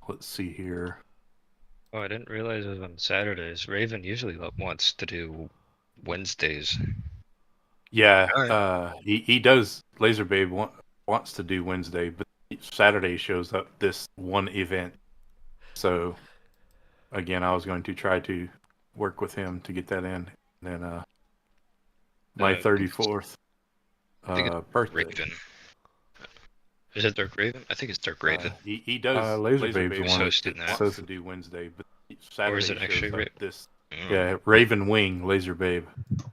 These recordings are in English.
let's see here. Oh, I didn't realize it was on Saturdays. Raven usually wants to do Wednesdays. Yeah, All right. he does. Laser Babe wants to do Wednesday, but Saturday shows up this one event. So again, I was going to try to work with him to get that in. And then my I think it's, 34th I think it's birthday. Raven. Is it Dark Raven? I think it's Dark Raven. He does. Laser Laser Babe's Babe Who's one hosting that? wants says to do Wednesday, but Or is Saturday it actually shows up Raven? this. Mm. Yeah, Raven Wing, Laser Babe. I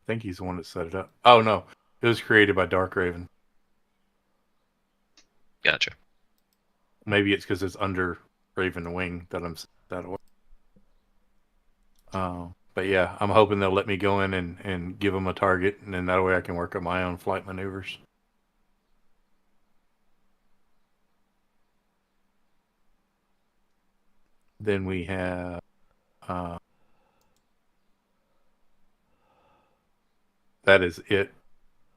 think he's the one that set it up. Oh no, it was created by Dark Raven. Gotcha. Maybe it's because it's under Raven Wing that I'm that way. But yeah, I'm hoping they'll let me go in and give them a target, and then that way I can work on my own flight maneuvers. Then we have that is it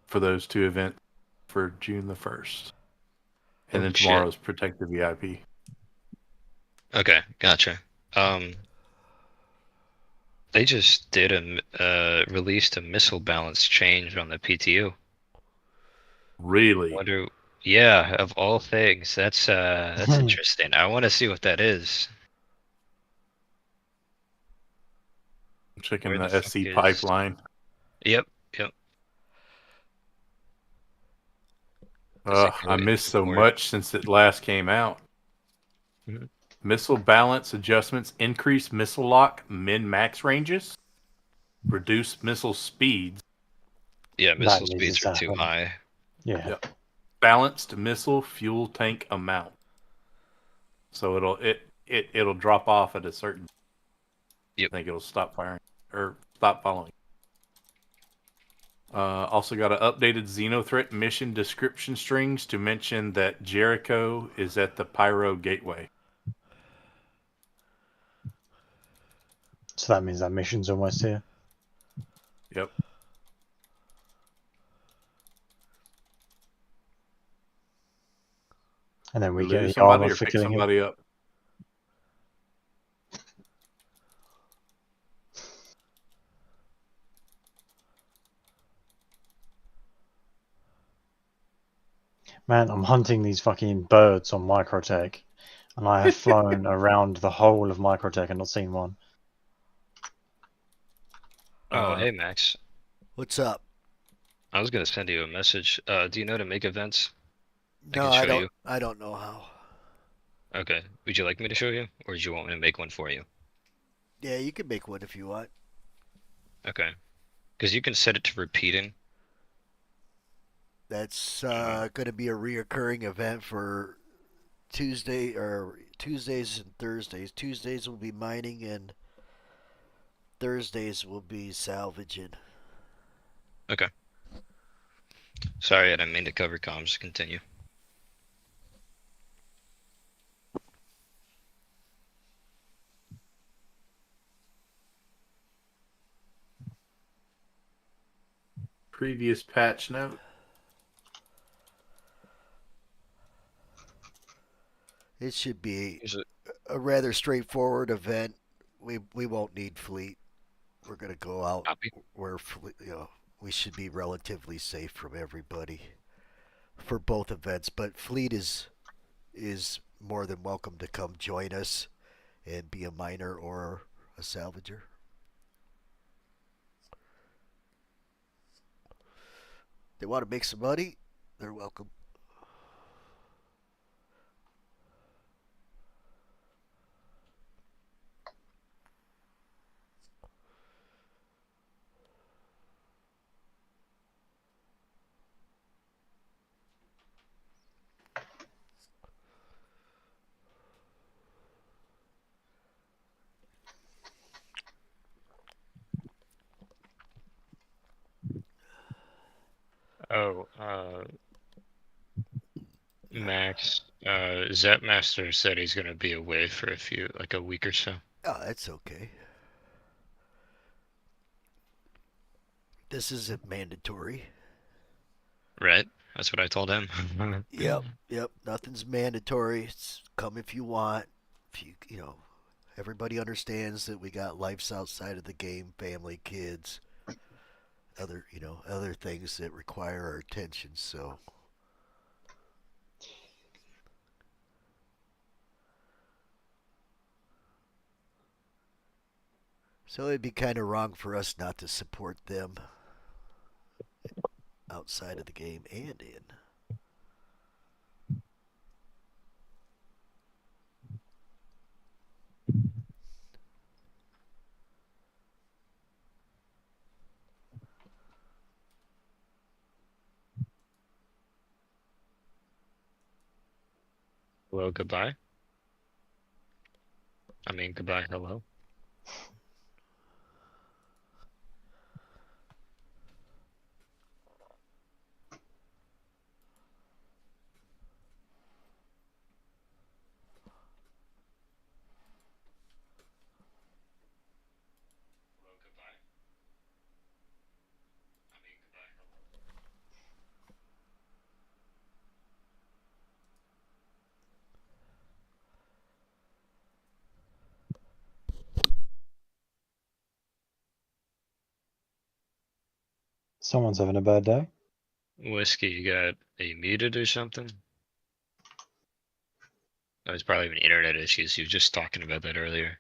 for those two events for June the 1st. And then Holy shit. tomorrow's Protect the VIP. Okay, gotcha. They just did released a missile balance change on the PTU. Really? Wonder, yeah, of all things, that's interesting. I want to see what that is. I'm checking Where the the fuck SC is? pipeline. Yep, yep. Does it I go missed so import? much since it last came out. Mhm. Missile balance adjustments increase missile lock min-max ranges, reduce missile speeds. Yeah, missile needs speeds to are too happen. high. Yeah. Yep. Balanced missile fuel tank amount. So it'll drop off at a certain. Yep. I think it'll stop firing or stop following. Also got an updated Xenothreat mission description strings to mention that Jericho is at the Pyro Gateway. So that means that mission's almost here. Yep. And then we get Lose the armor somebody or for pick killing him. somebody up. Man, I'm hunting these fucking birds on Microtech, and I have flown around the whole of Microtech and not seen one. Oh, hey Max. What's up? I was gonna send you a message. Do you know how to make events? I No, can I show don't. you. I don't know how. Okay. Would you like me to show you, or do you want me to make one for you? Yeah, you can make one if you want. Okay. Because you can set it to repeating. That's going to be a reoccurring event for Tuesdays and Thursdays. Tuesdays will be mining and Thursdays will be salvaging. Okay. Sorry, I didn't mean to cover comms. Continue. Previous patch note. It should be Is it? a rather straightforward event. We won't need fleet. We're going to go out Copy. where we should be relatively safe from everybody for both events. But fleet is more than welcome to come join us and be a miner or a salvager. They want to make some money, they're welcome. Oh, Max, Zapmaster said he's gonna be away for like a week or so. Oh, that's okay. This isn't mandatory. Right? That's what I told him. Yep. Nothing's mandatory. It's come if you want. If you, everybody understands that we got lives outside of the game, family, kids, other things that require our attention. So it'd be kind of wrong for us not to support them outside of the game and in. Well, goodbye. I mean, goodbye, hello. Well, goodbye. I mean, goodbye, hello. Someone's having a bad day. Whiskey, are you muted or something? That was probably even internet issues. You were just talking about that earlier.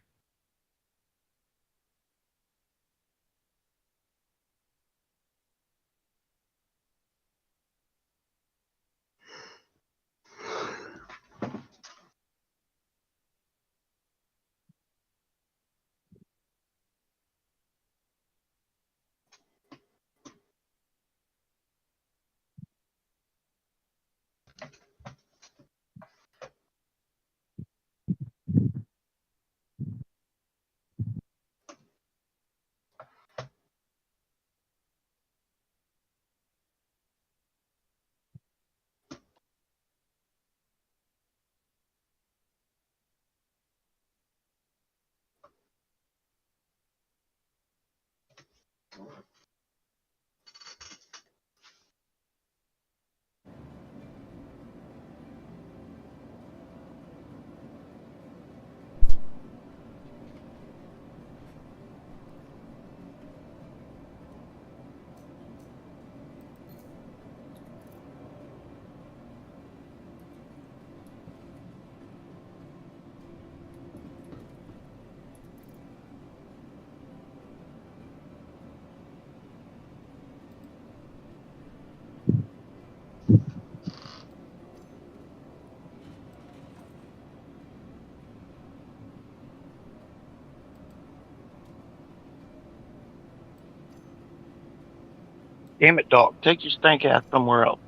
Damn it, dog. Take your stank ass somewhere else.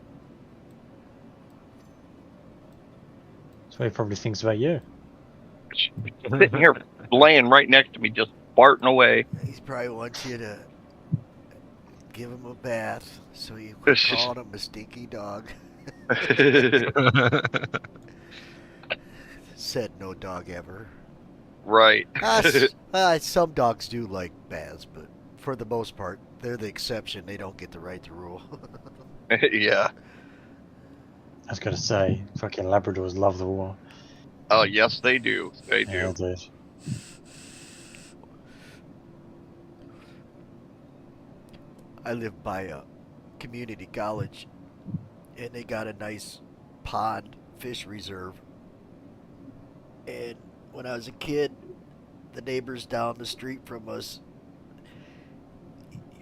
That's what he probably thinks about you. Sitting here laying right next to me, just farting away. He probably wants you to give him a bath so you quit calling him a stinky dog. Said no dog ever. Right. Some dogs do like baths, but for the most part, they're the exception. They don't get to write the rule. Yeah. I was gonna say, fucking Labradors love the water. Oh, yes, they do. They Yeah, do. dude. I live by a community college, and they got a nice pond fish reserve. And when I was a kid, the neighbors down the street from us,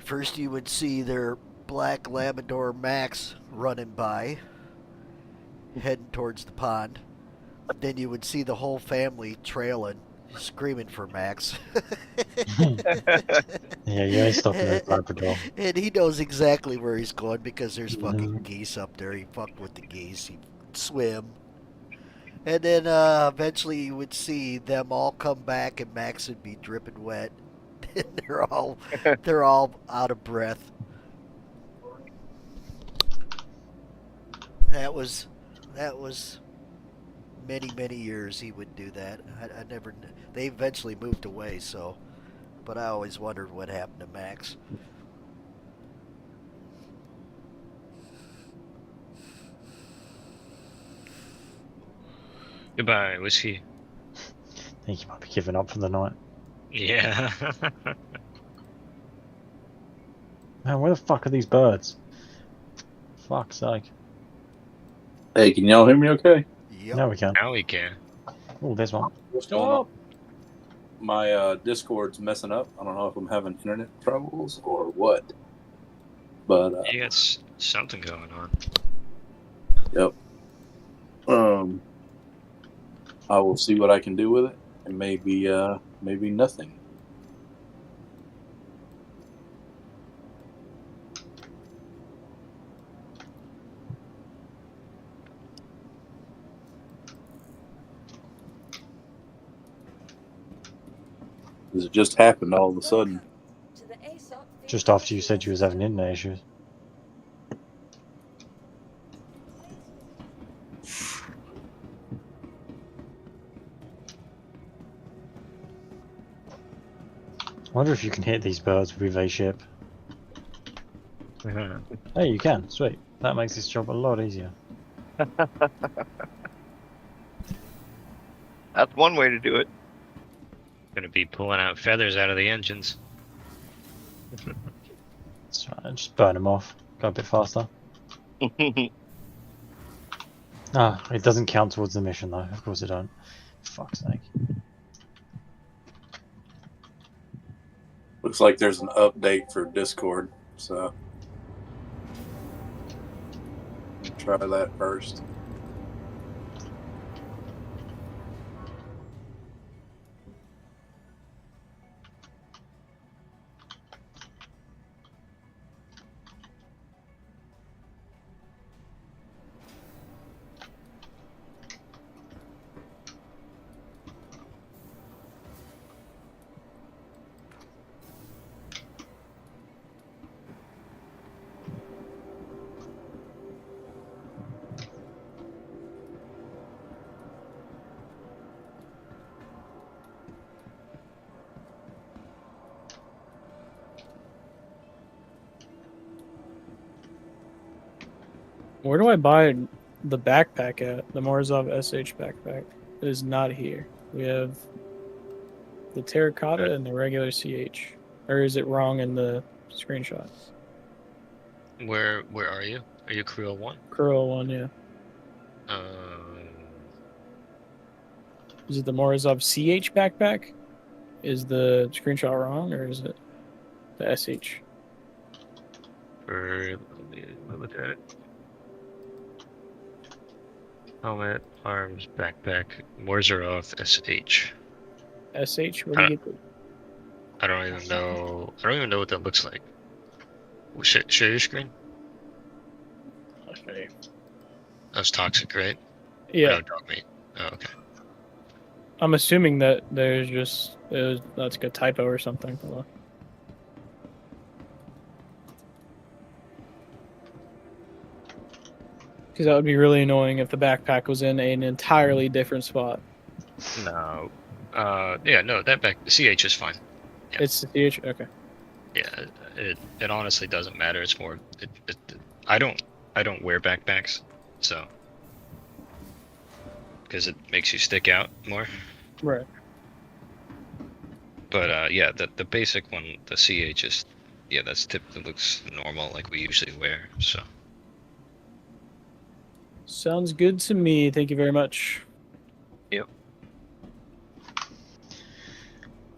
first you would see their black Labrador Max running by, heading towards the pond. Then you would see the whole family trailing, screaming for Max. Yeah, you ain't stopping at Labrador. And he knows exactly where he's going because there's fucking Mhm. geese up there. He fucked with the geese. He'd swim. And then eventually you would see them all come back and Max would be dripping wet. And they're all out of breath. That was many years he would do that. I never. They eventually moved away, so. But I always wondered what happened to Max. Goodbye, whiskey. I think you might be giving up for the night. Yeah. Man, where the fuck are these birds? Fuck's sake. Hey, can y'all hear me okay? Yep. Now we can. Now we can. Oh, there's one. What's going on? My Discord's messing up. I don't know if I'm having internet troubles or what. But You got something going on. yep. I will see what I can do with it, and maybe nothing. Because it just happened all of a sudden. Just after you said you was having internet issues. I wonder if you can hit these birds with a ship. Hey, you can. Sweet. That makes this job a lot easier. That's one way to do it. Gonna be pulling out feathers out of the engines. That's right, just burn them off. Go a bit faster. Ah, it doesn't count towards the mission though. Of course it don't. Fuck's sake. Looks like there's an update for Discord, so try that first. Where do I buy the backpack at? The Morozov SH backpack. It is not here. We have the terracotta and the regular CH. Or is it wrong in the screenshot? Where are you? Are you Crew 1? Curl one, yeah. Is it the Morozov CH backpack? Is the screenshot wrong, or is it the SH? Let me look at it. Helmet, arms, backpack, Morzarov SH. SH? Where do you get the... I don't even know. I don't even know what that looks like. Share your screen. Okay. That was toxic, right? Yeah. No, dog meat. Oh, okay. I'm assuming that there's just... that's like a typo or something. Hold on. Because that would be really annoying if the backpack was in an entirely different spot. No. Yeah, no, the CH is fine. Yeah. It's the CH? Okay. Yeah, it honestly doesn't matter. It's more, I don't wear backpacks, so, because it makes you stick out more. Right. But yeah, the basic one, the CH is, yeah, that's typically looks normal like we usually wear. So. Sounds good to me. Thank you very much. Yep.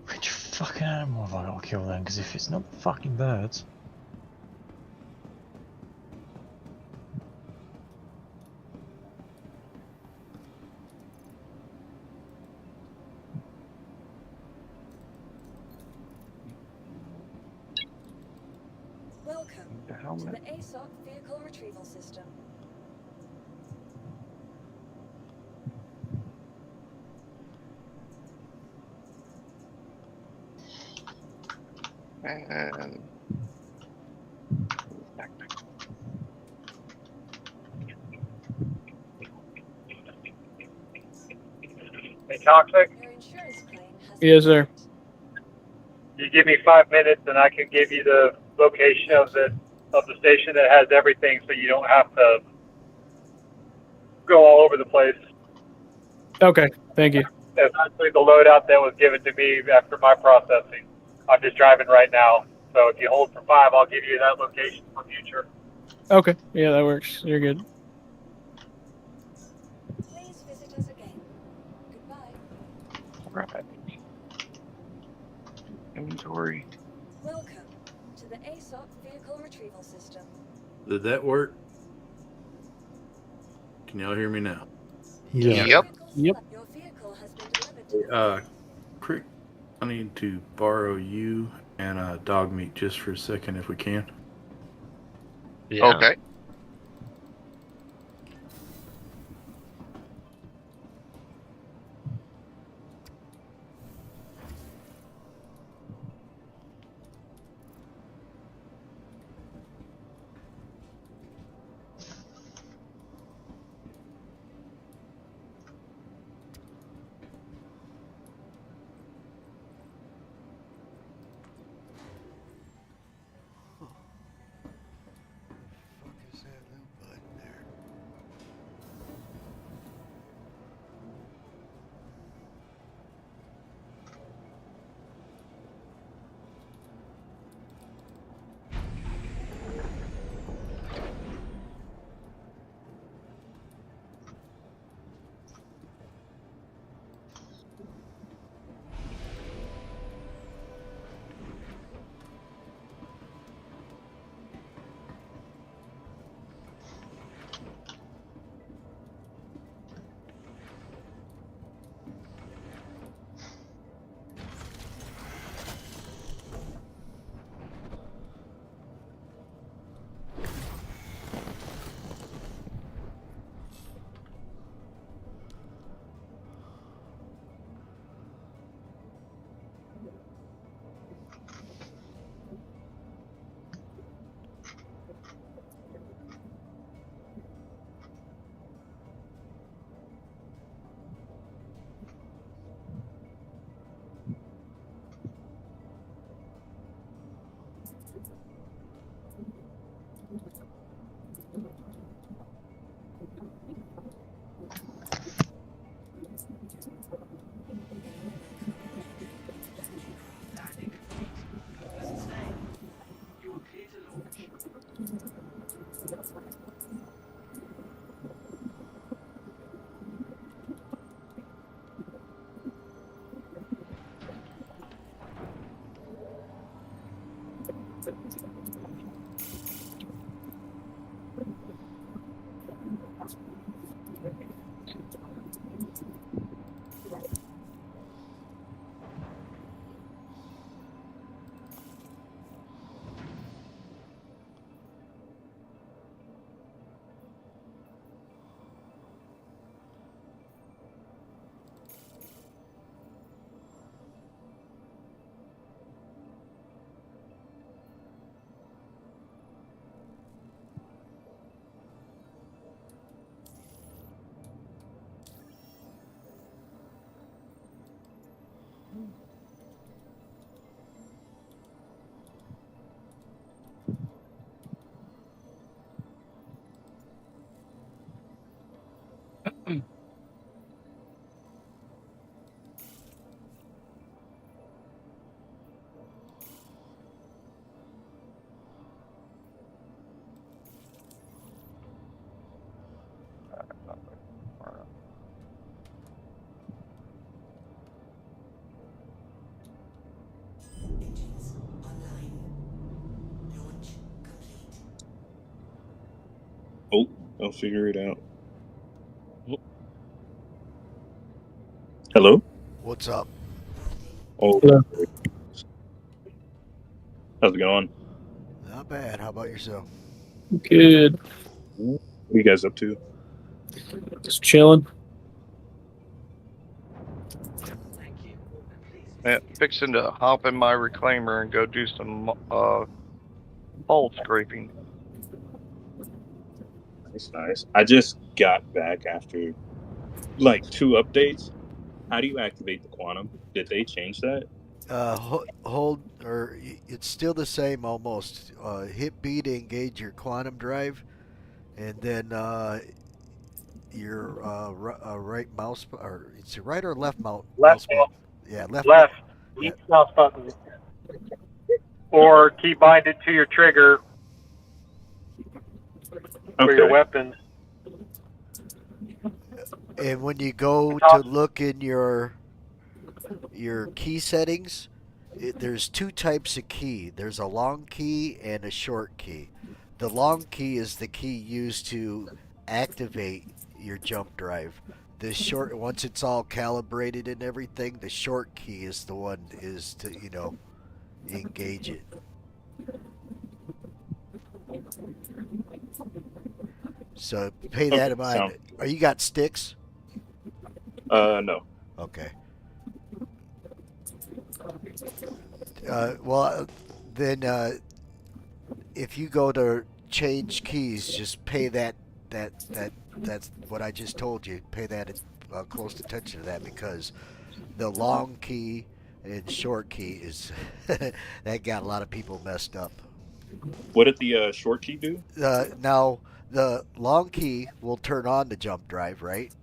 Which fucking animal have I got to kill then? Because if it's not fucking birds. Welcome to the ASOC Vehicle Retrieval System. And Hey, Toxic, Your insurance claim has Yes, sir. you give me 5 minutes and I can give you the location of the station that has everything so you don't have to go all over the place. Okay, thank you. That's actually the loadout that was given to me after my processing. I'm just driving right now. So if you hold for 5, I'll give you that location for future. Okay, yeah, that works. You're good. Please visit us again. Goodbye. Right. Inventory. Welcome to the ASOC vehicle retrieval system. Did that work? Can y'all hear me now? Yeah. Yep. Yep. Your vehicle has been delivered to the Crick, I need to borrow you and dog meat just for a second if we can. Yeah. Okay. Fuck is that loot button there? Oh, I'll figure it out. Hello? What's up? Oh, Hello. how's it going? Not bad. How about yourself? Good. What are you guys up to? Just chilling. Yeah, fixing to hop in my reclaimer and go do some hull scraping. Nice. I just got back after like 2 updates. How do you activate the quantum? Did they change that? Hold, or it's still the same almost. Hit B to engage your quantum drive, and then your right mouse, or it's your right or left mouse? Left mouse button? Yeah, left. Left. Yeah. Mouse button. Or key bind it to your trigger for your Okay. weapons. And when you go to look in your key settings, there's two types of key. There's a long key and a short key. The long key is the key used to activate your jump drive. The short, once it's all calibrated and everything, the short key is the one is to, you know, engage it. So pay that in mind. Are you got sticks? No. Okay. Well, then if you go to change keys, just pay that's what I just told you. Pay that close attention to that, because the long key and short key is that got a lot of people messed up. What did the short key do? Now the long key will turn on the jump drive, right?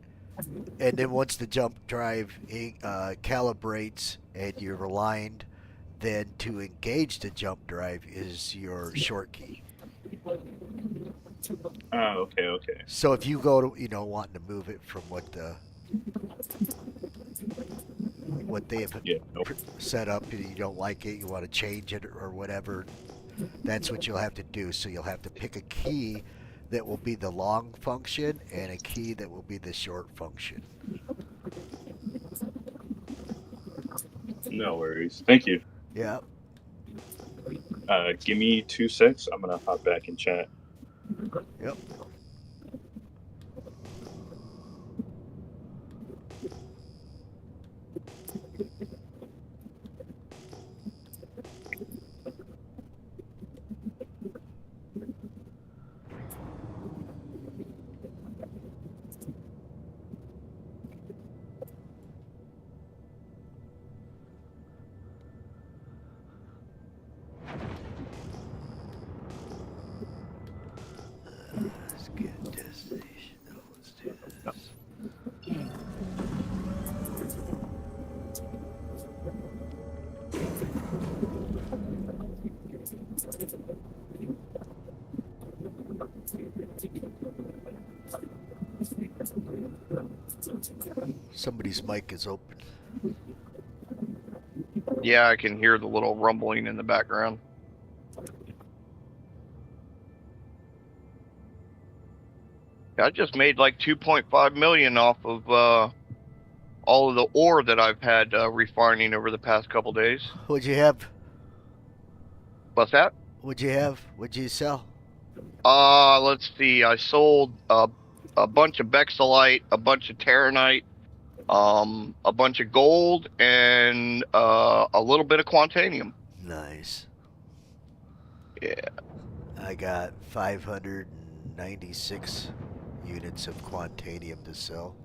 And then once the jump drive calibrates and you're aligned, then to engage the jump drive is your short key. Oh, okay. So if you go to, you know, wanting to move it from what they have set up, and you don't like it, you want to change it or whatever, that's what you'll have to do. So you'll have to pick a key that will be the long function and a key that will be the short function. No worries. Thank you. Yeah. Give me 2 secs. I'm gonna hop back in chat. Yep. Let's get a destination. Oh, let's do this. Somebody's mic is open. Yeah, I can hear the little rumbling in the background. I just made like 2.5 million off of all of the ore that I've had refining over the past couple days. What'd you have? What's that? What'd you have? What'd you sell? Let's see. I sold a bunch of Bexalite, a bunch of Terranite, a bunch of gold, and a little bit of Quantanium. Nice. Yeah. I got 596 units of Quantanium to sell.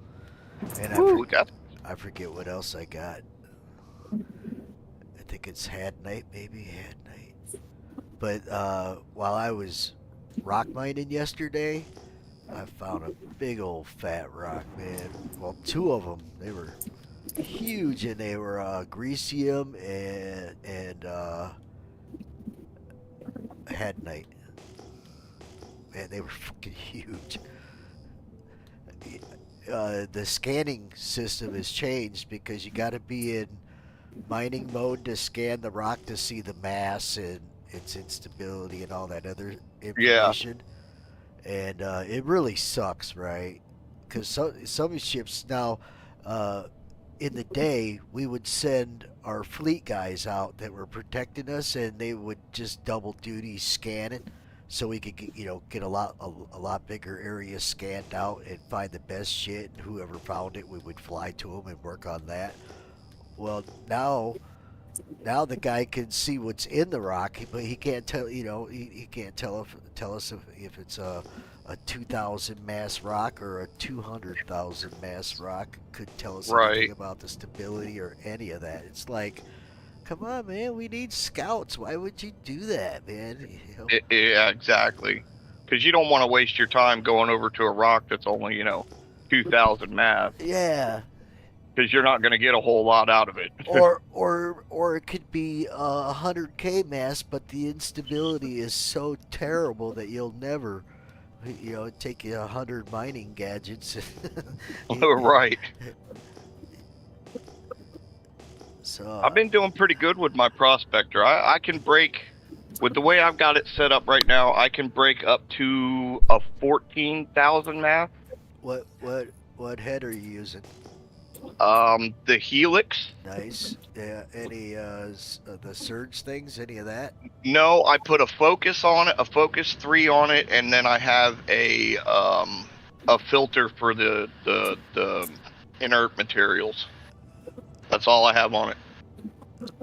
And I forget what else I got. I think it's Hadnite, maybe Hadnite. But while I was rock mining yesterday, I found a big old fat rock, man. Well, two of them. They were huge, and they were Grecium and Hadnite. Man, they were fucking huge. The scanning system has changed because you got to be in mining mode to scan the rock to see the mass and its instability and all that other information. Yeah. And it really sucks, right? Because some ships now, in the day, we would send our fleet guys out that were protecting us, and they would just double duty scanning. So we could get a lot bigger areas scanned out and find the best shit. And whoever found it, we would fly to them and work on that. Well, now the guy can see what's in the rock, but he can't tell. He can't tell us if it's a 2,000 mass rock or a 200,000 mass rock. Couldn't tell us anything about the stability or any of that. It's like, come on, man, we need scouts. Why would you do that, man? Yeah, exactly. Because you don't want to waste your time going over to a rock that's only, 2,000 math, Yeah. because you're not going to get a whole lot out of it. Or it could be 100k mass, but the instability is so terrible that you'll never, it'd take you 100 mining gadgets. Right. So I've been doing pretty good with my prospector. I can break, with the way I've got it set up right now, I can break up to a 14,000 math. what head are you using? The Helix. Nice. Yeah. Any the surge things? Any of that? No, I put a focus on it, a focus 3 on it, and then I have a filter for the inert materials. That's all I have on it.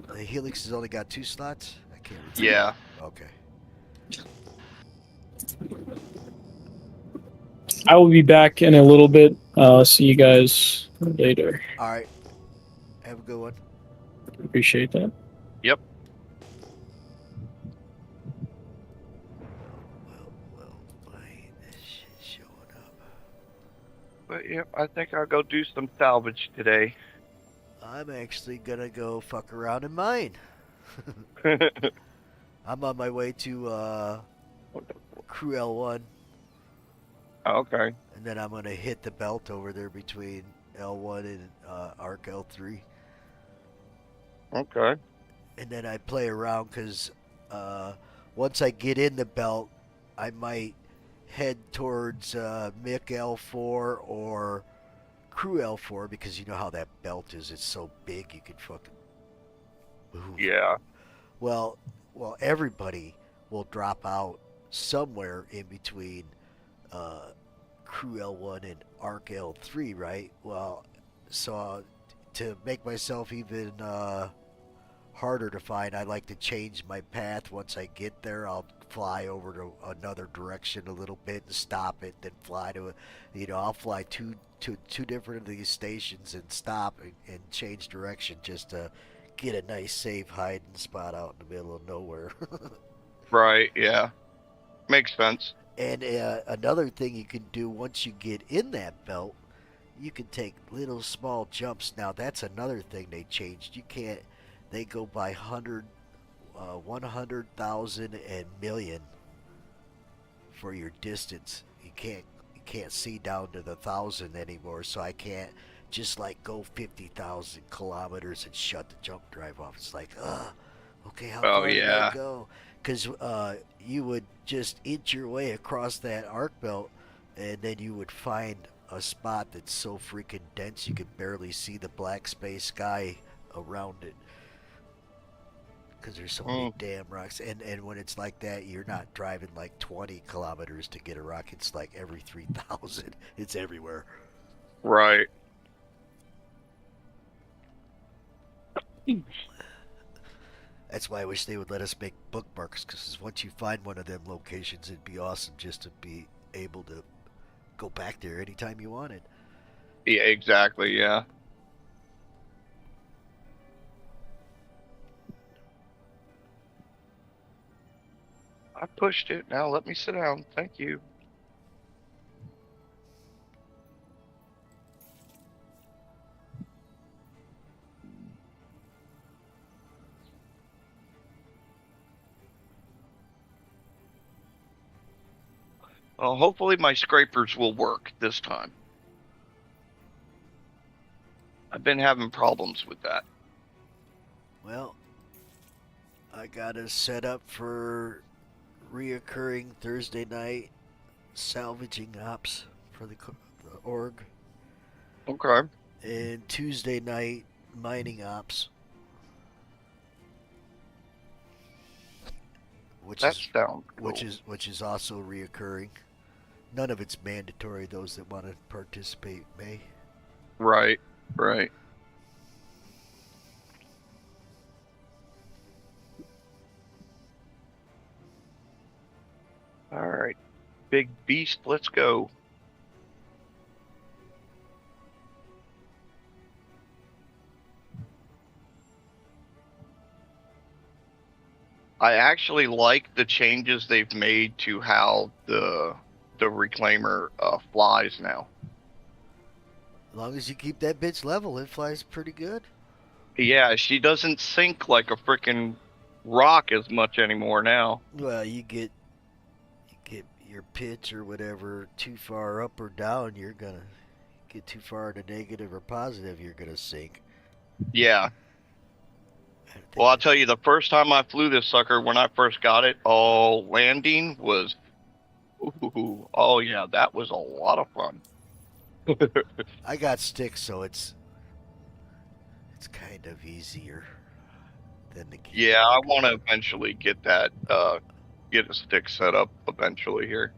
The Helix has only got 2 slots. I can't remember. Yeah. Okay. I will be back in a little bit. See you guys later. All right. Have a good one. Appreciate that. Yep. Well, why ain't this shit showing up? But yeah, I think I'll go do some salvage today. I'm actually gonna go fuck around in mine. I'm on my way to Crew L1, Okay. and then I'm gonna hit the belt over there between L1 and Arc L3, Okay. and then I play around because once I get in the belt, I might head towards Mick L4 or Crew L4 because you know how that belt is. It's so big you could fucking move. Yeah. Well, everybody will drop out somewhere in between Crew L1 and Arc L3, right? Well, so to make myself even harder to find, I like to change my path. Once I get there, I'll fly over to another direction a little bit and stop it, then fly to I'll fly two different of these stations and stop and change direction just to get a nice safe hiding spot out in the middle of nowhere. Right. Yeah. Makes sense. And another thing you can do once you get in that belt, you can take little small jumps. Now that's another thing they changed. They go by 100, 100,000 and million for your distance. You can't see down to the 1,000 anymore. So I can't just like go 50,000 kilometers and shut the jump drive off. It's like, okay, how far did I go? Because you would just inch your way across that arc belt, and then you would find a spot that's so freaking dense you could barely see the black space sky around it. Because there's so many damn rocks. And when it's like that, you're not driving like 20 kilometers to get a rock. It's like every 3,000. It's everywhere. Right. That's why I wish they would let us make bookmarks, because once you find one of them locations, it'd be awesome just to be able to go back there anytime you wanted. Yeah, exactly, yeah. I pushed it. Now let me sit down. Thank you. Well, hopefully my scrapers will work this time. I've been having problems with that. Well, I got us set up for reoccurring Thursday night salvaging ops for the org. Okay. And Tuesday night mining ops. Which is also reoccurring. None of it's mandatory. Those that want to participate may. Right, right. All right, big beast, let's go. I actually like the changes they've made to how the reclaimer flies now. As long as you keep that bitch level, it flies pretty good. Yeah, she doesn't sink like a freaking rock as much anymore now. Well, you get your pitch or whatever too far up or down, you're gonna get too far to negative or positive, you're gonna sink. Yeah. Well, I'll tell you, the first time I flew this sucker, when I first got it, landing was, ooh, oh yeah, that was a lot of fun. I got sticks, so it's kind of easier than the keyboard. Yeah, I want to eventually get that, get a stick set up eventually here.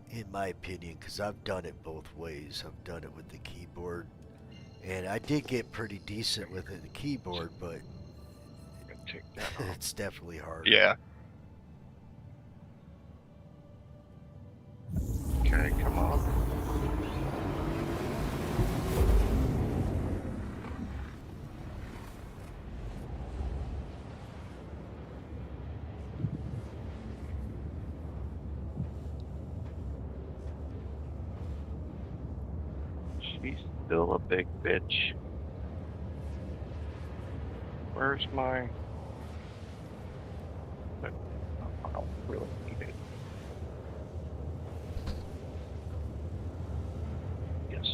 In my opinion, because I've done it both ways. I've done it with the keyboard, and I did get pretty decent with the keyboard, but it's definitely harder. Yeah. Okay, come on. She's still a big bitch. Where's my... I don't really need it. Yes.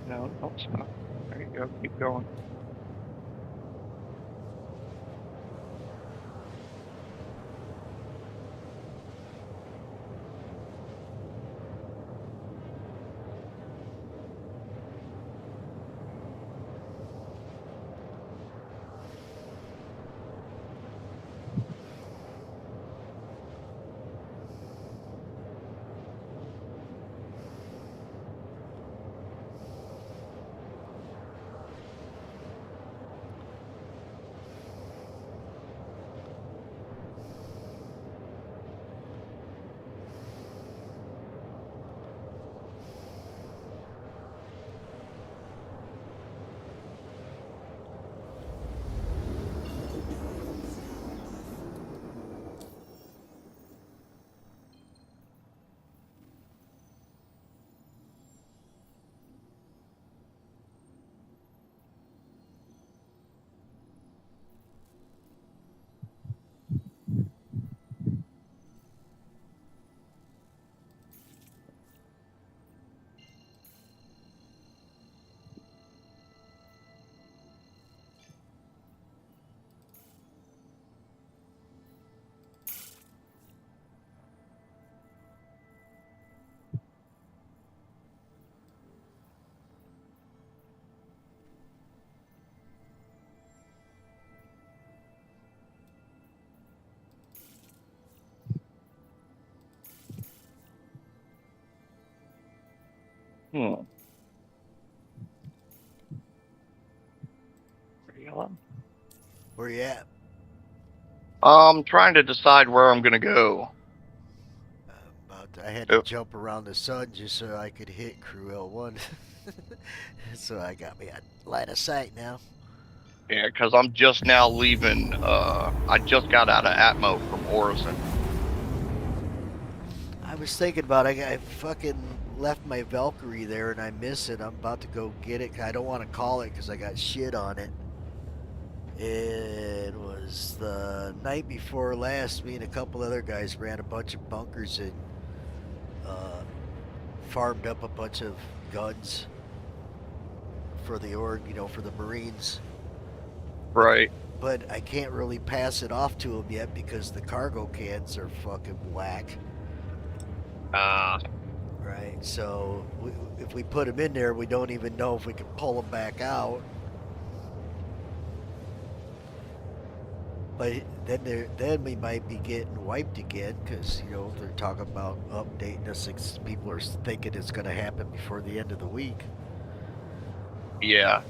No, don't stop. There you go. Keep going. Where you at? I'm trying to decide where I'm gonna go. I had to jump around the sun just so I could hit Crew L1. So I got me a line of sight now. Yeah, because I'm just now leaving. I just got out of Atmo from Orison. I was thinking about I fucking left my Valkyrie there and I miss it. I'm about to go get it. I don't want to call it because I got shit on it. It was the night before last. Me and a couple other guys ran a bunch of bunkers and farmed up a bunch of guns for the for the Marines. Right. But I can't really pass it off to them yet because the cargo cans are fucking whack. Right. So if we put them in there, we don't even know if we can pull them back out. But then we might be getting wiped again because they're talking about updating us. People are thinking it's going to happen before the end of the week. Yeah.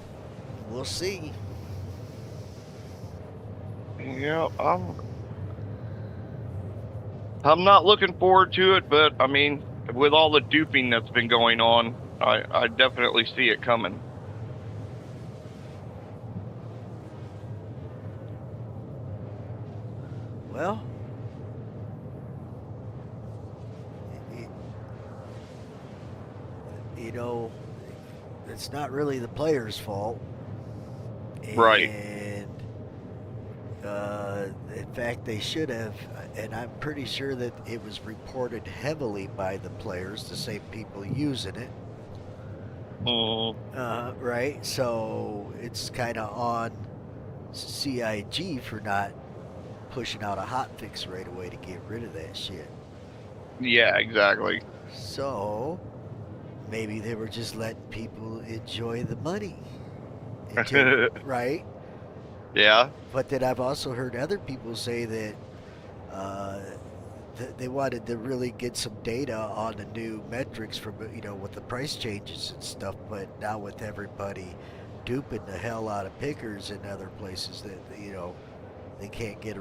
We'll see. Yeah. I'm not looking forward to it, but I mean, with all the duping that's been going on, I definitely see it coming. Well, it's not really the players' fault. Right. And in fact, they should have, and I'm pretty sure that it was reported heavily by the players, the same people using it. Right? So it's kind of on CIG for not pushing out a hotfix right away to get rid of that shit. Yeah, exactly. So maybe they were just letting people enjoy the money. Right? Yeah. But then I've also heard other people say that they wanted to really get some data on the new metrics from with the price changes and stuff. But now with everybody duping the hell out of pickers in other places, that they can't get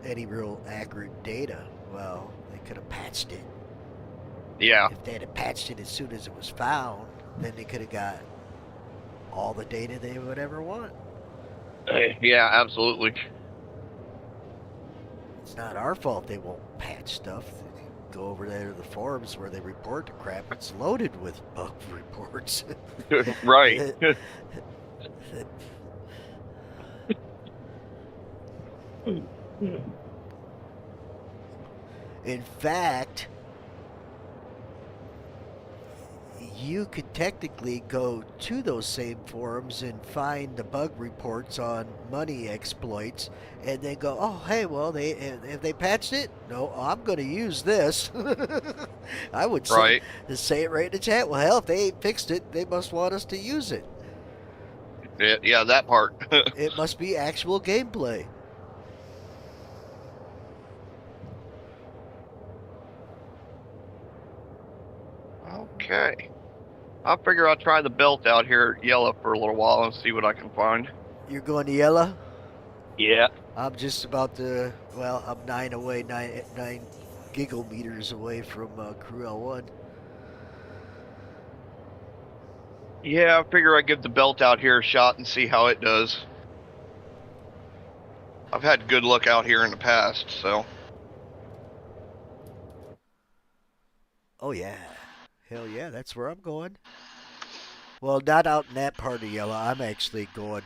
any real accurate data. Well, they could have patched it. Yeah. If they had patched it as soon as it was found, then they could have got all the data they would ever want. Yeah, absolutely. It's not our fault they won't patch stuff. Go over there to the forums where they report the crap. It's loaded with bug reports. Right. In fact, you could technically go to those same forums and find the bug reports on money exploits and then go, oh, hey, well, have they patched it? No, I'm going to use this. I would say it right in the chat. Well, hell, if they ain't fixed it, they must want us to use it. Yeah, that part. It must be actual gameplay. Okay. I figure I'll try the belt out here at Yellow for a little while and see what I can find. You're going to Yellow? Yeah. I'm just about to, I'm 9 gigameters away from Crew L1. Yeah, I figure I'd give the belt out here a shot and see how it does. I've had good luck out here in the past, so. Oh, yeah. Hell yeah, that's where I'm going. Well, not out in that part of Yellow. I'm actually going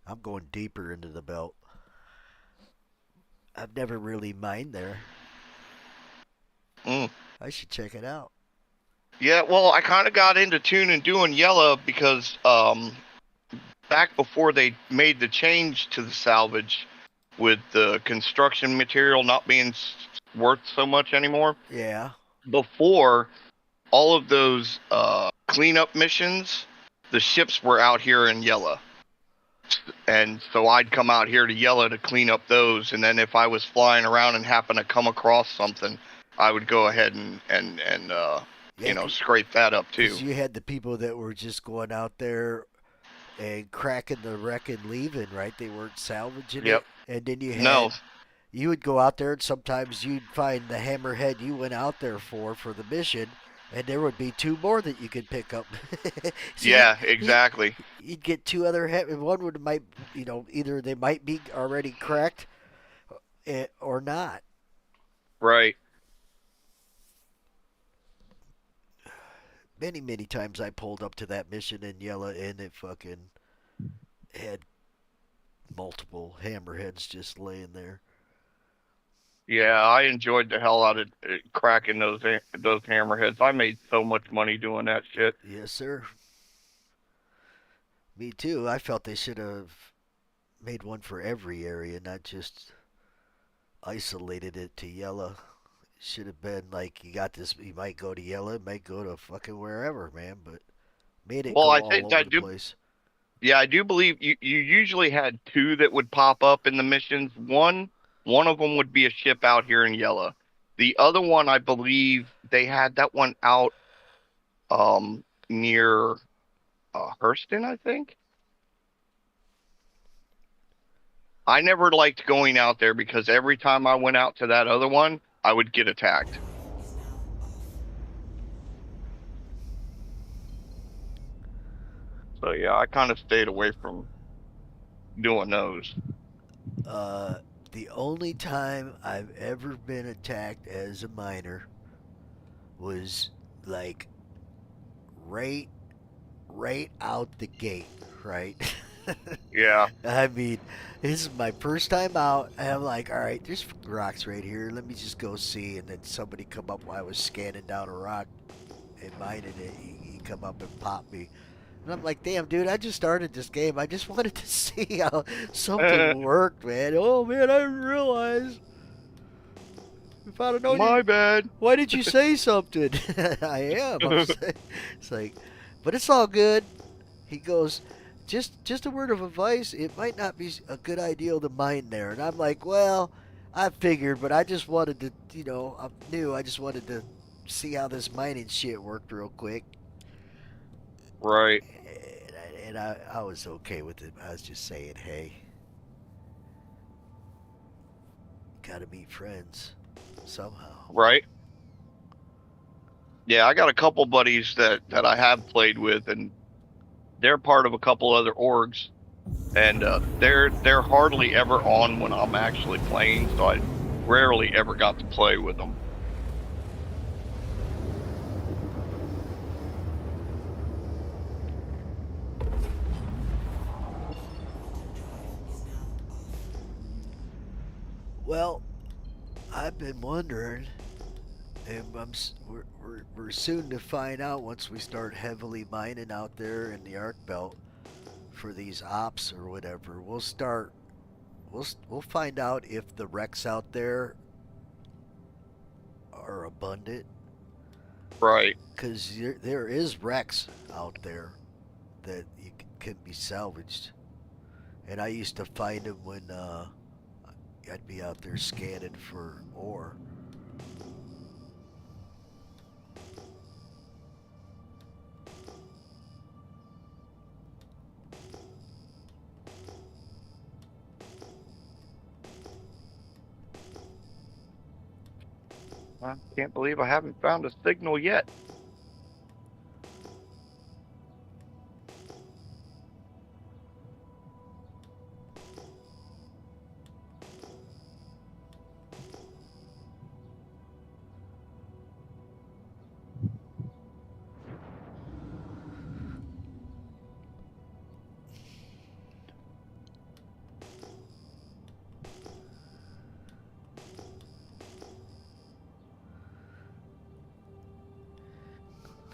I'm going deeper into the belt. I've never really mined there. I should check it out. Yeah, well, I kind of got into tuning doing Yellow because back before they made the change to the salvage with the construction material not being worth so much anymore. Yeah. Before all of those cleanup missions, the ships were out here in Yellow. And so I'd come out here to Yellow to clean up those, and then if I was flying around and happened to come across something, I would go ahead and scrape that up too. You had the people that were just going out there and cracking the wreck and leaving, right? They weren't salvaging it. And then you would go out there and sometimes you'd find the hammerhead you went out there for the mission, and there would be 2 more that you could pick up. Exactly. You'd get 2 other one might either they might be already cracked or not. Right. Many times I pulled up to that mission in Yellow and it fucking had multiple hammerheads just laying there. Yeah, I enjoyed the hell out of cracking those hammerheads. I made so much money doing that shit. Yes, sir. Me too. I felt they should have made one for every area, not just isolated it to Yella. Should have been like, you got this, you might go to Yella, it might go to fucking wherever, man, but made it Well, go I all think over I the do. place. Yeah, I do believe you usually had two that would pop up in the missions. One of them would be a ship out here in Yella. The other one, I believe they had that one out near Hurston, I think. I never liked going out there because every time I went out to that other one, I would get attacked. So yeah, I kind of stayed away from doing those. The only time I've ever been attacked as a miner was like right out the gate, right? Yeah. I mean, this is my first time out, and I'm like, all right, there's rocks right here. Let me just go see. And then somebody come up while I was scanning down a rock and mining it. He come up and popped me. And I'm like, damn, dude, I just started this game. I just wanted to see how something worked, man. Oh, man, I didn't realize. If I'd have known My bad. Why did you say something? I am. It's like, but it's all good. He goes, just a word of advice. It might not be a good idea to mine there. And I'm like, well, I figured, but I just wanted to, I'm new. I just wanted to see how this mining shit worked real quick. Right. And I was okay with it. I was just saying, hey, gotta meet friends somehow. Right. Yeah, I got a couple buddies that I have played with, and they're part of a couple other orgs, and they're hardly ever on when I'm actually playing, so I rarely ever got to play with them. Well, I've been wondering, and we're soon to find out once we start heavily mining out there in the Arc Belt for these ops or whatever. We'll find out if the wrecks out there are abundant. Right. Because there is wrecks out there that can be salvaged, and I used to find them when I'd be out there scanning for ore. I can't believe I haven't found a signal yet.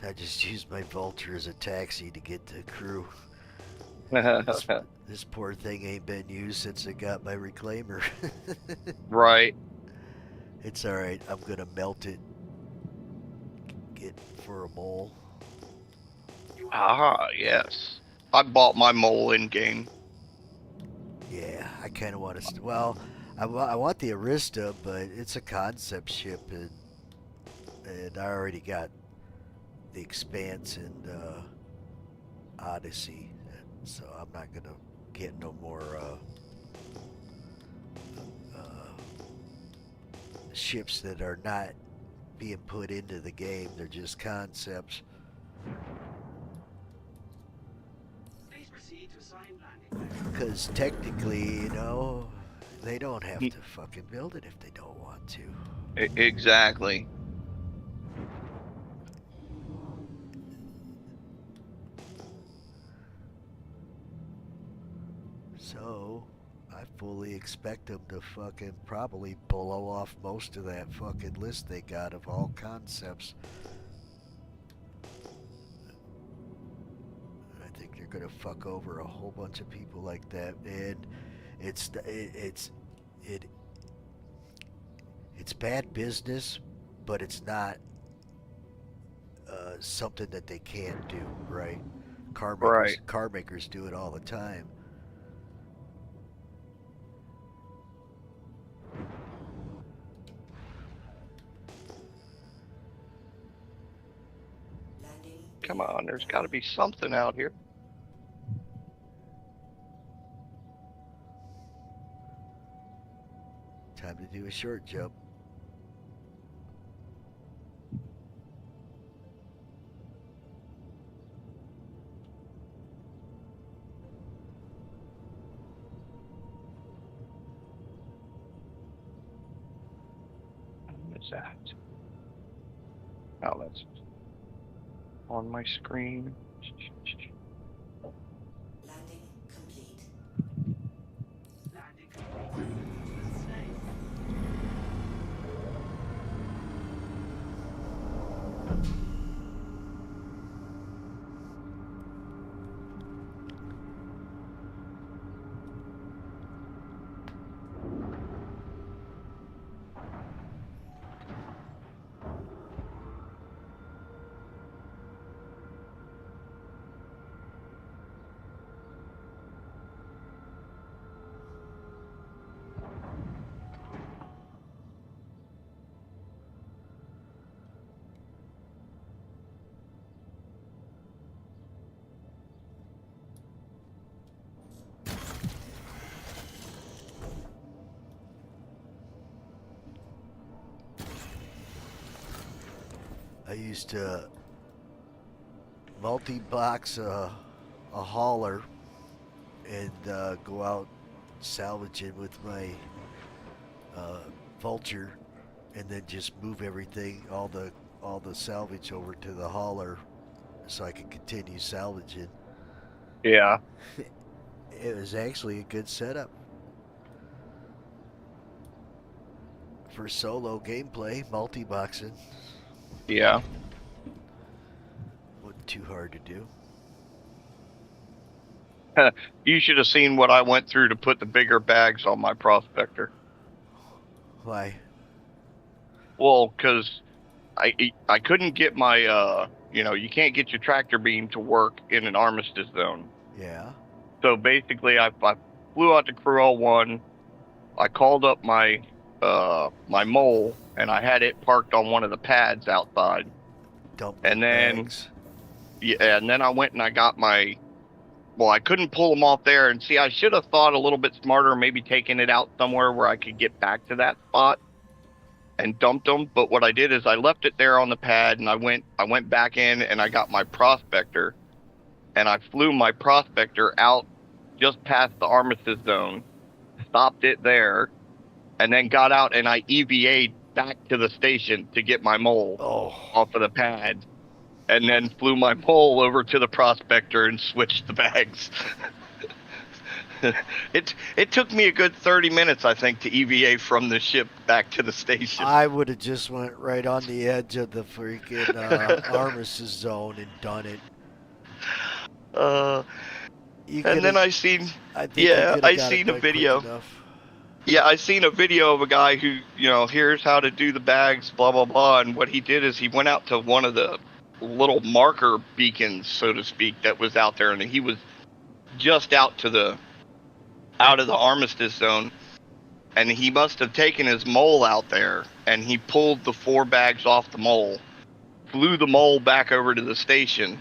I just used my Vulture as a taxi to get to crew. This poor thing ain't been used since it got my reclaimer. Right. It's alright, I'm gonna melt it. Get for a mole. Ah, yes. I bought my mole in game. Yeah, I kinda want to... Well, I want the Arista, but it's a concept ship, and I already got the Expanse and Odyssey, so I'm not gonna get no more ships that are not being put into the game. They're just concepts. Because technically, they don't have to fucking build it if they don't want to. Exactly. So, fully expect them to fucking probably blow off most of that fucking list they got of all concepts. I think they're gonna fuck over a whole bunch of people like that, and it's bad business, but it's not something that they can't do, right? Car makers do it all the time. Come on, there's got to be something out here. Time to do a short jump. What is that? Oh, that's on my screen. Landing complete. I used to multi-box a hauler and go out salvaging with my Vulture, and then just move everything, all the salvage over to the hauler, so I could continue salvaging. Yeah. It was actually a good setup for solo gameplay, multi-boxing. Yeah. Wasn't too hard to do. You should have seen what I went through to put the bigger bags on my Prospector. Why? Well, because I couldn't get my, you can't get your tractor beam to work in an armistice zone. Yeah. So basically, I flew out to Cruel 1. I called up my my mole, and I had it parked on one of the pads outside. And then, yeah, and then I went and I got my. Well, I couldn't pull them off there, and see, I should have thought a little bit smarter, maybe taking it out somewhere where I could get back to that spot and dumped them. But what I did is I left it there on the pad, and I went back in and I got my Prospector, and I flew my Prospector out just past the armistice zone, stopped it there, and then got out and I EVA'd back to the station to get my mole off of the pad, and then flew my mole over to the Prospector and switched the bags. It took me a good 30 minutes, I think, to EVA from the ship back to the station. I would have just went right on the edge of the freaking armistice zone and done it. And then I seen a video. Yeah, I seen a video of a guy who, here's how to do the bags, blah, blah, blah. And what he did is he went out to one of the little marker beacons, so to speak, that was out there. And he was just out of the armistice zone. And he must have taken his mole out there, and he pulled the 4 bags off the mole, flew the mole back over to the station,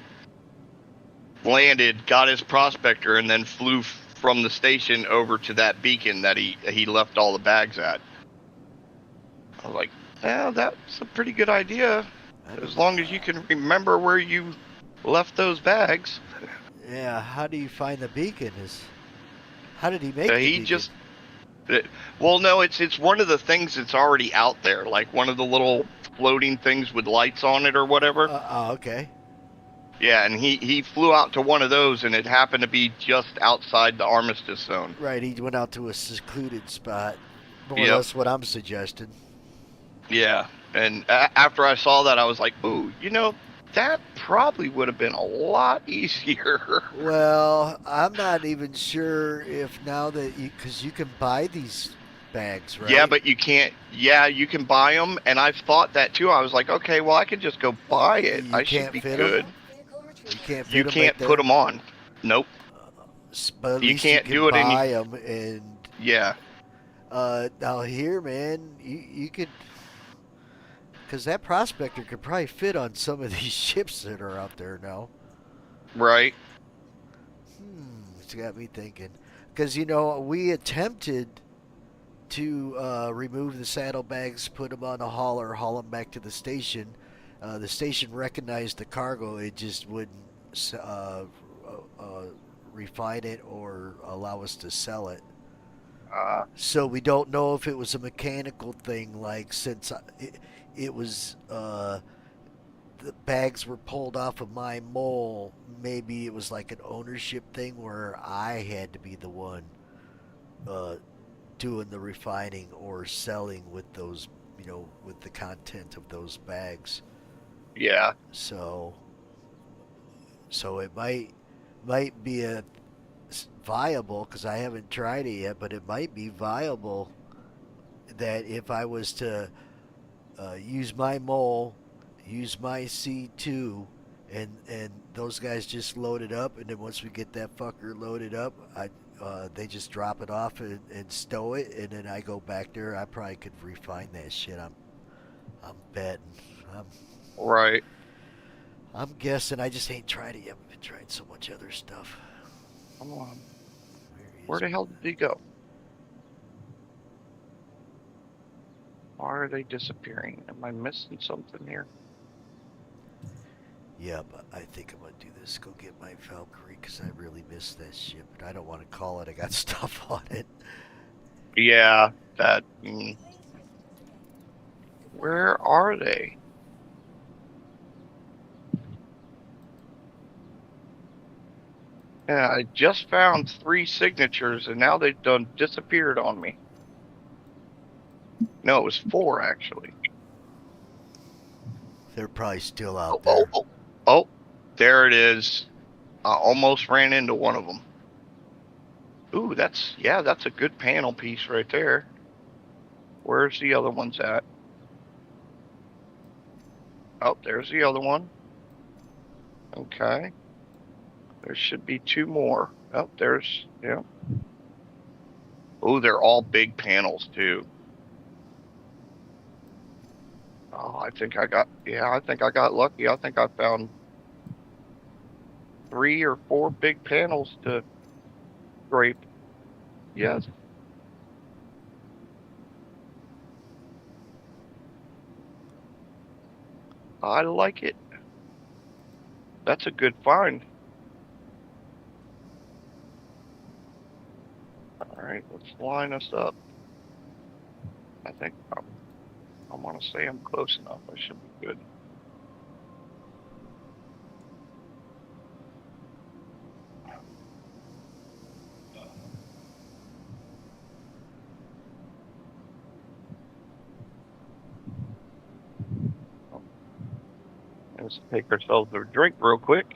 landed, got his Prospector, and then flew from the station over to that beacon that he left all the bags at. I was like, yeah, that's a pretty good idea, as long as you can remember where you left those bags. Yeah, how do you find the beacon? How did he make the beacon? Well, no, it's one of the things that's already out there, like one of the little floating things with lights on it or whatever. Oh, okay. Yeah, and he flew out to one of those, and it happened to be just outside the armistice zone. Right, he went out to a secluded spot. More or Yep. less what I'm suggesting. Yeah, and after I saw that, I was like, ooh, you know, that probably would have been a lot easier. Well, I'm not even sure if now that because you can buy these bags, right? Yeah, but you can't. Yeah, you can buy them, and I've thought that too. I was like, okay, well, I could just go buy it. You I should can't be fit 'em? good. You can't fit You them can't right put there? them on. Nope. But at You least can't you can do it any- buy them, and Yeah. now here, man, you could, because that prospector could probably fit on some of these ships that are out there now. Right. It's got me thinking. Because, you know, we attempted to remove the saddlebags, put them on a hauler, haul them back to the station. The station recognized the cargo. It just wouldn't refine it or allow us to sell it. So we don't know if it was a mechanical thing, like since it was the bags were pulled off of my mole, maybe it was like an ownership thing where I had to be the one doing the refining or selling with those, you know, with the content of those bags. Yeah. So it might be a viable, because I haven't tried it yet, but it might be viable that if I was to use my mole, use my C2, and those guys just load it up, and then once we get that fucker loaded up, they just drop it off and stow it, and then I go back there. I probably could refine that shit. I'm betting. Right. I'm guessing. I just ain't tried it yet. I've been trying so much other stuff. Come on. Where the hell did he go? Why are they disappearing? Am I missing something here? Yeah, but I think I'm going to do this. Go get my Valkyrie, because I really miss that ship. And I don't want to call it. I got stuff on it. Yeah, that. Where are they? Yeah, I just found 3 signatures, and now they've done disappeared on me. No, it was 4 actually. They're probably still out there. Oh, there it is. I almost ran into one of them. Ooh, that's a good panel piece right there. Where's the other ones at? Oh, there's the other one. Okay. There should be 2 more. Oh, there's, yeah. Oh, they're all big panels too. Oh, I think I got lucky. I think I found 3 or 4 big panels to scrape. Yes. I like it. That's a good find. Alright, let's line us up. I think I'm gonna say I'm close enough. I should be good. Let's take ourselves a drink real quick.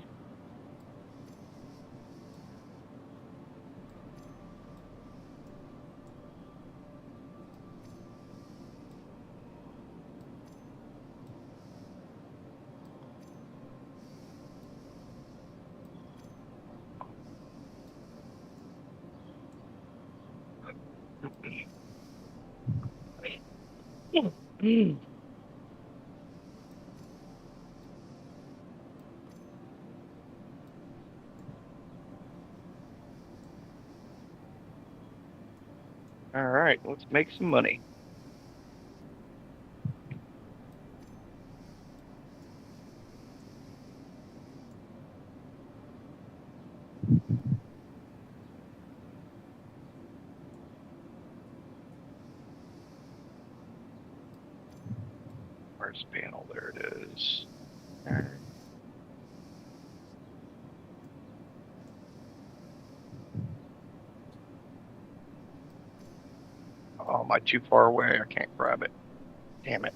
All right, let's make some money. Where's the panel? There it is. All right. I too far away? I can't grab it. Damn it.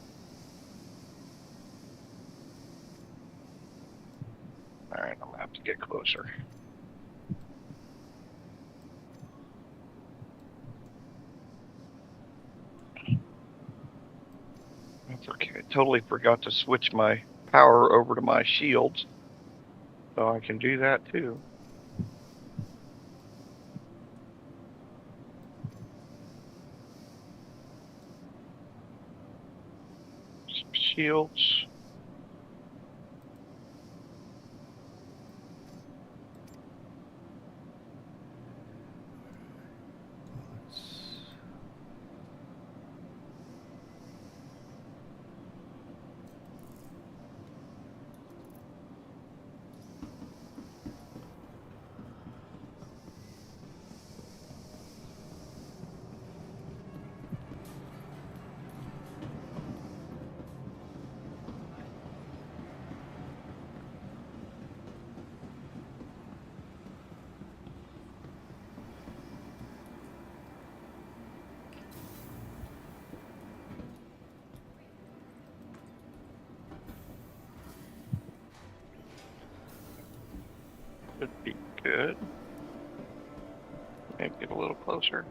Alright, I'm gonna have to get closer. That's okay. I totally forgot to switch my power over to my shields. So I can do that too. Shields. Should be good. Maybe get a little closer.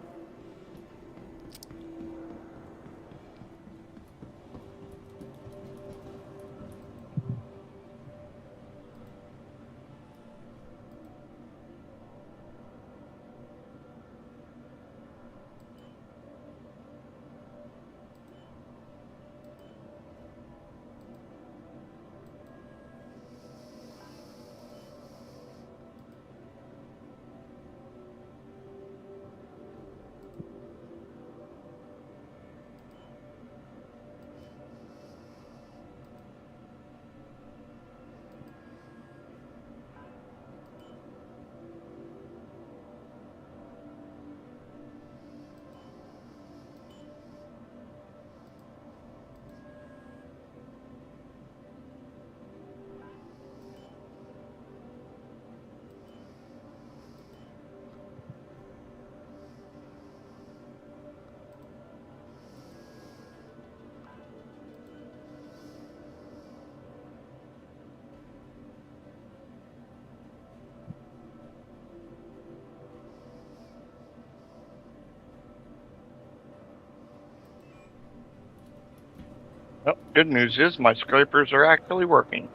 Well, good news is my scrapers are actually working.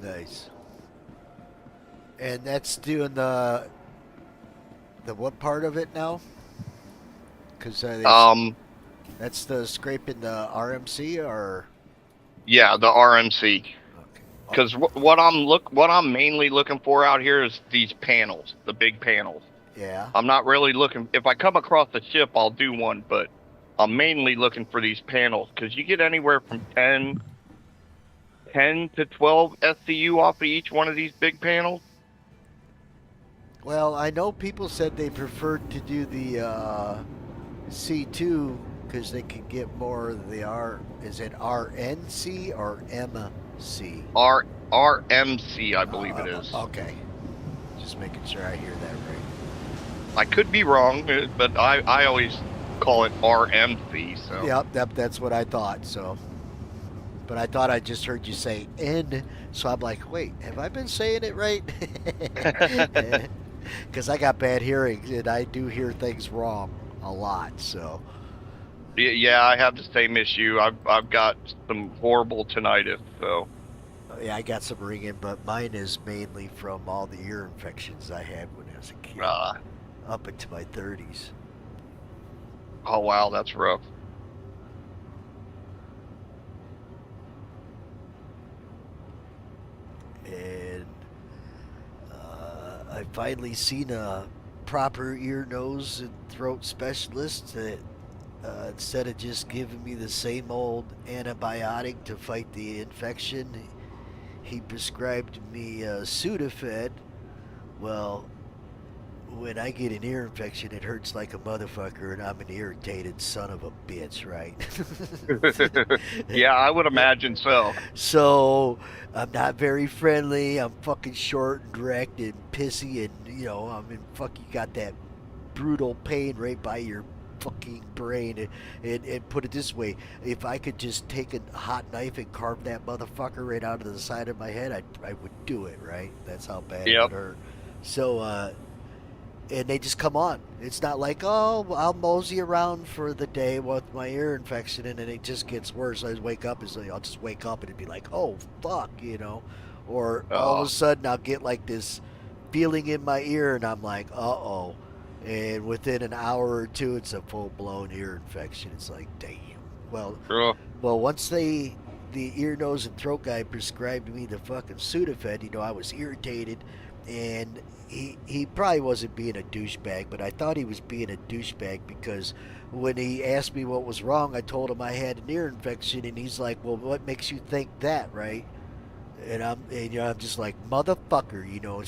Nice. And that's doing the what part of it now? Because that's the scraping the RMC or yeah, the RMC. okay. Because what I'm mainly looking for out here is these panels, the big panels. Yeah. I'm not really looking. If I come across the ship, I'll do one, but I'm mainly looking for these panels because you get anywhere from 10 to 12 SCU off of each one of these big panels. Well, I know people said they preferred to do the C2 because they can get more of the R. Is it RNC or MC? RMC, I believe it is. Okay. Just making sure I hear that right. I could be wrong, but I always call it RMC. So. Yep, that's what I thought. So, but I thought I just heard you say N, so I'm like, wait, have I been saying it right? Because I got bad hearing and I do hear things wrong a lot. So. Yeah, I have the same issue. I've got some horrible tinnitus. So. Yeah, I got some ringing, but mine is mainly from all the ear infections I had when I was a kid, up into my 30s. Oh wow, that's rough. And I finally seen a proper ear, nose, and throat specialist that instead of just giving me the same old antibiotic to fight the infection, he prescribed me Sudafed. Well, when I get an ear infection, it hurts like a motherfucker, and I'm an irritated son of a bitch, right? Yeah, I would imagine so. So, I'm not very friendly. I'm fucking short and direct and pissy, and, you know, I'm in fucking got that brutal pain right by your fucking brain. And put it this way, if I could just take a hot knife and carve that motherfucker right out of the side of my head, I would do it, right? That's how bad it would hurt. So, and they just come on. It's not like, oh, I'll mosey around for the day with my ear infection, and then it just gets worse. I wake up, I'll just wake up and it'd be like, oh, fuck, you know? Or all of a sudden I'll get like this feeling in my ear, and I'm like, uh-oh. And within an hour or two, it's a full-blown ear infection. It's like, damn. Well, once the ear, nose, and throat guy prescribed me the fucking Sudafed, you know, I was irritated, and he probably wasn't being a douchebag, but I thought he was being a douchebag because when he asked me what was wrong, I told him I had an ear infection, and he's like, well, what makes you think that, right? And I'm just like, motherfucker, you know.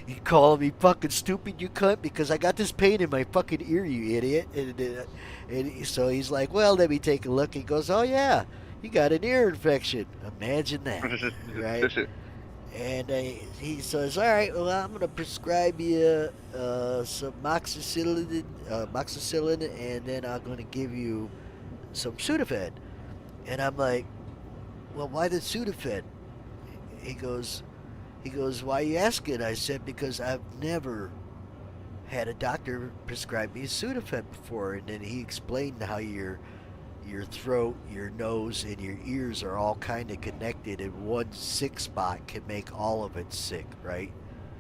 You calling me fucking stupid, you cunt, because I got this pain in my fucking ear, you idiot. And so he's like, well, let me take a look. He goes, oh yeah, you got an ear infection. Imagine that, right? And he says, all right, well, I'm going to prescribe you some moxicillin, and then I'm going to give you some Sudafed. And I'm like, well, why the Sudafed? He goes, why are you asking? I said, because I've never had a doctor prescribe me Sudafed before. And then he explained how your throat, your nose, and your ears are all kind of connected, and one sick spot can make all of it sick, right?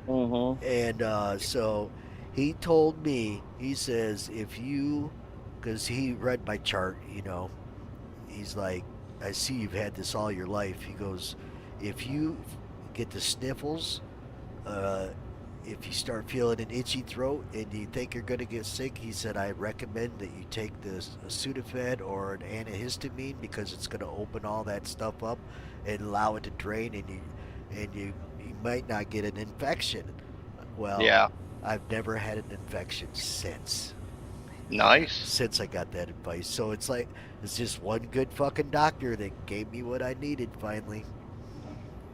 Mm-hmm. And so he told me, he says, because he read my chart, you know, he's like, I see you've had this all your life. He goes, if you get the sniffles, if you start feeling an itchy throat and you think you're going to get sick, he said, I recommend that you take a Sudafed or an antihistamine, because it's going to open all that stuff up and allow it to drain, and you might not get an infection. Well, yeah. I've never had an infection since. Nice. Since I got that advice. So it's like, it's just one good fucking doctor that gave me what I needed finally.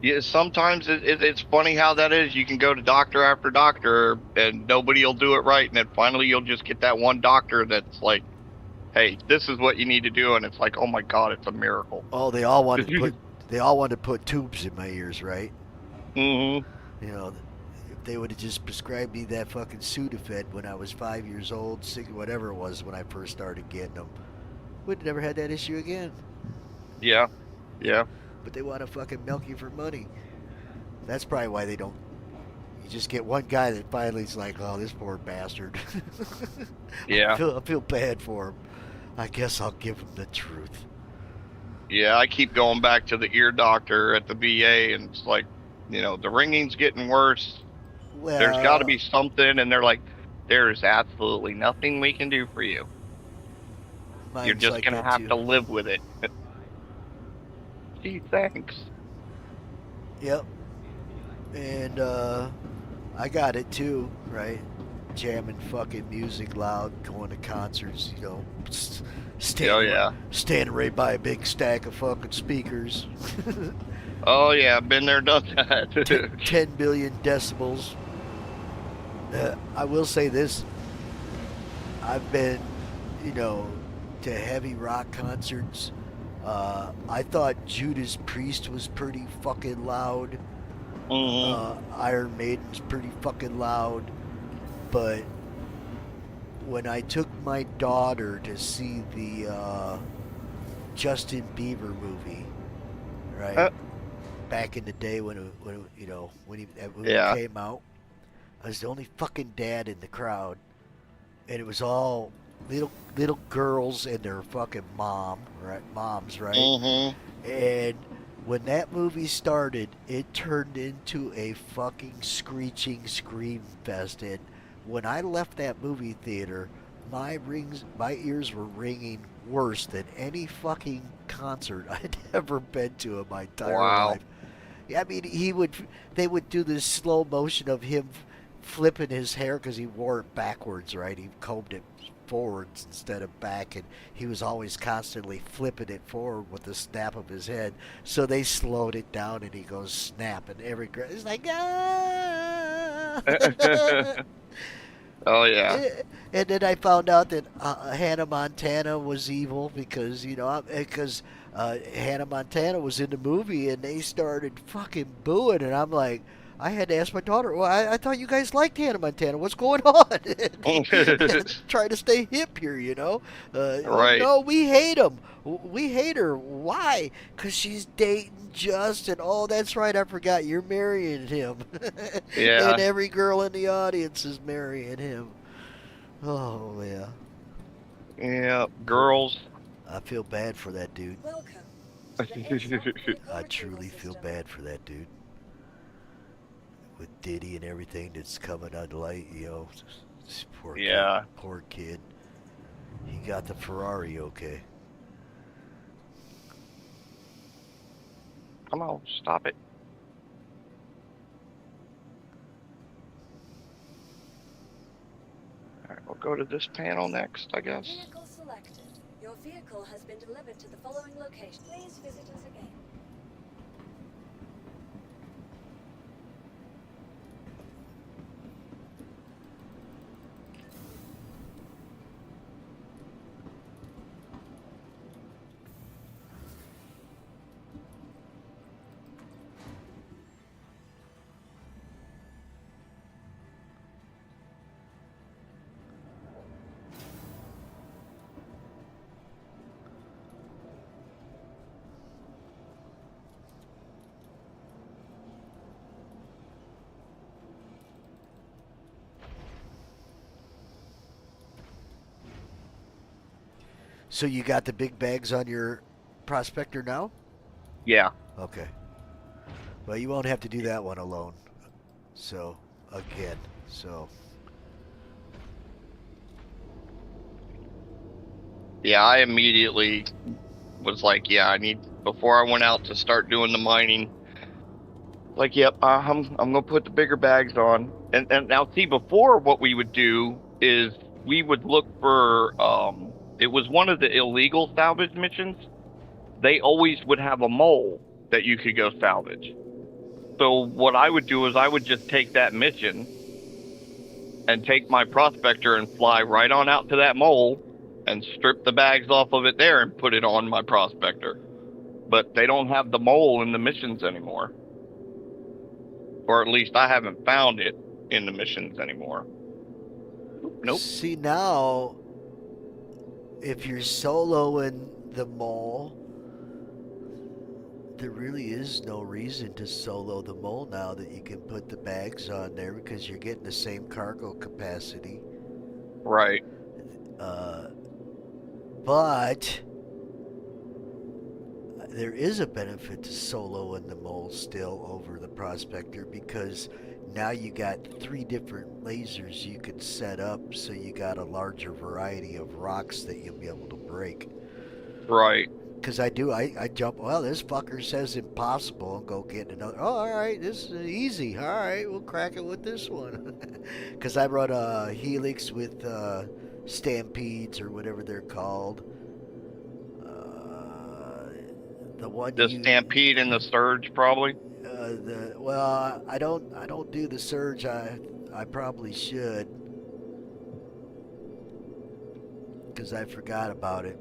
Yeah, sometimes it's funny how that is. You can go to doctor after doctor and nobody will do it right, and then finally you'll just get that one doctor that's like, hey, this is what you need to do, and it's like, oh my god, it's a miracle. Oh, they all wanted to put tubes in my ears, right? Mm-hmm. You know, if they would have just prescribed me that fucking Sudafed when I was 5 years old, 6, whatever it was when I first started getting them, we'd never had that issue again. Yeah. But they want to fucking milk you for money. That's probably why they don't. You just get one guy that finally is like, oh, this poor bastard. Yeah. I feel bad for him. I guess I'll give him the truth. Yeah, I keep going back to the ear doctor at the VA, and it's like, you know, the ringing's getting worse. Well, there's got to be something, and they're like, there is absolutely nothing we can do for you. You're just like going to have to live with it. Gee, thanks. Yep. And I got it too, right? Jamming fucking music loud, going to concerts, you know, standing right by a big stack of fucking speakers. Oh yeah, been there, done that. 10 billion decibels. I will say this. I've been, you know, to heavy rock concerts. I thought Judas Priest was pretty fucking loud. Mm-hmm. Iron Maiden's pretty fucking loud. But when I took my daughter to see the Justin Bieber movie, right? Back in the day when that movie came out, I was the only fucking dad in the crowd, and it was all little girls and their fucking moms, right? Mm-hmm. And when that movie started, it turned into a fucking screeching scream fest. And when I left that movie theater, my ears were ringing worse than any fucking concert I'd ever been to in my entire life. I mean, they would do this slow motion of him flipping his hair because he wore it backwards, right? He combed it forwards instead of back, and he was always constantly flipping it forward with the snap of his head. So they slowed it down, and he goes snap, and it's like, ah! Oh yeah. And then I found out that Hannah Montana was evil because Hannah Montana was in the movie and they started fucking booing, and I'm like, I had to ask my daughter, well, I thought you guys liked Hannah Montana. What's going on? Trying to stay hip here, you know? Right. No, we hate him. We hate her. Why? Because she's dating Justin. Oh, that's right. I forgot. You're marrying him. Yeah. And every girl in the audience is marrying him. Oh, yeah. Yeah, girls. I feel bad for that dude. Welcome to the ASOC vehicle I retrieval truly feel system. bad for that dude. With Diddy and everything that's coming on light, you know. This poor Yeah. kid, poor kid. He got the Ferrari, okay. Come on, stop it. Alright, we'll go to this panel next, I guess. Vehicle selected. Your vehicle has been delivered to the following location. Please visit us again. So you got the big bags on your Prospector now? Yeah. Okay. Well, you won't have to do that one alone. So, again. So, Yeah, I immediately was like, yeah, I need, before I went out to start doing the mining, like, yep, I'm gonna put the bigger bags on. And now see, before what we would do is we would look for, it was one of the illegal salvage missions. They always would have a mole that you could go salvage. So what I would do is I would just take that mission and take my Prospector and fly right on out to that mole and strip the bags off of it there and put it on my Prospector. But they don't have the mole in the missions anymore. Or at least I haven't found it in the missions anymore. Nope. see now, if you're soloing the mole, there really is no reason to solo the mole now that you can put the bags on there because you're getting the same cargo capacity. Right. But there is a benefit to soloing the mole still over the Prospector because now you got 3 different lasers you can set up, so you got a larger variety of rocks that you'll be able to break. Right. Because I jump, well, this fucker says impossible, and go get another. Oh, all right, this is easy. All right, we'll crack it with this one. Because I run a Helix with Stampedes or whatever they're called. The one The Stampede and the Surge, probably. Well, I don't do the Surge. I probably should, because I forgot about it.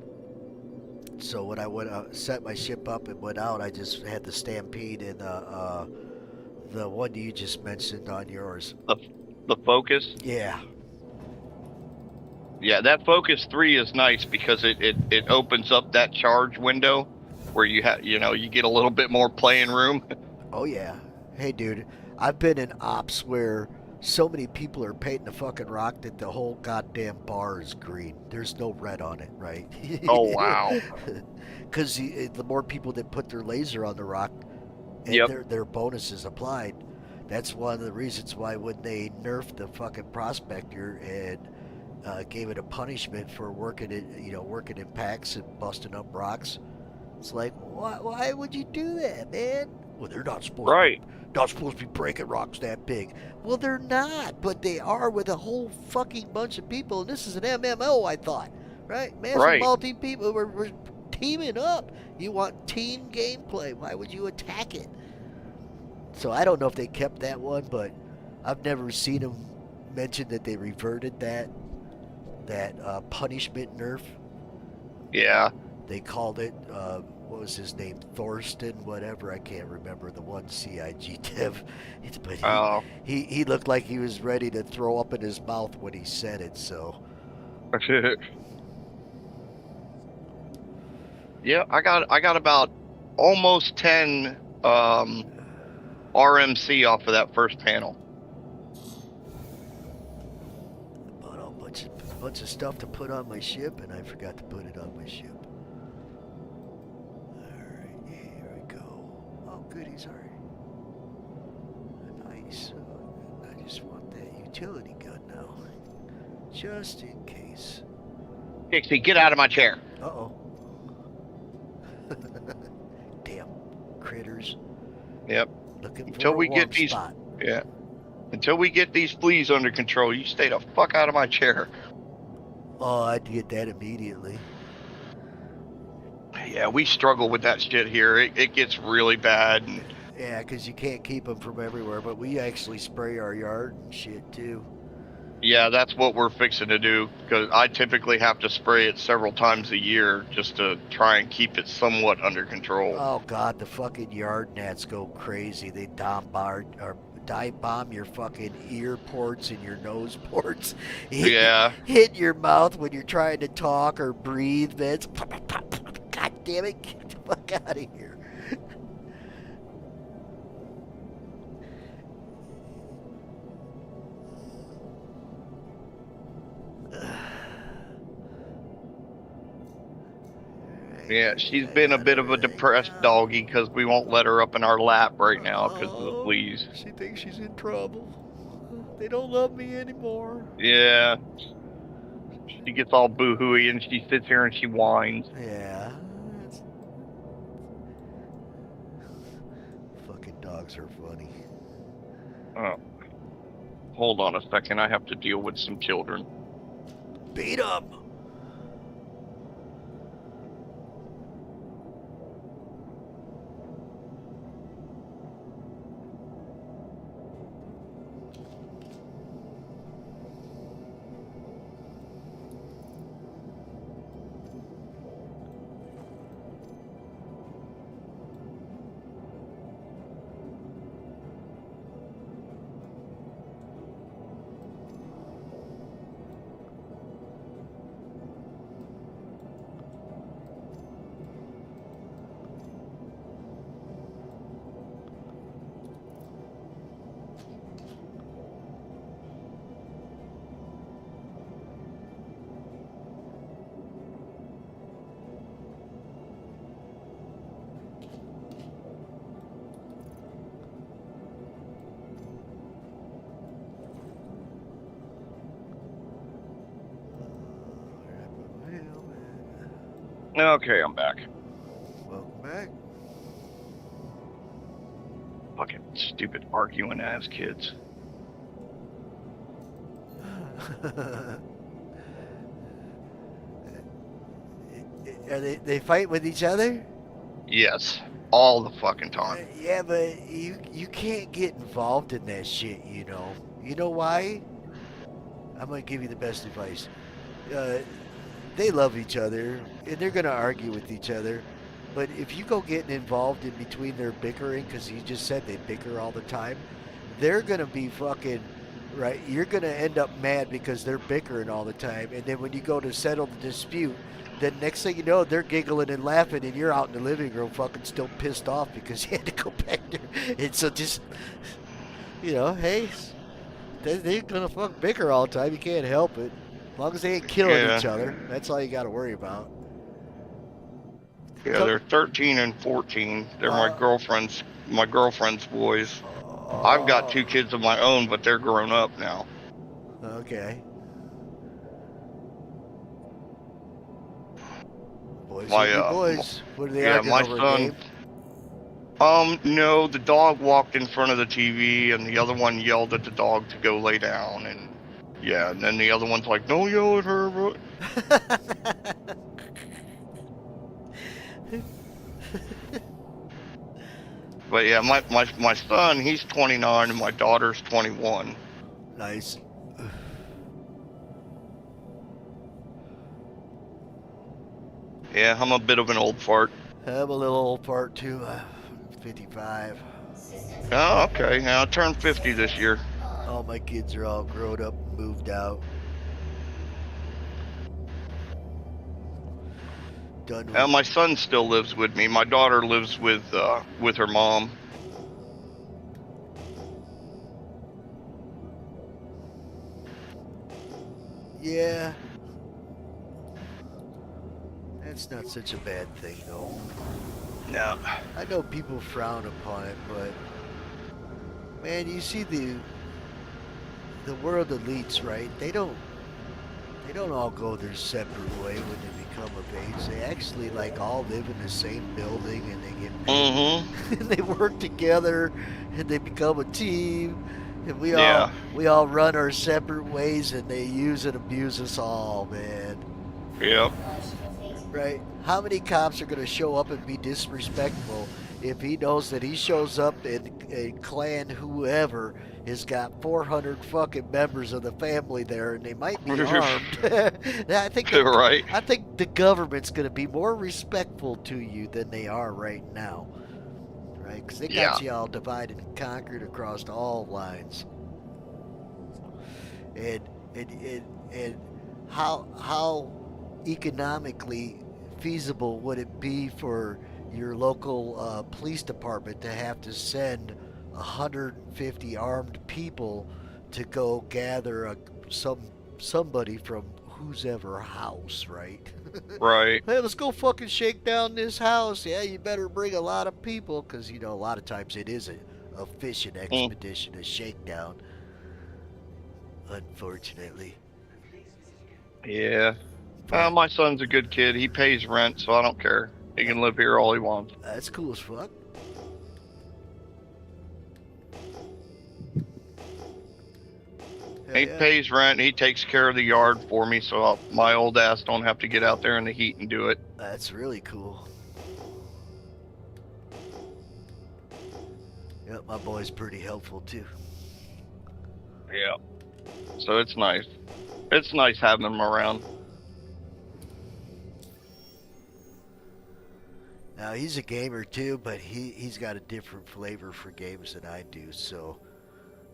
So when I went set my ship up and went out, I just had the Stampede and the one you just mentioned on yours. The Focus. Yeah. Yeah, that Focus 3 is nice because it opens up that charge window where you get a little bit more playing room. Oh yeah. Hey dude, I've been in ops where so many people are painting the fucking rock that the whole goddamn bar is green. There's no red on it, right? Oh wow. Because the more people that put their laser on the rock, and Yep. their bonuses applied. That's one of the reasons why when they nerfed the fucking Prospector and gave it a punishment for working in packs and busting up rocks. It's like, why would you do that, man? Well, they're not supposed to be breaking rocks that big. Well, they're not, but they are with a whole fucking bunch of people. And this is an MMO, I thought, right? Massive Right. multi-people. We're teaming up. You want team gameplay. Why would you attack it? So I don't know if they kept that one, but I've never seen them mention that they reverted that punishment nerf? Yeah. They called it, what was his name? Thorsten, whatever. I can't remember the one CIG dev. But he looked like he was ready to throw up in his mouth when he said it, so. Yeah, I got about almost 10 RMC off of that first panel. Bought a bunch of stuff to put on my ship, and I forgot to put it on my ship. Alright, here we go. Oh, goodies, alright. Nice. I just want that utility gun now. Just in case. Pixie, get out of my chair. Uh-oh. Damn critters. Yep. Looking Until for we a warm get these, spot. yeah. Until we get these fleas under control, you stay the fuck out of my chair. Oh, I'd get that immediately. Yeah, we struggle with that shit here. It gets really bad. And Yeah, because you can't keep them from everywhere, but we actually spray our yard and shit too. yeah, that's what we're fixing to do, because I typically have to spray it several times a year just to try and keep it somewhat under control. Oh god, the fucking yard gnats go crazy. They dive bomb your fucking ear ports and your nose ports. Yeah. Hit your mouth when you're trying to talk or breathe, man. It's God damn it, get the fuck out of here. Yeah, she's been a bit of a depressed doggy because we won't let her up in our lap right now because of the fleas. She thinks she's in trouble. They don't love me anymore. Yeah. She gets all boo-hooey and she sits here and she whines. Yeah. Fucking dogs are funny. Oh. Hold on a second, I have to deal with some children. Beat 'em! Okay, I'm back. Welcome back. Fucking stupid arguing ass kids. Are they fight with each other? Yes, all the fucking time. Yeah, but you can't get involved in that shit, you know. You know why? I'm gonna give you the best advice. They love each other, and they're gonna argue with each other. But if you go getting involved in between their bickering, because you just said they bicker all the time, they're gonna be fucking right. You're gonna end up mad because they're bickering all the time, and then when you go to settle the dispute, then next thing you know, they're giggling and laughing, and you're out in the living room fucking still pissed off because you had to go back there. And so just, you know, hey, they're gonna fuck bicker all the time. You can't help it. As long as they ain't killing each other, that's all you got to worry about. Yeah, they're 13 and 14. They're my girlfriend's boys. I've got 2 kids of my own, but they're grown up now. Okay. Boys, boys. What are they arguing my over, son. Gabe? No, the dog walked in front of the TV, and the other one yelled at the dog to go lay down, and yeah, and then the other one's like, "Don't yell at her." Bro. But yeah, my son, he's 29, and my daughter's 21. Nice. Yeah, I'm a bit of an old fart. I'm a little old fart too. 55. Oh, okay. Now I turned 50 this year. All my kids are all grown up and moved out. Done with My son still lives with me. My daughter lives with her mom. Yeah. That's not such a bad thing, though. No. I know people frown upon it, but man, you see the world elites, right? They don't all go their separate way when they become of age. They actually like all live in the same building, and they get and they work together, and they become a team. And we all run our separate ways, and they use and abuse us all, man. Yep. Right? How many cops are going to show up and be disrespectful if he knows that he shows up and clan whoever has got 400 fucking members of the family there, and they might be armed? I think right. I think the government's going to be more respectful to you than they are right now. Right? Because they got you all divided and conquered across all lines. And how economically feasible would it be for your local police department to have to send 150 armed people to go gather somebody from whose ever house, right? Right. Hey, let's go fucking shake down this house. Yeah, you better bring a lot of people, because, you know, a lot of times it is a fishing expedition, a shakedown. Unfortunately. Yeah. My son's a good kid. He pays rent, so I don't care. He can live here all he wants. That's cool as fuck. He pays rent. He takes care of the yard for me, so my old ass don't have to get out there in the heat and do it. That's really cool. Yep, my boy's pretty helpful too. Yeah. So it's nice. It's nice having him around. Now, he's a gamer too, but he's got a different flavor for games than I do, so...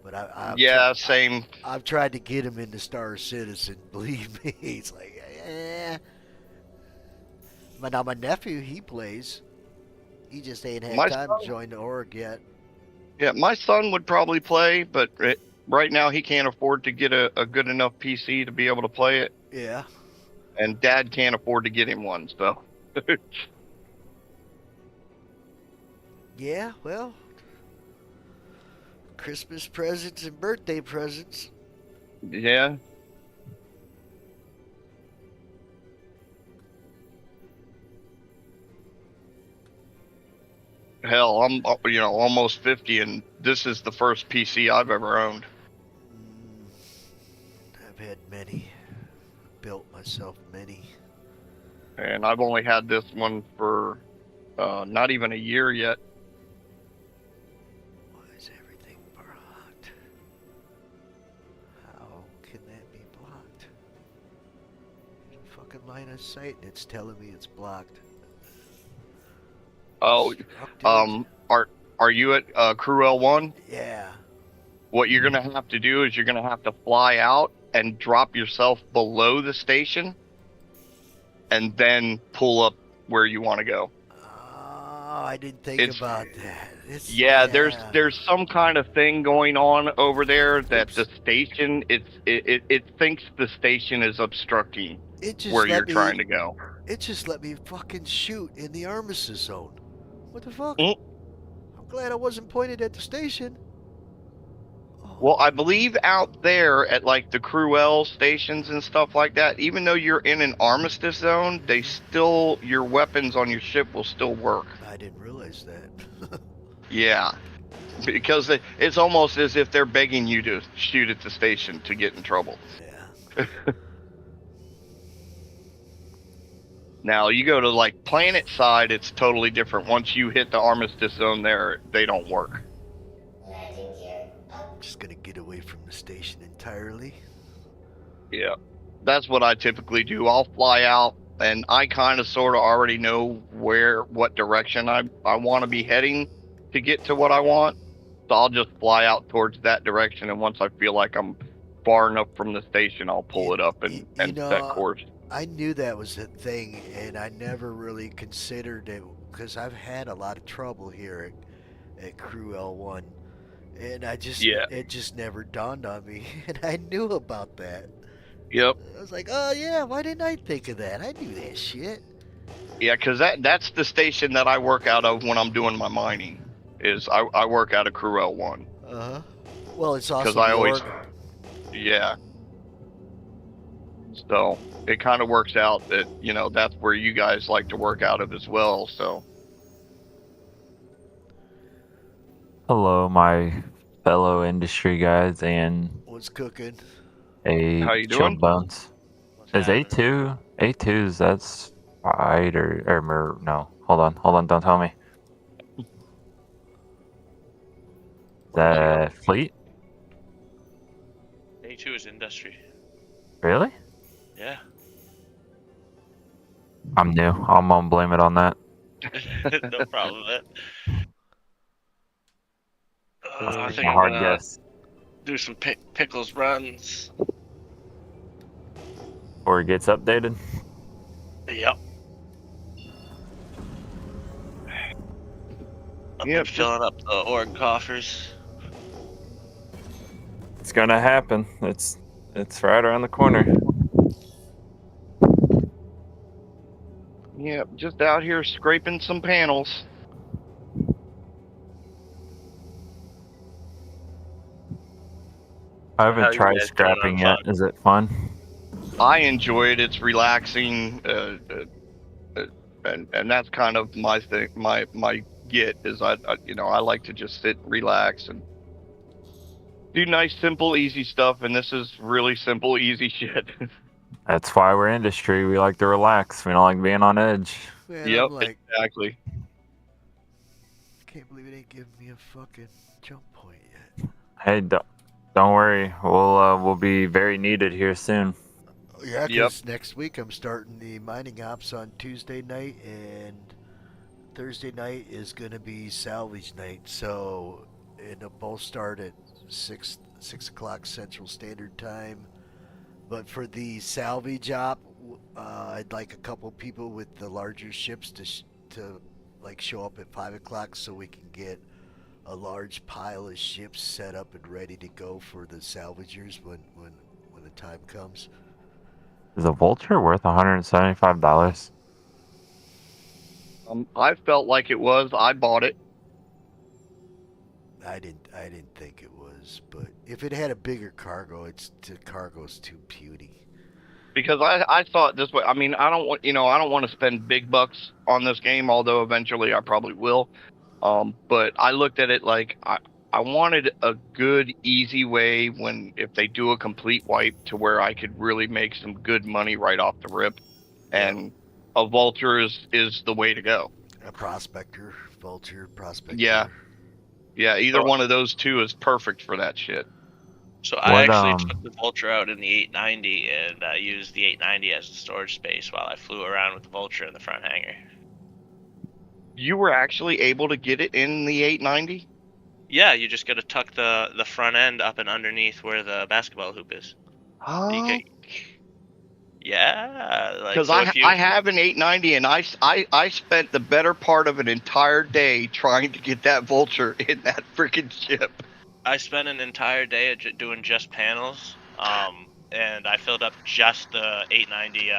But same. I've tried to get him into Star Citizen. Believe me, he's like, eh. But now my nephew, he plays. He just ain't had time to join the org yet. Yeah, my son would probably play, but right now he can't afford to get a good enough PC to be able to play it. Yeah. And Dad can't afford to get him one, so. Yeah, well. Christmas presents and birthday presents. Yeah. Hell, I'm almost 50, and this is the first PC I've ever owned. I've had many. Built myself many. And I've only had this one for not even a year yet. Line of sight, and it's telling me it's blocked. Oh, are you at Crew L1? Yeah. What you're gonna have to do is you're gonna have to fly out and drop yourself below the station, and then pull up where you want to go. Oh, I didn't think about that. There's some kind of thing going on over there that the station it thinks the station is obstructing where you're trying to go. It just let me fucking shoot in the armistice zone. What the fuck? I'm glad I wasn't pointed at the station. Oh. Well, I believe out there at like the Crew L stations and stuff like that, even though you're in an armistice zone, your weapons on your ship will still work. I didn't realize that. Yeah. Because it's almost as if they're begging you to shoot at the station to get in trouble. Yeah. Now, you go to, like, planet side, it's totally different. Once you hit the armistice zone there, they don't work. I'm just going to get away from the station entirely. Yeah. That's what I typically do. I'll fly out, and I kind of sort of already know what direction I want to be heading to get to what I want. So I'll just fly out towards that direction, and once I feel like I'm far enough from the station, I'll pull it up and set course. I knew that was a thing, and I never really considered it because I've had a lot of trouble here at Crew L1, and it just never dawned on me, and I knew about that. Yep. I was like, oh yeah, why didn't I think of that? I knew that shit. Yeah, because that's the station that I work out of when I'm doing my mining. Is I work out of Crew L1. Well, it's awesome. Because I always, yeah. So it kind of works out that that's where you guys like to work out of as well. So. Hello, my fellow industry guys, and what's cooking? How you Chill doing? Bones. Is A2's that's right or no? Hold on, don't tell me. The fleet? A2 is industry. Really? Yeah. I'm new. I'm gonna blame it on that. No problem with it. I think a I'm hard gonna guess. do some pickles runs. Or it gets updated. Yep. I've been filling up the org coffers. It's gonna happen. It's right around the corner. Yeah, just out here scraping some panels. I How haven't you tried guys scrapping doing on yet. Is it fun? I enjoy it. It's relaxing, and that's kind of my thing. My get is I like to just sit, and relax, and do nice, simple, easy stuff. And this is really simple, easy shit. That's why we're industry. We like to relax. We don't like being on edge. Man, Yep, I'm like, exactly. can't believe it ain't giving me a fucking jump point yet. Hey, don't worry. We'll be very needed here soon. Yeah, because next week I'm starting the mining ops on Tuesday night, and Thursday night is going to be salvage night. So it'll both start at 6 o'clock Central Standard Time. But for the salvage op, I'd like a couple people with the larger ships to show up at 5 o'clock so we can get a large pile of ships set up and ready to go for the salvagers when the time comes. Is a Vulture worth $175? I felt like it was. I bought it. I didn't think it was, but if it had a bigger cargo, cargo's too puny. Because I thought this way. I mean, I don't want to spend big bucks on this game, although eventually I probably will. But I looked at it like I wanted a good, easy way if they do a complete wipe to where I could really make some good money right off the rip, and a Vulture is the way to go. A Prospector, Vulture, Prospector. Yeah, either one of those two is perfect for that shit. So I actually took the Vulture out in the 890 and used the 890 as a storage space while I flew around with the Vulture in the front hangar. You were actually able to get it in the 890? Yeah, you just got to tuck the front end up and underneath where the basketball hoop is. Oh. Yeah. Because I have an 890, and I spent the better part of an entire day trying to get that Vulture in that freaking ship. I spent an entire day doing just panels, and I filled up just the 890,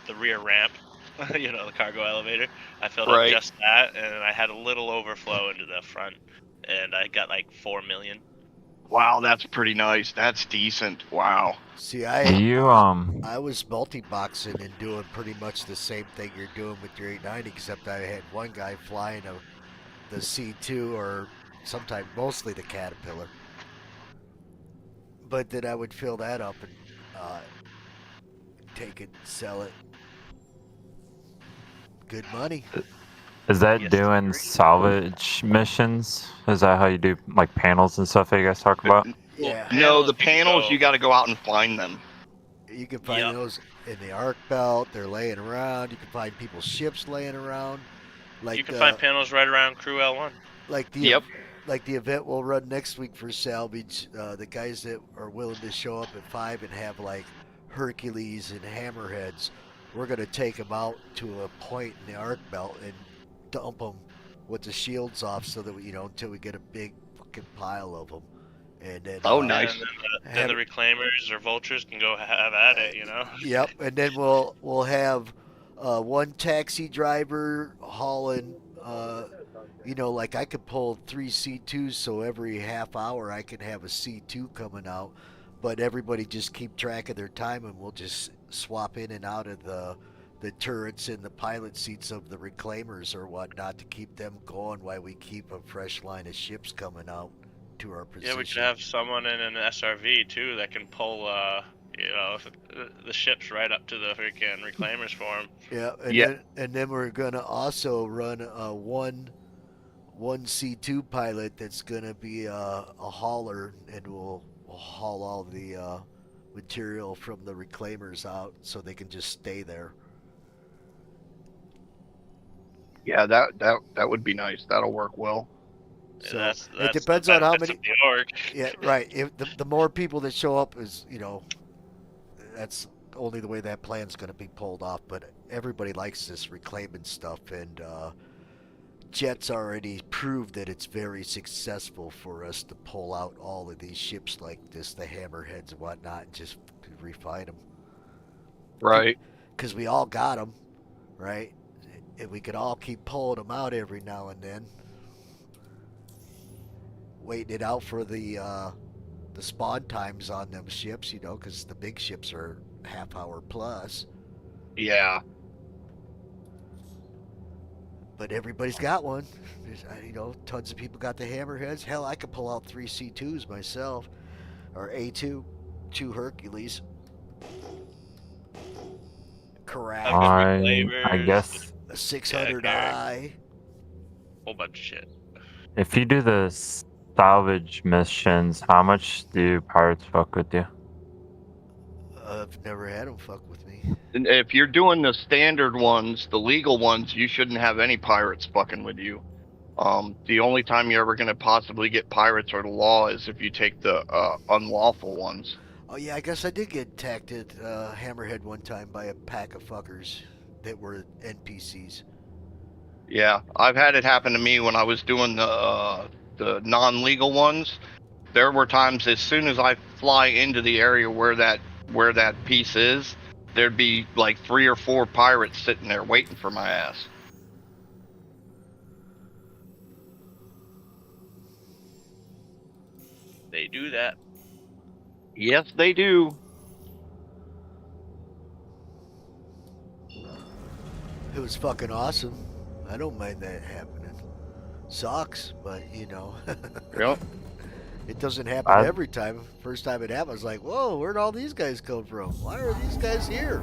the rear ramp, the cargo elevator. I filled up just that, and I had a little overflow into the front, and I got like 4 million. Wow, that's pretty nice. That's decent. Wow. See, I was multi-boxing and doing pretty much the same thing you're doing with your 890, except I had one guy flying the C2 or sometimes mostly the Caterpillar. But then I would fill that up and take it, sell it. Good money. Is that doing salvage missions? Is that how you do like panels and stuff that you guys talk about? Yeah. No, the panels you got to go out and find them. You can find those in the Arc Belt. They're laying around. You can find people's ships laying around. Like you can find panels right around Crew L1. Like the like the event we'll run next week for salvage. The guys that are willing to show up at 5 and have like Hercules and Hammerheads, we're gonna take them out to a point in the Arc Belt and dump them with the shields off, so that we, until we get a big fucking pile of them. And then, nice. And then the Reclaimers or Vultures can go have at it, Yep, and then we'll have one taxi driver hauling. Like I could pull 3 C2s, so every half hour I can have a C2 coming out. But everybody just keep track of their time, and we'll just swap in and out of the turrets and the pilot seats of the Reclaimers or whatnot to keep them going while we keep a fresh line of ships coming out to our position. Yeah, we could have someone in an SRV too that can pull, the ships right up to the freaking Reclaimers for them. Yeah, and then we're gonna also run one C2 pilot that's gonna be a hauler, and we'll haul all the material from the Reclaimers out so they can just stay there. Yeah, that would be nice. That'll work well. So that's it depends on how many. of the org. Yeah, right. If the more people that show up is, that's only the way that plan's going to be pulled off. But everybody likes this reclaiming stuff, and Jet's already proved that it's very successful for us to pull out all of these ships like this, the Hammerheads and whatnot, and just refine them. Right. Because we all got them, right? And we could all keep pulling them out every now and then. Waiting it out for the spawn times on them ships, because the big ships are half hour plus. Yeah. But everybody's got one. There's, tons of people got the Hammerheads. Hell, I could pull out 3 C2s myself, or A2, 2 Hercules. Correct. I guess a 600i. Whole bunch of shit. If you do the salvage missions, how much do pirates fuck with you? I've never had them fuck with me. And if you're doing the standard ones, the legal ones, you shouldn't have any pirates fucking with you. The only time you're ever going to possibly get pirates or the law is if you take the unlawful ones. Oh yeah, I guess I did get attacked at Hammerhead one time by a pack of fuckers that were NPCs. Yeah, I've had it happen to me when I was doing the non-legal ones. There were times as soon as I fly into the area where that piece is, there'd be like 3 or 4 pirates sitting there waiting for my ass. They do that. Yes, they do. It was fucking awesome. I don't mind that happening. Sucks, but Yep. It doesn't happen every time. First time it happened, I was like, whoa, where'd all these guys come from? Why are these guys here?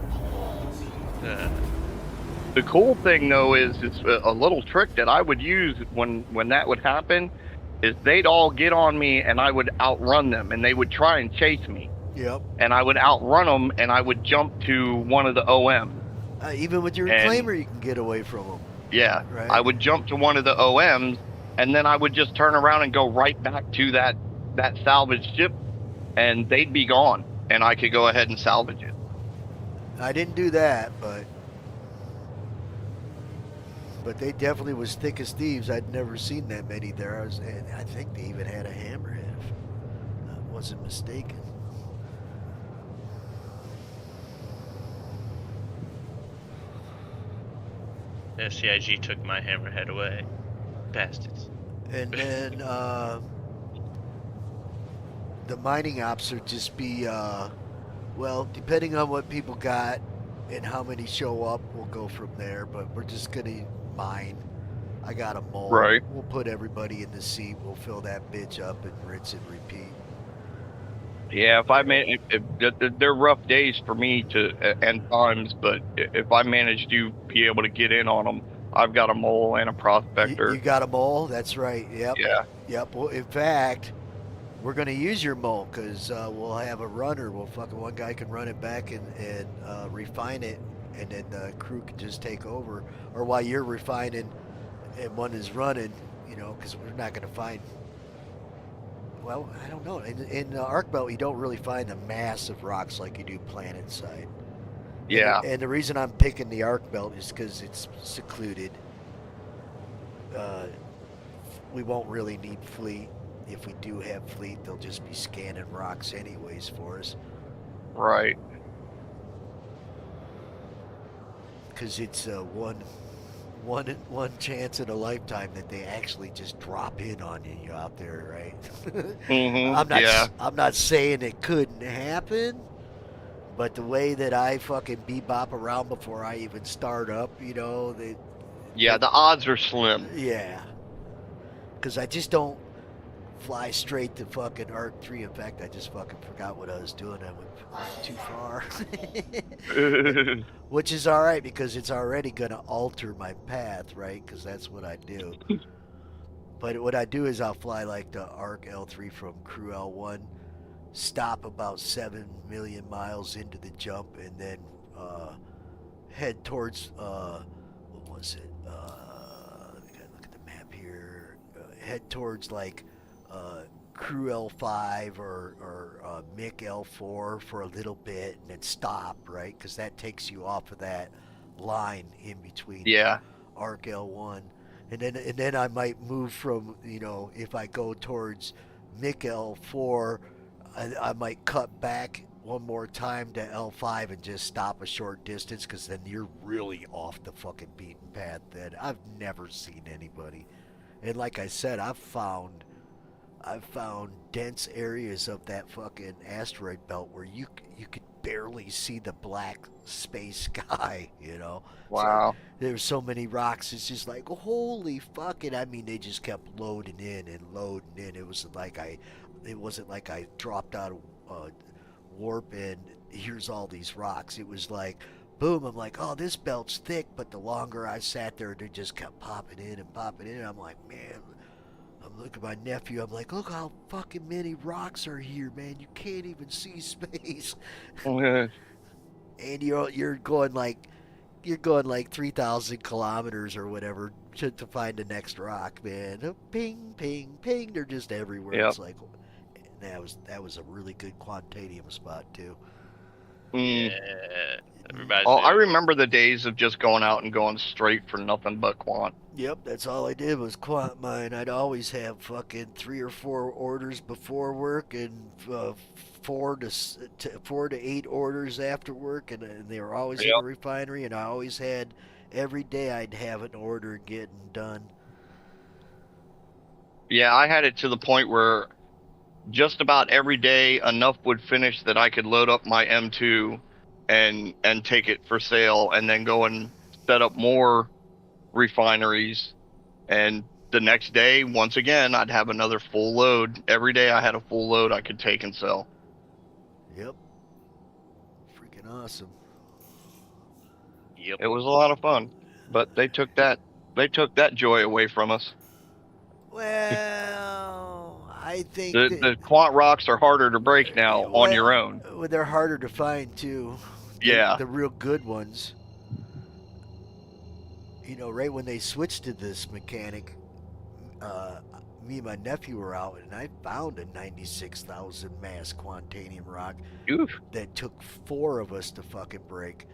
The cool thing though is a little trick that I would use when that would happen is they'd all get on me and I would outrun them and they would try and chase me. Yep. And I would outrun them and I would jump to one of the OM. Even with your Reclaimer, you can get away from them. Yeah. Right. I would jump to one of the OMs and then I would just turn around and go right back to that salvage ship and they'd be gone and I could go ahead and salvage it. I didn't do that, but they definitely was thick as thieves. I'd never seen that many there. And I think they even had a Hammerhead, if I wasn't mistaken. CIG took my Hammerhead away. Bastards. And then the mining ops would just be, depending on what people got and how many show up, we'll go from there. But we're just going to mine. I got a mole. Right. We'll put everybody in the seat. We'll fill that bitch up and rinse and repeat. Yeah, they're rough days for me and times, but if I manage to be able to get in on them, I've got a mole and a prospector. You got a mole? That's right. Yep. Yeah. Yep. Well, in fact, we're gonna use your mold because we'll have a runner. We'll fucking one guy can run it back and refine it, and then the crew can just take over. Or while you're refining and one is running, you know, because we're not gonna find. Well, I don't know. In the Arc Belt, you don't really find the massive rocks like you do planet side. Yeah. And the reason I'm picking the Arc Belt is because it's secluded. We won't really need fleet. If we do have fleet, they'll just be scanning rocks anyways for us. Right. Because it's one chance in a lifetime that they actually just drop in on you out there, right? I'm not saying it couldn't happen, but the way that I fucking bebop around before I even start up, you know, yeah, the odds are slim. Yeah. Because I just don't fly straight to fucking Arc 3. In fact, I just fucking forgot what I was doing. I went too far. Which is all right because it's already going to alter my path, right? Because that's what I do. But what I do is I'll fly like the Arc L3 from Crew L1, stop about 7 million miles into the jump, and then head towards, what was it? We gotta look at the map here. Head towards like Crew L5 or Mick L4 for a little bit, and then stop, right? Because that takes you off of that line in between. Yeah. Arc L1, and then I might move from, you know, if I go towards Mick L4, I might cut back one more time to L5 and just stop a short distance, because then you're really off the fucking beaten path. Then I've never seen anybody, and like I said, I've found dense areas of that fucking asteroid belt where you could barely see the black space sky, you know. Wow. So there's so many rocks, it's just like, holy fucking, I mean, they just kept loading in and loading in. It wasn't like I dropped out of warp and here's all these rocks. It was like, boom, I'm like, oh, this belt's thick, but the longer I sat there, they just kept popping in and popping in. I'm like, man, I'm looking at my nephew, I'm like, look how fucking many rocks are here, man. You can't even see space. And you're going like 3,000 kilometers or whatever to find the next rock, man. Ping, ping, ping. They're just everywhere. Yep. It's like, that was a really good Quantanium spot too. Mm. Yeah. Everybody's Oh, I there. remember the days of just going out and going straight for nothing but quant. Yep, that's all I did was quant mine. I'd always have fucking 3 or 4 orders before work and 4 to 8 orders after work, and they were always in the refinery. And I always had, every day I'd have an order getting done. Yeah, I had it to the point where just about every day enough would finish that I could load up my M2 and take it for sale, and then go and set up more refineries. And the next day, once again, I'd have another full load. Every day I had a full load I could take and sell. Yep. Freaking awesome. Yep. It was a lot of fun, but they took that joy away from us. Well, I think The quant rocks are harder to break now on your own. Well, they're harder to find too. Yeah. The real good ones. You know, right when they switched to this mechanic, me and my nephew were out, and I found a 96,000 mass Quantanium rock. Oof. That took 4 of us to fucking break.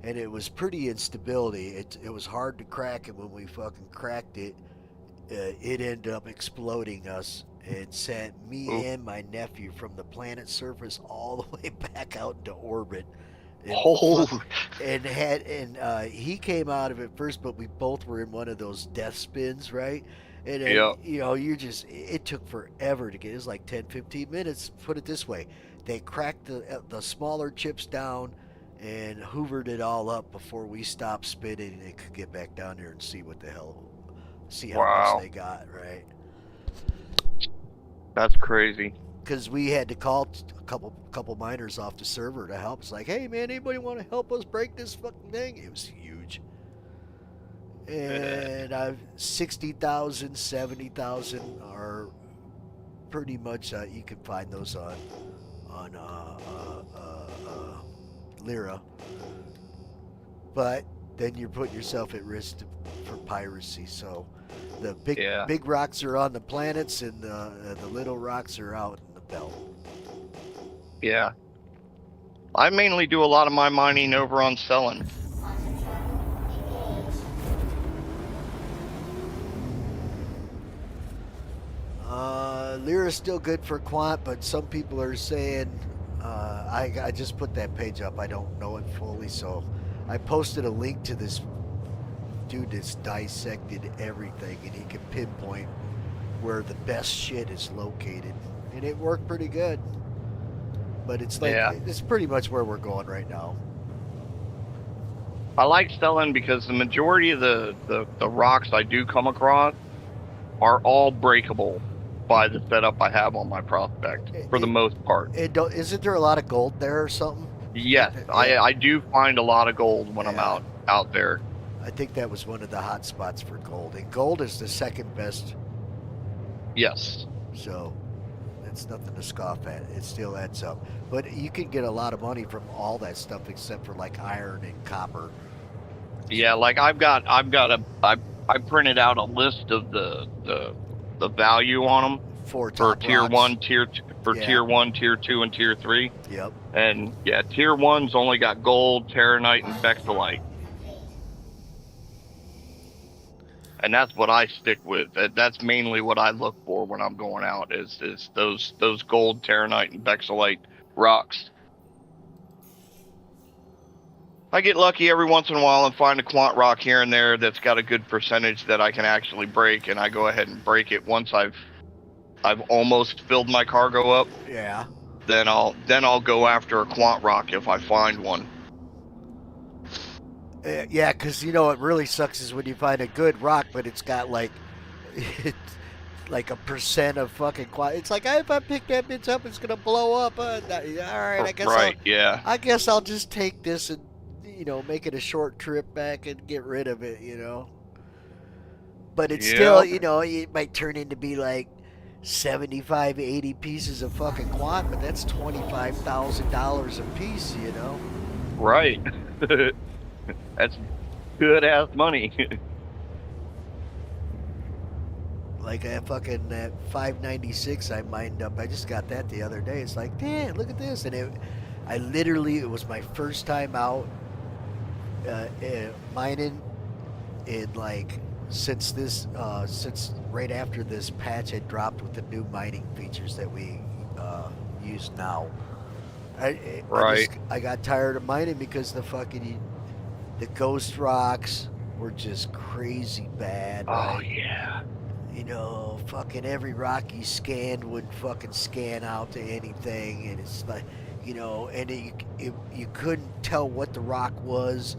And it was pretty instability. It was hard to crack, and when we fucking cracked it, it ended up exploding us and sent me and my nephew from the planet surface all the way back out into orbit. And he came out of it first, but we both were in one of those death spins, right? And then, you know, it took forever to get. It was like 10-15 minutes. Put it this way, they cracked the smaller chips down and hoovered it all up before we stopped spinning, and they could get back down there and see how much they got, right? That's crazy. Because we had to call a couple miners off the server to help. It's like, hey man, anybody want to help us break this fucking thing? It was huge. And 60,000, 70,000 are pretty much you can find those on Lyra. But then you're putting yourself at risk for piracy. So the big rocks are on the planets, and the little rocks are out in the belt. Yeah. I mainly do a lot of my mining over on Cellin. Lyra's still good for quant, but some people are saying, I just put that page up. I don't know it fully, so I posted a link to this dude that's dissected everything, and he can pinpoint where the best shit is located, and it worked pretty good. But it's like it's pretty much where we're going right now. I like Stellan because the majority of the rocks I do come across are all breakable by the setup I have on my prospect, for the most part. Isn't there a lot of gold there or something? Yes, I do find a lot of gold when I'm out there. I think that was one of the hot spots for gold. And gold is the second best. Yes. So it's nothing to scoff at. It still adds up. But you can get a lot of money from all that stuff except for like iron and copper. Yeah, like I printed out a list of the value on them for tier rocks. 1, tier 1, tier 2, and tier 3. Yep. And yeah, tier 1's only got gold, Terranite, and Bexalite. And that's what I stick with. That's mainly what I look for when I'm going out is those gold, Terranite, and Bexalite rocks. I get lucky every once in a while and find a quant rock here and there that's got a good percentage that I can actually break, and I go ahead and break it once I've almost filled my cargo up. Yeah. Then I'll go after a quant rock if I find one. Yeah, because you know what really sucks is when you find a good rock, but it's got like a percent of fucking quant. It's like if I pick that bitch up, it's gonna blow up. All right, I guess. Right. I guess I'll just take this and make it a short trip back and get rid of it. But it's still it might turn into be like 75, 80 pieces of fucking quant, but that's $25,000 a piece. Right. That's good ass money. Like that 596 I mined up. I just got that the other day. It's like, damn, look at this. And it was my first time out mining since right after this patch had dropped with the new mining features that we use now. I got tired of mining because the ghost rocks were just crazy bad. Oh, yeah. Fucking every rock you scanned would fucking scan out to anything. And it's like, and you couldn't tell what the rock was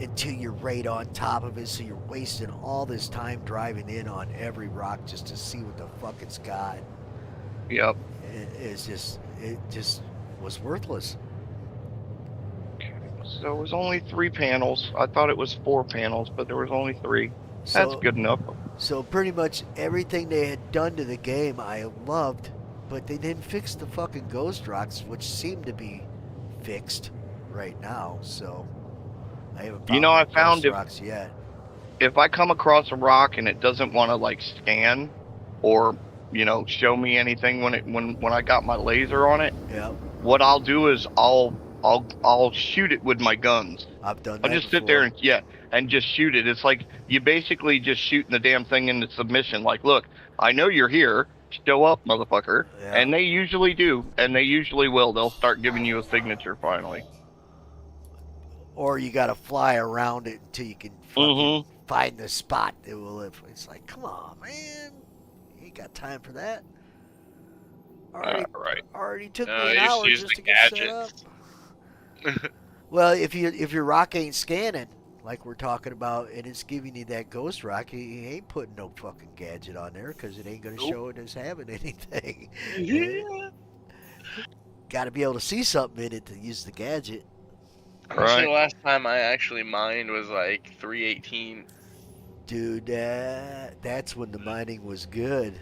until you're right on top of it. So you're wasting all this time driving in on every rock just to see what the fuck it's got. Yep. It just was worthless. So it was only 3 panels. I thought it was 4 panels, but there was only 3. That's good enough. So pretty much everything they had done to the game I loved, but they didn't fix the fucking ghost rocks, which seem to be fixed right now. So I haven't found I found ghost rocks yet. If I come across a rock and it doesn't want to scan or show me anything when I got my laser on it, what I'll do is I'll shoot it with my guns. I've done that. I'll just sit there and just shoot it. It's like you basically just shooting the damn thing into submission. Like, look, I know you're here. Show up, motherfucker. Yeah. And they usually do, and they usually will. They'll start giving you a signature finally. Or you got to fly around it until you can fucking find the spot that will live. It's like, come on, man. You ain't got time for that. Already took me an hour just to get set up. Well, if your rock ain't scanning, like we're talking about, and it's giving you that ghost rock, you ain't putting no fucking gadget on there because it ain't going to show it as having anything. Yeah. Got to be able to see something in it to use the gadget. The last time I actually mined was like 318. Dude, that's when the mining was good.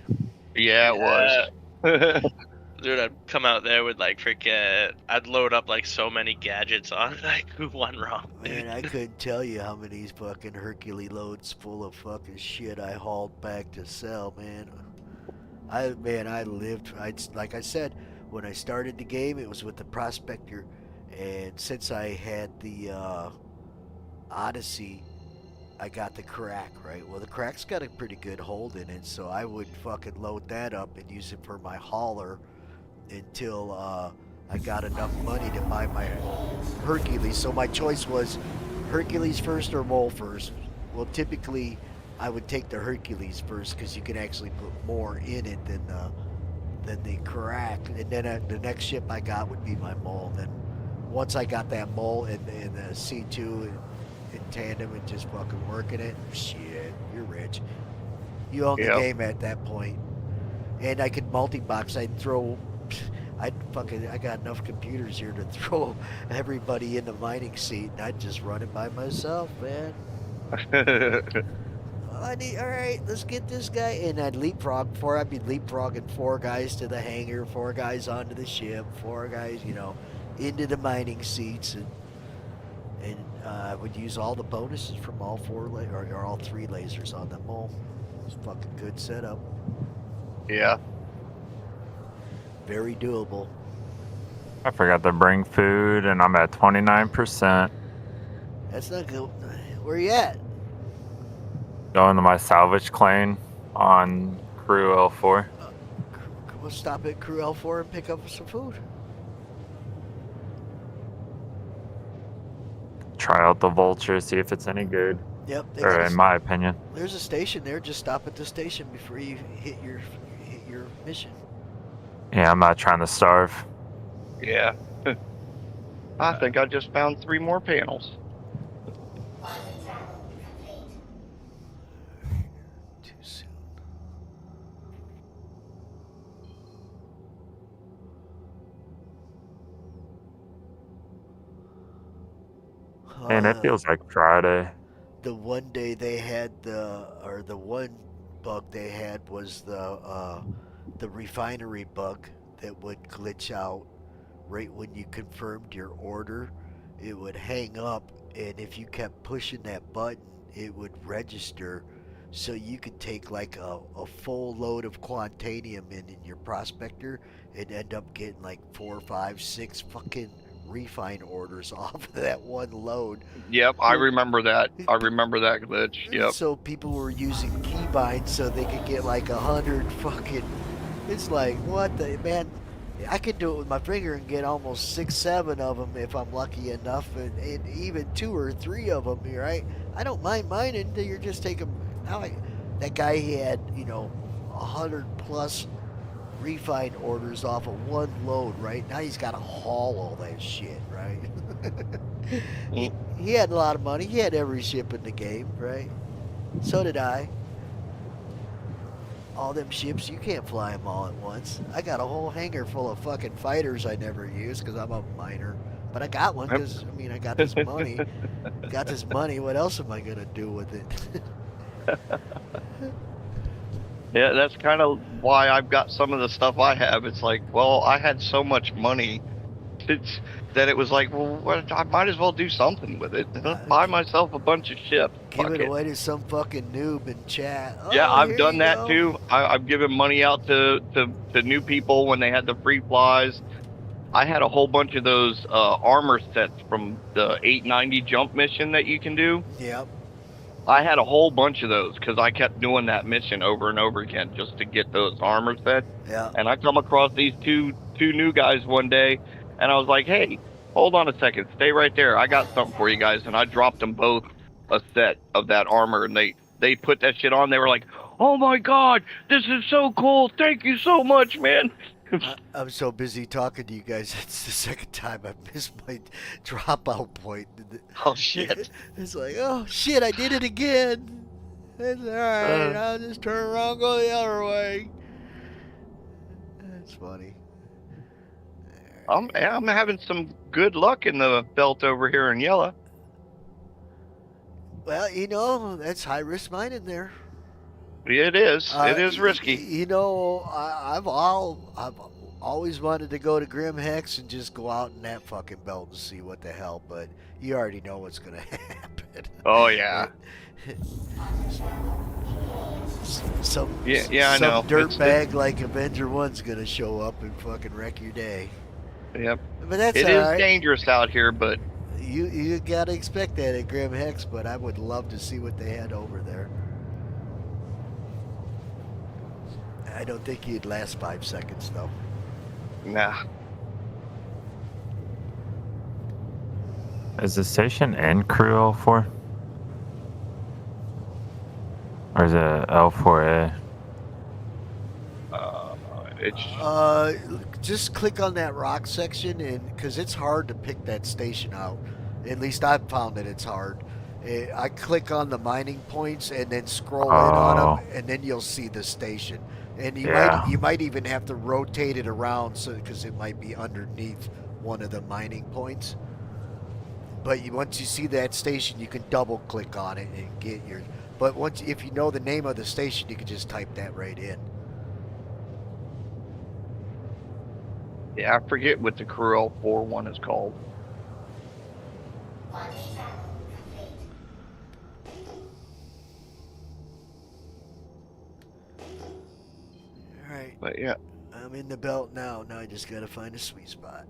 Yeah, it was. Dude, I'd come out there with like freaking. I'd load up like so many gadgets on like one ROM. Man, I couldn't tell you how many fucking Hercules loads full of fucking shit I hauled back to sell, man. I lived. Like I said, when I started the game, it was with the Prospector, and since I had the Odyssey, I got the Crack, right? Well, the Crack's got a pretty good hold in it, so I would fucking load that up and use it for my hauler until I got enough money to buy my Hercules. So my choice was Hercules first or Mole first. Well, typically I would take the Hercules first because you can actually put more in it than the Crack. And then the next ship I got would be my Mole. Then once I got that Mole and the C2 in tandem and just fucking working it, shit, you're rich. You own the game at that point. And I could multi-box. I got enough computers here to throw everybody in the mining seat, and I'd just run it by myself, man. All right, let's get this guy. And I'd leapfrog. Before I'd be leapfrogging 4 guys to the hangar, 4 guys onto the ship, 4 guys, into the mining seats, and I would use all the bonuses from all 4 or all 3 lasers on the Mole. It was a fucking good setup. Yeah. Very doable. I forgot to bring food, and I'm at 29%. That's not good. Where you at? Going to my salvage claim on Crew L4. We'll stop at Crew L4 and pick up some food. Try out the Vulture, see if it's any good. Yep. Or in my opinion. There's a station there. Just stop at the station before you hit your mission. Yeah, I'm not trying to starve. Yeah. I think I just found 3 more panels. Too soon. And it feels like Friday. The one day they had the one bug they had was the refinery bug that would glitch out right when you confirmed your order. It would hang up, and if you kept pushing that button, it would register, so you could take like a full load of Quantanium in your Prospector and end up getting like 4, 5, 6 fucking refine orders off of that one load. Yep, I remember that. I remember that glitch. Yep. So people were using keybinds so they could get like 100 fucking. It's like, what the man? I could do it with my finger and get almost 6, 7 of them if I'm lucky enough, and even 2 or 3 of them. Right? I don't mind mining. You're just taking. Now that guy, he had 100 plus refine orders off of one load, right? Now he's got to haul all that shit, right? he had a lot of money. He had every ship in the game, right? So did I. All them ships, you can't fly them all at once. I got a whole hangar full of fucking fighters I never use because I'm a miner. But I got one because, I got this money. Got this money. What else am I going to do with it? Yeah, that's kind of why I've got some of the stuff I have. It's like, well, I had so much money that it was like, well, I might as well do something with it. Buy myself a bunch of ships. Give it away to some fucking noob in chat. Yeah, I've done that too. I've given money out to new people when they had the free flies. I had a whole bunch of those armor sets from the 890 jump mission that you can do. Yep. I had a whole bunch of those because I kept doing that mission over and over again just to get those armor sets. Yeah. And I come across these two new guys one day, and I was like, hey, hold on a second. Stay right there. I got something for you guys. And I dropped them both a set of that armor, and they put that shit on. They were like, oh, my God, this is so cool. Thank you so much, man. I'm so busy talking to you guys. It's the second time I missed my dropout point. Oh, shit. It's like, oh, shit, I did it again. It's all right. I'll just turn around and go the other way. That's funny. I'm having some good luck in the belt over here in Yella. Well, that's high-risk mining there. It is. It is risky. You know, I've always wanted to go to Grim Hex and just go out in that fucking belt and see what the hell, but you already know what's gonna happen. Oh yeah. Some I know. Dirtbag like Avenger 1's gonna show up and fucking wreck your day. Yep. But that's It all is right. dangerous out here, but You gotta expect that at Grim Hex, but I would love to see what they had over there. I don't think you'd last 5 seconds though. nah. Is the station in Crew L4? Or is it L4A? It's Just click on that rock section, and because it's hard to pick that station out. At least I've found that it's hard. I click on the mining points and then scroll in on them, and then you'll see the station. And you might even have to rotate it around so because it might be underneath one of the mining points. But once you see that station, you can double click on it and get your. But if you know the name of the station, you can just type that right in. Yeah, I forget what the Crew L4 one is called. Alright. But yeah. I'm in the belt now. Now I just gotta find a sweet spot.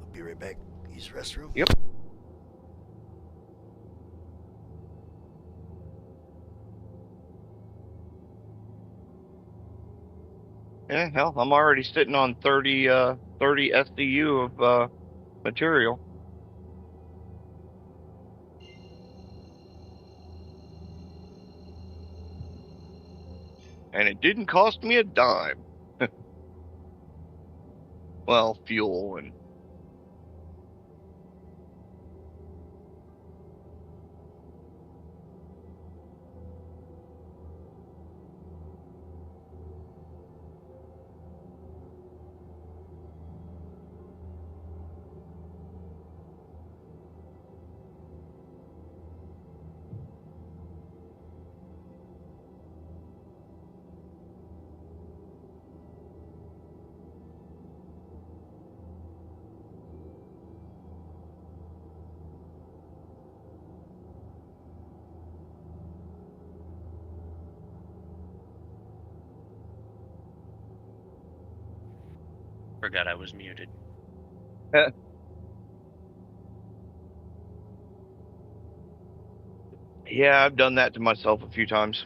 I'll be right back. Use the restroom. Yep. Yeah, hell, I'm already sitting on 30 SDU of material. And it didn't cost me a dime. Well, fuel and... Forgot I was muted. Yeah, I've done that to myself a few times.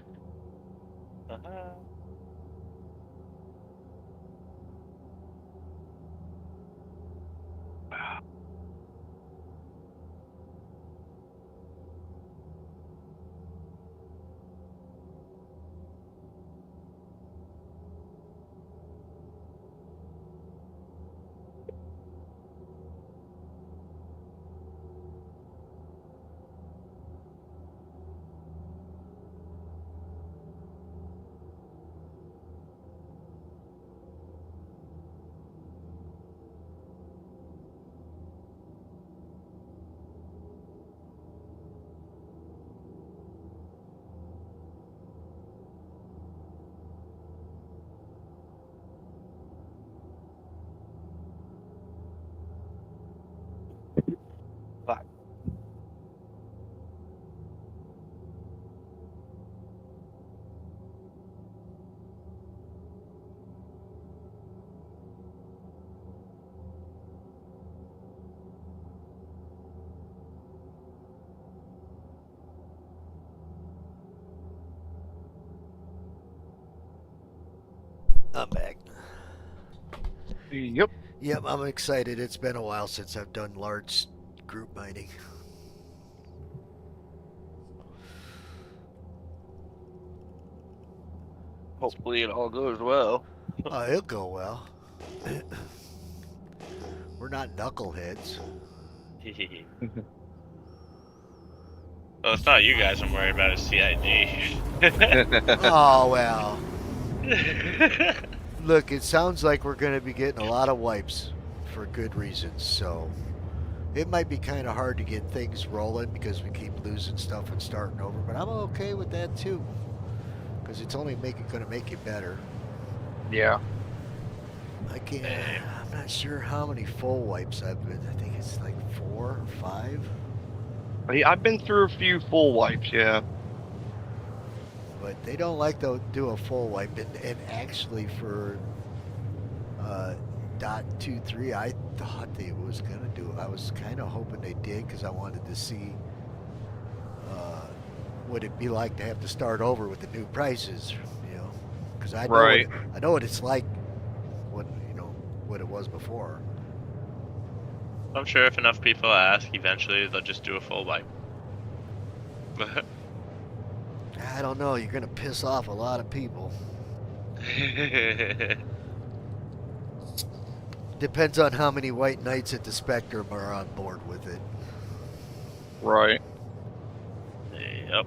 I'm back. Yep. Yep, I'm excited. It's been a while since I've done large group mining. Hopefully it all goes well. It'll go well. We're not knuckleheads. Well, it's not you guys I'm worried about, it's CIG. Oh, well. Look, it sounds like we're going to be getting a lot of wipes for good reasons. So it might be kind of hard to get things rolling because we keep losing stuff and starting over. But I'm okay with that too, because it's only going to make you better. Yeah. I can't. I'm not sure how many full wipes I've been. I think it's like 4 or 5. I've been through a few full wipes, yeah. But they don't like to do a full wipe, and actually for .23, I thought they was gonna do it. I was kind of hoping they did because I wanted to see what it'd be like to have to start over with the new prices, you know, because I know I know what it's like when what it was before. I'm sure if enough people ask, eventually they'll just do a full wipe. I don't know. You're gonna piss off a lot of people. Depends on how many white knights at the Spectrum are on board with it. Right. Yep.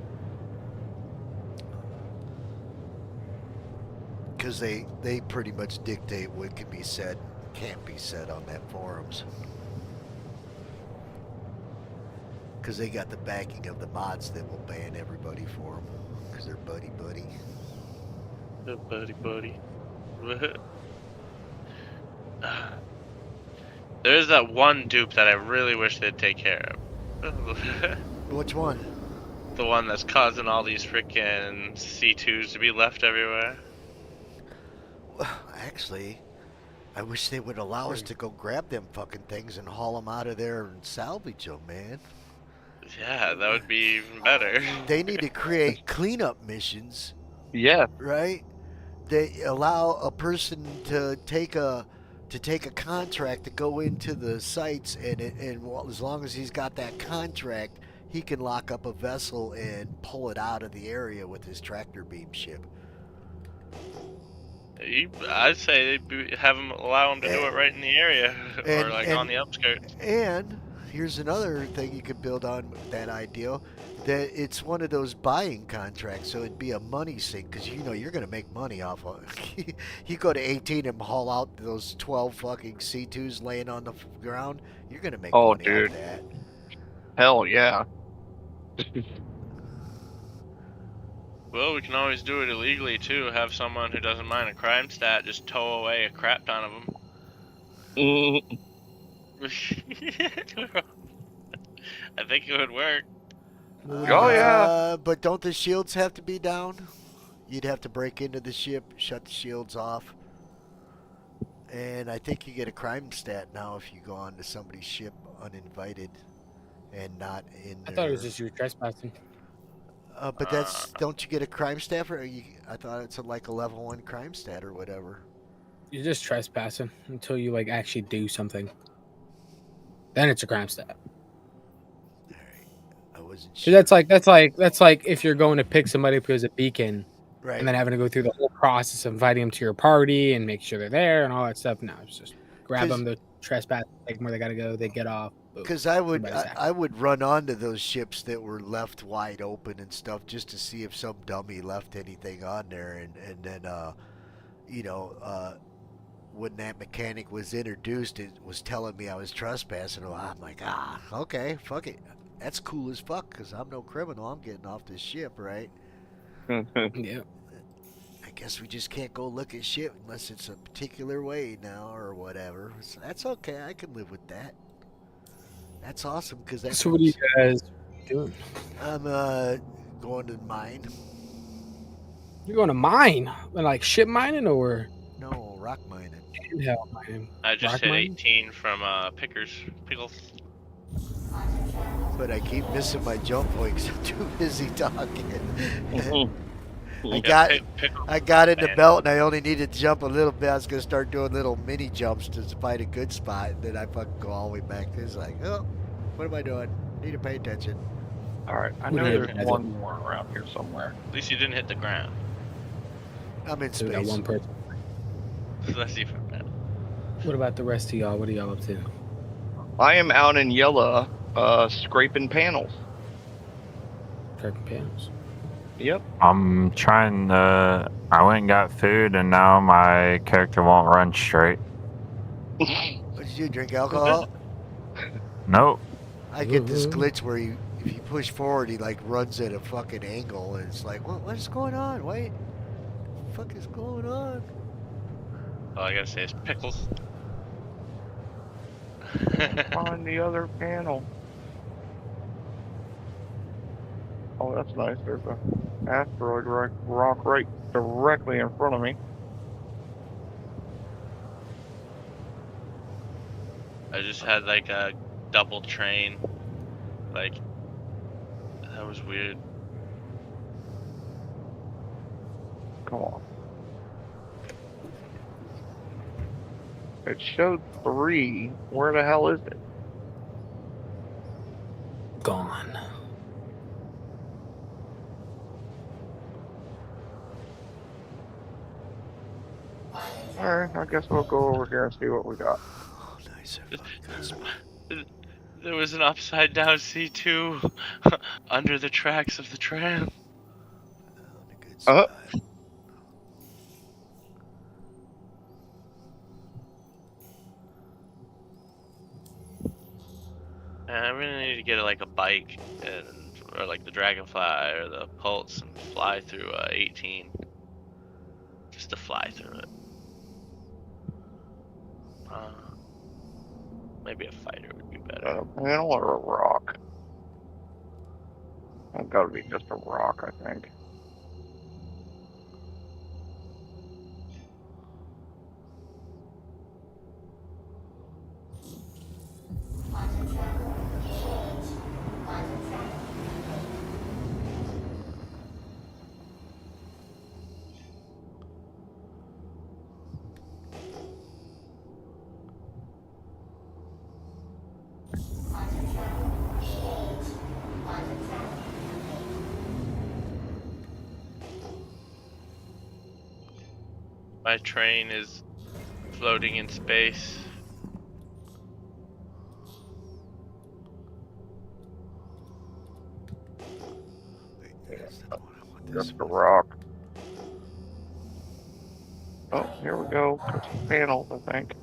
Because they pretty much dictate what can be said, can't be said on that forums. Because they got the backing of the mods that will ban everybody for them. Because they're buddy-buddy. The buddy-buddy. There's that one dupe that I really wish they'd take care of. Which one? The one that's causing all these freaking C2s to be left everywhere. Well, actually, I wish they would allow us to go grab them fucking things and haul them out of there and salvage them, man. Yeah, that would be even better. They need to create cleanup missions. Yeah. Right? They allow a person to take a contract to go into the sites, and well, as long as he's got that contract, he can lock up a vessel and pull it out of the area with his tractor beam ship. I'd say they'd have him, allow him to do it right in the area, or like on the outskirts. And here's another thing you could build on that idea, that it's one of those buying contracts, so it'd be a money sink, because you're going to make money off of it. You go to 18 and haul out those 12 fucking C2s laying on the ground, you're going to make money off that. Hell yeah. Well, we can always do it illegally too. Have someone who doesn't mind a crime stat just tow away a crap ton of them. I think it would work. Oh yeah. But don't the shields have to be down? You'd have to break into the ship, shut the shields off. And I think you get a crime stat now if you go onto somebody's ship uninvited and not in I thought it was just you were trespassing. But don't you get a crime stat for? I thought it's like a level 1 crime stat or whatever. You're just trespassing until you like actually do something. Then it's a crime stat. All right. I wasn't So sure. that's like if you're going to pick somebody up as a beacon, Right. and then having to go through the whole process of inviting them to your party and make sure they're there and all that stuff. No, it's just grab them, the trespass, take them where they gotta go, they get off. Because I would run onto those ships that were left wide open and stuff just to see if some dummy left anything on there, and then when that mechanic was introduced, it was telling me I was trespassing. I'm like, okay, fuck it, that's cool as fuck because I'm no criminal. I'm getting off this ship, right? Yeah. I guess we just can't go look at shit unless it's a particular way now or whatever. So that's okay. I can live with that. That's awesome because that's. So what are you guys doing? I'm going to mine. You're going to mine? Like ship mining or? No, rock mining. Hell mining. I just Rock hit mining? 18 from Pickles. But I keep missing my jump point because I'm too busy talking. I got in the belt and I only needed to jump a little bit. I was going to start doing little mini jumps to find a good spot. And then I fucking go all the way back. It's like, oh, what am I doing? Need to pay attention. Alright, I know there's one more around here somewhere. At least you didn't hit the ground. I'm in So we got space. one person. That's even better. What about the rest of y'all? What are y'all up to? I am out in Yella, scraping panels. Scraping panels. Yep. I'm trying to. I went and got food, and now my character won't run straight. Did you drink alcohol? Nope. I get this glitch where if you push forward, he like runs at a fucking angle, and it's like, what's going on? What the fuck is going on? All I gotta say is pickles. On the other panel. Oh, that's nice. There's a asteroid rock right directly in front of me. I just had like a double train. Like, that was weird. Come on. It showed 3. Where the hell is it? Gone. Alright, I guess we'll go over here and see what we got. Oh, nice. There was an upside down C2 under the tracks of the tram. I really need to get like a bike or like the Dragonfly or the Pulse and fly through 18. Just to fly through it. Maybe a fighter would be better. A panel or a rock? It's gotta be just a rock, I think. My train is floating in space. Just a rock. Oh, here we go. Got some panels, I think.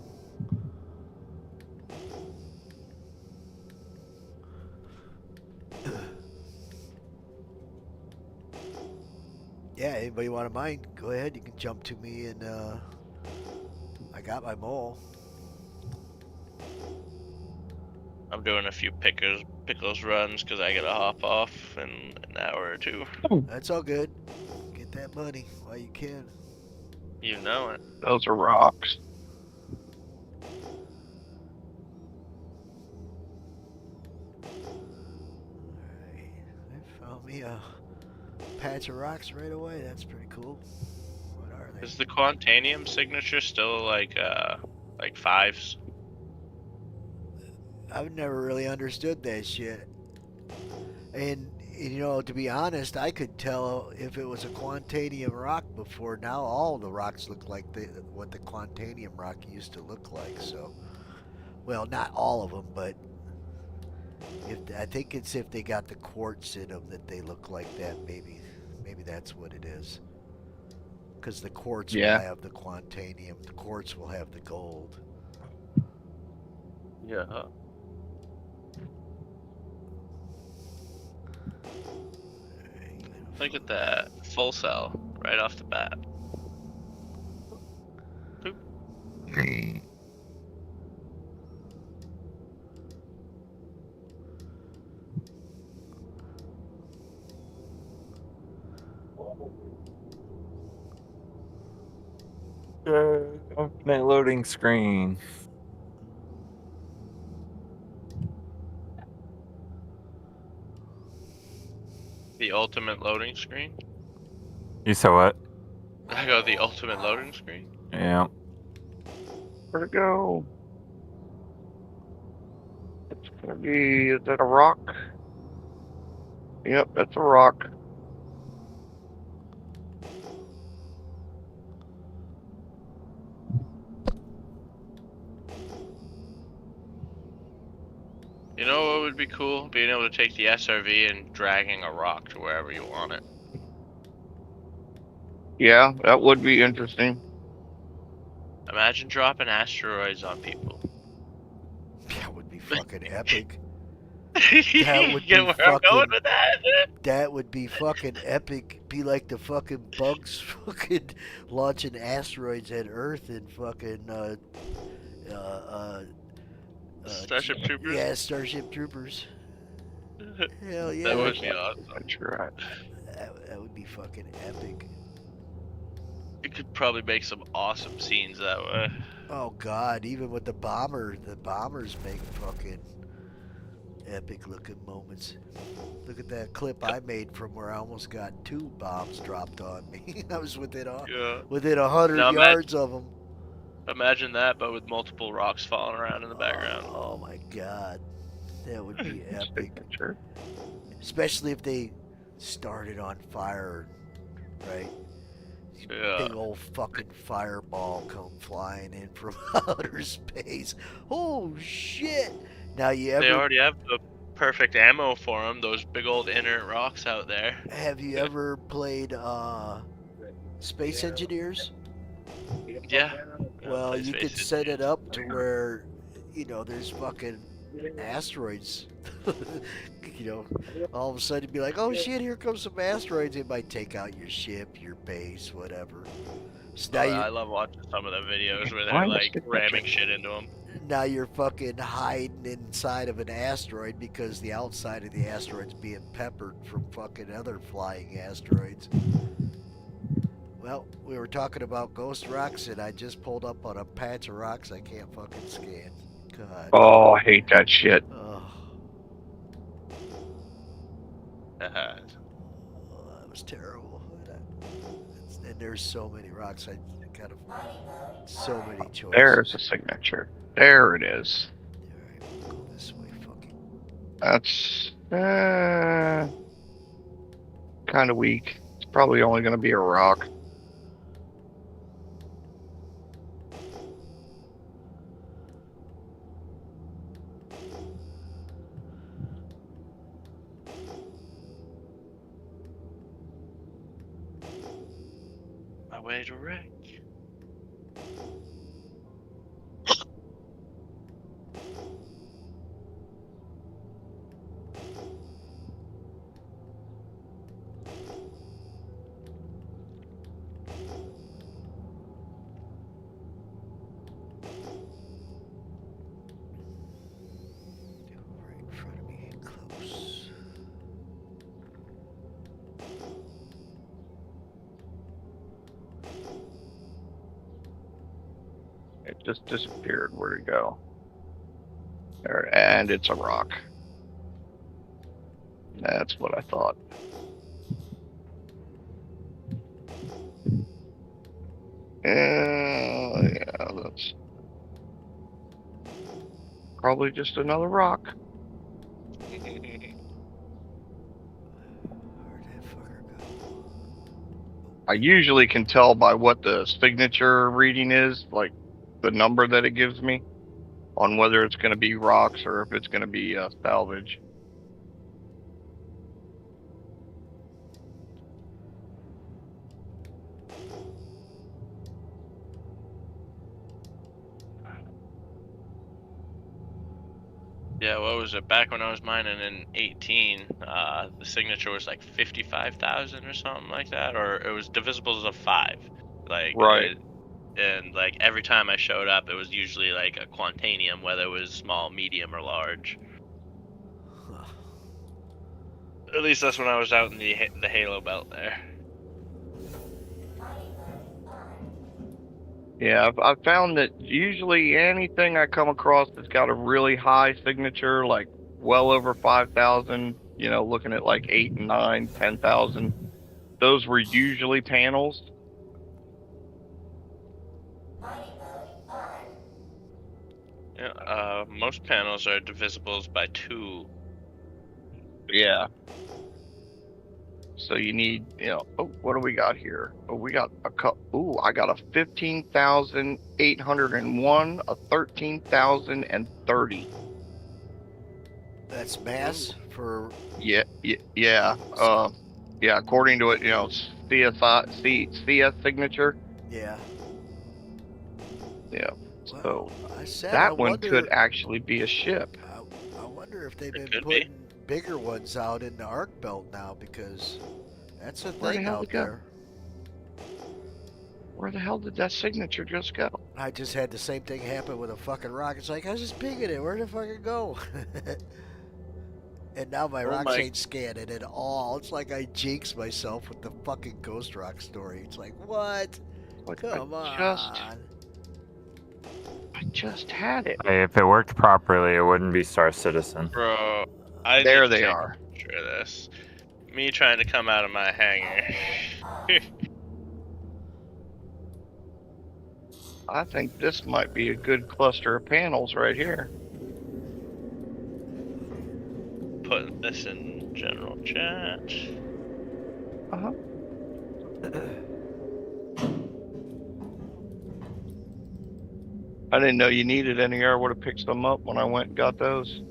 Yeah, anybody want to mine? Go ahead. You can jump to me, and I got my mole. I'm doing a few pickles runs because I gotta hop off in an hour or 2. That's all good. Get that money while you can. You know it. Those are rocks. Alright, I found me a patch of rocks right away. That's pretty cool. What are they? Is the Quantanium signature still like 5s? I've never really understood that shit. And you know, to be honest, I could tell if it was a Quantanium rock before. Now all the rocks look like what the Quantanium rock used to look like. So, well, not all of them, but I think it's if they got the quartz in them that they look like that. Maybe that's what it is. Because the quartz will have the Quantanium. The quartz will have the gold. Yeah. Look at that. Full cell. Right off the bat. Boop. Open loading screen. The ultimate loading screen? You saw what? I go the ultimate loading screen? Yeah. Where'd it go? It's gonna be, is that a rock? Yep, that's a rock. You know what would be cool? Being able to take the SRV and dragging a rock to wherever you want it. Yeah, that would be interesting. Imagine dropping asteroids on people. fucking epic. You get where I'm going with that? That would be fucking epic. Be like the fucking bugs fucking launching asteroids at Earth and fucking Starship Troopers? Yeah, Starship Troopers. Hell yeah. That would be awesome. That's right. That would be fucking epic. You could probably make some awesome scenes that way. Oh god, even with the bombers make fucking epic looking moments. Look at that clip I made from where I almost got 2 bombs dropped on me. I was within 100 yards of them. Imagine that, but with multiple rocks falling around in the background. Oh my god, that would be epic. Especially if they started on fire, right? Yeah. Big old fucking fireball come flying in from outer space. Oh shit! Now They already have the perfect ammo for them. Those big old inert rocks out there. Have you ever played Space Engineers? Yeah. Well, you could set it up to where, you know, there's fucking asteroids. You know, all of a sudden be like, oh shit, here comes some asteroids. It might take out your ship, your base, whatever. So now I love watching some of the videos where they're like ramming shit into them. Now you're fucking hiding inside of an asteroid because the outside of the asteroid's being peppered from fucking other flying asteroids. Well, we were talking about ghost rocks, and I just pulled up on a patch of rocks I can't fucking scan. God. Oh, I hate that shit. Oh, Uh-huh. that was terrible. And there's so many rocks. I got so many choices. There's a signature. There it is. Alright, we'll go this way. Fucking. That's kind of weak. It's probably only going to be a rock. My way to wreck. Right in front of me, close. It just disappeared. Where'd it go? There, and it's a rock. That's what I thought. Yeah, that's probably just another rock. Where'd that fucker go? I usually can tell by what the signature reading is, like the number that it gives me, on whether it's going to be rocks or if it's going to be salvage. Yeah, what was it? Back when I was mining in 18, the signature was like 55,000 or something like that, or it was divisibles of 5. Like, right. And like every time I showed up, it was usually like a Quantanium, whether it was small, medium, or large. At least that's when I was out in the Halo Belt there. Yeah, I've found that usually anything I come across that's got a really high signature, like well over 5,000, you know, looking at like 8 and 9, 10,000, those were usually panels. Yeah, most panels are divisibles by 2. Yeah. So you need, you know, oh, what do we got here? Oh, we got a I got a 15,801, a 13,030. That's mass for. Yeah. Yeah, according to it, you know, CS signature. Yeah. Yeah. So I said, that I one wonder, could actually be a ship. wonder if they've been could putting bigger ones out in the arc belt now, because that's a Where the thing hell out it go? there. Where the hell did that signature just go? I just had the same thing happen with a fucking rock. It's like, I was just pinging it. Where did it fucking go? And now my rocks ain't scanning at all. It's like I jinxed myself with the fucking Ghost Rock story. It's like, what? Come on. I just had it. Hey, if it worked properly, it wouldn't be Star Citizen. Bro, I There need to they take are. a picture of this. Me trying to come out of my hangar. I think this might be a good cluster of panels right here. Putting this in general chat. Uh-huh. I didn't know you needed any. I would have picked some up when I went and got those.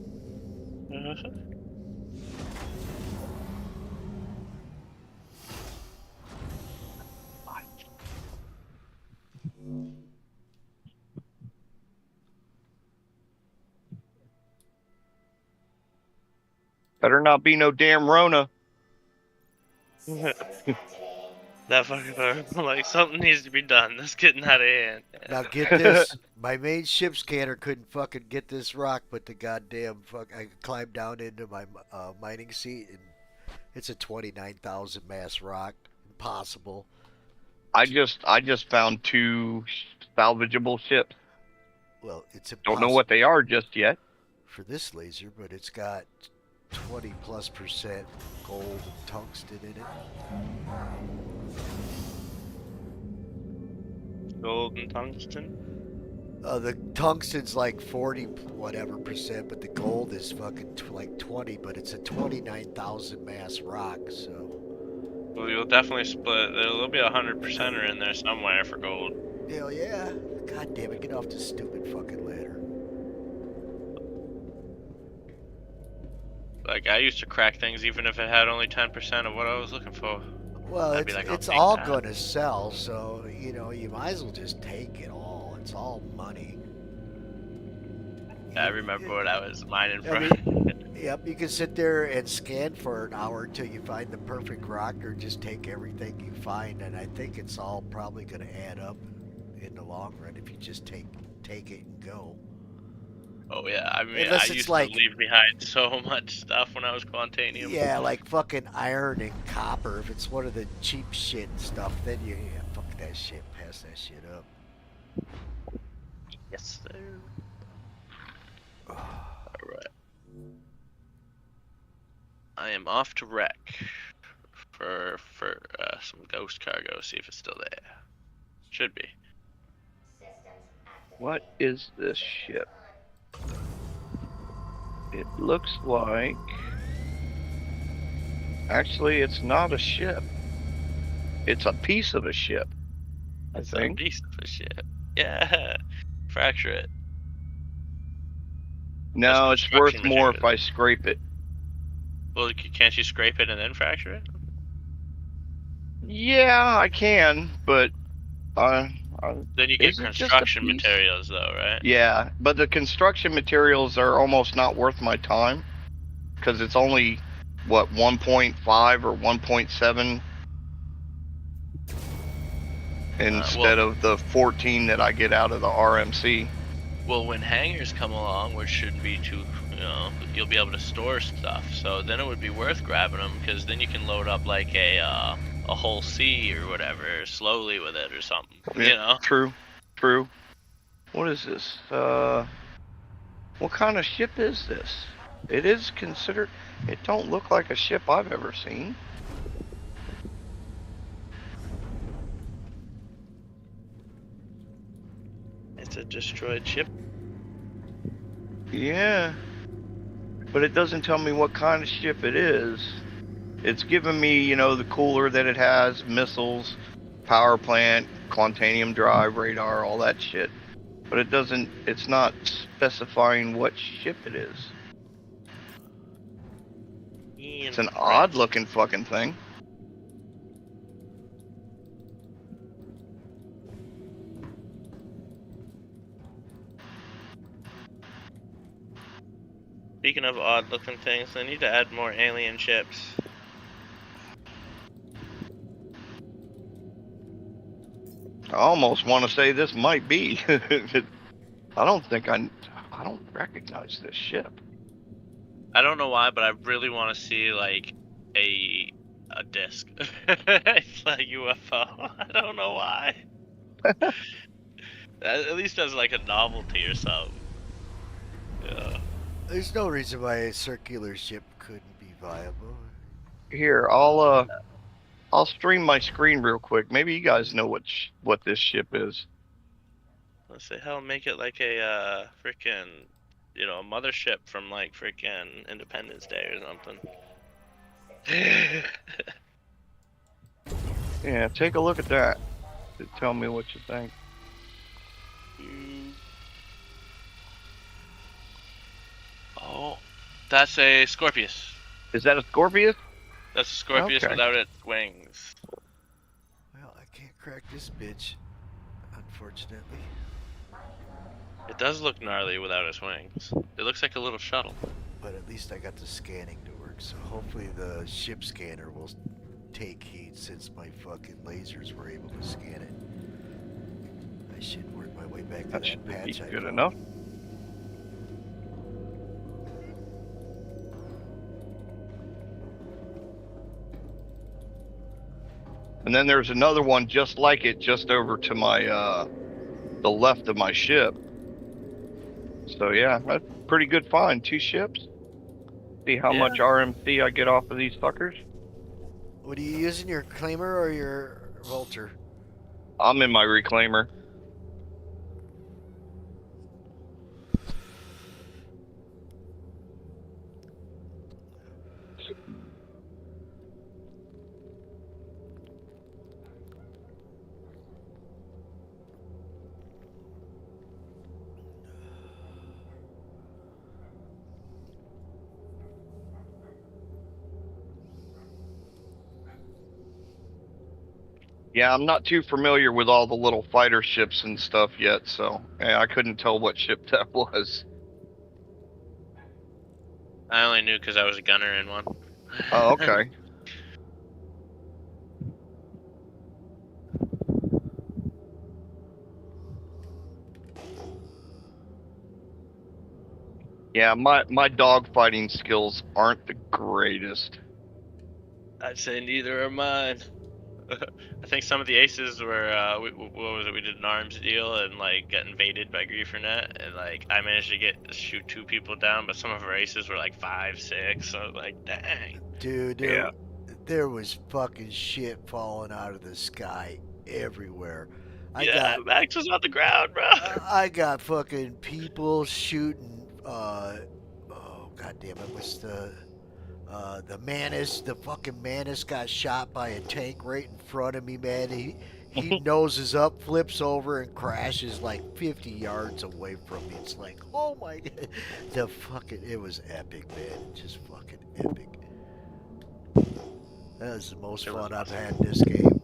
Better not be no damn Rona. That fucking like something needs to be done. That's getting out of hand. Now get this. My main ship scanner couldn't fucking get this rock, but the goddamn fuck, I climbed down into my mining seat, and it's a 29,000 mass rock. Impossible. I just found 2 salvageable ships. Well, it's Don't impossible know what they are just yet. for this laser, but it's got 20+% gold and tungsten in it. Gold and tungsten? The tungsten's like 40 whatever percent, but the gold is fucking like 20, but it's a 29,000 mass rock, so. Well, you'll definitely split. There'll be 100%er in there somewhere for gold. Hell yeah. God damn it, get off this stupid fucking ladder. Like, I used to crack things even if it had only 10% of what I was looking for. Well, I'd be like, I'll it's take all that. gonna sell, so, you know, you might as well just take it all. It's all money. I remember when I was mining I from. Yep, you can sit there and scan for an hour until you find the perfect rock, or just take everything you find, and I think it's all probably going to add up in the long run if you just take it and go. Oh yeah, I mean, Unless I it's used like- to leave behind so much stuff when I was Quantanium. Yeah, like fucking iron and copper. If it's one of the cheap shit and stuff, then yeah, fuck that shit, pass that shit up. Yes, sir. Alright. I am off to wreck for some ghost cargo, see if it's still there. Should be. What is this ship? It looks like... Actually, it's not a ship. It's a piece of a ship, I It's think. a piece of a shit. Yeah. Fracture it. No, That's it's worth construction more if material. I scrape it. Well, can't you scrape it and then fracture it? Yeah, I can, but... Then you get Is it just a construction piece? materials though, right? Yeah, but the construction materials are almost not worth my time. Because it's only, what, 1.5 or 1.7 instead of the 14 that I get out of the RMC. Well, when hangars come along, which shouldn't be too, you'll be able to store stuff. So then it would be worth grabbing them, because then you can load up like a whole sea or whatever slowly with it or something. You know? True. What is this? What kind of ship is this? It is considered... It don't look like a ship I've ever seen. It's a destroyed ship. Yeah. But it doesn't tell me what kind of ship it is. It's giving me, the cooler that it has, missiles, power plant, Quantanium drive, radar, all that shit. But it doesn't, it's not specifying what ship it is. It's an odd looking fucking thing. Speaking of odd-looking things, they need to add more alien ships. I almost want to say this might be. I don't recognize this ship. I don't know why, but I really want to see like a disc. It's like UFO. I don't know why. At least as like a novelty or something. Yeah. There's no reason why a circular ship couldn't be viable. Here, I'll stream my screen real quick. Maybe you guys know what this ship is. Let's say, hell, make it like a freaking, a mothership from like freaking Independence Day or something. Yeah, take a look at that. Tell me what you think. Oh, that's a Scorpius. Is that a Scorpius? That's a Scorpius Okay. without its wings. Well, I can't crack this bitch, unfortunately. It does look gnarly without its wings. It looks like a little shuttle. But at least I got the scanning to work, so hopefully the ship scanner will take heed since my fucking lasers were able to scan it. I should work my way back to That should be patch. good enough. And then there's another one just like it, just over to my the left of my ship. So yeah, that's a pretty good find. 2 ships. See how Yeah. much RMC I get off of these fuckers. What are you using, your Claimer or your Vulture? I'm in my reclaimer. Yeah, I'm not too familiar with all the little fighter ships and stuff yet, so yeah, I couldn't tell what ship that was. I only knew because I was a gunner in one. Oh, okay. Yeah, my dogfighting skills aren't the greatest. I'd say neither are mine. I think some of the aces were, what was it? We did an arms deal and like got invaded by Griefernet, and like I managed to shoot 2 people down, but some of our aces were like 5, 6. So I was like, dang. Dude, there was fucking shit falling out of the sky everywhere. Max was on the ground, bro. I got fucking people shooting. Oh goddamn! It was the Manus. The fucking Manus got shot by a tank right in front of me, man. He noses up, flips over, and crashes like 50 yards away from me. It's like, oh my god, it was epic, man. Just fucking epic. That was the most fun I've had in this game.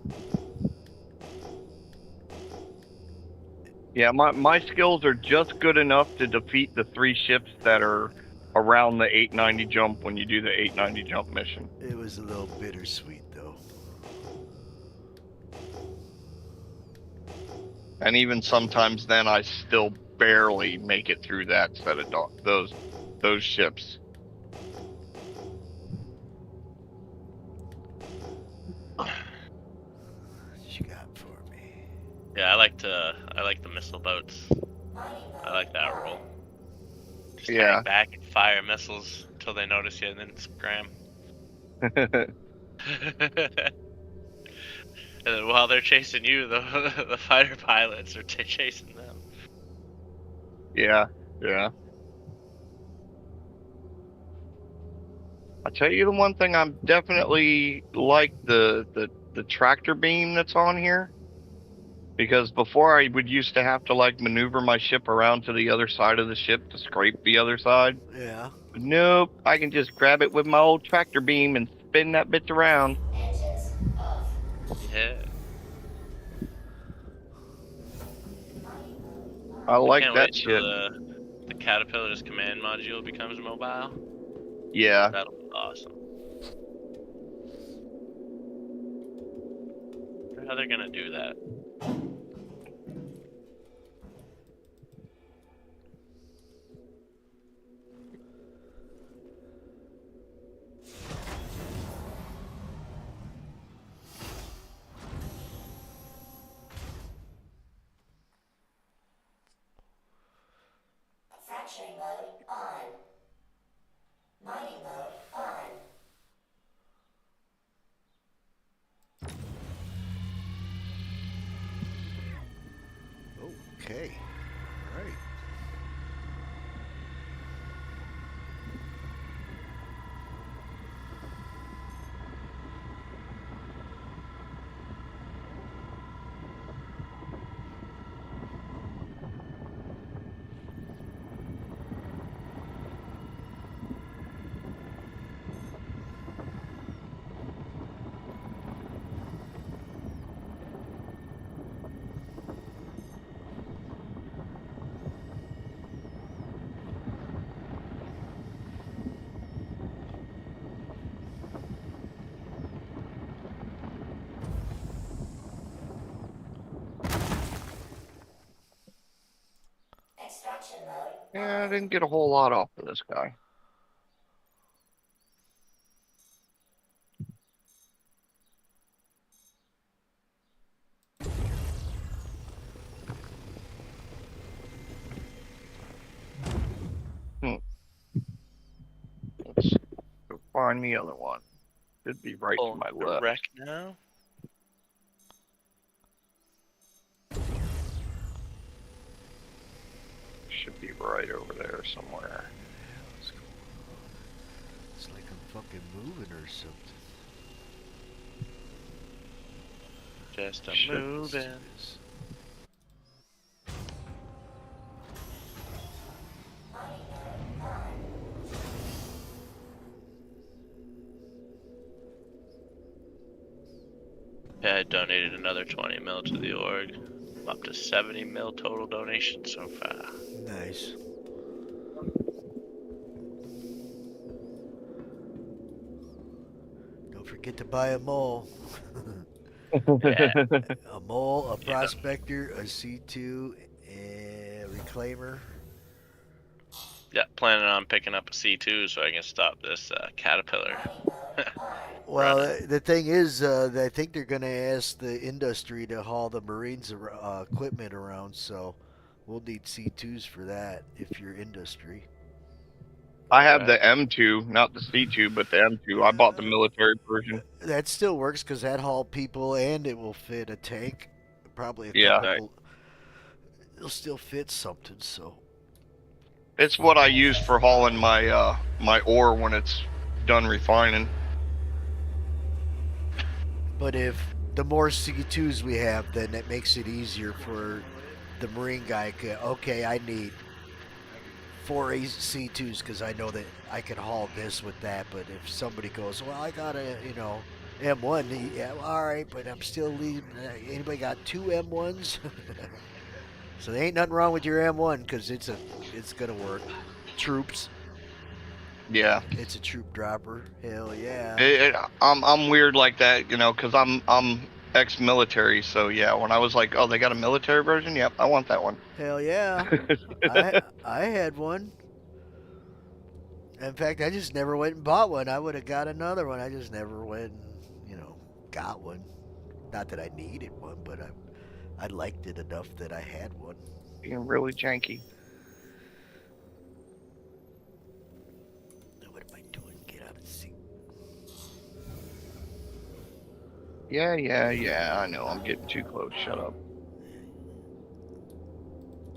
Yeah, my skills are just good enough to defeat the 3 ships that are around the 890 jump when you do the 890 jump mission. It was a little bittersweet, though. And even sometimes then, I still barely make it through that set of those ships. What you got for me? Yeah, I like the missile boats. I like that roll. Just hang back and fire missiles until they notice you, and then scram. And then while they're chasing you, the fighter pilots are chasing them. Yeah. I'll tell you the one thing I'm definitely like the tractor beam that's on here. Because before I would used to have to like maneuver my ship around to the other side of the ship to scrape the other side. Yeah. But nope, I can just grab it with my old tractor beam and spin that bitch around. Yeah. I like can't that wait shit. till the Caterpillar's command module becomes mobile. Yeah. That'll be awesome. I wonder how they're gonna do that. Fracturing mode on. Mining mode on. Okay. All right. Extraction mode. Yeah, I didn't get a whole lot off of this guy. Let's go find the other one. Should be right to my The left. wreck now. Should be right over there somewhere. It's like I'm fucking moving or something. Just a Should- moving. Yeah, I donated another 20 mil to the org. I'm up to 70 mil total donation so far. Nice. Don't forget to buy a mole. Yeah. A mole, a prospector, a C2, a reclaimer. Yeah, planning on picking up a C2 so I can stop this caterpillar. Well, the thing is, I think they're going to ask the industry to haul the Marines equipment around, so we'll need C2s for that if you're industry. I have the M2, not the C2, but the M2. I bought the military version. That still works because that haul people and it will fit a tank. Probably a Yeah. couple. It'll still fit something, so. It's what I use for hauling my my ore when it's done refining. But if the more C2s we have, then that makes it easier for the Marine guy. Okay, I need 4 C2s because I know that I can haul this with that. But if somebody goes, well, I got a, M1, yeah, well, all right, but I'm still leaving. Anybody got 2 M1s? So there ain't nothing wrong with your M1 because it's gonna work. Troops. Yeah. It's a troop dropper. Hell yeah. I'm weird like that, because I'm ex-military. So yeah, when I was like, oh, they got a military version. Yep, I want that one. Hell yeah. I had one. In fact, I just never went and bought one. I would have got another one. I just never went and, got one. Not that I needed one, but I liked it enough that I had one. Being really janky. What am I doing? Get out of the seat. Yeah. I know. I'm getting too close. Shut up.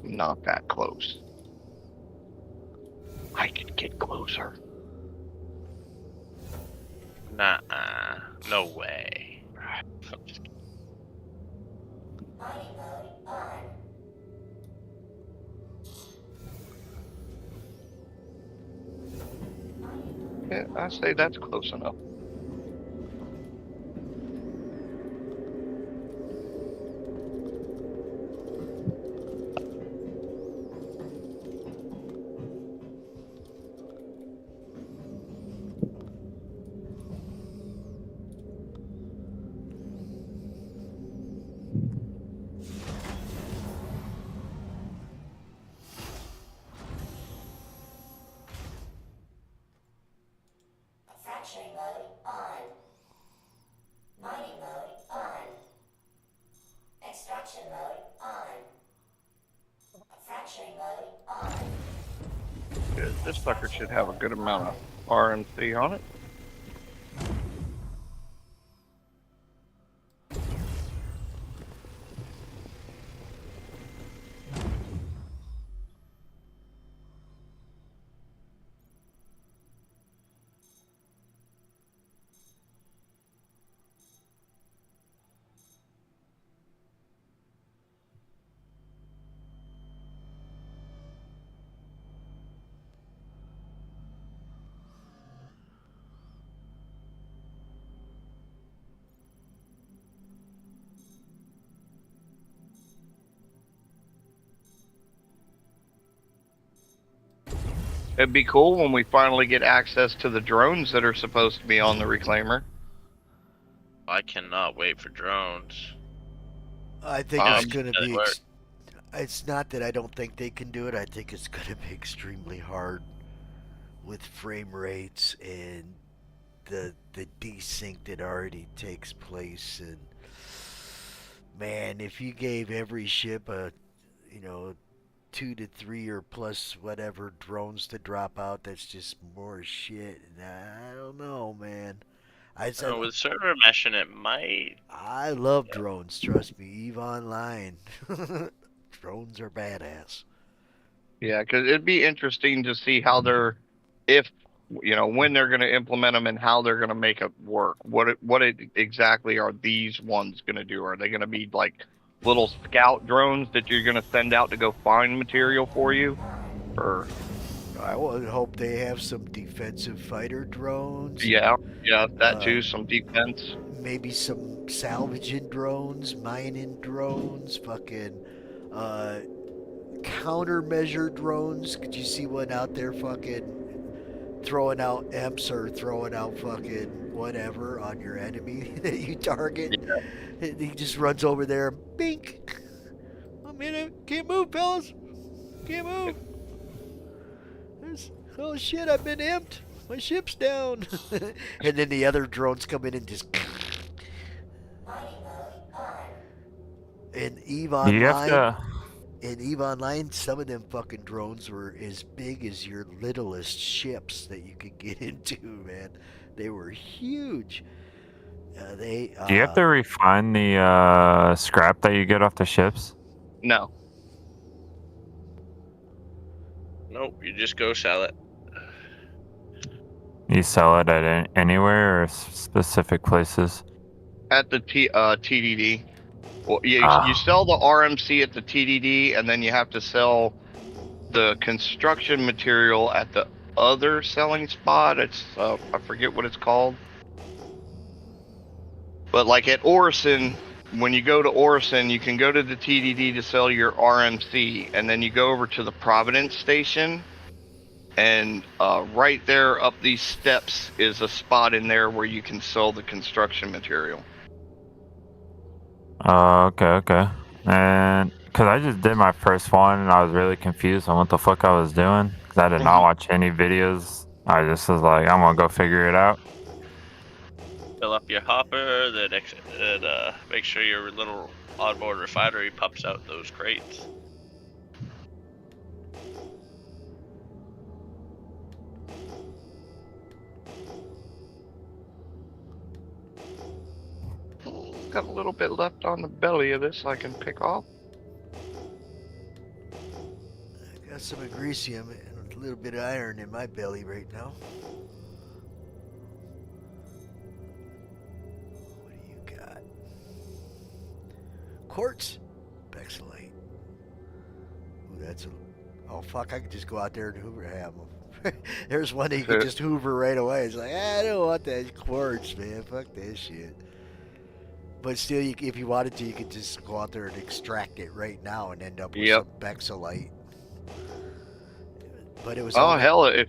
Not that close. I could get closer. Nah, no way. I'm just kidding. Mining mode on. Yeah, I say that's close enough. good. This sucker should have a good amount of RMC on it. It'd be cool when we finally get access to the drones that are supposed to be on the Reclaimer. I cannot wait for drones. I think it's going to does it be. work? It's not that I don't think they can do it. I think it's going to be extremely hard with frame rates and the desync that already takes place. And man, if you gave every ship a, 2 to 3 or plus whatever drones to drop out, that's just more shit. And I don't know, man. With server meshing, it might. I love drones, trust me. EVE Online. Drones are badass. Yeah, because it'd be interesting to see how they're, when they're going to implement them and how they're going to make it work. What exactly are these ones going to do? Are they going to be like little scout drones that you're going to send out to go find material for you? Or I would hope they have some defensive fighter drones. Yeah, that too. Some defense. Maybe some salvaging drones, mining drones, fucking countermeasure drones. Could you see one out there fucking throwing out EMPs or throwing out fucking whatever on your enemy that you target? Yeah. He just runs over there, bink. I'm in it. Can't move, fellas. Can't move. Oh shit, I've been amped. My ship's down. And then the other drones come in and just. In EVE Online, some of them fucking drones were as big as your littlest ships that you could get into, man. They were huge. Do you have to refine the scrap that you get off the ships? No. Nope, you just go sell it. You sell it at anywhere or specific places? At the TDD. Well, you sell the RMC at the TDD, and then you have to sell the construction material at the other selling spot. It's I forget what it's called. But like at Orison, when you go to Orison, you can go to the TDD to sell your RMC, and then you go over to the Providence station, and right there up these steps is a spot in there where you can sell the construction material. Okay. And because I just did my first one, and I was really confused on what the fuck I was doing, because I did not watch any videos. I just was like, I'm gonna go figure it out. Fill up your hopper, then make sure your little onboard refinery pops out those crates. Got a little bit left on the belly of this I can pick off. I got some agresium and a little bit of iron in my belly right now. What do you got? Quartz? Bexolite. Ooh, that's a... Oh, fuck, I could just go out there and hoover have them. There's one that you can just hoover right away. It's like, I don't want that quartz, man. Fuck that shit. But still, if you wanted to, you could just go out there and extract it right now and end up with some Bexolite. But it was... Oh, hell, if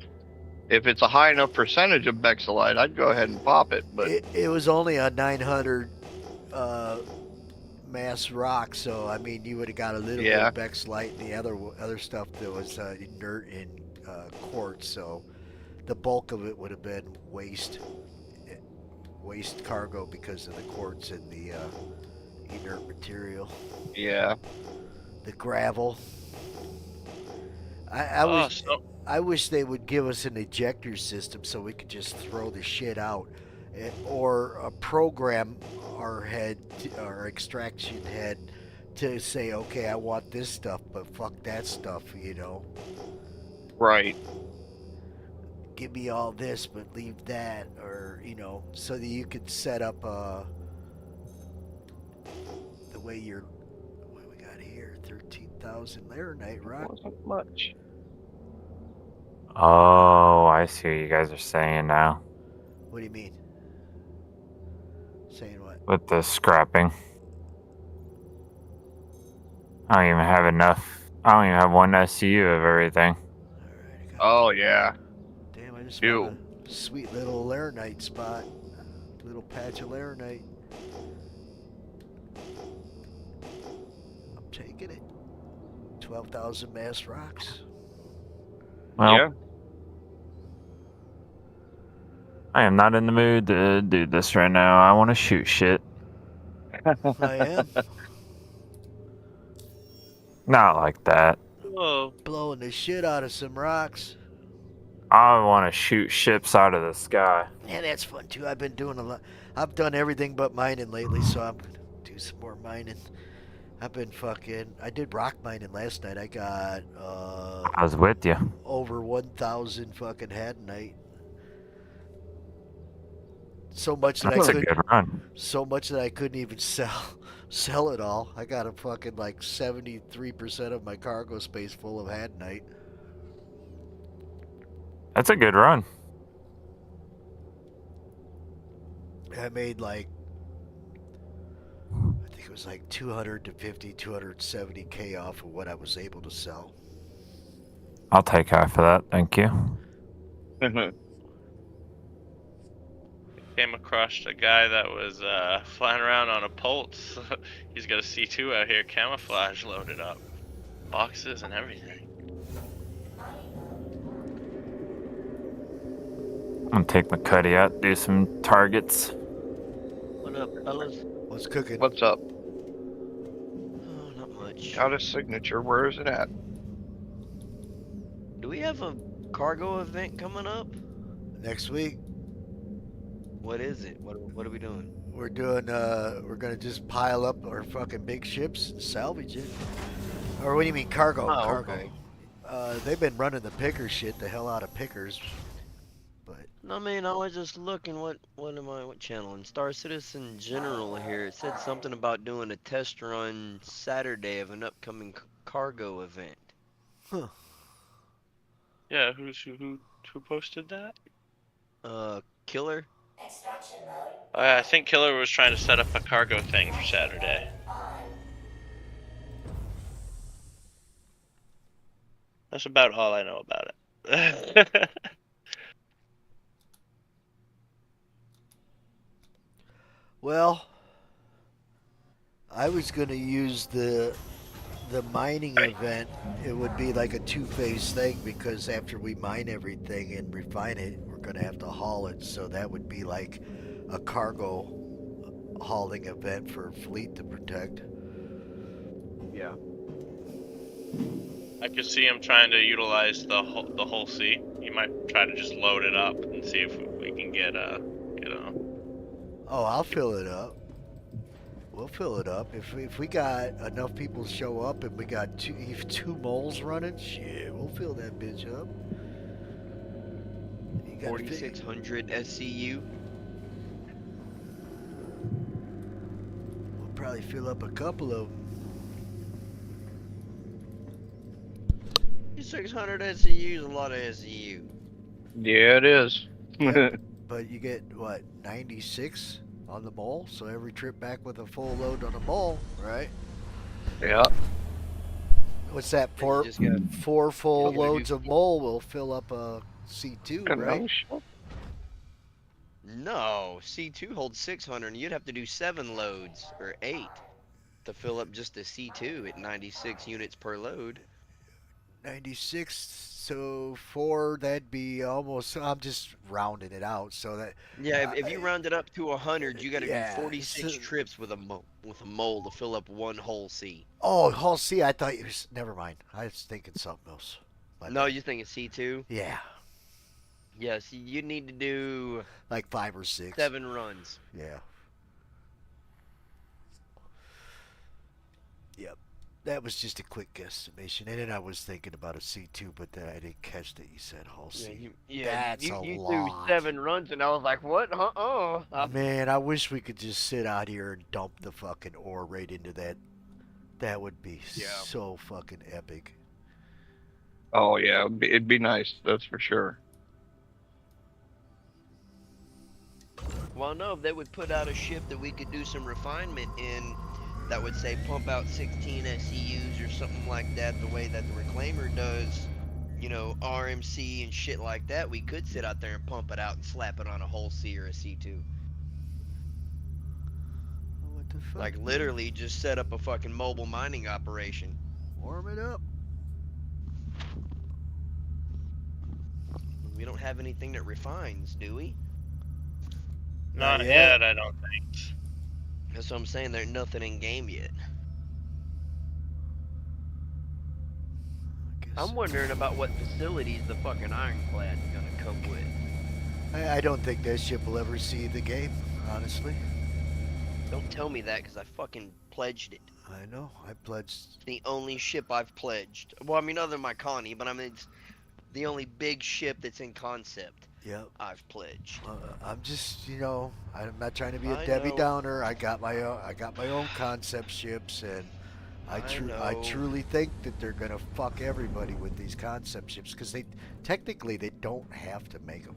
it's a high enough percentage of Bexolite, I'd go ahead and pop it. But it was only a 900 mass rock, so, I mean, you would have got a little bit of Bexolite and the other stuff that was inert in quartz, so the bulk of it would have been waste cargo because of the quartz and the inert material. Yeah. The gravel. I I wish they would give us an ejector system so we could just throw the shit out, or program our head, our extraction head, to say, okay, I want this stuff, but fuck that stuff, you know. Right. Give me all this, but leave that, or you know, so that you could set up the way you're. What we got here? 13,000 Laranite rock. Wasn't much. Oh, I see what you guys are saying now. What do you mean? Saying what? With the scrapping. I don't even have enough. I don't even have one SCU of everything. Oh yeah. Damn, I just found a sweet little Laranite spot. Little patch of Laranite. I'm taking it. 12,000 mass rocks. Well, Yeah. I am not in the mood to do this right now. I want to shoot shit. I am. Not like that. Whoa. Blowing the shit out of some rocks. I want to shoot ships out of the sky. Yeah, that's fun too. I've been doing a lot. I've done everything but mining lately, so I'm gonna do some more mining. I've been fucking. I did rock mining last night. I got I was with you. over 1,000 fucking hadonite. So much that That's I a couldn't. good run. So much that I couldn't even sell it all. I got a fucking like 73% of my cargo space full of hadonite. That's a good run. I made like, I think it was like 250, 270K off of what I was able to sell. I'll take half of that. Thank you. Came across a guy that was flying around on a Pulse. He's got a C2 out here, camouflage loaded up, boxes and everything. I'm gonna take my cutty out, do some targets. What up, fellas? What's cooking? What's up? Oh, not much. Got a signature. Where is it at? Do we have a cargo event coming up? Next week, What is it? What are we doing? we're doing, we're gonna just pile up our fucking big ships and salvage it. Or what do you mean cargo? Oh, Cargo. okay. They've been running the picker shit the hell out of pickers. No, I mean, I was just looking. What channel? In Star Citizen General here, it said something about doing a test run Saturday of an upcoming cargo event. Huh. Yeah, who posted that? Killer. Extraction mode. I think Killer was trying to set up a cargo thing for Saturday. That's about all I know about it. Well, I was gonna use the mining event. It would be like a two-phase thing because after we mine everything and refine it, we're gonna have to haul it. So that would be like a cargo hauling event for fleet to protect. Yeah. I could see him trying to utilize the whole sea. He might try to just load it up and see if we can get Oh, I'll fill it up. We'll fill it up. If we got enough people show up and we got two moles running, shit, we'll fill that bitch up. 4,600 SCU. We'll probably fill up a couple of them. 600 SCU is a lot of SCU. Yeah, it is. But you get, what, 96 on the mole? So every trip back with a full load on a mole, right? Yeah. What's that? Four full loads of mole will fill up a C2, right? No, C2 holds 600, and you'd have to do 7 loads, or 8, to fill up just a C2 at 96 units per load. 96, so 4, that'd be almost, I'm just rounding it out, so that... Yeah, if you round it up to 100, you gotta yeah, do 46 trips with a mole to fill up one whole C. Oh, whole C, I thought you was, never mind. I was thinking something else. No, you think it's C2? Yeah. Yes, you need to do like 5 or 6. 7 runs. Yeah. Yep. That was just a quick guesstimation. And then I was thinking about a C2, but then I didn't catch that you said Hull C. That's a you lot. do 7 runs, and I was like, what? Man, I wish we could just sit out here and dump the fucking ore right into that. That would be so fucking epic. Oh yeah, it'd be nice. That's for sure. Well, no, if they would put out a ship that we could do some refinement in, that would say pump out 16 SCUs or something like that, the way that the Reclaimer does, you know, RMC and shit like that, we could sit out there and pump it out and slap it on a Hull C or a C2. What the fuck? Like, literally just set up a fucking mobile mining operation. Warm it up. We don't have anything that refines, do we? Not yet, I don't think. That's what I'm saying, there's nothing in game yet. I'm wondering about what facilities the fucking Ironclad's gonna come with. I don't think that ship will ever see the game, honestly. Don't tell me that, because I fucking pledged it. I know, I pledged. It's the only ship I've pledged. Well, I mean, other than my Connie, but I mean, it's the only big ship that's in concept. Yep. I've pledged. I'm just, you know, I'm not trying to be a I Debbie know. Downer. I got my own concept ships, and I truly think that they're gonna fuck everybody with these concept ships because they technically they don't have to make them.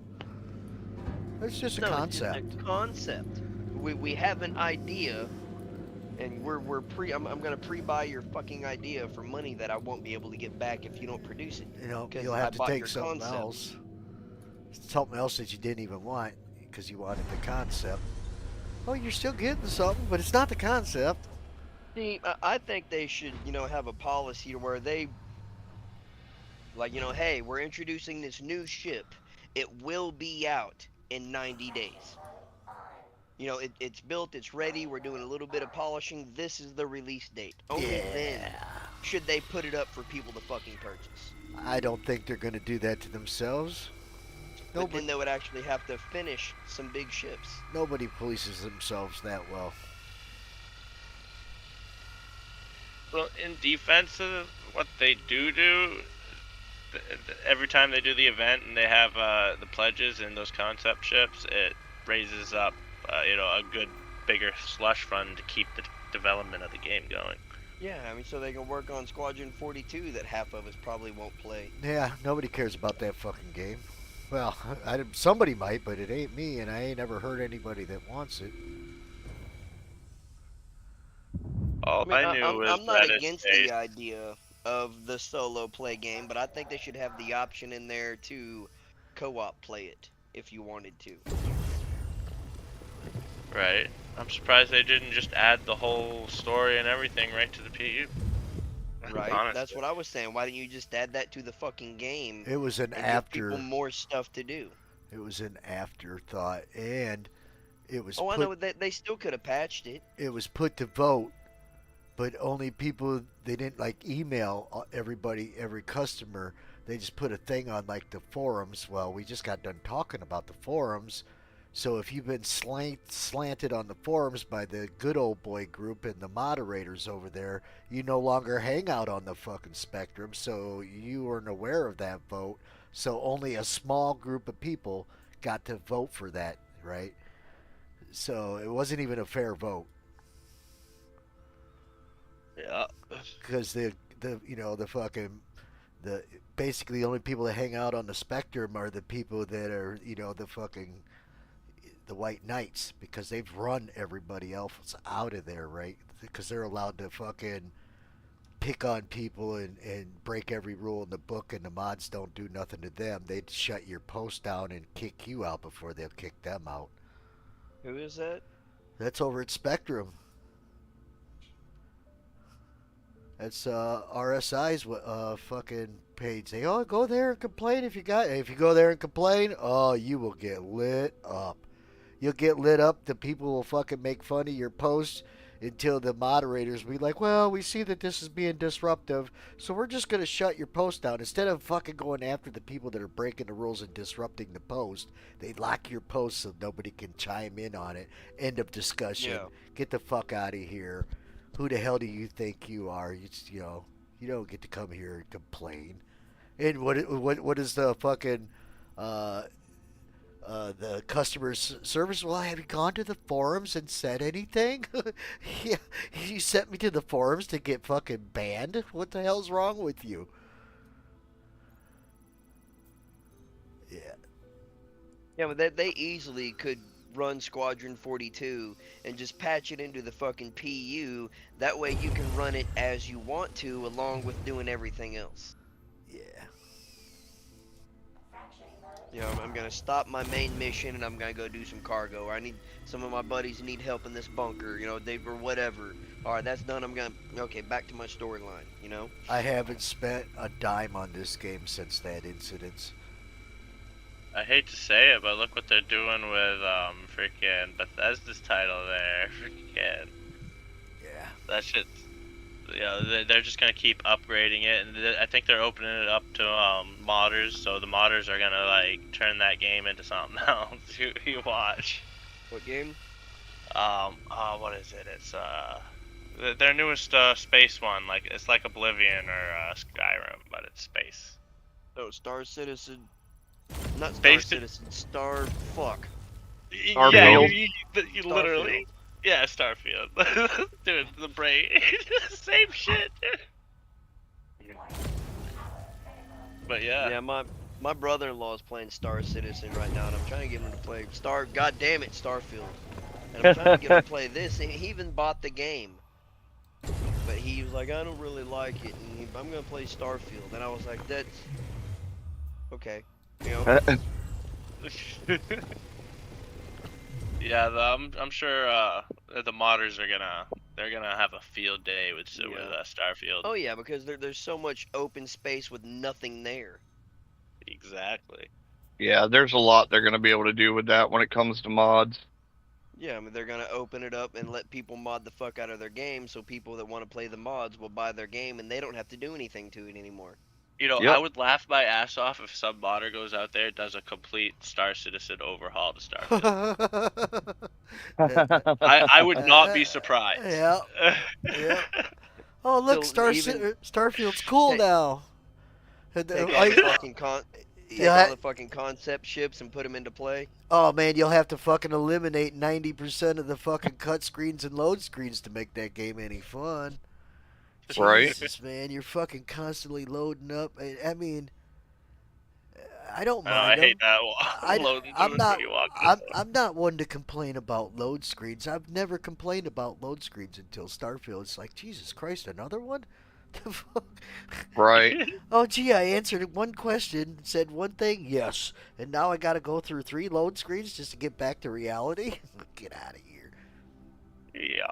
It's just a concept. It's just a concept. We have an idea, and I'm gonna pre-buy your fucking idea for money that I won't be able to get back if you don't produce it. You know, 'Cause you'll I have to bought take your something concept. else. Something else that you didn't even want because you wanted the concept. Oh, you're still getting something, but it's not the concept. See, I think they should, you know, have a policy where they, like, you know, hey, we're introducing this new ship. It will be out in 90 days. You know, it's built, it's ready, we're doing a little bit of polishing. This is the release date. Only then should they put it up for people to fucking purchase. I don't think they're going to do that to themselves. But then they would actually have to finish some big ships. Nobody polices themselves that well. Well, in defense of what they do, every time they do the event and they have the pledges and those concept ships, it raises up, you know, a good bigger slush fund to keep the development of the game going. Yeah, I mean, so they can work on Squadron 42 that half of us probably won't play. Yeah, nobody cares about that fucking game. Well, somebody might, but it ain't me, and I ain't ever heard anybody that wants it. All I knew was I'm not that against it's the idea of the solo play game, but I think they should have the option in there to co-op play it if you wanted to. right. I'm surprised they didn't just add the whole story and everything right to the PU. Right, Honestly. that's what I was saying. Why didn't you just add that to the fucking game? It was an and after. give people more stuff to do. It was an afterthought, and it was. Oh, I know that they still could have patched it. It was put to vote, but only people they didn't like email everybody, every customer. They just put a thing on like the forums. Well, we just got done talking about the forums. So if you've been slanted on the forums by the good old boy group and the moderators over there, you no longer hang out on the fucking spectrum. So you weren't aware of that vote. So only a small group of people got to vote for that, right? So it wasn't even a fair vote. Yeah. Because basically the only people that hang out on the spectrum are the people that are, the White Knights, because they've run everybody else out of there, right? Because they're allowed to fucking pick on people and break every rule in the book, and the mods don't do nothing to them. They'd shut your post down and kick you out before they'll kick them out. Who is that? That's over at Spectrum. That's RSI's fucking page. They go there and complain if you go there and complain, oh, you will get lit up. You'll get lit up. The people will fucking make fun of your posts, until the moderators be like, well, we see that this is being disruptive, so we're just going to shut your post down. Instead of fucking going after the people that are breaking the rules and disrupting the post, they lock your post so nobody can chime in on it. End of discussion. Yeah. Get the fuck out of here. Who the hell do you think you are? You don't get to come here and complain. And what is the fucking the customer service? Well, have you gone to the forums and said anything? Yeah, you sent me to the forums to get fucking banned? What the hell's wrong with you? Yeah. Yeah, but they easily could run Squadron 42 and just patch it into the fucking PU. That way you can run it as you want to, along with doing everything else. You know, I'm gonna stop my main mission and I'm gonna go do some cargo. Or I need some of my buddies need help in this bunker. You know, or whatever. All right, that's done. I'm gonna back to my storyline. You know. I haven't spent a dime on this game since that incident. I hate to say it, but look what they're doing with freaking Bethesda's title there. Freaking. Yeah. That shit's. They're just gonna keep upgrading it, and I think they're opening it up to modders. So the modders are gonna like turn that game into something else. You watch. What game? What is it? It's their newest space one. Like it's like Oblivion or Skyrim, but it's space. Oh, Star Citizen. Not Star Space Citizen. Star fuck. Yeah, you literally. Yeah, Starfield. Dude, the brain. Same shit. But yeah. Yeah, my brother-in-law is playing Star Citizen right now, and I'm trying to get him to play God damn it, Starfield. And I'm trying to get him to play this, and he even bought the game. But he was like, I don't really like it, and I'm gonna play Starfield. And I was like, that's okay. You know. Yeah, I'm sure the modders are gonna have a field day with Starfield. Oh yeah, because there's so much open space with nothing there. Exactly. Yeah, there's a lot they're gonna be able to do with that when it comes to mods. Yeah, I mean they're gonna open it up and let people mod the fuck out of their game, so people that want to play the mods will buy their game and they don't have to do anything to it anymore. You know, I would laugh my ass off if some modder goes out there and does a complete Star Citizen overhaul to Starfield. I would not be surprised. Yeah. Yeah. Oh, look, Starfield's cool now. Take all the fucking concept ships and put them into play. Oh man, you'll have to fucking eliminate 90% of the fucking cut screens and load screens to make that game any fun. Right. Jesus, man, you're fucking constantly loading up. I mean, I don't mind. I hate that. I'm not one to complain about load screens. I've never complained about load screens until Starfield. It's like, Jesus Christ, another one? The fuck? Right. Oh, gee, I answered one question, said one thing, yes, and now I got to go through 3 load screens just to get back to reality? Get out of here. Yeah.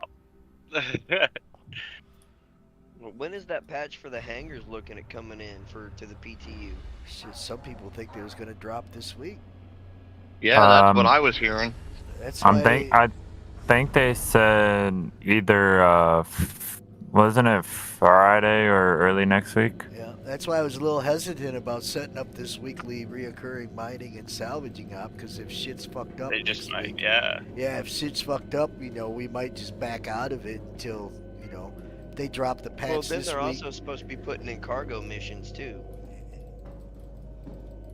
When is that patch for the hangars looking at coming in to the PTU? Shit, some people think it was going to drop this week. Yeah, that's what I was hearing. That's I think they said either wasn't it Friday or early next week? Yeah, that's why I was a little hesitant about setting up this weekly reoccurring mining and salvaging op, because if shit's fucked up, they just might, yeah. Yeah, if shit's fucked up, we might just back out of it until they drop the patch this week. Well, then they're also supposed to be putting in cargo missions too.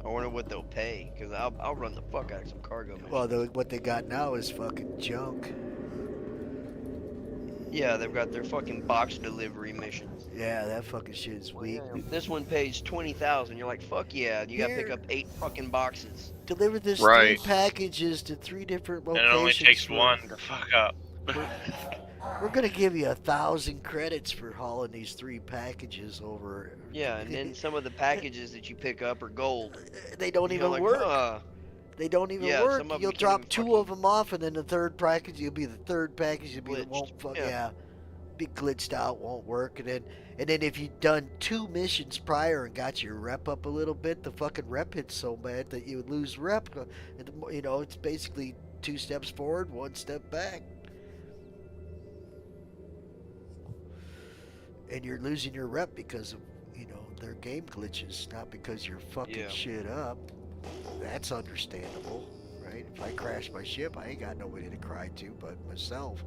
I wonder what they'll pay, because I'll run the fuck out of some cargo missions. Well, what they got now is fucking junk. Yeah, they've got their fucking box delivery missions. Yeah, that fucking shit is weak. This one pays 20,000. You're like, fuck yeah, you gotta pick up 8 fucking boxes. Deliver this 3 packages to 3 different locations. And it only takes 1 to fuck up. We're gonna give you 1,000 credits for hauling these 3 packages over. Yeah, and then some of the packages that you pick up are gold. They don't even work. They don't even work. You'll drop 2 of them off, and then the 3rd package, you'll be the 3rd package. You'll be be glitched out, won't work, and then if you've done 2 missions prior and got your rep up a little bit, the fucking rep hits so bad that you would lose rep. It's basically 2 steps forward, 1 step back. and you're losing your rep because of their game glitches, not because you're fucking shit up. That's understandable, right? If I crash my ship, I ain't got nobody to cry to but myself.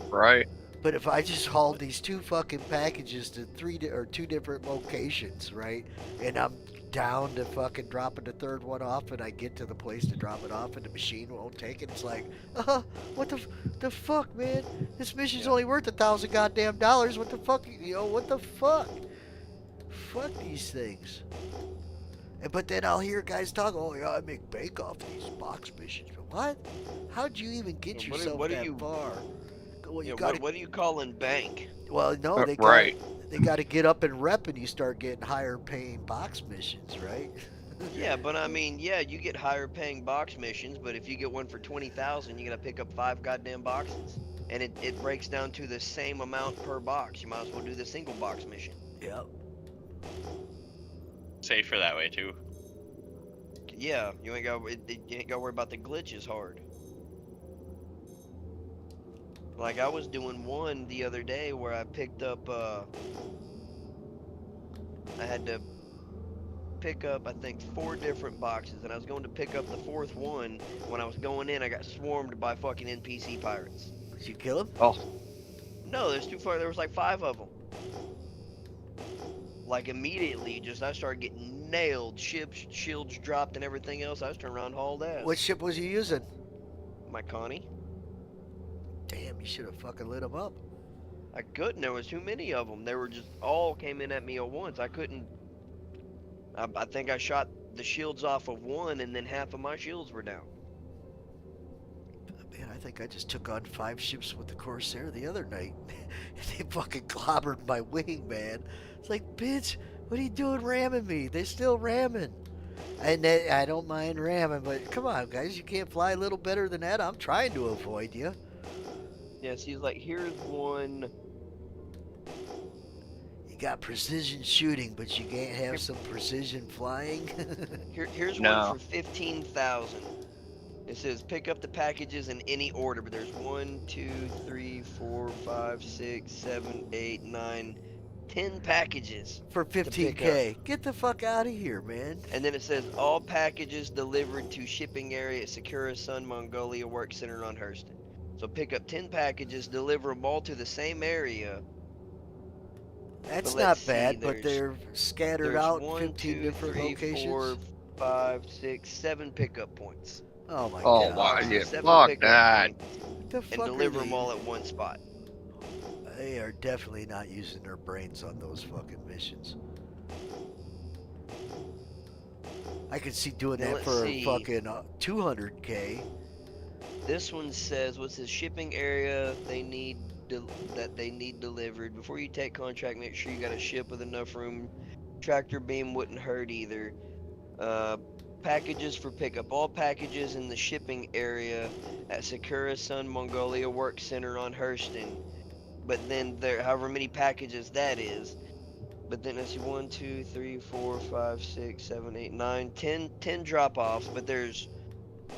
Right. But if I just hauled these 2 fucking packages to 2 different locations, right? And I'm down to fucking dropping the 3rd one off, and I get to the place to drop it off, and the machine won't take it. It's like, what the fuck, man? This mission's only worth $1,000 goddamn dollars. What the fuck, what the fuck? Fuck these things. But then I'll hear guys talk, oh yeah, I make bank off these box missions. But what? How'd you even get yourself that far? Well, what are you calling bank? Well, no, they got to get up and rep, and you start getting higher paying box missions, right? Yeah, but I mean, you get higher paying box missions, but if you get one for 20,000, you gotta pick up 5 goddamn boxes, and it breaks down to the same amount per box. You might as well do the single box mission. Yep. Safer that way too. Yeah, you ain't got to worry about the glitches hard. Like I was doing one the other day where I picked up I had to pick up I think 4 different boxes, and I was going to pick up the 4th one. When I was going in, I got swarmed by fucking NPC pirates. Did you kill them? Oh. No, there's too far. There was like 5 of them. Like immediately, I started getting nailed. Shields dropped and everything else. I was turning around and hauled ass. What ship was you using? My Connie. Damn, you should have fucking lit them up. I couldn't. There was too many of them. They were just all came in at me at once. I couldn't. I think I shot the shields off of one, and then half of my shields were down. Man, I think I just took on 5 ships with the Corsair the other night. They fucking clobbered my wing, man. It's like, bitch, what are you doing ramming me? They're still ramming. And I don't mind ramming, but come on, guys, you can't fly a little better than that. I'm trying to avoid you. Yeah, so he's like, here's one. You got precision shooting, but you can't have some precision flying. Here's one for 15,000. It says pick up the packages in any order, but there's 1, 2, 3, 4, 5, 6, 7, 8, 9, 10 packages for 15K. Get the fuck out of here, man. And then it says all packages delivered to shipping area at Sakura Sun Mongolia Work Center on Hurston. So pick up 10 packages, deliver them all to the same area. That's not bad, but they're scattered out in 15 different locations. 4, 5, 6, 7 pickup points. Oh my god. Oh my, yeah, fuck that. And deliver them all at one spot. They are definitely not using their brains on those fucking missions. I could see doing that for a fucking 200K. This one says, what's the shipping area they need that they need delivered. Before you take contract, make sure you got a ship with enough room. Tractor beam wouldn't hurt either. Packages for pickup. All packages in the shipping area at Sakura Sun Mongolia Work Center on Hurston. But then there, however many packages that is. But then let's see, 1, 2, 3, 4, 5, 6, 7, 8, 9, 10 drop-offs. But there's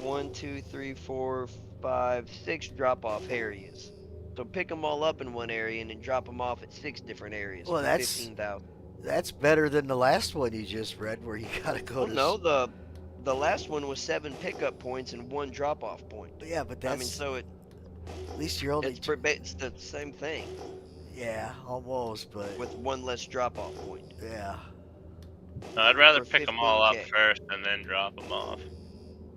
1, 2, 3, 4, 5, 6 drop-off areas. So pick them all up in one area and then drop them off at 6 different areas. Well, that's 15,000. That's better than the last one you just read, where you gotta go to. No, the last one was 7 pickup points and 1 drop-off point. Yeah, but that's. I mean, so at least you're only. It's the same thing. Yeah, almost, but with 1 less drop-off point. Yeah. No, I'd rather pick them all up first and then drop them off.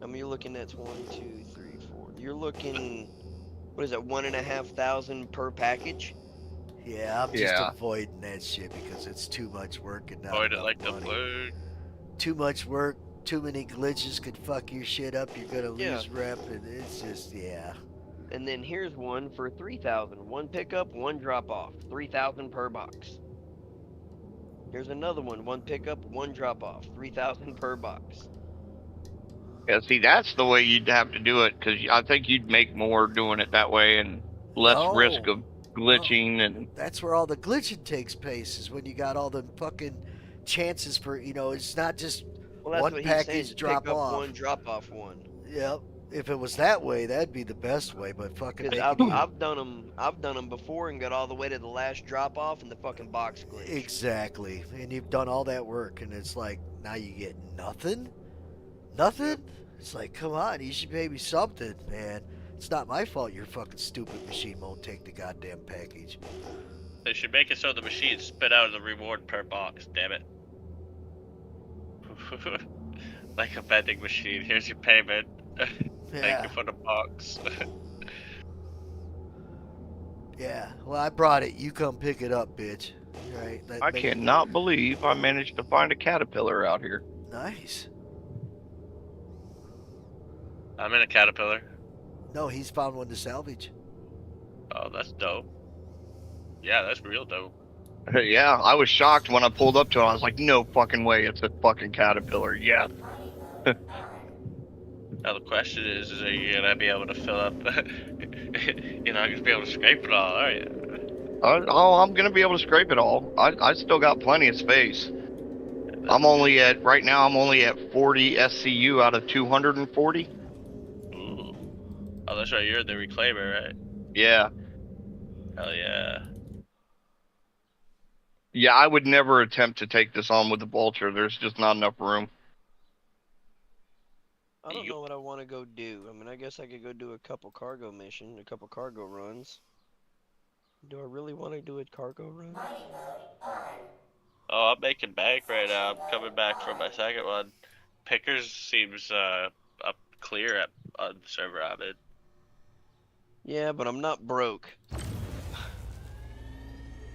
I mean, you're looking at 1, 2, 3, 4. You're looking, what is that, 1,500 per package? Yeah, I'm just avoiding that shit because it's too much work and not avoid it enough like money. the plague. Too much work, too many glitches could fuck your shit up. You're gonna lose rep, and it's just And then here's one for 3,000. 1 pickup, 1 drop off. 3,000 per box. Here's another one. 1 pickup, 1 drop off. 3,000 per box. Yeah, see, that's the way you'd have to do it, because I think you'd make more doing it that way and less risk of glitching. And that's where all the glitching takes place, is when you got all the fucking chances for, it's not just well, that's one what package he's saying, drop pick up off. 1 drop off 1. Yep. If it was that way, that'd be the best way. But fucking Because making I've done them before and got all the way to the last drop off and the fucking box glitch. exactly, and you've done all that work, and it's like now you get nothing. Nothing. It's like, come on, you should pay me something, man. It's not my fault your fucking stupid machine won't take the goddamn package. They should make it so the machine spit out the reward per box. Damn it. Like a vending machine. Here's your payment. Thank you for the box. Yeah, well, I brought it. You come pick it up, bitch. Right? I cannot believe I managed to find a caterpillar out here. Nice. I'm in a caterpillar. No, he's found one to salvage. Oh, that's dope. Yeah, that's real dope. Yeah, I was shocked when I pulled up to it. I was like, no fucking way, it's a fucking caterpillar. Yeah. Now the question is are you gonna be able to fill up? You're not gonna be able to scrape it all, are you? I'm gonna be able to scrape it all. I still got plenty of space. I'm only at 40 SCU out of 240. Ooh. Oh, that's right. You're the reclaimer, right? Yeah. Hell yeah. Yeah, I would never attempt to take this on with the Vulture. There's just not enough room. I don't know what I want to go do. I mean, I guess I could go do a couple cargo runs. Do I really want to do a cargo run? Oh, I'm making bank right now. I'm coming back from my second one. Pickers seems up clear on the server I'm in. Yeah, but I'm not broke.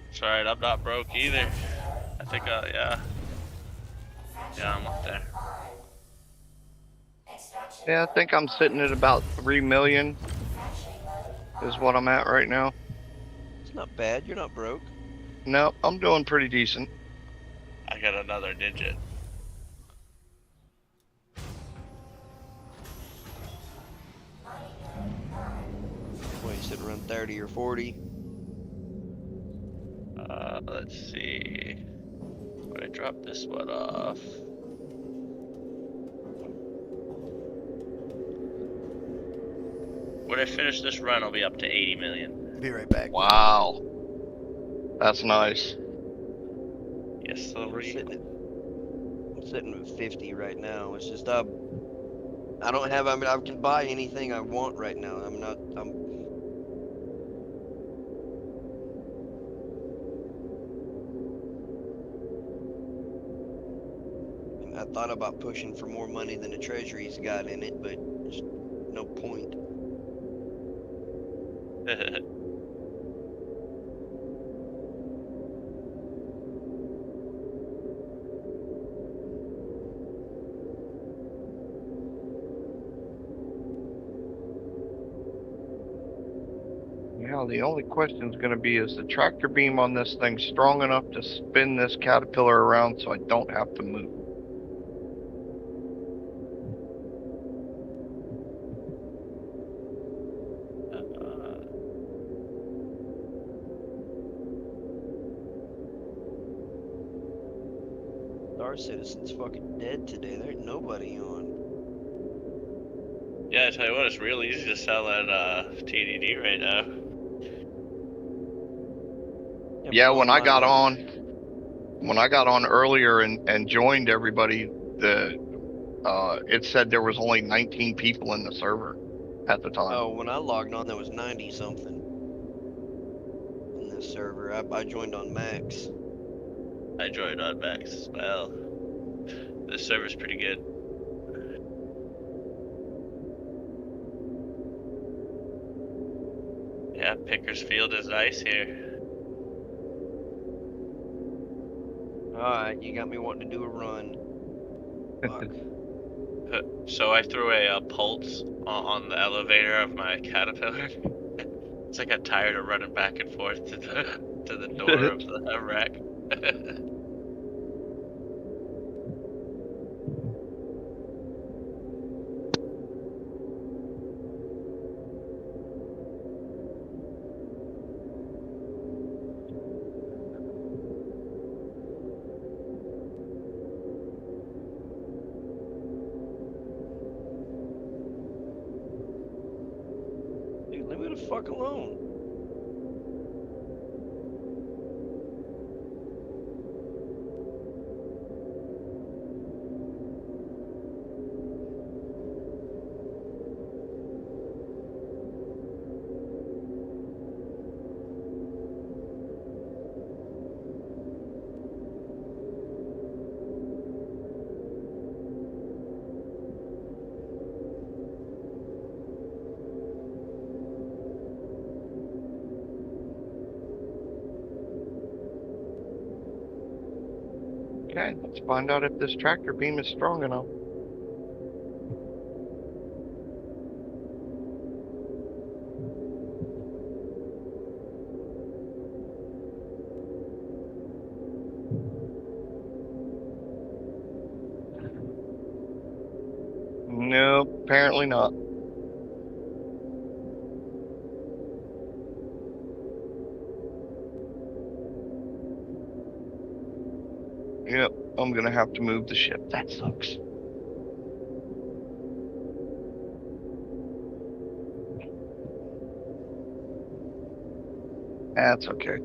That's right, I'm not broke either. I think, yeah. Yeah, I'm up there. Yeah, I think I'm sitting at about 3 million is what I'm at right now. It's not bad. You're not broke. No, I'm doing pretty decent. I got another digit. What, you said around 30 or 40? Let's see. When I drop this one off. When I finish this run, I'll be up to 80 million. Be right back. Wow. That's nice. Yes, I'm sitting at 50 right now. It's just I don't have. I mean, I can buy anything I want right now. I thought about pushing for more money than the Treasury's got in it, but there's no point. Yeah, the only question is going to be, is the tractor beam on this thing strong enough to spin this caterpillar around so I don't have to move? Star Citizen's fucking dead today. There's nobody on. Yeah, I tell you what, it's real easy to sell at TDD right now. Yeah, when I got on earlier and joined everybody, it said there was only 19 people in the server at the time. Oh, when I logged on, there was 90 something in this server. I joined on Max. I joined on Max as well. This server's pretty good. Yeah, Pickers Field is nice here. Alright, you got me wanting to do a run. Fuck. So I threw a pulse on the elevator of my Caterpillar. It's like I'm tired of running back and forth to the door of the wreck. the fuck alone. Okay, let's find out if this tractor beam is strong enough. No, apparently not. Yep, I'm gonna have to move the ship. That sucks. That's okay.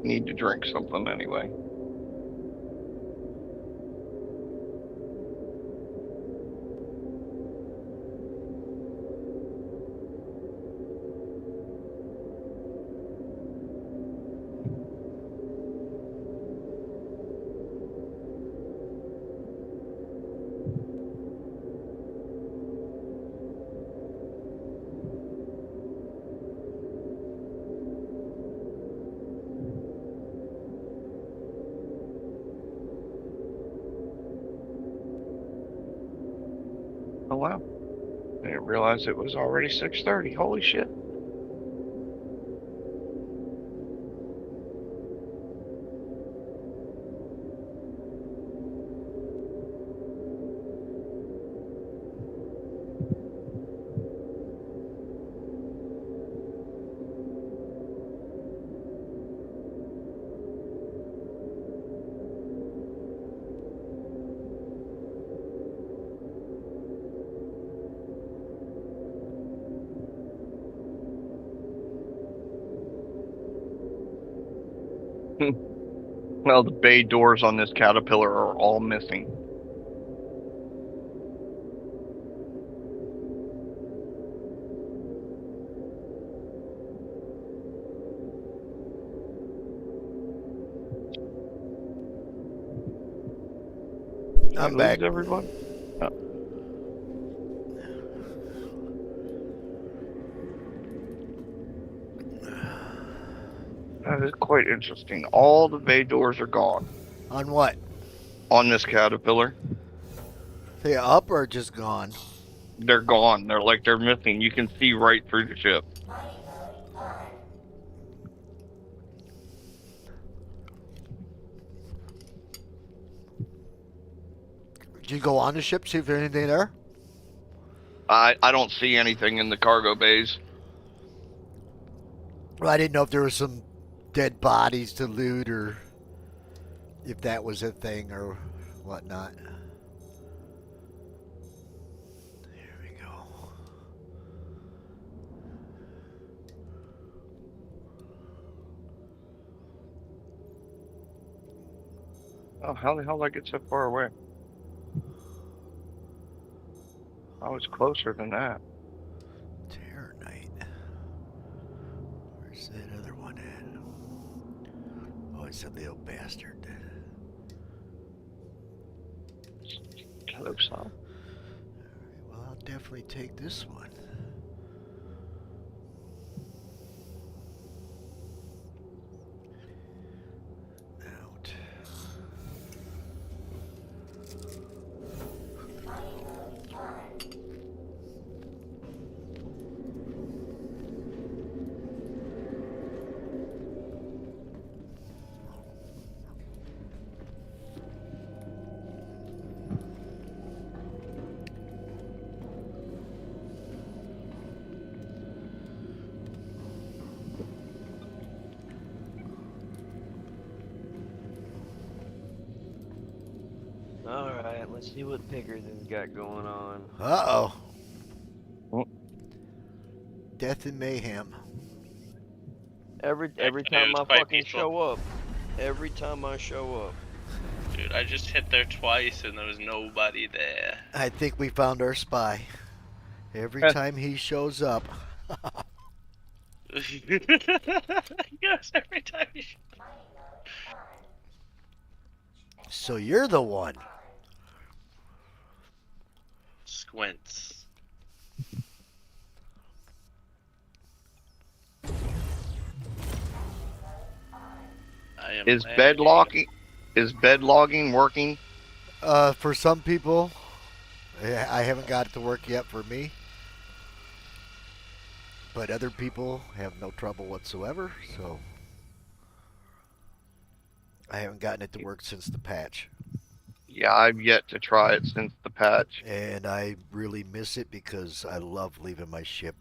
Need to drink something anyway. Oh wow. I didn't realize it was already 6:30. Holy shit. Well, the bay doors on this Caterpillar are all missing. I'm back. Everyone. Oh. That is quite interesting. All the bay doors are gone. On what? On this Caterpillar. They up or just gone? They're gone. They're missing. You can see right through the ship. Did you go on the ship, see if there's anything there? I don't see anything in the cargo bays. Well, I didn't know if there was some dead bodies to loot or if that was a thing or whatnot. There we go. Oh, how the hell did I get so far away? I was closer than that. Terror Knight. Where's that other one at? Oh, it's a little bastard. Close up. Well, I'll definitely take this one. Out. Alright, let's see what Pickerson's got going on. Uh-oh. Death and mayhem. Every time I fucking show up. Every time I show up. Dude, I just hit there twice and there was nobody there. I think we found our spy. Every time he shows up. Yes, every time you So you're the one. Squints. Is bed logging working? For some people, I haven't got it to work yet for me. But other people have no trouble whatsoever, so I haven't gotten it to work since the patch. Yeah, I've yet to try it since the patch. And I really miss it because I love leaving my ship,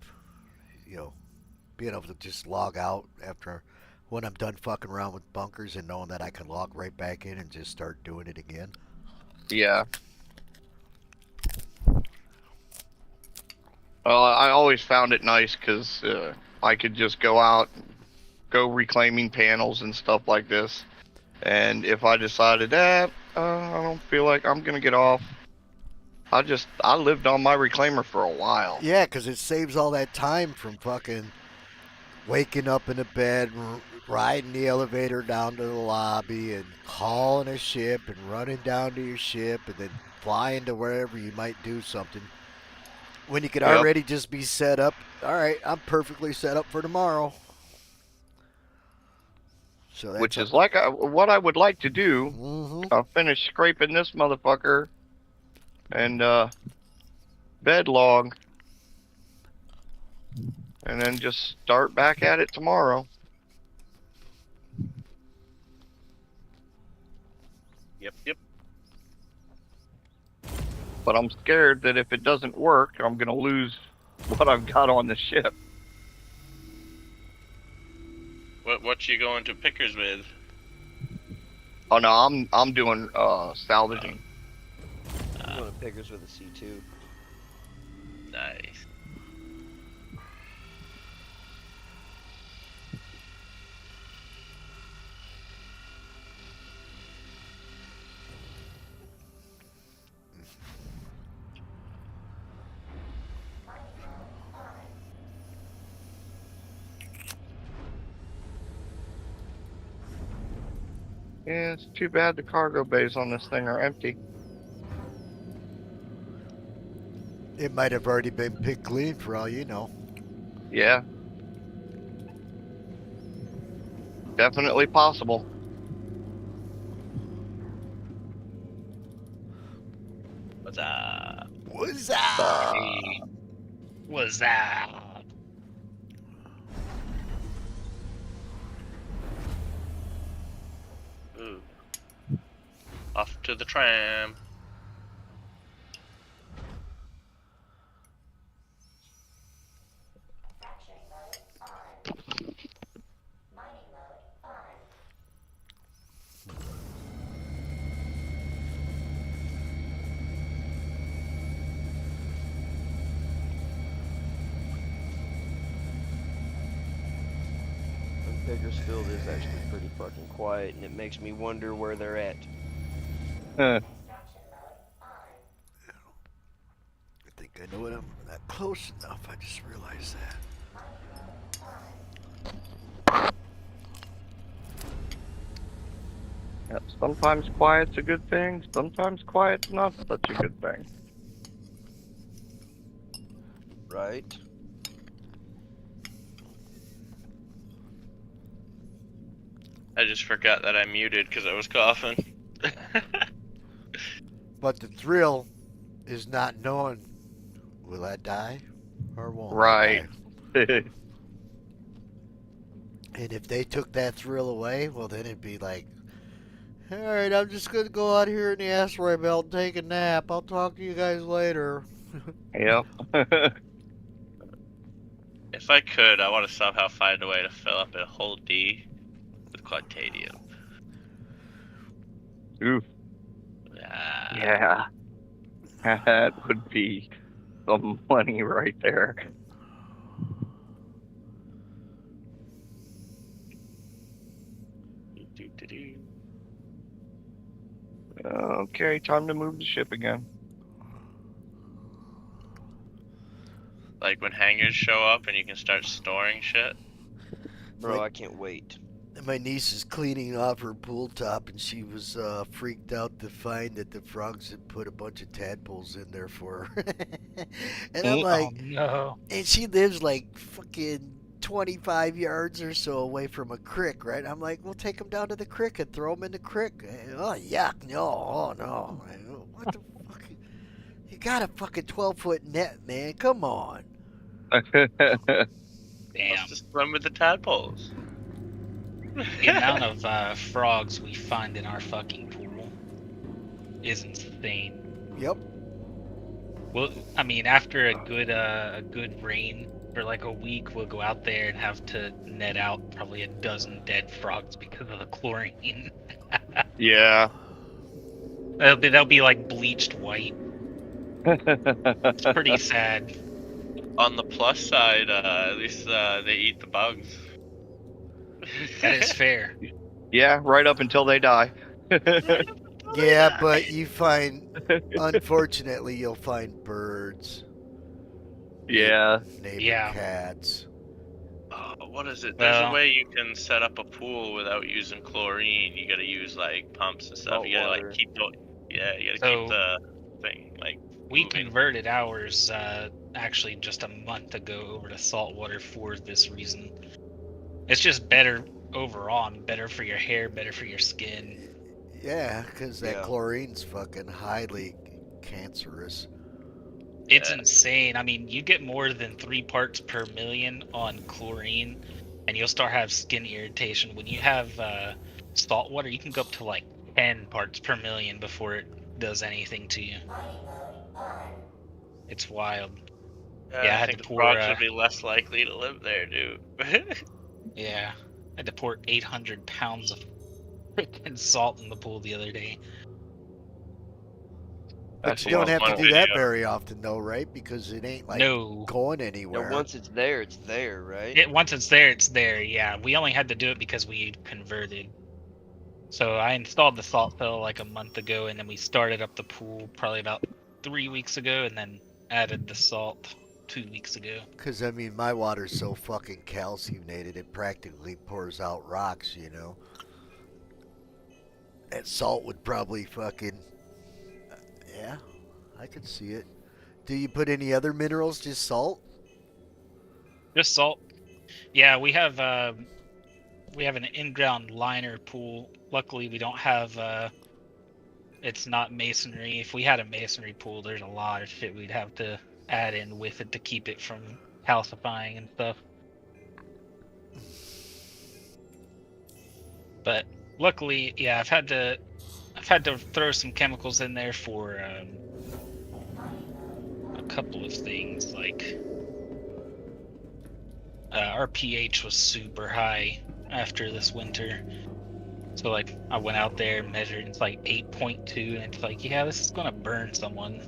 you know, being able to just log out after when I'm done fucking around with bunkers and knowing that I can log right back in and just start doing it again. Yeah. Well, I always found it nice because I could just go out, go reclaiming panels and stuff like this. And if I decided that I don't feel like I'm going to get off, I lived on my reclaimer for a while. Yeah, because it saves all that time from fucking waking up in the bed, riding the elevator down to the lobby, and calling a ship, and running down to your ship, and then flying to wherever you might do something. When you could already just be set up. All right, I'm perfectly set up for tomorrow. So that's which is like what I would like to do. I'll finish scraping this motherfucker and bed log, and then just start back at it tomorrow. Yep. But I'm scared that if it doesn't work, I'm gonna lose what I've got on the ship. What you going to Pickers with? Oh no, I'm doing salvaging. I'm going to Pickers with a C2. Nice. Yeah, it's too bad the cargo bays on this thing are empty. It might have already been picked clean for all you know. Yeah. Definitely possible. What's up? What's up? What's up? Ooh. Off to the tram. Bakersfield is actually pretty fucking quiet, and it makes me wonder where they're at. I think I know it. I'm not close enough. I just realized that. Yep, sometimes quiet's a good thing, sometimes quiet's not such a good thing. Right. I just forgot that I muted because I was coughing. But the thrill is not knowing, will I die or won't Right. I die? And if they took that thrill away, well then it'd be like, alright, I'm just going to go out here in the asteroid belt and take a nap. I'll talk to you guys later. Yep. If I could, I want to somehow find a way to fill up a whole D with Quantadium. Oof. Yeah. That would be some money right there. Okay, time to move the ship again. Like when hangars show up and you can start storing shit. Bro, I can't wait. My niece is cleaning off her pool top, and she was freaked out to find that the frogs had put a bunch of tadpoles in there for her. And I'm like, oh, no. And she lives like fucking 25 yards or so away from a creek, right? I'm like, well, take them down to the creek and throw them in the creek. Oh, yuck, no, oh, no. What the fuck? You got a fucking 12-foot net, man. Come on. Damn. Let's just run with the tadpoles. The amount of frogs we find in our fucking pool is insane. Yep. Well, I mean, after a good rain for like a week, we'll go out there and have to net out probably a dozen dead frogs because of the chlorine. Yeah. They'll be like bleached white. It's pretty sad. On the plus side, at least they eat the bugs. That is fair. Yeah, right up until they die. Yeah, but you find, unfortunately, you'll find birds. Yeah. Neighbor cats. What is it? There's a way you can set up a pool without using chlorine. You gotta use like pumps and stuff. You gotta like keep the keep the thing like. We converted ours actually just a month ago over to saltwater for this reason. It's just better overall, and better for your hair, better for your skin. Yeah, because that chlorine's fucking highly cancerous. It's insane. I mean, you get more than 3 parts per million on chlorine, and you'll start have skin irritation. When you have salt water, you can go up to like 10 parts per million before it does anything to you. It's wild. I had think to the pour. frogs would be less likely to live there, dude. Yeah, I had to pour 800 pounds of freaking salt in the pool the other day. But you don't have to do that very often, though, right? Because it ain't like going anywhere. No, once it's there, right? Once it's there, it's there. Yeah, we only had to do it because we converted. So I installed the salt fill like a month ago, and then we started up the pool probably about 3 weeks ago, and then added the salt 2 weeks ago. Because, I mean, my water's so fucking calciumated, it practically pours out rocks, you know? That salt would probably fucking... yeah, I could see it. Do you put any other minerals, just salt? Just salt. Yeah, we have an in-ground liner pool. Luckily, we don't have... it's not masonry. If we had a masonry pool, there's a lot of shit we'd have to add in with it to keep it from calcifying and stuff. But luckily, yeah, I've had to throw some chemicals in there for a couple of things. Like our pH was super high after this winter. So like I went out there and measured, it's like 8.2, and it's like, yeah, this is gonna burn someone.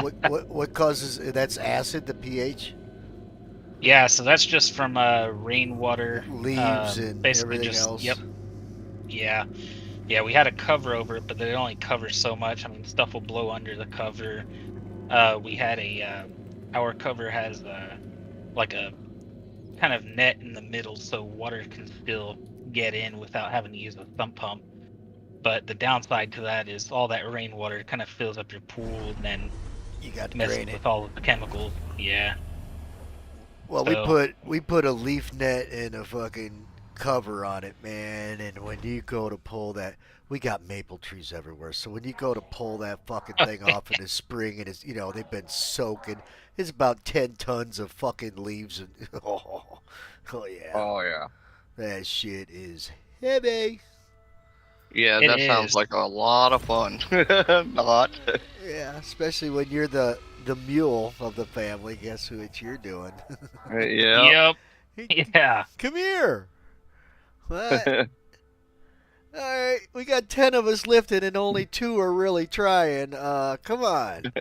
What causes that's acid, the pH? Yeah, so that's just from rainwater, leaves, and basically everything just, else. Yep. Yeah, we had a cover over it, but it only covers so much. I mean, stuff will blow under the cover. We had our cover has like a kind of net in the middle, so water can still get in without having to use a sump pump. But the downside to that is all that rainwater kind of fills up your pool, and then you got to messes drain it with all of the chemicals. Yeah. Well, So- we put a leaf net and a fucking cover on it, man. And when you go to pull that, we got maple trees everywhere. So when you go to pull that fucking thing off in the spring, and it's, you know, they've been soaking. It's about 10 tons of fucking leaves, and oh yeah. Oh yeah. That shit is heavy. Yeah, It that sounds is. like a lot of fun. Not. Yeah, especially when you're the mule of the family. Guess who it's you're doing? Yeah. Yep. Yeah. Come here. What? All right, we got 10 of us lifting, and only 2 are really trying. Come on.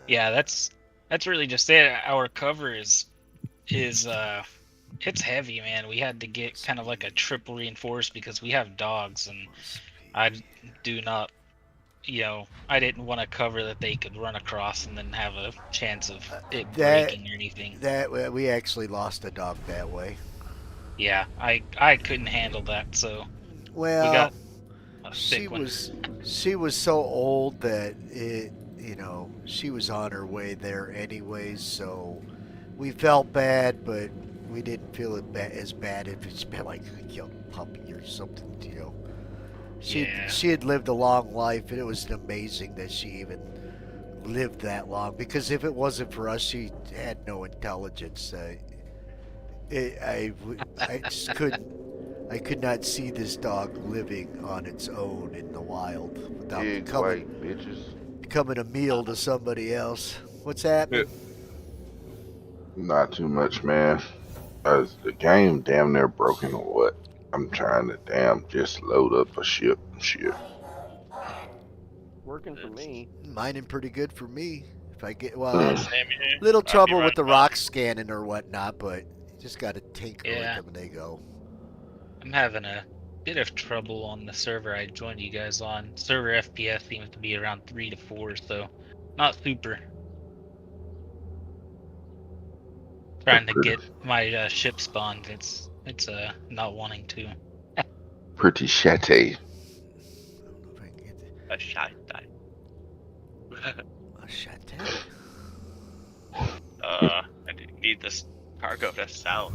Yeah, that's really just it. Our cover is it's heavy, man. We had to get kind of like a triple reinforced because we have dogs, and I do not, I didn't want to cover that they could run across and then have a chance of it breaking or anything. That we actually lost a dog that way. Yeah, I couldn't handle that, so well, we got a she thick one. was so old that she was on her way there anyways, so we felt bad, but we didn't feel as bad if it's been like a young puppy or something, She had lived a long life, and it was amazing that she even lived that long, because if it wasn't for us, she had no intelligence. I just couldn't. I could not see this dog living on its own in the wild without becoming a meal to somebody else. What's happening? Not too much, man. Is the game damn near broken or what? I'm trying to just load up a ship and shit. Working for me. Mining pretty good for me. If I get Same here. little I'll be trouble right with the back. rock scanning or whatnot, but you just got to tinker with Yeah. them and they go. I'm having a bit of trouble on the server I joined you guys on. Server FPS seems to be around 3 to 4, so not super. Trying to get my ship spawned. It's not wanting to. Pretty shatty. A shot die. A shot I need this cargo to sell.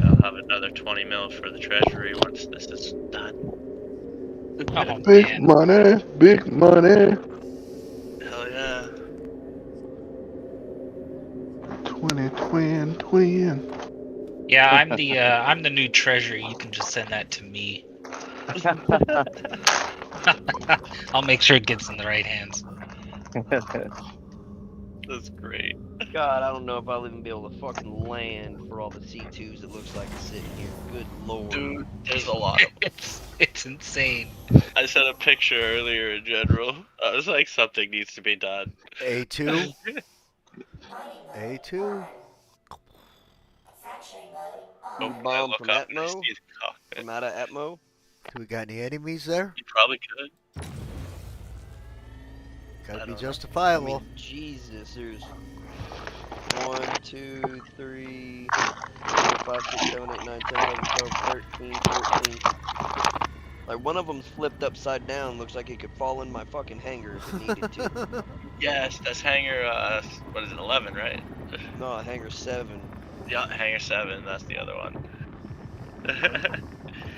I'll have another 20 mil for the treasury once this is done. Oh, Big money, big money. Hell yeah. 20. Yeah, I'm the new treasury. You can just send that to me. I'll make sure it gets in the right hands. That's great. God, I don't know if I'll even be able to fucking land for all the C2s it looks like is sitting here. Good lord. Dude, there's a lot of It's insane. I sent a picture earlier in general. I was like, something needs to be done. A2? A2? Oh, Bomb look from up and I Atmo? see the cockpit. From out of Atmo? Do we got any enemies there? You probably could. Gotta be I justifiable. mean, Jesus, there's 1, 2, 3, 4, 5, 6, 7, 8, 9, 10, 11, 12, 13, 14. Like, one of them's flipped upside down. Looks like it could fall in my fucking hangar if it needed to. Yes, that's hangar, what is it, 11, right? No, hangar 7. Yeah, hangar 7, that's the other one.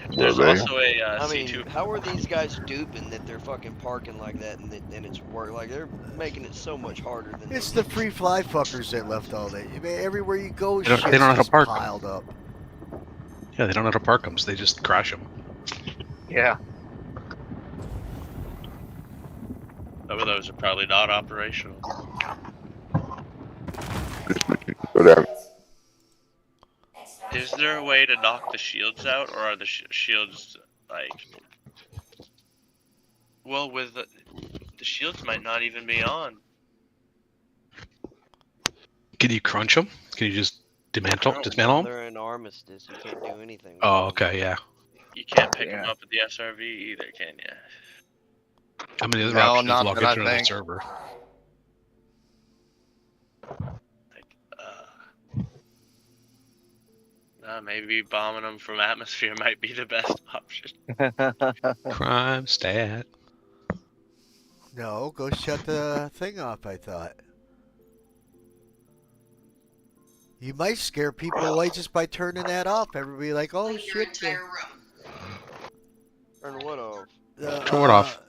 Well, There's there. also a I C2. mean, how are these guys duping that they're fucking parking like that and it's work? Like, they're making it so much harder than It's the free fly fuckers that left all that. I mean, everywhere you go, They don't shit's know how to just park 'em. piled up. Yeah, they don't know how to park them, so they just crash them. Yeah. Some of those are probably not operational. Go down. Is there a way to knock the shields out, or are the shields like? Well, with the shields might not even be on. Can you crunch them? Can you just dismantle them? They're in armistice. You can't do anything. with Oh, them. okay, yeah. You can't pick them up at the SRV either, can you? How many other No, options not log that I into the think. server? Maybe bombing them from atmosphere might be the best option. Crime stat. No, go shut the thing off, I thought. You might scare people away just by turning that off. Everybody like, oh shit. Turn what off? Turn what off?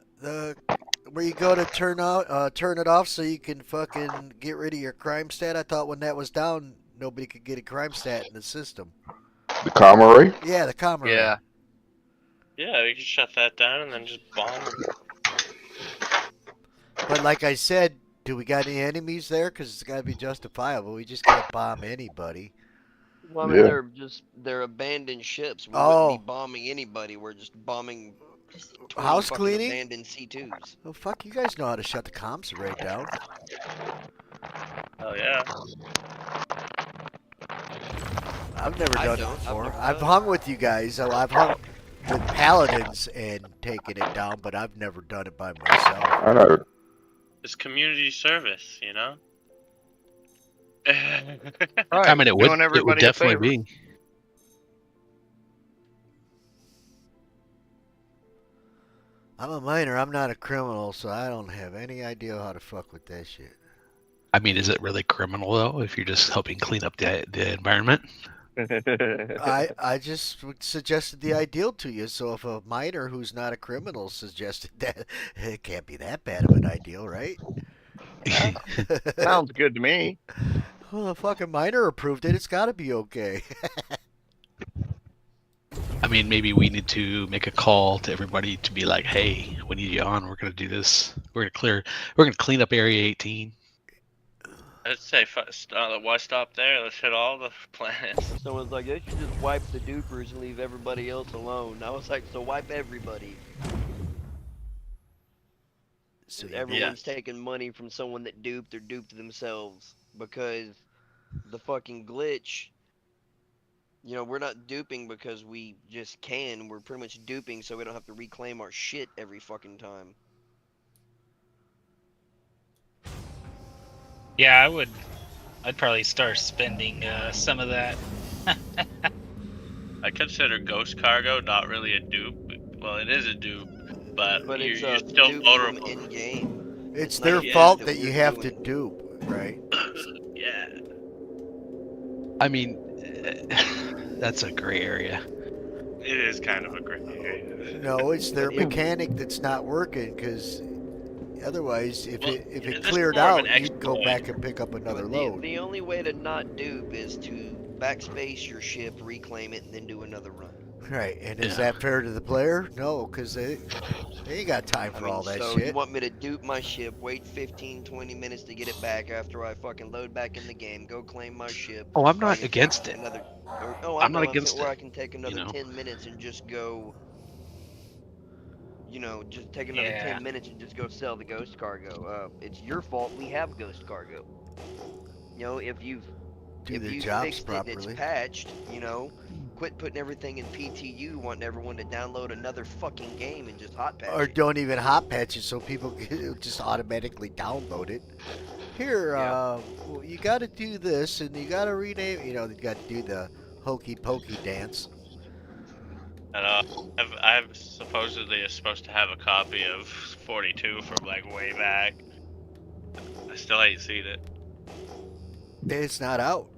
Where you go to turn it off so you can fucking get rid of your crime stat. I thought when that was down, nobody could get a crime stat in the system. The Comrie? Yeah, the Comrie. Yeah. Yeah, we can shut that down and then just bomb. But like I said, do we got any enemies there? Because it's got to be justifiable. We just can't bomb anybody. Well, I mean, they're abandoned ships. We wouldn't be bombing anybody. We're just bombing house fucking cleaning. Abandoned C2s. Oh fuck! You guys know how to shut the comms array down. Oh yeah. I've never done it before. I've hung with you guys. So I've hung with paladins and taken it down, but I've never done it by myself. I know. It's community service, you know. I mean, it would definitely be. I'm a miner. I'm not a criminal, so I don't have any idea how to fuck with that shit. I mean, is it really criminal though if you're just helping clean up the environment? I just suggested the ideal to you. So if a miner who's not a criminal suggested that, it can't be that bad of an ideal, right? Sounds good to me. Well, the fucking miner approved it. It's got to be okay. I mean, maybe we need to make a call to everybody to be like, "Hey, we need you on. We're gonna do this. We're gonna clean up Area 18." I'd say why stop there? Let's hit all the planets. Someone's like, they should just wipe the dupers and leave everybody else alone. I was like, so wipe everybody. So everyone's taking money from someone that duped or duped themselves because the fucking glitch. You know, we're not duping because we just can. We're pretty much duping so we don't have to reclaim our shit every fucking time. Yeah, I'd probably start spending some of that. I consider Ghost Cargo not really a dupe. Well, it is a dupe, but you're still vulnerable. In-game. It's their fault that you have to dupe, right? Yeah. I mean, that's a gray area. It is kind of a gray area. No, it's their mechanic that's not working because otherwise, if it cleared out, you'd go back and pick up another load. The only way to not dupe is to backspace your ship, reclaim it, and then do another run. Right, and is that fair to the player? No, because they ain't got time for all that so shit. You want me to dupe my ship, wait 15, 20 minutes to get it back after I fucking load back in the game, go claim my ship. Oh, I'm not against it. I'm not against it. Where I can take another 10 minutes and just go, just take another 10 minutes and just go sell the Ghost Cargo. It's your fault we have Ghost Cargo. If you've fixed it, it's patched, quit putting everything in PTU, wanting everyone to download another fucking game and just hot patch Or it. don't even hot patch it so people can just automatically download it. Here, well, you got to do this and you got to rename, you got to do the hokey pokey dance. And I've supposedly supposed to have a copy of 42 from like way back. I still ain't seen it. It's not out.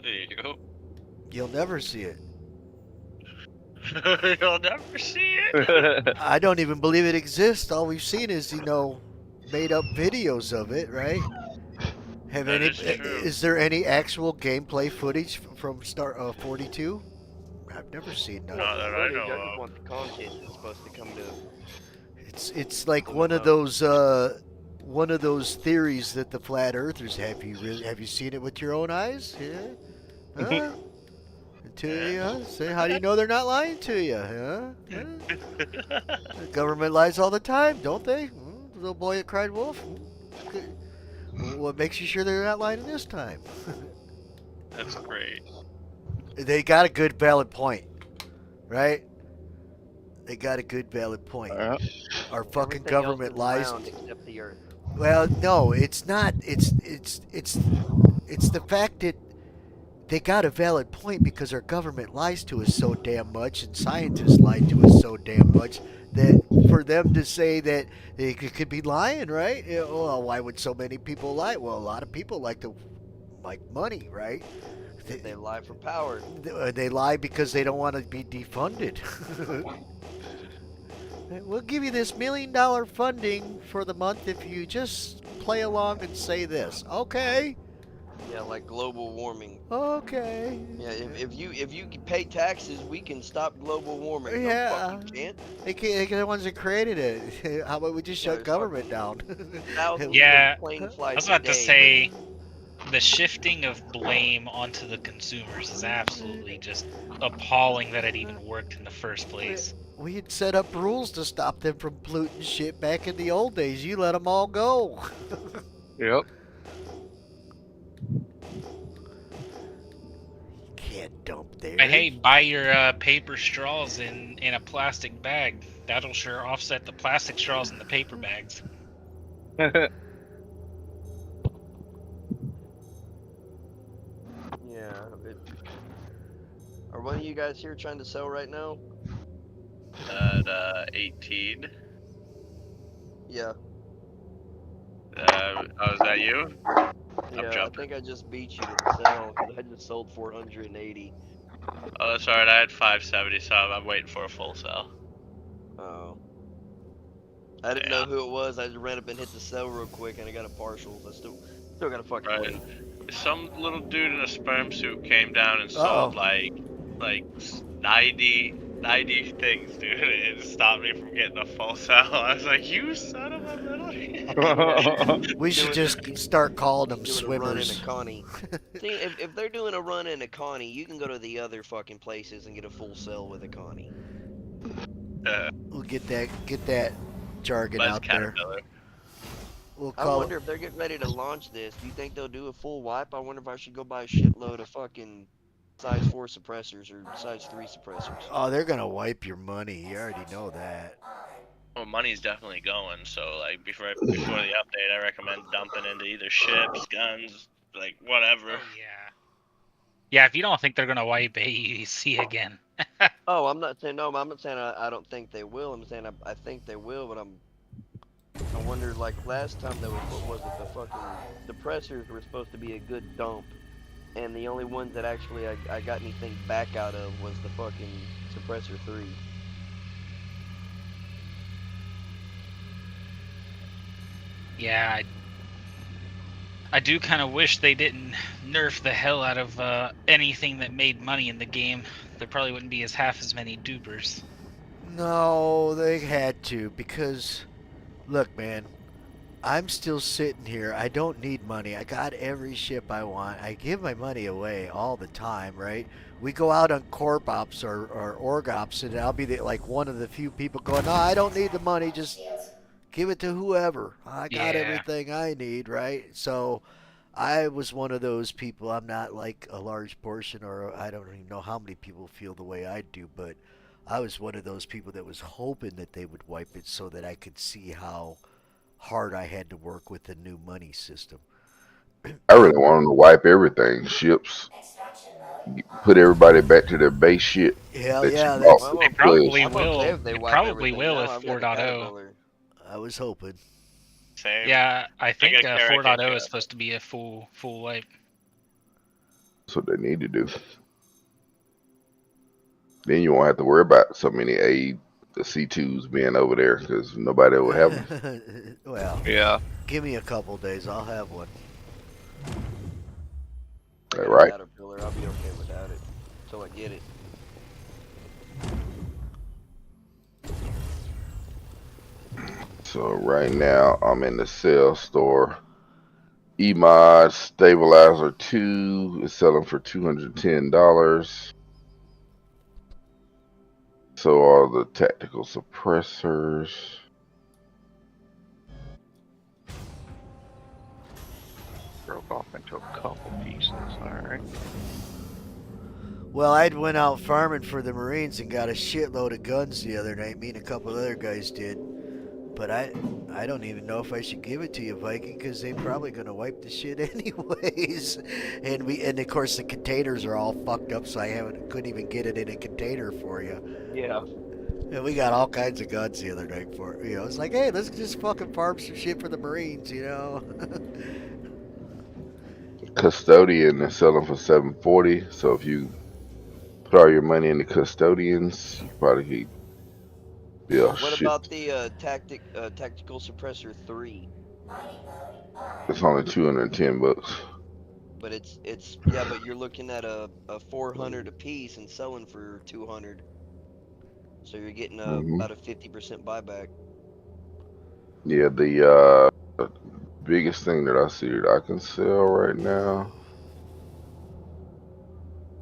There you go. You'll never see it. You'll never see it. I don't even believe it exists. All we've seen is, made up videos of it, right? Is there any actual gameplay footage from 42? I've never seen none. Not that I know I of. just want the content that's supposed to come to. It's like one of those theories that the flat earthers have. Have you seen it with your own eyes? Yeah. Huh? Say, how do you know they're not lying to you? Huh? The government lies all the time, don't they? The little boy that cried wolf. What makes you sure they're not lying this time? That's great. They got a good valid point, right? They got a good valid point. Our fucking government lies. Except the Earth. Well, no, it's not. It's the fact that they got a valid point because our government lies to us so damn much and scientists lie to us so damn much that for them to say that they could be lying, right? Well, why would so many people lie? Well, a lot of people like money, right? They lie for power. They lie because they don't want to be defunded. We'll give you this $1 million funding for the month if you just play along and say this. Okay. Yeah, like global warming. Okay. Yeah, if you can pay taxes, we can stop global warming. No, Yeah. fuck, you can't. They're the ones that created it. How about we just shut government down? Thousands Yeah, of plane I flights was about a to day, say the shifting of blame onto the consumers is absolutely just appalling that it even worked in the first place. We had set up rules to stop them from polluting shit back in the old days. You let them all go. Yep. Can't dump there. But hey, buy your paper straws in a plastic bag. That'll sure offset the plastic straws in the paper bags. Yeah. Are one of you guys here trying to sell right now? At 18. Yeah. Oh, is that you? Yeah, I think I just beat you to sell because I just sold 480. Oh, that's alright. I had 570, so I'm waiting for a full sell. Oh. I didn't know who it was. I just ran up and hit the sell real quick, and I got a partial. I still got to fucking wait. Some little dude in a sperm suit came down and sold like 90 things, dude. It stopped me from getting a full sell. I was like, you son of a little. We should just start calling them Doing a run in swimmers. a Connie. See, if they're doing a run in a Connie, you can go to the other fucking places and get a full sell with a Connie. We'll get that jargon Less out there. Caterpillar. We'll I call wonder if they're getting ready to launch this. Do you think they'll do a full wipe? I wonder if I should go buy a shitload of fucking size 4 suppressors or size 3 suppressors. Oh, they're gonna wipe your money. You already know that. Well, money's definitely going. So like before the update, I recommend dumping into either ships, guns, like whatever. Yeah, if you don't think they're gonna wipe AEC again. Oh, I'm not saying no. I'm not saying I don't think they will. I'm saying I think they will, but I wonder, like last time there was, what was it, the fucking suppressors were supposed to be a good dump, and the only ones that actually I got anything back out of was the fucking suppressor 3. Yeah, I do kind of wish they didn't nerf the hell out of anything that made money in the game. There probably wouldn't be half as many dupers. No, they had to because, look, man, I'm still sitting here. I don't need money. I got every ship I want. I give my money away all the time, right? We go out on corp ops or org ops, and I'll be like one of the few people going, no, I don't need the money. Just give it to whoever. I got everything I need, right? So I was one of those people. I'm not like a large portion, or I don't even know how many people feel the way I do, but I was one of those people that was hoping that they would wipe it so that I could see how hard I had to work with the new money system. I really want them to wipe everything. Ships. Put everybody back to their base shit. Hell that yeah, you that's- bought They for probably players. will. They probably will with 4.0. I was hoping. Same. Yeah, I think get a carrot 4.0 cake, is supposed to be a full wipe. That's what they need to do. Then you won't have to worry about so many the C2s being over there because nobody will have them. Well, yeah. Give me a couple days. I'll have one. That right? Caterpillar, I'll be okay without it until I get it. So right now I'm in the sale store. EMOD Stabilizer 2 is selling for $210. So are the tactical suppressors. Broke off into a couple pieces. Alright. Well, I went out farming for the Marines and got a shitload of guns the other night. Me and a couple other guys did. But I don't even know if I should give it to you, Viking, because they're probably gonna wipe the shit anyways. And of course the containers are all fucked up, so couldn't even get it in a container for you. Yeah. And we got all kinds of guns the other night for it. You know, it's like, hey, let's just fucking farm some shit for the Marines, you know. Custodian is selling for $740. So if you put all your money in the custodians, you probably could be a What shit. about the tactical suppressor 3? It's only $210. But it's yeah, but you're looking at a 400 a piece and selling for 200. So you're getting about a 50% buyback. Yeah, the biggest thing that I see that I can sell right now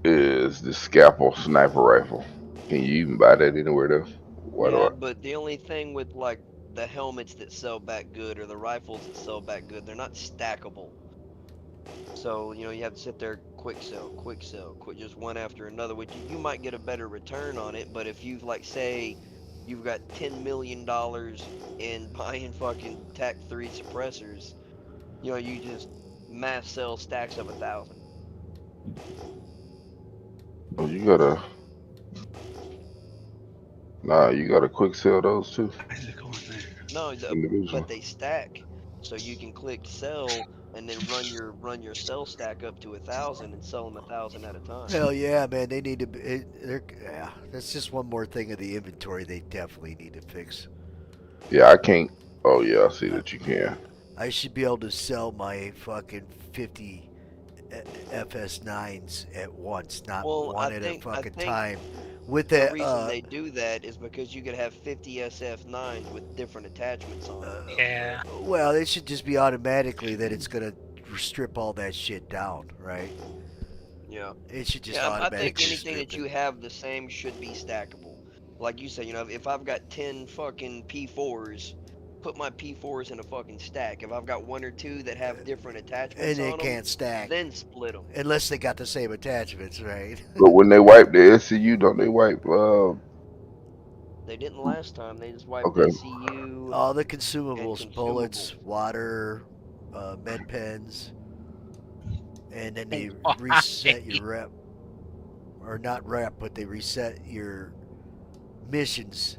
is the Scalpel sniper rifle. Can you even buy that anywhere though? Why do Yeah, I? but the only thing with like the helmets that sell back good or the rifles that sell back good, they're not stackable. So, you know, you have to sit there, quick sell, just one after another, which you might get a better return on it, but if you've, like, say, you've got $10 million in buying fucking TAC 3 suppressors, you know, you just mass sell stacks of 1,000. Oh, you gotta. Nah, you gotta quick sell those too. No, Individual. but they stack, so you can click sell and then run your sell stack up to 1,000 and sell them 1,000 at a time. Hell yeah, man! They need to. Yeah, that's just one more thing of the inventory they definitely need to fix. Yeah, I can't. Oh yeah, I see that you can. I should be able to sell my fucking 50 FS9s at once, not one at a fucking time. With the that, reason they do that is because you could have 50 SF9s with different attachments on them. Yeah. Well, it should just be automatically that it's gonna strip all that shit down, right? Yeah. It should just I automatically think anything strip that you have the same should be stackable. Like you said, you know, if I've got 10 fucking P4s, put my P4s in a fucking stack. If I've got one or two that have different attachments and they on can't them, stack. then split them. Unless they got the same attachments, right? But when they wipe the SCU, don't they wipe? They didn't last time. They just wiped Okay. ECU. All the consumables, bullets, water, med pens, and then they reset your rep, or not rep, but they reset your missions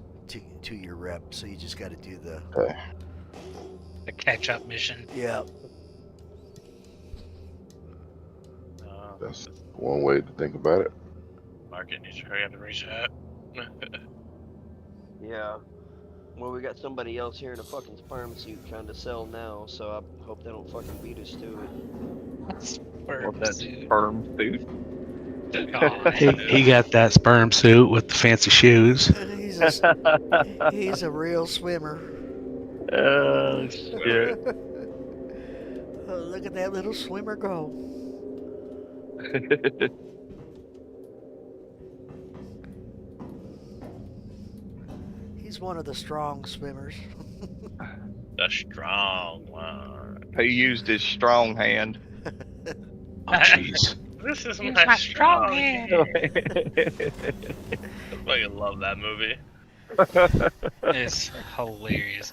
to your rep. So you just got to do the catch-up mission. Yeah. That's one way to think about it. Market needs to hurry up and reset. Yeah. Well, we got somebody else here in a fucking sperm suit trying to sell now, so I hope they don't fucking beat us to it. Sperm suit. He got that sperm suit with the fancy shoes. He's a real swimmer. Oh shit! Oh, look at that little swimmer go. He's one of the strong swimmers. The strong one. He used his strong hand. Oh jeez. This is Use my my strong strong hand. I fucking love that movie. It's hilarious.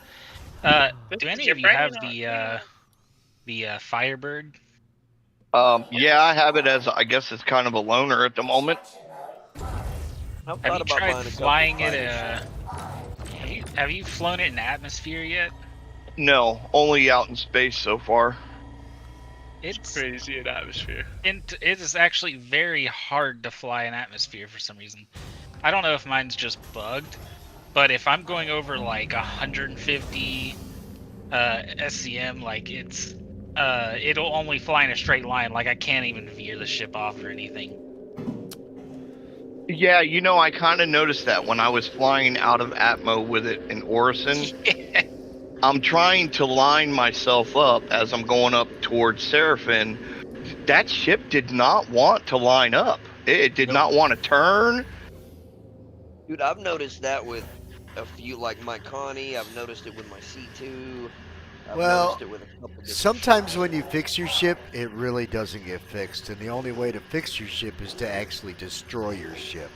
Do any of you have the Firebird? Yeah, I have it as, I guess it's kind of a loner at the moment. I've Have you thought about tried buying a couple flying it? fighters. Have you flown it in the atmosphere yet? No, only out in space so far. It's crazy in atmosphere. It is actually very hard to fly in atmosphere for some reason. I don't know if mine's just bugged, but if I'm going over like 150 SCM, like it'll only fly in a straight line. Like I can't even veer the ship off or anything. Yeah, you know, I kind of noticed that when I was flying out of Atmo with it in Orison. I'm trying to line myself up as I'm going up towards Seraphim. That ship did not want to line up. It did not want to turn. Dude, I've noticed that with a few, like my Connie. I've noticed it with my C2. I've Well, noticed it with a couple different sometimes when you fix your ship, it really doesn't get fixed, and the only way to fix your ship is to actually destroy your ship.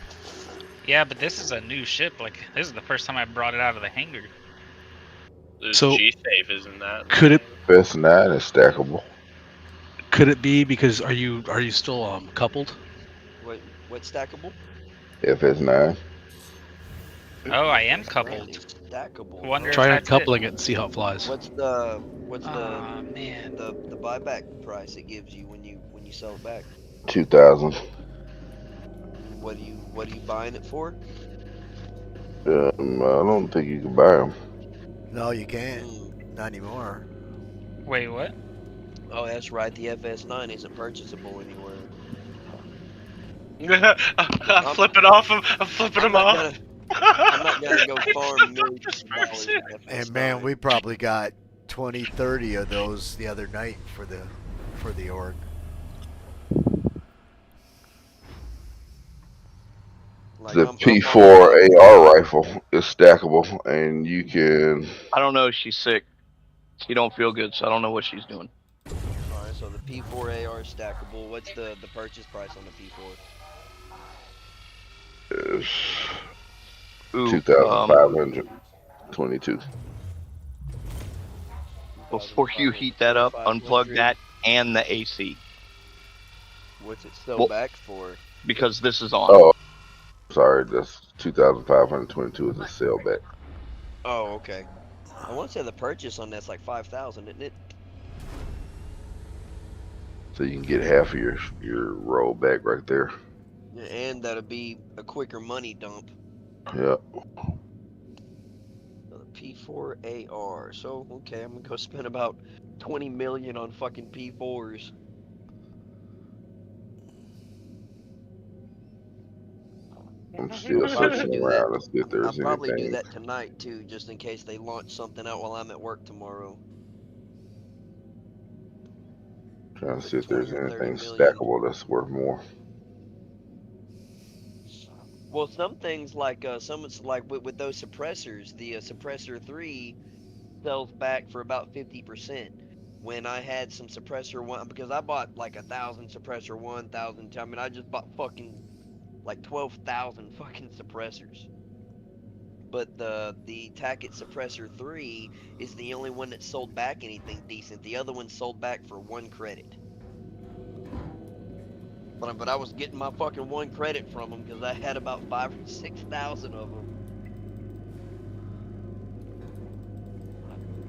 Yeah, but this is a new ship. Like this is the first time I brought it out of the hangar. The So- G-Safe isn't that? Could it FS9 is stackable. could it be because are you still coupled? What's stackable? FS9. Oh, I am Really coupled. stackable. Wonder if Try that's uncoupling it and see how it flies. What's the Aw, man. the buyback price it gives you when you sell it back? 2000. What are you buying it for? I don't think you can buy them. No, you can't. Not anymore. Wait, what? Oh, that's right. The FS9 isn't purchasable anywhere. I'm flipping off him. I'm flipping him off. I'm not gonna go farm millions of dollars in And FS9. man, we probably got 20, 30 of those the other night for the org. The P4 AR rifle is stackable, and you can. I don't know. She's sick. She don't feel good, so I don't know what she's doing. Alright, so the P4 AR is stackable. What's the purchase price on the P4? Is 2,522. Before you heat that up, unplug that and the AC. What's it sell back for? Because this is on. Oh, sorry, that's 2,522 is a sale back. Oh, okay. I want to say the purchase on that's like 5,000, isn't it? So you can get half of your roll back right there. Yeah, and that'll be a quicker money dump. Yep. The P4 AR. So okay, I'm gonna go spend about 20 million on fucking P4s. I'm still searching around to see if I'll there's probably do anything. that tonight too, just in case they launch something out while I'm at work tomorrow. Trying to see if there's anything stackable that's worth more. Well, some things like it's like with those suppressors, the suppressor 3 sells back for about 50%. When I had some suppressor 1, because I bought like 1,000 suppressor 1, 1,000 2. I mean, I just bought fucking like 12,000 fucking suppressors. But the Tackett suppressor 3 is the only one that sold back anything decent. The other one sold back for 1 credit. But I was getting my fucking 1 credit from them because I had about 5,000 or 6,000 of them.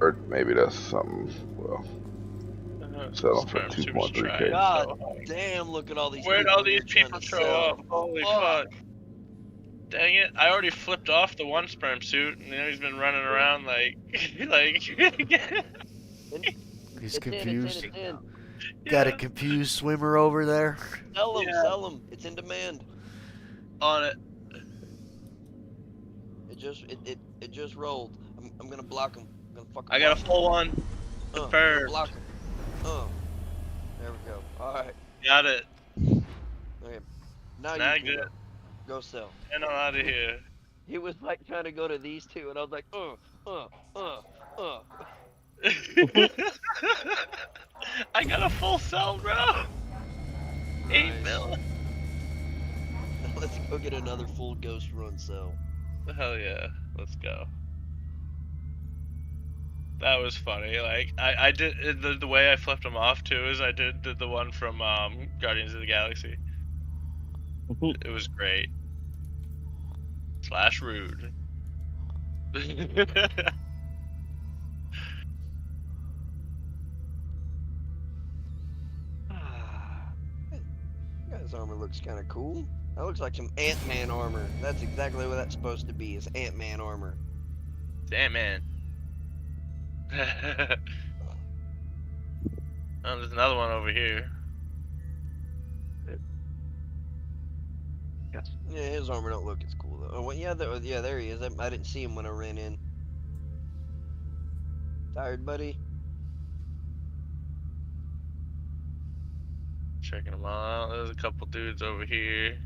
Or maybe that's something, well, selling for 2.3K. God damn, look at all these Where'd people all these here people trying to show sell. up? Holy fuck. Dang it, I already flipped off the one sperm suit, and now he's been running around like, He's confused. Got a confused swimmer over there. Sell them, sell them. It's in demand. On it. It just rolled. I'm gonna block them. I'm gonna fucking I got a block full 'em. one. I'm gonna Confirmed. block 'em. There we go. Alright. Got it. Okay. Now Now you can good. go sell. And I'm out of here. He was like trying to go to these two, and I was like, I got a full cell, bro. 8 mil. Let's go get another full ghost run cell. Hell yeah. Let's go. That was funny. Like I did the way I flipped him off too is I did the one from Guardians of the Galaxy. It was great. / rude. Guy's armor looks kind of cool. That looks like some Ant-Man armor. That's exactly what that's supposed to be, is Ant-Man armor. It's Ant-Man. Oh, there's another one over here. Yeah, his armor don't look as cool though. Oh, well, yeah, there he is. I didn't see him when I ran in. Tired, buddy? Checking them all out. There's a couple dudes over here.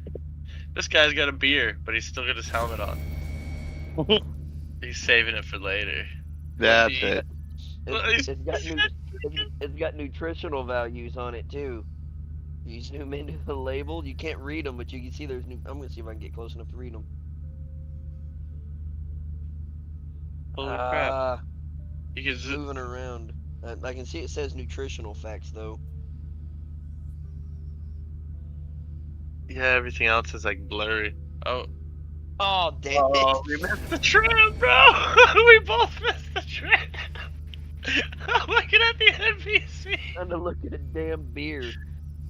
This guy's got a beer, but he's still got his helmet on. He's saving it for later. That's it. It's got nutritional values on it too. You zoom into the label, you can't read them, but you can see there's new. I'm gonna see if I can get close enough to read them. Holy crap! You can moving around. I can see it says nutritional facts though. Yeah, everything else is like blurry. Oh. Oh damn it! We missed the tram, bro. We both missed the tram. I'm looking at the NPC. Trying to look at a damn beer.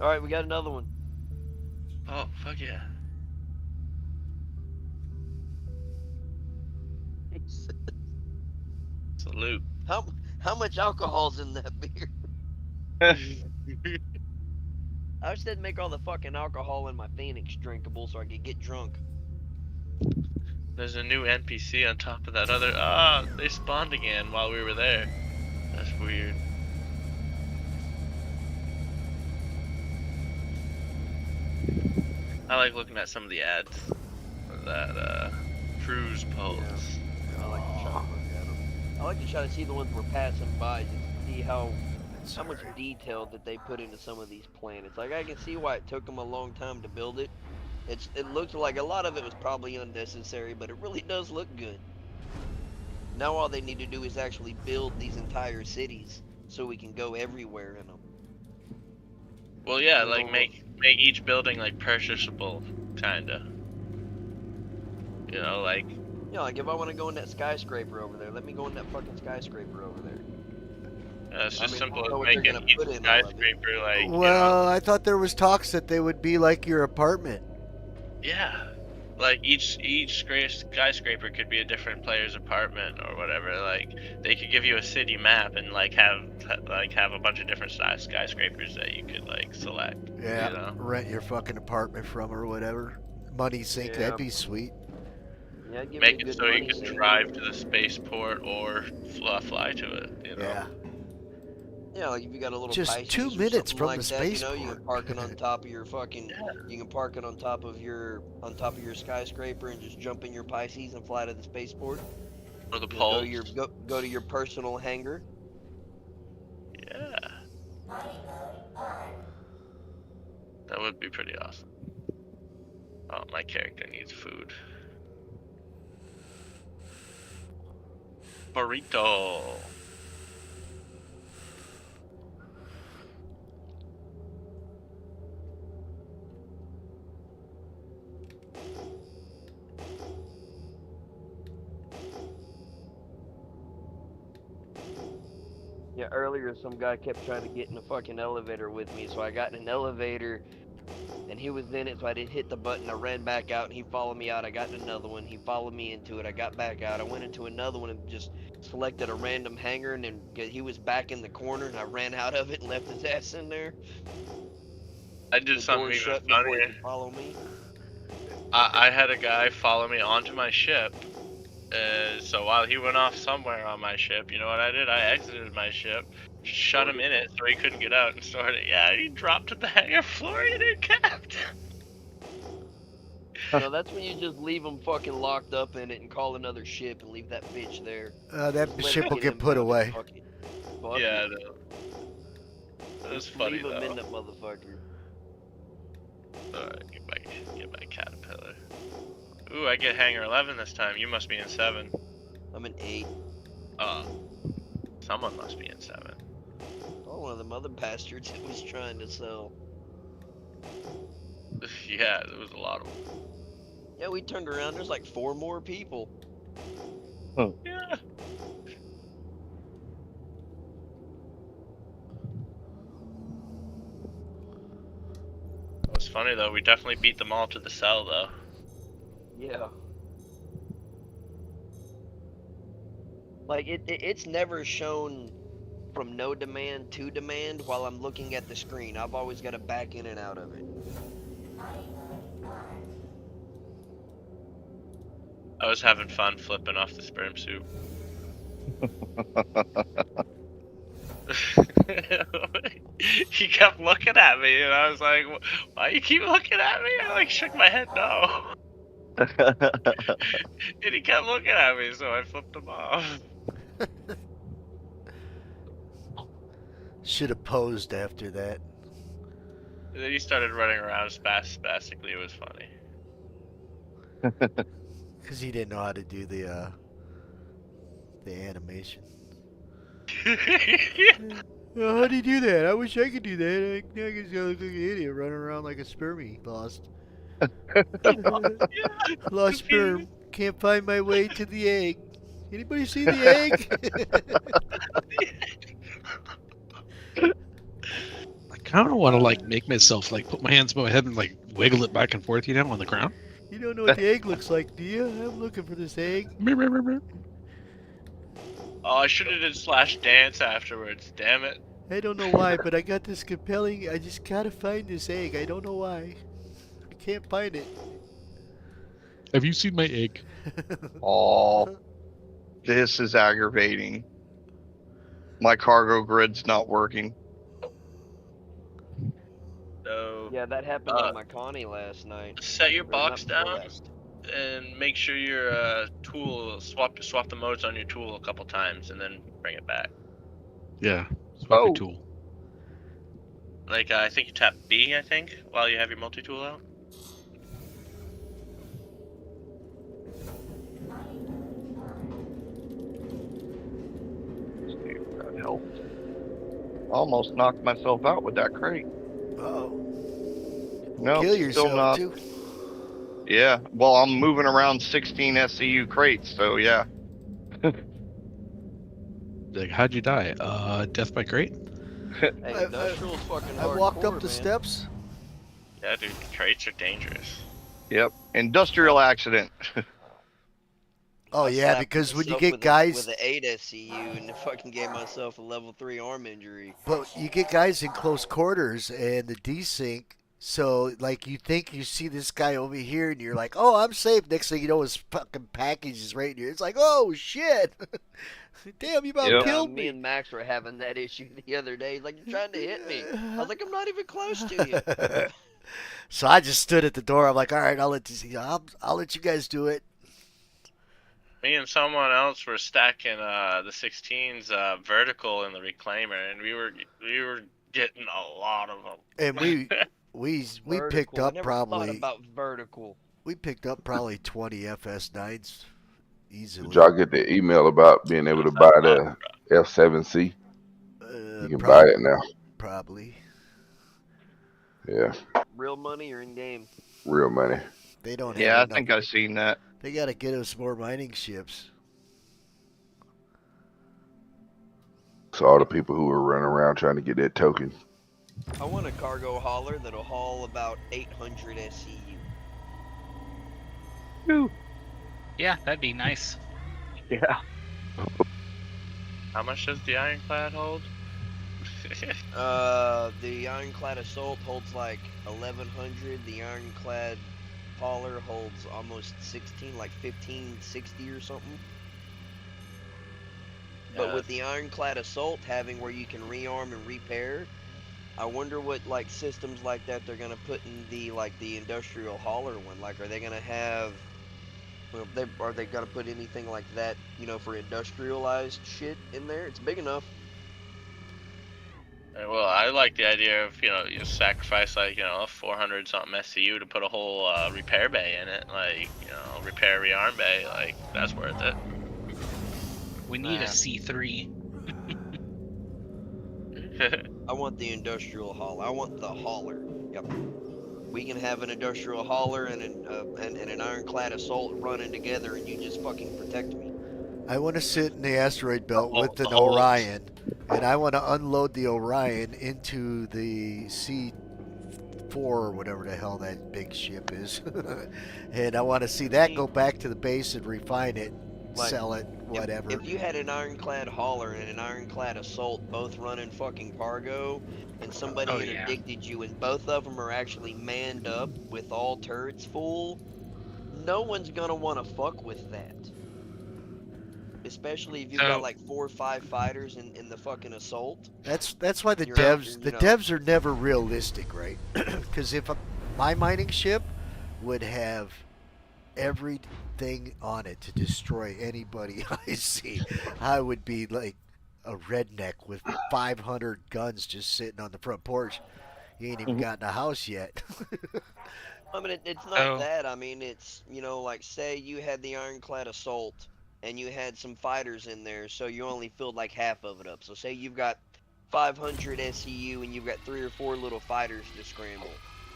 All right, we got another one. Oh fuck yeah! Salute. How much alcohol's in that beer? I wish they'd make all the fucking alcohol in my Phoenix drinkable so I could get drunk. There's a new NPC on top of that other. Ah, they spawned again while we were there. That's weird. I like looking at some of the ads for that cruise pulse. I like to try to look at them. I like to try to see the ones we're passing by, just to see how much detail that they put into some of these planets. Like, I can see why it took them a long time to build it. It looks like a lot of it was probably unnecessary, but it really does look good. Now all they need to do is actually build these entire cities so we can go everywhere in them. Well, yeah, like make each building like purchasable, kinda. You know, like. Yeah, like if I want to go in that skyscraper over there, let me go in that fucking skyscraper over there. It's just simple as making each skyscraper like. Well, I thought there was talks that they would be like your apartment. Yeah, like each skyscraper could be a different player's apartment or whatever. Like they could give you a city map and like have a bunch of different size skyscrapers that you could like select. Yeah, you know? Rent your fucking apartment from or whatever. Money sink, that'd be sweet. Yeah, make it so you can drive to the spaceport or fly to it. You know? Yeah. Yeah, like if you got a little Just Pisces 2 or minutes something from like the that, you know, spaceport. you can park it on top of your fucking. You can park it on top of your skyscraper and just jump in your Pisces and fly to the spaceport. Or the Go pole. to your personal hangar. Yeah. That would be pretty awesome. Oh, my character needs food. Burrito. Yeah, earlier some guy kept trying to get in a fucking elevator with me, so I got in an elevator, and he was in it, so I didn't hit the button. I ran back out, and he followed me out. I got in another one. He followed me into it. I got back out. I went into another one and just selected a random hangar, and then he was back in the corner, and I ran out of it and left his ass in there. I did The something door even shut before he funnier. could follow me. I had a guy follow me onto my ship. So while he went off somewhere on my ship, you know what I did? I exited my ship, shut him in it so he couldn't get out and started. Yeah, he dropped to the hangar floor and it kept. No, that's when you just leave them fucking locked up in it and call another ship and leave that bitch there. That Just let ship it will get in, put fuck away. it, fuck it. Fuck Yeah, it. no. It was funny Leave though. him in that motherfucker. Alright, get my caterpillar. Ooh, I get hangar 11 this time. You must be in 7. I'm in 8. Someone must be in 7. Oh, one of them other bastards that was trying to sell. Yeah, there was a lot of them. Yeah, we turned around. There's like 4 more people. Oh. Yeah. It was funny though. We definitely beat them all to the cell though. Yeah. Like it's never shown from no demand to demand while I'm looking at the screen. I've always got to back in and out of it. I was having fun flipping off the sperm suit. He kept looking at me, and I was like, "Why you keep looking at me?" I like shook my head no. And he kept looking at me, so I flipped him off. Should have posed after that. And then he started running around spastically. It was funny. Because he didn't know how to do the animation. How do you do that? I wish I could do that. I guess I look like an idiot running around like a spermie lost. Lost sperm. Can't find my way to the egg. Anybody see the egg? I kind of want to like make myself like put my hands above my head and like wiggle it back and forth, you know, on the ground. You don't know what the egg looks like, do you? I'm looking for this egg. Oh, I should have did /dance afterwards. Damn it. I don't know why, but I got this compelling. I just gotta find this egg. I don't know why. I can't find it. Have you seen my egg? Oh, this is aggravating. My cargo grid's not working. So Yeah, that happened on my Connie last night. set your Or box not down last. and make sure your tool swap the modes on your tool a couple times and then bring it back. Yeah. Swap your tool. Like I think you tap B, I think, while you have your multi-tool out. That helped. Almost knocked myself out with that crate. Oh. No, Kill still yourself not. too. Yeah, well, I'm moving around 16 SCU crates, so yeah. Like, how'd you die? Death by crate? Hey, industrial's fucking I walked up hardcore, the man. steps. Yeah, dude, crates are dangerous. Yep, industrial accident. Oh I yeah, slapped because when you myself get with guys, with an 8 SCU and fucking gave myself a level 3 arm injury. but you get guys in close quarters and the desync. So like you think you see this guy over here and you're like, oh, I'm safe. Next thing you know, his fucking package is right here. It's like, oh shit, damn, you about killed Me me. and Max were having that issue the other day. Like, you're trying to hit me. I was like, I'm not even close to you. So I just stood at the door. I'm like, all right, I'll let you guys do it. Me and someone else were stacking the 16s vertical in the reclaimer, and we were getting a lot of them. And we picked Vertical. I up never probably thought about vertical. we picked up probably 20 FS9s easily. Did y'all get the email about being able to buy the F7C? You can buy it now. Probably. Yeah, Real money or in game? real money. They don't. Yeah, I have think enough. I've seen that. They got to get us more mining ships. So all the people who were running around trying to get that token. I want a cargo hauler that'll haul about 800 SCU. Yeah, that'd be nice. Yeah. How much does the Ironclad hold? The Ironclad Assault holds like 1100. The Ironclad Hauler holds almost 16, like 1560 or something. But with the Ironclad Assault having where you can rearm and repair, I wonder what like systems like that they're gonna put in the industrial hauler one. Like, are they gonna have? Well, are they gonna put anything like that? You know, for industrialized shit in there? It's big enough. Well, I like the idea of, you sacrifice like, a 400 something SCU to put a whole repair bay in it. Like, repair rearm bay. Like, that's worth it. We need a C3. I want the industrial hauler. I want the hauler. Yep. We can have an industrial hauler and an Ironclad Assault running together, and you just fucking protect me. I want to sit in the asteroid belt with an Orion, and I want to unload the Orion into the C4 or whatever the hell that big ship is. And I want to see that go back to the base and refine it, sell it, whatever. If you had an Ironclad hauler and an Ironclad Assault both running fucking cargo, and somebody interdicted you and both of them are actually manned up with all turrets full, no one's gonna want to fuck with that. Especially if you've got like 4 or 5 fighters in the fucking Assault. That's why the devs are never realistic, right? Because if my mining ship would have everything on it to destroy anybody I see, I would be like a redneck with 500 guns just sitting on the front porch. You ain't even gotten a house yet. I mean, it's not that. I mean, it's, like, say you had the Ironclad Assault and you had some fighters in there, so you only filled like half of it up. So say you've got 500 SCU and you've got 3 or 4 little fighters to scramble,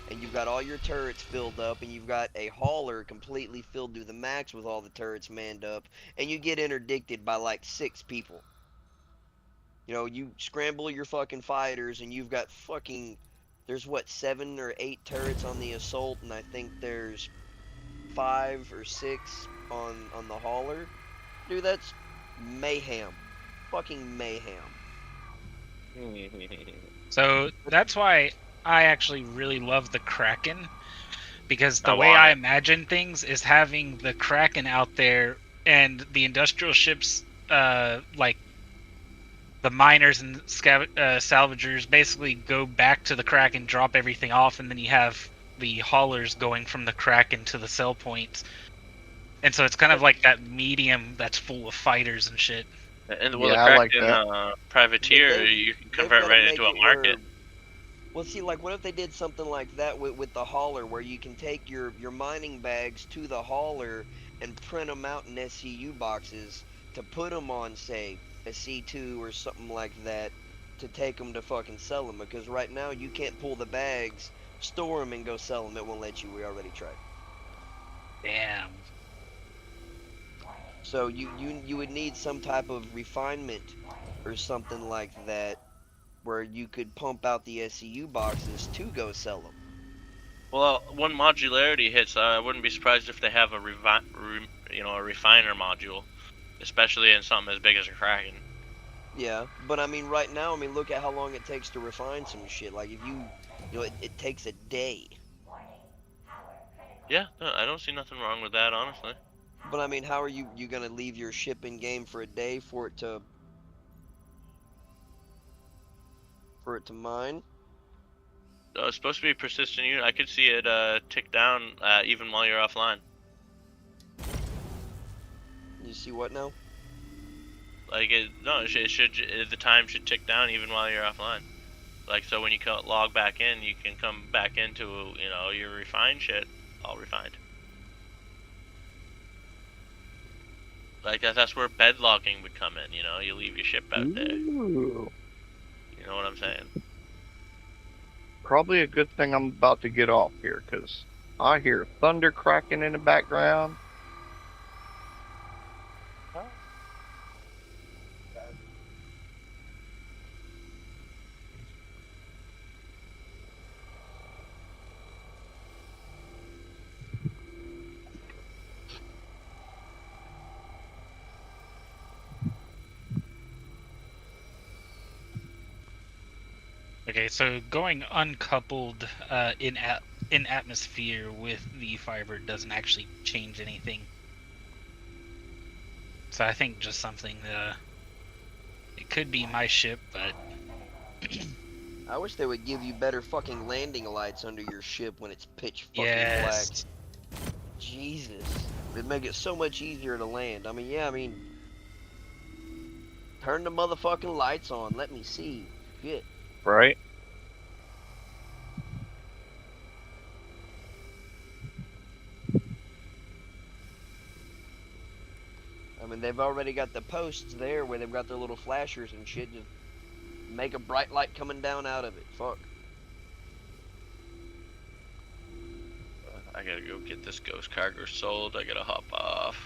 and you've got all your turrets filled up, and you've got a hauler completely filled to the max with all the turrets manned up, and you get interdicted by like 6 people. You scramble your fucking fighters, and you've got fucking, there's what, 7 or 8 turrets on the Assault, and I think there's 5 or 6 on the hauler. Dude, that's mayhem. Fucking mayhem. So that's why I actually really love the Kraken, because the I way want I it. imagine things is having the Kraken out there and the industrial ships, like the miners and salvagers, basically go back to the Kraken, drop everything off, and then you have the haulers going from the Kraken to the sell points. And so it's kind of like that medium that's full of fighters and shit. And well, Yeah, the I like Kraken that. privateer, you can convert gotta right make into a it where- market. Well, see, like, what if they did something like that with the hauler, where you can take your mining bags to the hauler and print them out in SCU boxes to put them on, say, a C2 or something like that, to take them to fucking sell them. Because right now you can't pull the bags, store them, and go sell them. It won't let you. We already tried. Damn. So you would need some type of refinement or something like that, where you could pump out the SCU boxes to go sell them. Well, when modularity hits, I wouldn't be surprised if they have a a refiner module, especially in something as big as a Kraken. Yeah, but I mean, right now, I mean, look at how long it takes to refine some shit. Like, if it takes a day. Yeah, no, I don't see nothing wrong with that, honestly. But I mean, how are you gonna leave your ship in game for a day for it to mine? It's supposed to be persistent unit. I could see it tick down even while you're offline. You see what now? Like it should the time should tick down even while you're offline. Like, so when you log back in, you can come back into your refined shit all refined. Like that's where bed logging would come in. You leave your ship out there. Ooh. You know what I'm saying? Probably a good thing I'm about to get off here, because I hear thunder cracking in the background. Okay, so going uncoupled in atmosphere with the fiber doesn't actually change anything. So I think just something it could be my ship, but I wish they would give you better fucking landing lights under your ship when it's pitch fucking yes. black. Jesus, it'd make it so much easier to land. I mean, turn the motherfucking lights on. Let me see. Shit. Right? I mean, they've already got the posts there where they've got their little flashers and shit. Just make a bright light coming down out of it. Fuck. I gotta go get this ghost cargo sold. I gotta hop off.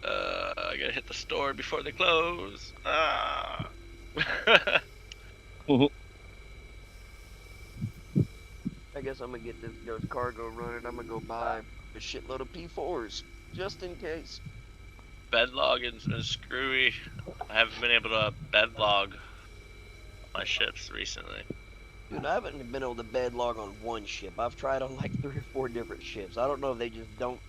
I gotta hit the store before they close. Ah. I guess I'm gonna get this ghost cargo running. I'm gonna go buy a shitload of P4s just in case. Bed logging's been screwy. I haven't been able to bed log my ships recently. Dude, I haven't been able to bed log on one ship. I've tried on like 3 or 4 different ships. I don't know if they just don't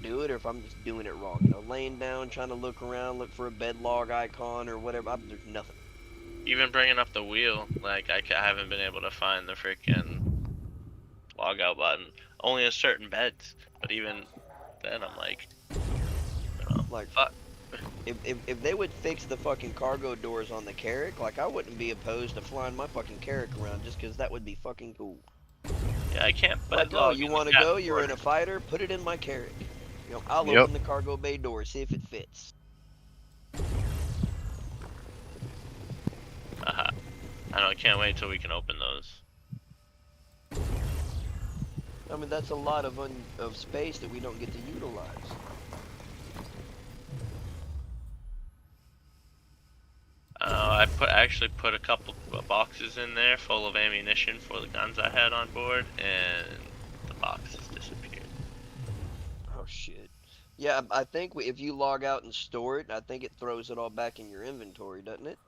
do it, or if I'm just doing it wrong. Laying down, trying to look around, look for a bed log icon or whatever. There's nothing. Even bringing up the wheel, like I haven't been able to find the freaking log out button. Only in certain beds, but even then I'm like, like fuck. If they would fix the fucking cargo doors on the Carrack, like I wouldn't be opposed to flying my fucking Carrack around, just because that would be fucking cool. Yeah, I can't bed Like, log. you want to go? You're in a fighter. Put it in my Carrack. I'll Yep. open the cargo bay door, see if it fits. I know. I can't wait till we can open those. I mean, that's a lot of space that we don't get to utilize. I actually put a couple of boxes in there full of ammunition for the guns I had on board, and the boxes disappeared. Oh shit. Yeah, I think if you log out and store it, I think it throws it all back in your inventory, doesn't it?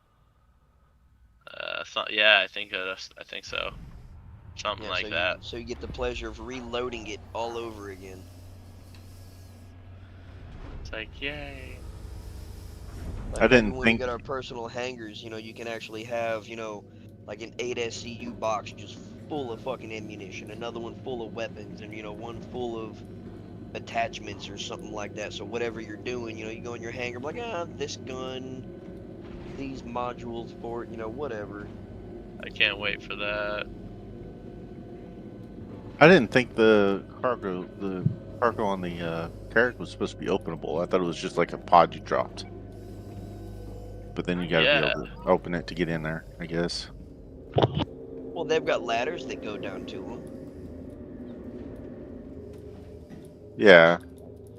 So, yeah, I think so. Something Yeah, like so that. so you get the pleasure of reloading it all over again. It's like, yay. Like I maybe didn't when we think. get our personal hangars, you know, you can actually have, you know, like an 8 SCU box just full of fucking ammunition, another one full of weapons, and, you know, one full of attachments or something like that. So whatever you're doing, you know, you go in your hangar, like, this gun, these modules for it, you know, whatever. I can't wait for that. I didn't think the cargo on the Carrack was supposed to be openable. I thought it was just like a pod you dropped. But then you got to be Yeah. able to open it to get in there, I guess. Well, they've got ladders that go down to them. Yeah.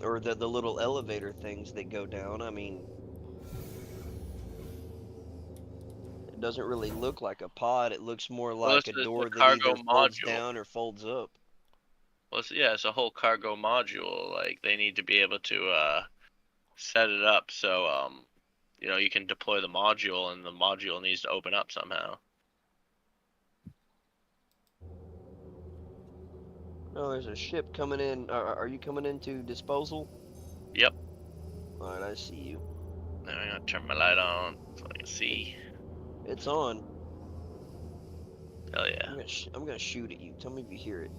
Or the little elevator things that go down. I mean, it doesn't really look like a pod. It looks more Well, like this a is door the that cargo either folds module. down or folds up. Well, it's a whole cargo module. Like, they need to be able to set it up so you know, you can deploy the module, and the module needs to open up somehow. No, there's a ship coming in. Are you coming into disposal? Yep. Alright, I see you. Now I'm gonna turn my light on so I can see. It's on. Hell yeah. I'm gonna shoot at you. Tell me if you hear it.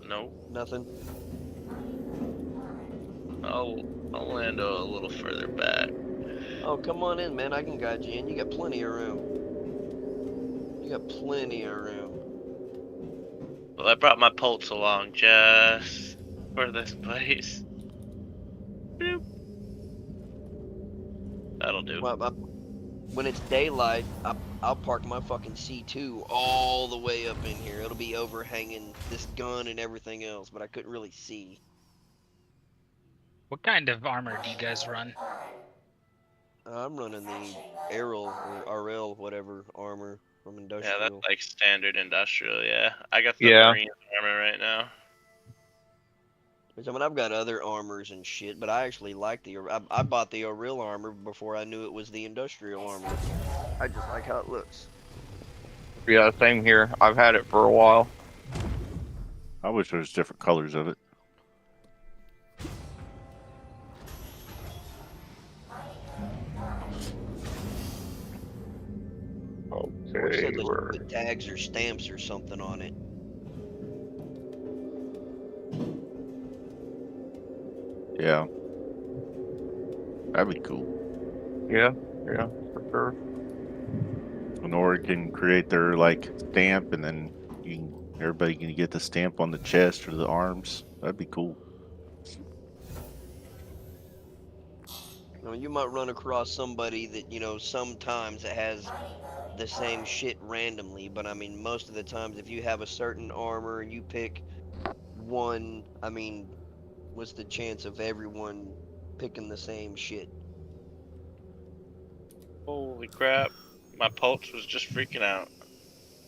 No. Nothing. I'll land a little further back. Oh, come on in, man. I can guide you in. You got plenty of room. You got plenty of room. Well, I brought my Pulse along just for this place. Boop. That'll do. Well, when it's daylight, I'll park my fucking C2 all the way up in here. It'll be overhanging this gun and everything else, but I couldn't really see. What kind of armor do you guys run? I'm running the Aril or RL, whatever, armor from Industrial. Yeah, that's like standard industrial, yeah. I got the Yeah. Marine armor right now. Which, I mean, I've got other armors and shit, but I actually like the... I bought the Aril armor before I knew it was the Industrial armor. I just like how it looks. Yeah, same here. I've had it for a while. I wish there was different colors of it. Or it said the tags or stamps or something on it. Yeah. That'd be cool. Yeah, for sure. When Ori can create their like stamp, and then everybody can get the stamp on the chest or the arms. That'd be cool. You know, you might run across somebody that, you know, sometimes it has the same shit randomly, but I mean, most of the times if you have a certain armor and you pick one, I mean, what's the chance of everyone picking the same shit? Holy crap. My Pulse was just freaking out.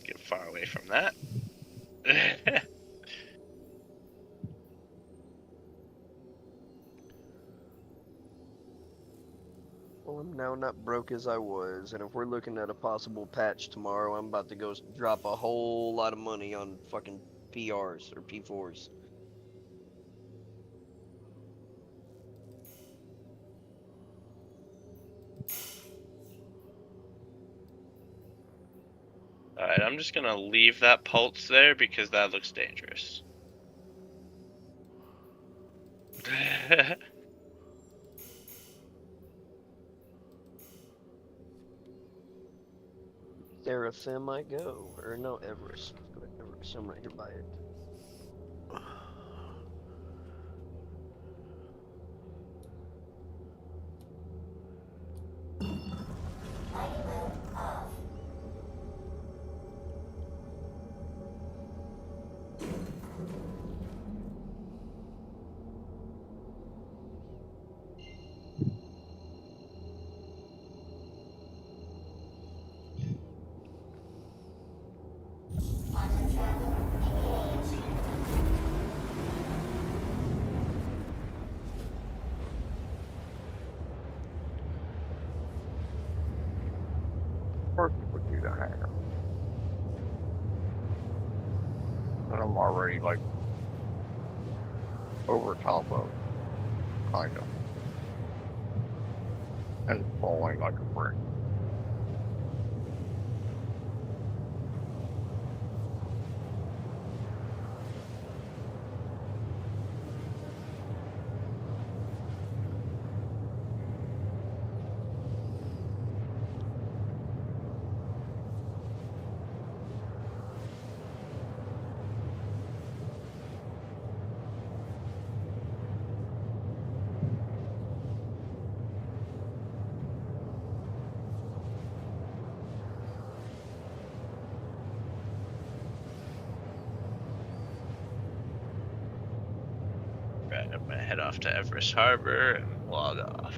Get far away from that. Well, I'm now not broke as I was, and if we're looking at a possible patch tomorrow, I'm about to go drop a whole lot of money on fucking PRs or P4s. Alright, I'm just gonna leave that Pulse there because that looks dangerous. Seraphim I go, or no, Everest. Go to Everest, I'm right here by it. the hangar. And I'm already like over top of it, kind of. And it's falling like a brick. Right, I'm gonna head off to Everest Harbor and log off.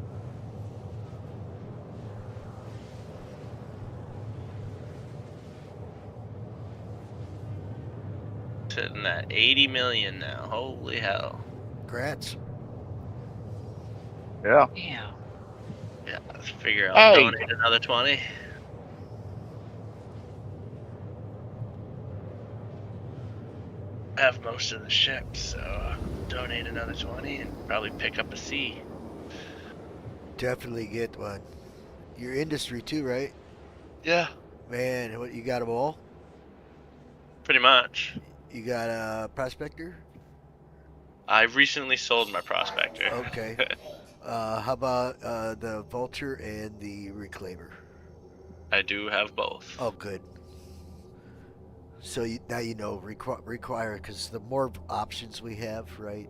Sitting at 80 million now. Holy hell. Congrats. Yeah. Yeah. Yeah, let's figure I'll Hey. donate another 20. I have most of the ships, so donate another 20 and probably pick up a C. Definitely get one. Your industry too, right? Yeah. Man, what you got them all? Pretty much. You got a prospector? I recently sold my prospector. Okay. How about the vulture and the reclaimer? I do have both. Oh, good. So now you know require, because the more options we have, right?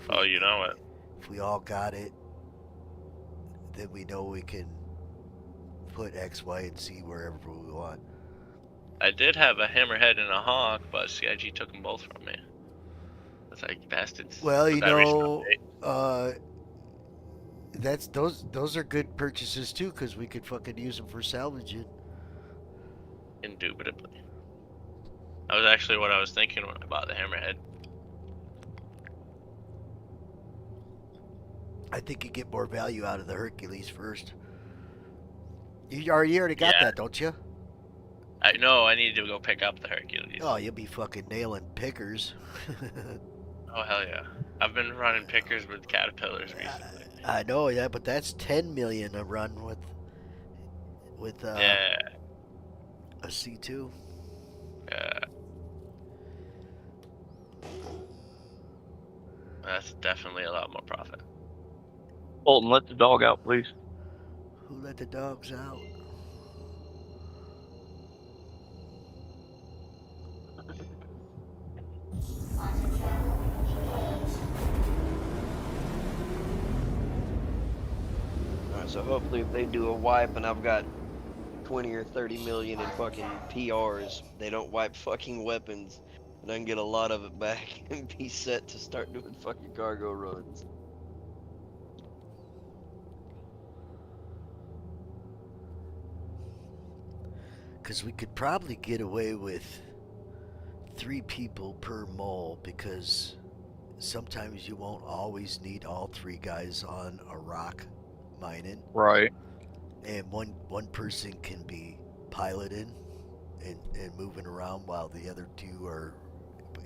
Oh, you know it. If we all got it, then we know we can put X, Y, and Z wherever we want. I did have a hammerhead and a hawk, but CIG took them both from me. That's like bastards. Well, With you that recent know, update. that's those are good purchases too, because we could fucking use them for salvaging. Indubitably. That was actually what I was thinking when I bought the hammerhead. I think you get more value out of the Hercules first. You already got that, don't you? I know. I need to go pick up the Hercules. Oh, you'll be fucking nailing pickers. Oh hell yeah! I've been running pickers with caterpillars recently. I know, yeah, but that's 10 million a run with Yeah. a C2. Yeah. That's definitely a lot more profit. Bolton, let the dog out, please. Who let the dogs out? Alright, so hopefully if they do a wipe and I've got 20 or 30 million in fucking PRs, they don't wipe fucking weapons, and I can get a lot of it back and be set to start doing fucking cargo runs. Because we could probably get away with 3 people per mole, because sometimes you won't always need all 3 guys on a rock mining. Right. And one person can be piloting and moving around while the other 2 are,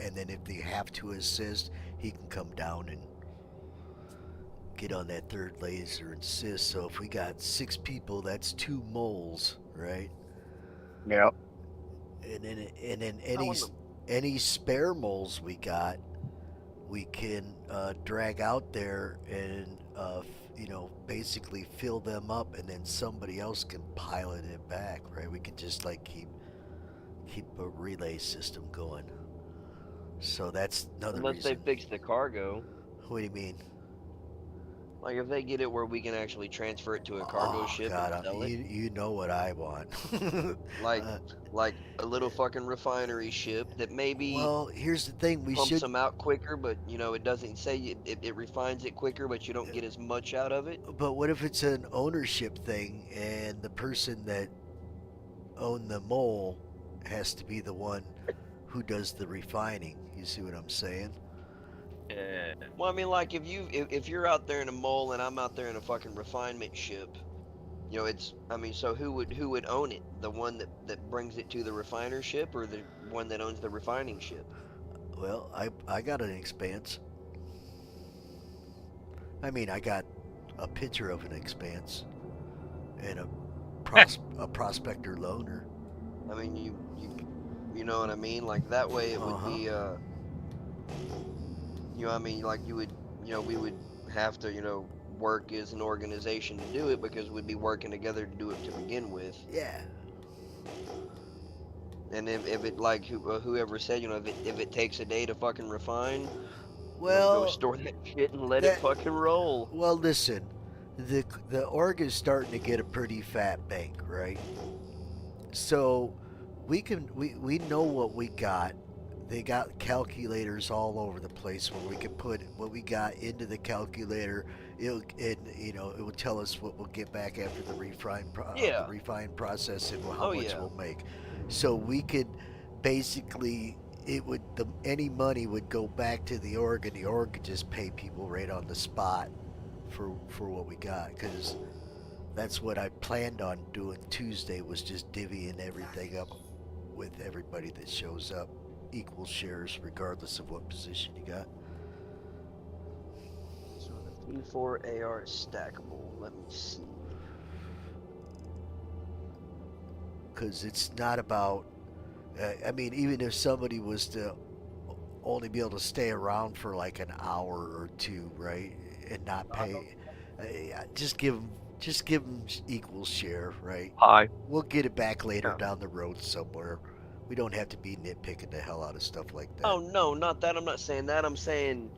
and then if they have to assist, he can come down and get on that 3rd laser and assist. So if we got 6 people, that's 2 moles, right? Yep. And then any spare moles we got, we can drag out there and basically fill them up, and then somebody else can pilot it back, right? We can just like keep a relay system going. So that's another Unless reason. they fix the cargo. What do you mean? Like if they get it where we can actually transfer it to a cargo ship God, and sell it. you know what I want. like a little fucking refinery ship that maybe. Well, here's the thing: we pumps should. them out quicker, but it doesn't say it refines it quicker, but you don't get as much out of it. But what if it's an ownership thing, and the person that owned the mole has to be the one who does the refining? You see what I'm saying? Yeah. Well, I mean, like if you're out there in a mole and I'm out there in a fucking refinement ship, You know, it's. I mean, so who would own it? The one that brings it to the refiner ship, or the one that owns the refining ship? Well, I got an expanse. I mean, I got a picture of an expanse and a prospector loaner. I mean, you know what I mean? Like that way it would be you know, I mean, like you would, you know, we would have to, you know, work as an organization to do it because we'd be working together to do it to begin with. Yeah. And if it like whoever said, you know, if it takes a day to fucking refine, Well, go store that shit and let it fucking roll. Well, listen, the org is starting to get a pretty fat bank, right? So we know what we got. They got calculators all over the place where we can put what we got into the calculator. It will tell us what we'll get back after the refine process and how much we'll make. So we could basically any money would go back to the org, and the org could just pay people right on the spot for what we got, because that's what I planned on doing Tuesday, was just divvying everything up with everybody that shows up, equal shares regardless of what position you got. So the P4 AR is stackable. Let me see. Because it's not about, I mean, even if somebody was to only be able to stay around for like an hour or two, right, and not pay, just give them equal share, right? We'll get it back later down the road somewhere. We don't have to be nitpicking the hell out of stuff like that. Oh no, not that. I'm not saying that. I'm saying.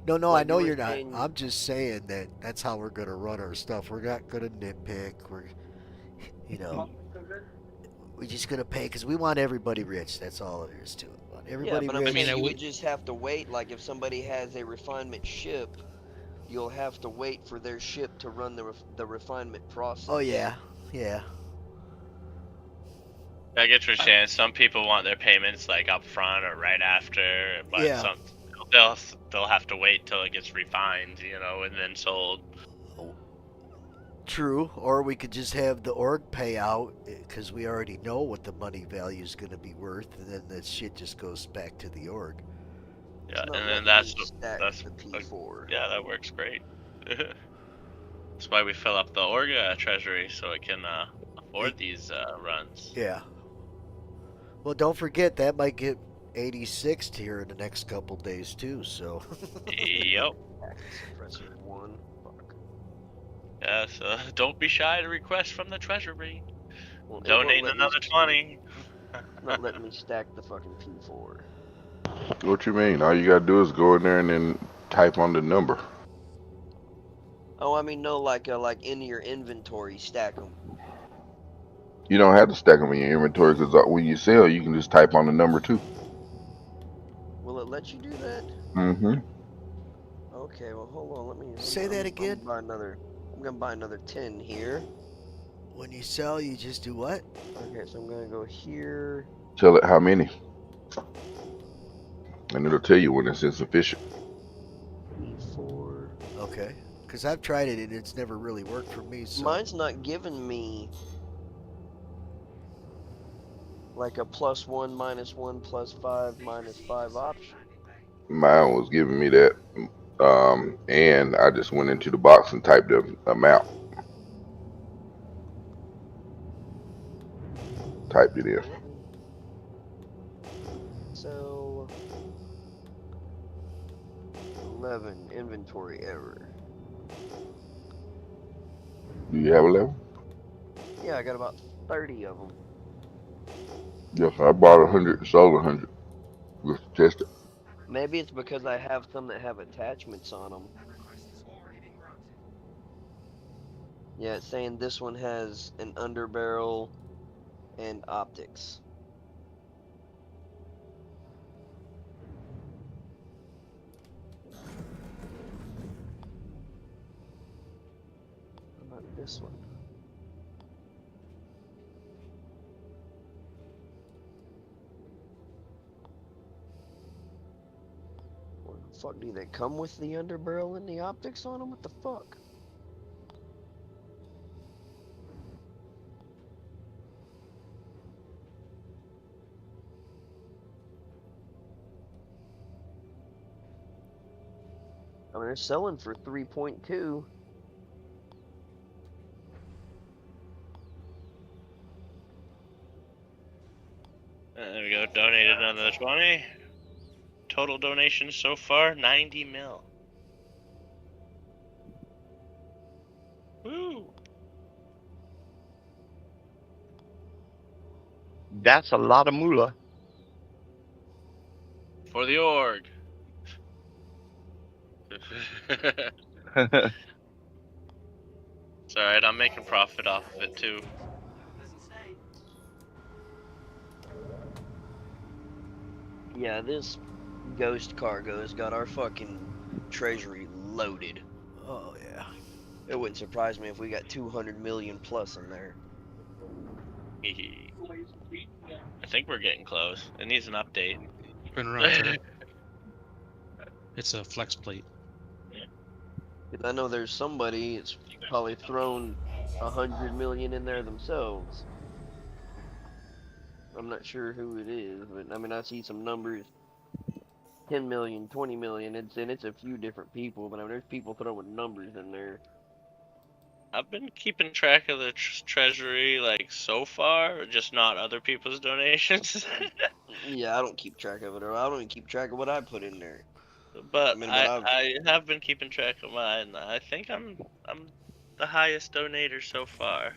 No, like I know you were you're not. saying- I'm just saying that that's how we're gonna run our stuff. We're not gonna nitpick. We're, you know, we're just gonna pay because we want everybody rich. That's all there is to it. We want everybody yeah, but rich. I'm saying you would just have to wait. Like if somebody has a refinement ship, you'll have to wait for their ship to run the refinement process. Oh yeah. I get what you're saying. Some people want their payments like up front or right after, but Yeah. some they'll have to wait till it gets refined, you know, and then sold. True, or we could just have the org pay out because we already know what the money value is going to be worth, and then that shit just goes back to the org. Yeah, not and then letting that's the P4. yeah, that works great. That's why we fill up the Orga treasury so it can afford these runs. Yeah. Well, don't forget that might get 86 here in the next couple days too. So. Yep. One. Yeah, so don't be shy to request from the treasury. Well, it Donate won't let me another 20. Not letting me stack the fucking P4. What you mean? All you gotta do is go in there and then type on the number. Oh, I mean, no, like in your inventory, stack them. You don't have to stack them in your inventory because when you sell, you can just type on the number too. Will it let you do that? Mm-hmm. Okay, well, hold on. Let me Say that again. I'm gonna buy another 10 here. When you sell, you just do what? Okay, so I'm gonna go here. Tell it how many, and it'll tell you when it's insufficient. P4. Okay. Because I've tried it and it's never really worked for me. So. Mine's not giving me like a +1, -1, +5, -5 option. Mine was giving me that, and I just went into the box and typed the amount. Typed it in. So 11 inventory error. Do you have 11? Yeah, I got about 30 of them. Yes, I bought 100 and sold 100. Just to test it. Maybe it's because I have some that have attachments on them. Yeah, it's saying this one has an underbarrel and optics. How about this one? What the fuck, do they come with the underbarrel and the optics on them? What the fuck? mean, they're selling for 3.2. There we go. Donated another 20. Total donations so far 90 mil. Woo! That's a lot of moolah. For the org. It's alright, I'm making profit off of it too. Yeah, this ghost cargo has got our fucking treasury loaded. Oh yeah. It wouldn't surprise me if we got 200 million plus in there. I think we're getting close. It needs an update. Been around there. It's a flex plate. 'Cause I know there's somebody that's probably thrown 100 million in there themselves. I'm not sure who it is, but I mean, I see some numbers. 10 million, 20 million, it's a few different people, but I mean, there's people throwing numbers in there. I've been keeping track of the treasury, like, so far, just not other people's donations. Yeah, I don't keep track of it, or I don't even keep track of what I put in there. But mean, I have been keeping track of mine. I think I'm the highest donator so far.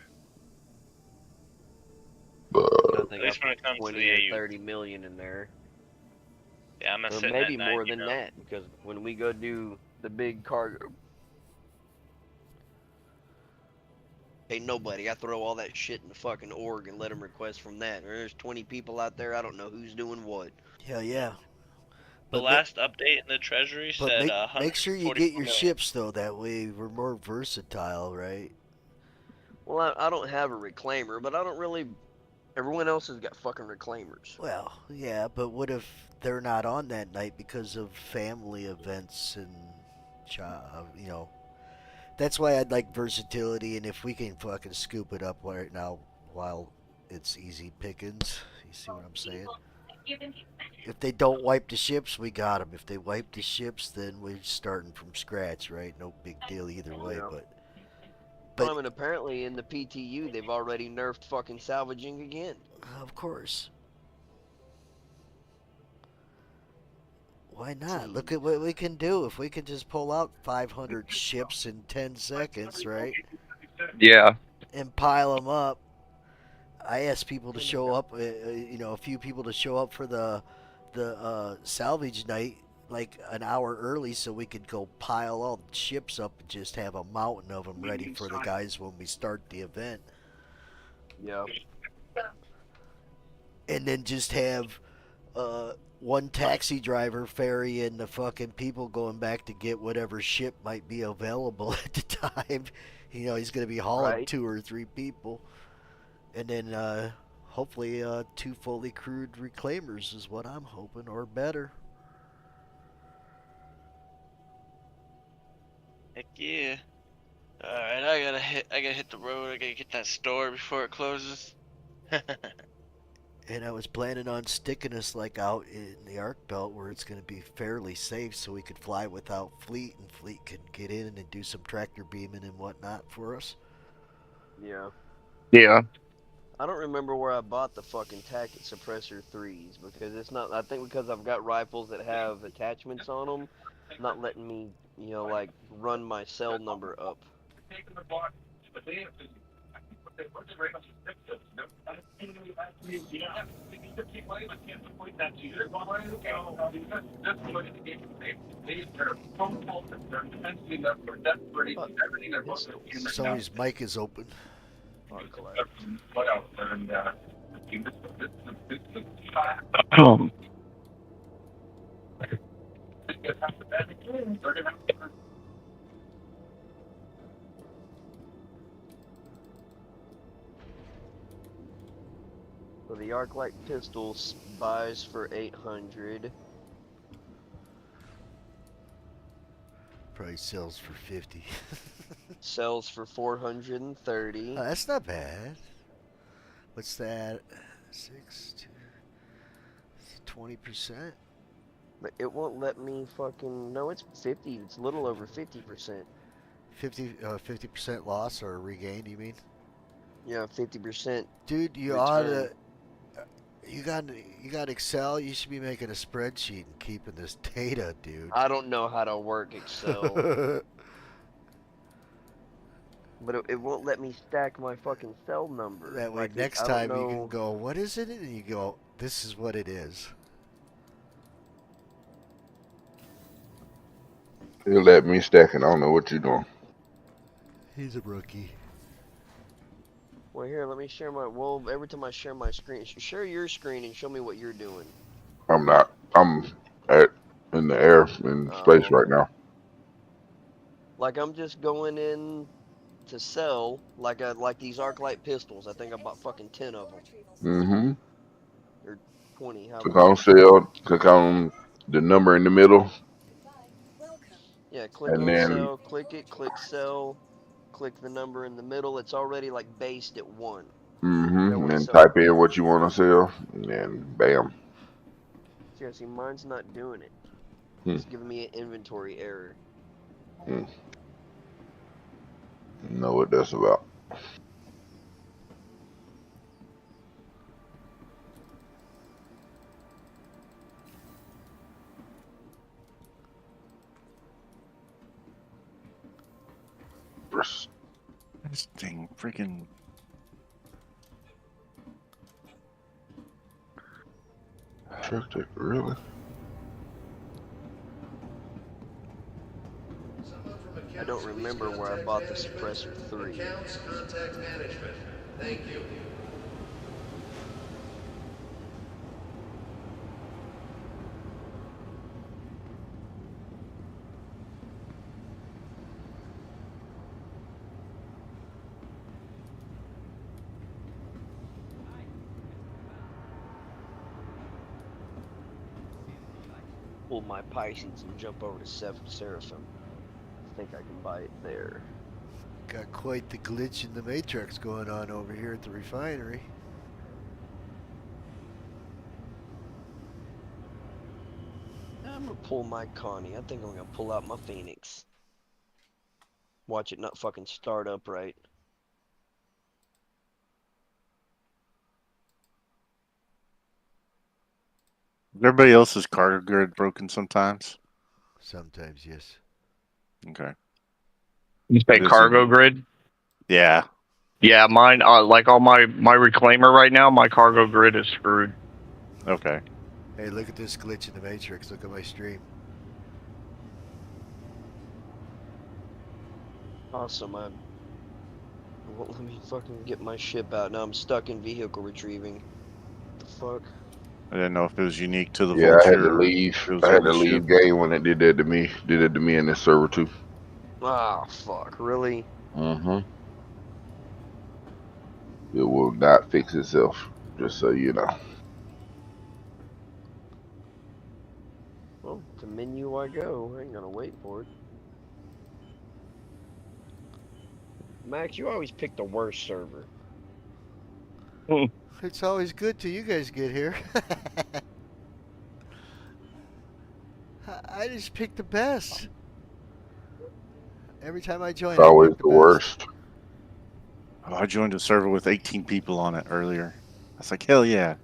I At think least when it comes to 20 the or AU. 30 million in there. Yeah, I'm Or sitting maybe at more 90 than mil. that, because when we go do the big cargo, ain't nobody. I throw all that shit in the fucking org and let them request from that. Or there's 20 people out there. I don't know who's doing what. Hell yeah. The But last update in the treasury But said make sure you 144 get your million. ships though. That way we're more versatile, right? Well, I don't have a reclaimer, but I don't really. Everyone else has got fucking reclaimers. Well, yeah, but what if they're not on that night because of family events and, you know? That's why I'd like versatility, and if we can fucking scoop it up right now while it's easy pickings, you see what I'm saying? If they don't wipe the ships, we got them. If they wipe the ships, then we're starting from scratch, right? No big deal either way, but Well, I mean, apparently in the PTU, they've already nerfed fucking salvaging again. of course. Why not? Look at what we can do. If we can just pull out 500 ships in 10 seconds, right? Yeah. And pile them up. I asked people to show up, you know, a few people to show up for the salvage night like an hour early so we could go pile all the ships up and just have a mountain of them ready for the guys when we start the event. Yeah. And then just have one taxi driver ferrying the fucking people going back to get whatever ship might be available at the time. You know, he's going to be hauling 2 or 3 people. And then hopefully 2 fully crewed reclaimers is what I'm hoping, or better. Heck yeah. Alright, I gotta hit the road. I gotta get that store before it closes. And I was planning on sticking us like out in the Arc Belt where it's going to be fairly safe so we could fly without Fleet, and Fleet could get in and do some tractor beaming and whatnot for us. Yeah. Yeah. I don't remember where I bought the fucking Tacket Suppressor 3s, because it's not, I think because I've got rifles that have attachments on them, not letting me, you know, like, run my cell number up. Somebody's mic is open. So the Arclight pistol buys for 800. Probably sells for 50. Sells for 430. Oh, that's not bad. What's that? 6 to 20%. But it won't let me fucking. No, it's 50. It's a little over 50%. 50% loss or regained, you mean? Yeah, 50%. Dude, you ought to. You got Excel. You should be making a spreadsheet and keeping this data, dude. I don't know how to work Excel. But it won't let me stack my fucking cell number. That way, Like, next I don't time you know- can go, what is it? And you go, this is what it is. You let me stack it. I don't know what you're doing. He's a rookie. Well, here, let me share my. Well, every time I share my screen, share your screen and show me what you're doing. I'm not. I'm in the air in space right now. Like I'm just going in to sell like these Arclight pistols. I think I bought fucking 10 of them. Mm-hmm. Or 20. How Click on sell. Click on the number in the middle. Yeah, click And on then- sell, click it, click sell, click the number in the middle. It's already like based at 1. Mm-hmm. That And way, then so- type in what you want to sell. And then bam. Seriously, mine's not doing it. Hmm. It's giving me an inventory error. Know what that's about. This thing freaking. Truck tick, really? I don't remember where I bought the suppressor 3. Contact management. Thank you. Pull my Pisces and jump over to Seraphim. I think I can buy it there. Got quite the glitch in the matrix going on over here at the refinery. I'm gonna pull my Connie. I think I'm gonna pull out my Phoenix. Watch it not fucking start up right. Everybody else's cargo grid broken sometimes. Sometimes, yes. Okay. You say This cargo is- grid? Yeah. Yeah, mine. Like all my reclaimer right now, my cargo grid is screwed. Okay. Hey, look at this glitch in the matrix. Look at my stream. Awesome. It won't let me fucking get my ship out. Now I'm stuck in vehicle retrieving. The fuck? I didn't know if it was unique to the Yeah, Vulture. I had to or leave. if it was I had to every leave ship. game when it did that to me. Did that to me in this server too. Ah, fuck. Really? Mm-hmm. It will not fix itself. Just so you know. Well, to menu I go. I ain't gonna wait for it. Max, you always pick the worst server. It's always good till you guys get here. I just pick the best. Every time I join, It's always I pick the best. worst. Oh, I joined a server with 18 people on it earlier. I was like, hell yeah.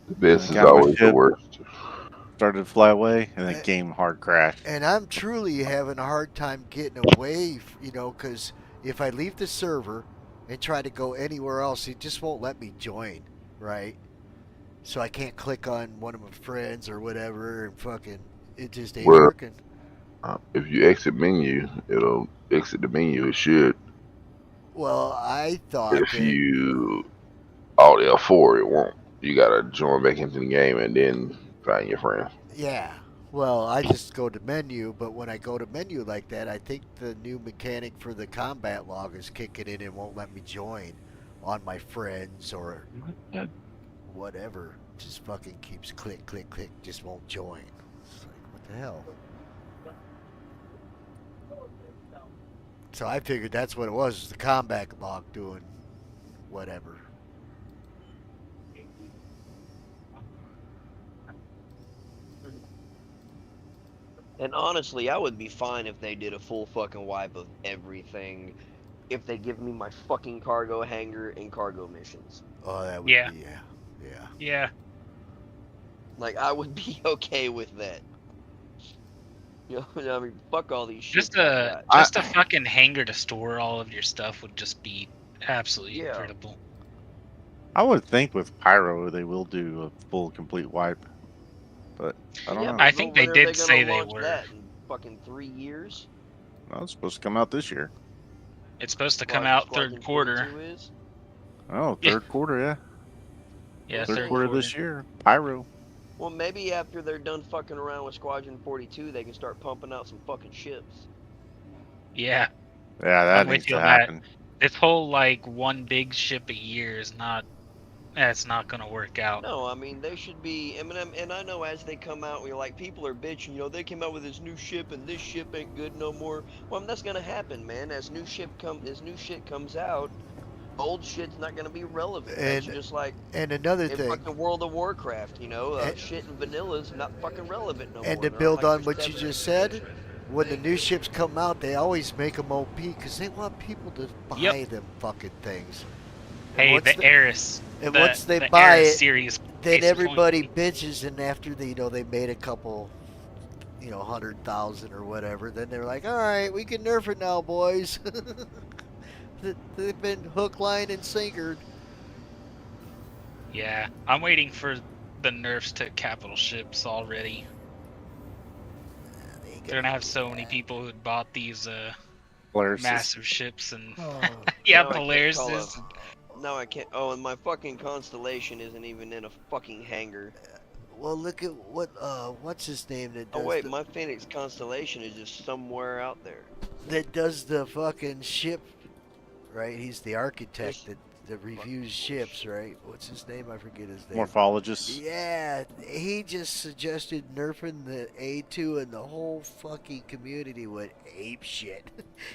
The best is Got my always the ship, worst. Started to fly away, and then game hard crashed. And I'm truly having a hard time getting away, you know, because if I leave the server and try to go anywhere else, it just won't let me join, right? So I can't click on one of my friends or whatever, and fucking, it just ain't Well, working. If you exit menu, it'll exit the menu. It should. Well, I thought If that, you alt L4, it won't. You gotta join back into the game and then find your friends. yeah. Well, I just go to menu, but when I go to menu like that, I think the new mechanic for the combat log is kicking in and won't let me join on my friends or whatever. Just fucking keeps click, click, click, just won't join. It's like, what the hell? So I figured that's what it was the combat log doing whatever. And honestly, I would be fine if they did a full fucking wipe of everything. If they give me my fucking cargo hangar and cargo missions. Oh, that would Yeah. be yeah. Yeah. Like, I would be okay with that. You know, I mean, fuck all these shit. Just a fucking hangar to store all of your stuff would just be absolutely incredible. I would think with Pyro they will do a full complete wipe, but I don't know. I think they did say they launch were. That in fucking 3 years. No, it's supposed to come out this year. It's supposed to come out third quarter. Oh, third quarter, yeah. Yeah, third quarter this year. Pyro. Well, maybe after they're done fucking around with Squadron 42, they can start pumping out some fucking ships. Yeah. Yeah, that I'm needs with you to on that. happen. This whole like one big ship a year is not. That's not gonna work out. No, I mean they should be. And I know as they come out, we're like people are bitching. You know, they came out with this new ship and this ship ain't good no more. Well, that's gonna happen, man. As new shit comes out, old shit's not gonna be relevant. That's just like another in thing. fucking World of Warcraft, you know, shit in vanilla's not fucking relevant no more. And to They're build like on what you just said, when the new ships come out, they always make them OP because they want people to buy them fucking things. And Hey, once the Eris. And the, once they the buy Eris it, series then case in everybody bitches, and after they, they made a couple, 100,000 or whatever, then they're like, all right, we can nerf it now, boys. They've been hook, line, and sinkered. Yeah, I'm waiting for the nerfs to capital ships already. They're gonna have so many people who bought these Polaris. massive ships and No, yeah, I can't Polaris call is. it- No, I can't. Oh, and my fucking Constellation isn't even in a fucking hangar. Well, look at what's his name that does Oh wait, my Phoenix Constellation is just somewhere out there. that does the fucking ship, right? He's the architect that reviews ships, right? What's his name? I forget his name. Morphologist. Yeah, he just suggested nerfing the A2 and the whole fucking community went ape shit.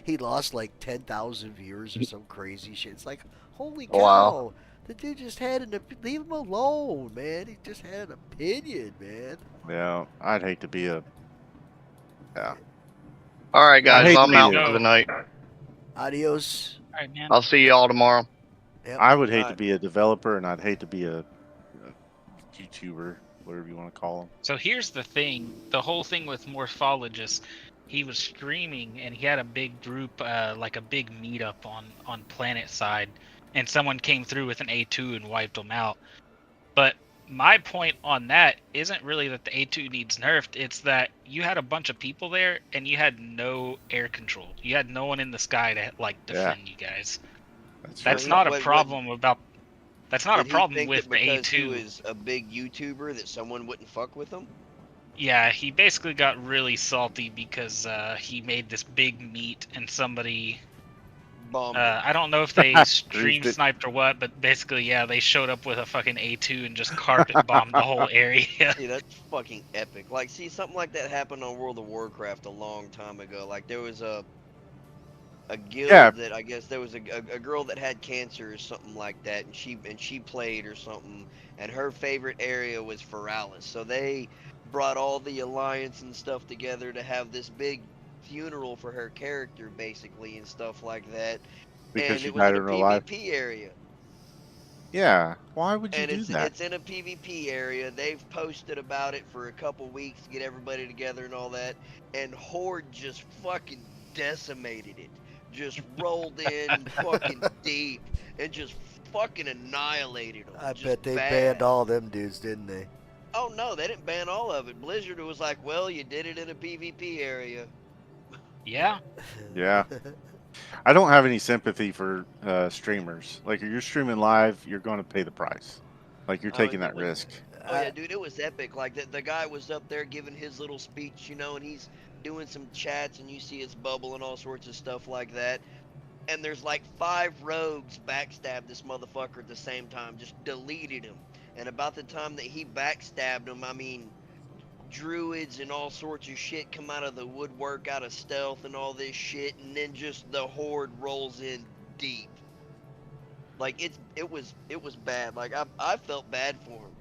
He lost like 10,000 viewers or some crazy shit. It's like, holy cow. Wow. The dude just had leave him alone, man. He just had an opinion, man. Yeah, I'd hate to be a. Yeah. All right, I guys, hate to I'm be out a- for the night. Adios. All right, man. I'll see you all tomorrow. I would hate to be a developer, and I'd hate to be a YouTuber, whatever you want to call them. So here's the thing: the whole thing with Morphologist, he was streaming and he had a big group, like a big meetup on Planet Side, and someone came through with an A2 and wiped them out. But my point on that isn't really that the A2 needs nerfed. It's that you had a bunch of people there and you had no air control. You had no one in the sky to like defend you guys. That's not a problem about. That's not a Did he problem think with that the because he A2. was a big YouTuber that someone wouldn't fuck with him? Yeah, he basically got really salty because he made this big meet and somebody. Bombed I don't know if they stream sniped or what, but basically, yeah, they showed up with a fucking A2 and just carpet bombed the whole area. See, that's fucking epic. Like, see, something like that happened on World of Warcraft a long time ago. Like, there was a guild that I guess there was a girl that had cancer or something like that, and she played or something, and her favorite area was Feralis. So they brought all the alliance and stuff together to have this big funeral for her character, basically, and stuff like that. Because and she it was died in a in real life. PvP area. Yeah, why would you And do that? it's in a PvP area. They've posted about it for a couple weeks to get everybody together and all that. And Horde just fucking decimated it. Just rolled in fucking deep and just fucking annihilated them. I Just bet they bad. banned all them dudes, didn't they? Oh no, they didn't ban all of it. Blizzard was like, well, you did it in a PvP area. Yeah. Yeah. I don't have any sympathy for streamers. Like, if you're streaming live, you're going to pay the price. Like, you're taking that risk. Oh yeah, dude, it was epic. Like the guy was up there giving his little speech, you know, and he's doing some chats, and you see his bubble and all sorts of stuff like that. And there's like 5 rogues backstabbed this motherfucker at the same time, just deleted him. And about the time that he backstabbed him, I mean, druids and all sorts of shit come out of the woodwork, out of stealth and all this shit, and then just the Horde rolls in deep. Like it was bad. Like I felt bad for him.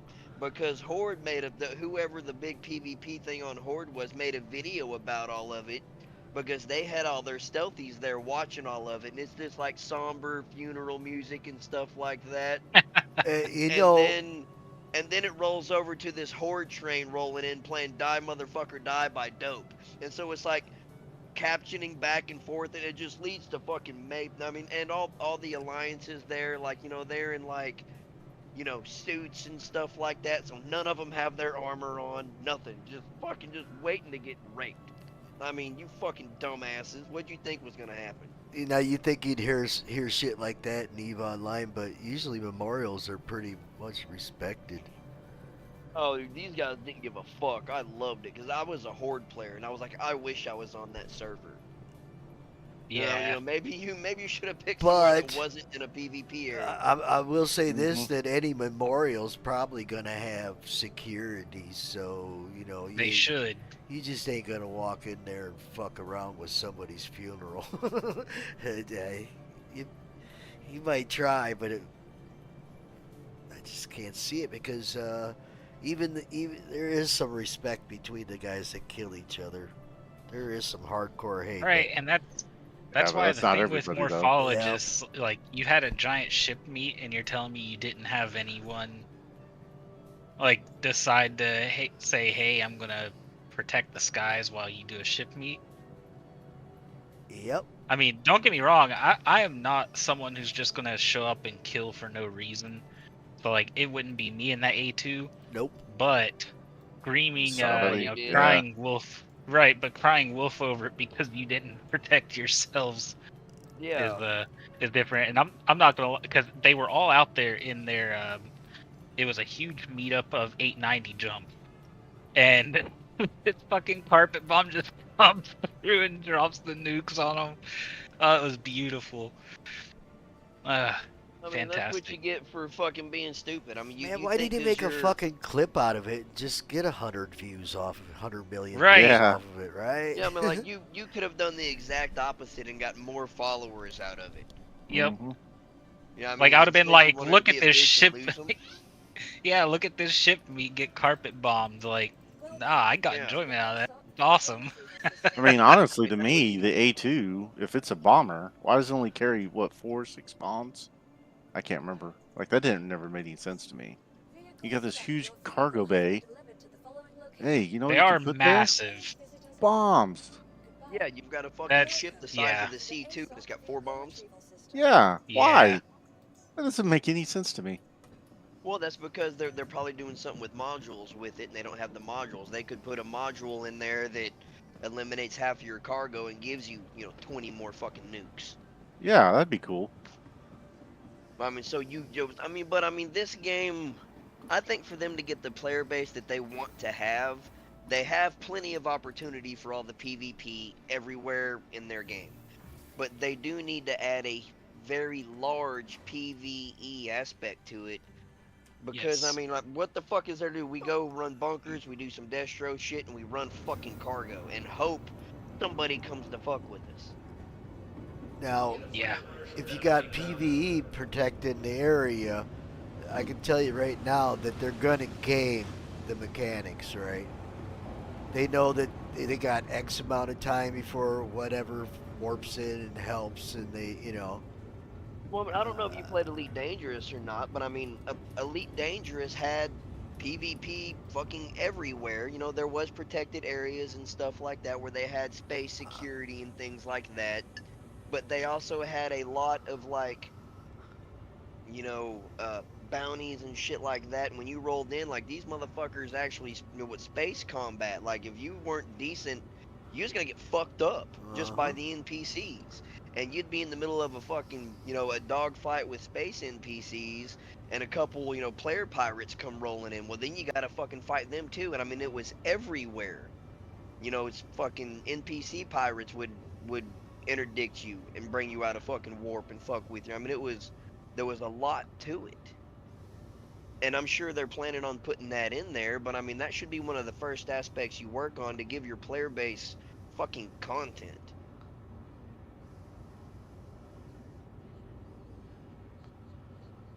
because Horde made whoever the big PvP thing on Horde was made a video about all of it, because they had all their stealthies there watching all of it, and it's just like somber funeral music and stuff like that. And then it rolls over to this Horde train rolling in playing Die Motherfucker Die by Dope. And so it's like captioning back and forth, and it just leads to fucking I mean, and all the alliances there, like, you know, they're in like, you know, suits and stuff like that, so none of them have their armor on, nothing, just waiting to get raped. I mean, you fucking dumbasses, what'd you think was gonna happen? You know, you think you'd hear shit like that in EVE Online, but usually memorials are pretty much respected. Oh, these guys didn't give a fuck. I loved it because I was a Horde player, and I was like, I wish I was on that server. Yeah. You know, maybe you should have picked somewhere that wasn't in a PvP area. I will say this, that any memorial's probably gonna have security, so you know They should. You just ain't gonna walk in there and fuck around with somebody's funeral. You might try, but I just can't see it because even there is some respect between the guys that kill each other. There is some hardcore hate. Right, and that's why the thing with Morphologists, like, you had a giant ship meet, and you're telling me you didn't have anyone, like, decide to say, hey, I'm gonna protect the skies while you do a ship meet? Yep. I mean, don't get me wrong, I am not someone who's just gonna show up and kill for no reason. So, like, it wouldn't be me in that A2. Nope. But screaming, crying wolf. Right, but crying wolf over it because you didn't protect yourselves is different. And I'm not gonna, because they were all out there in their it was a huge meetup of 890 jump, and this fucking carpet bomb just comes through and drops the nukes on them. It was beautiful. I mean, that's what you get for fucking being stupid. I mean, Man, why didn't he make a fucking clip out of it and just get 100 views off of 100 million right. views off of it, right? Yeah, I mean, like, you could have done the exact opposite and got more followers out of it. Yep. Yeah, I mean, like, I would have been like, look at this ship. Yeah, look at this ship meet get carpet bombed. Like, nah, I got enjoyment out of that. It's awesome. I mean, honestly, to me, the A2, if it's a bomber, why does it only carry, what, 4 or 6 bombs? I can't remember. Like, that never made any sense to me. You got this huge cargo bay. Hey, you know what they you are can put massive. There? Bombs. Yeah, you've got a fucking ship the size of the C2 and it's got 4 bombs. Yeah. Why? That doesn't make any sense to me. Well, that's because they're probably doing something with modules with it, and they don't have the modules. They could put a module in there that eliminates half of your cargo and gives you, 20 more fucking nukes. Yeah, that'd be cool. I mean, this game, I think for them to get the player base that they want to have, they have plenty of opportunity for all the PvP everywhere in their game. But they do need to add a very large PvE aspect to it. Because, I mean, like, what the fuck is there to do? We go run bunkers, we do some Destro shit, and we run fucking cargo and hope somebody comes to fuck with us. Now, if you got PvE protecting the area, I can tell you right now that they're gonna game the mechanics, right? They know that they got X amount of time before whatever warps in and helps, and they, Well, I don't know if you played Elite Dangerous or not, but I mean, Elite Dangerous had PvP fucking everywhere. There was protected areas and stuff like that where they had space security and things like that. But they also had a lot of, like, bounties and shit like that. And when you rolled in, like, these motherfuckers actually, with space combat, like, if you weren't decent, you was gonna get fucked up just by the NPCs. And you'd be in the middle of a fucking, a dogfight with space NPCs, and a couple, player pirates come rolling in. Well, then you gotta fucking fight them too. And I mean, it was everywhere. It's fucking NPC pirates would interdict you and bring you out of fucking warp and fuck with you. I mean, there was a lot to it. And I'm sure they're planning on putting that in there, but I mean, that should be one of the first aspects you work on to give your player base fucking content.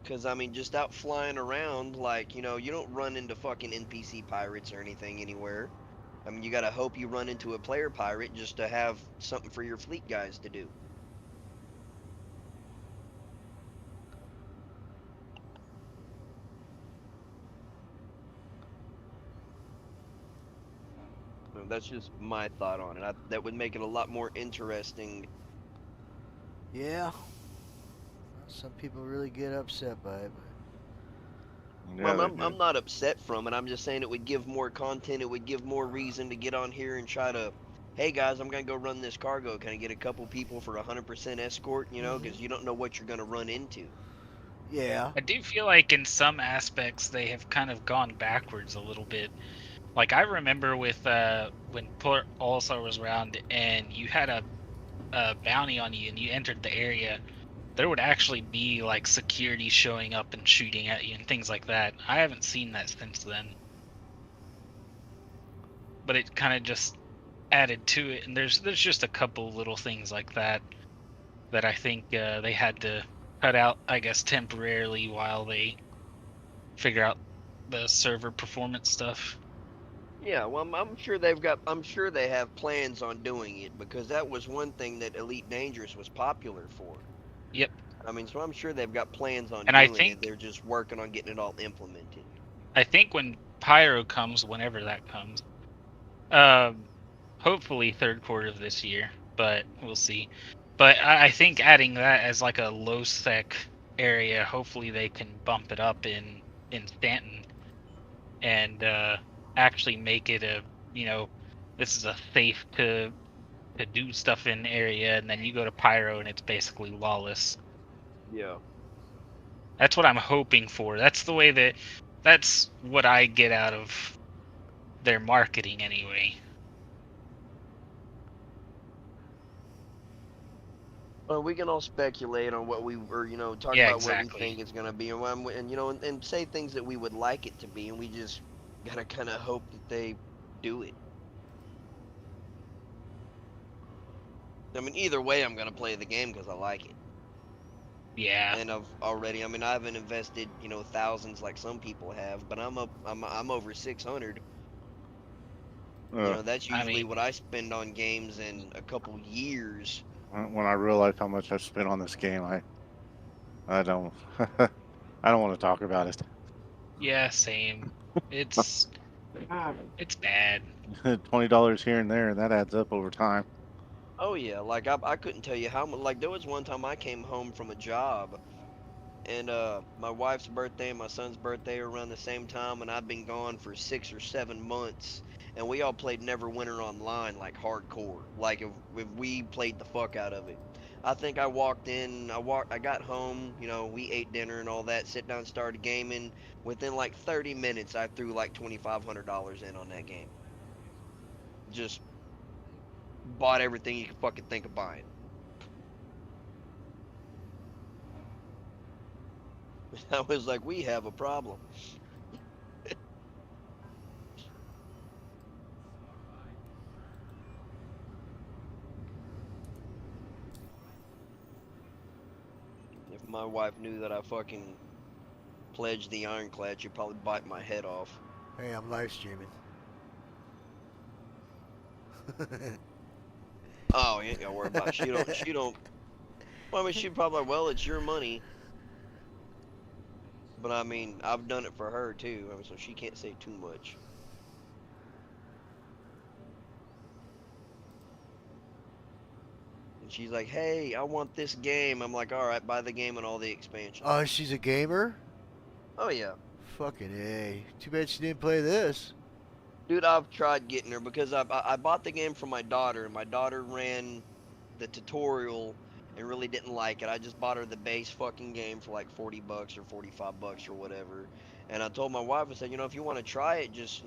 Because, I mean, just out flying around, like, you know, you don't run into fucking NPC pirates or anything anywhere. I mean, you gotta hope you run into a player pirate just to have something for your fleet guys to do. So that's just my thought on it. That would make it a lot more interesting. Yeah. Some people really get upset by it. Well, I'm not upset from it. I'm just saying it would give more content. It would give more reason to get on here and try to, hey guys, I'm gonna go run this cargo. Can I get a couple people for 100% escort? You know, because you don't know what you're gonna run into. Yeah. I do feel like in some aspects they have kind of gone backwards a little bit. Like I remember with when Port All-Star was around and you had a bounty on you and you entered the area, there would actually be like security showing up and shooting at you and things like that. I haven't seen that since then. But it kind of just added to it, and there's just a couple little things like that that I think they had to cut out, I guess, temporarily while they figure out the server performance stuff. Yeah, well, I'm sure they have plans on doing it, because that was one thing that Elite Dangerous was popular for. Yep. I mean, so I'm sure they've got plans on And doing I think it. They're just working on getting it all implemented. I think when Pyro comes, whenever that comes, hopefully third quarter of this year, but we'll see. But I think adding that as like a low sec area, hopefully they can bump it up in Stanton and actually make it a, you know, this is a safe to do stuff in area, and then you go to Pyro and it's basically lawless. Yeah. That's what I'm hoping for. That's what I get out of their marketing anyway. Well, we can all speculate on what we, or you know, talk Yeah, about exactly. what we think it's gonna be, and you know, and say things that we would like it to be, and we just gotta kind of hope that they do it. I mean, either way, I'm gonna play the game because I like it. Yeah. And I haven't invested, you know, thousands like some people have, but I'm over 600. You know, that's usually what I spend on games in a couple years. When I realize how much I've spent on this game, I don't I don't want to talk about it. Yeah, same. It's bad. $20 here and there, and that adds up over time. Oh yeah, like I couldn't tell you how much. Like there was one time I came home from a job, and my wife's birthday and my son's birthday are around the same time, and I've been gone for 6 or 7 months, and we all played Neverwinter online like hardcore. Like if we played the fuck out of it. I think I walked in, I got home, you know, we ate dinner and all that, sit down, started gaming. Within like 30 minutes, I threw like $2,500 in on that game. Just bought everything you could fucking think of buying. I was like, we have a problem. If my wife knew that I fucking pledged the Ironclad, she'd probably bite my head off. Hey, I'm live streaming. Oh, you ain't gotta worry about it. She don't. Well, I mean, she'd probably, well, it's your money. But I mean, I've done it for her too, I mean, so she can't say too much. And she's like, hey, I want this game. I'm like, alright, buy the game and all the expansions. Oh, she's a gamer? Oh, yeah. Fucking A. Too bad she didn't play this. Dude, I've tried getting her because I bought the game for my daughter, and my daughter ran the tutorial and really didn't like it. I just bought her the base fucking game for like $40 or $45 or whatever. And I told my wife, I said, you know, if you want to try it, just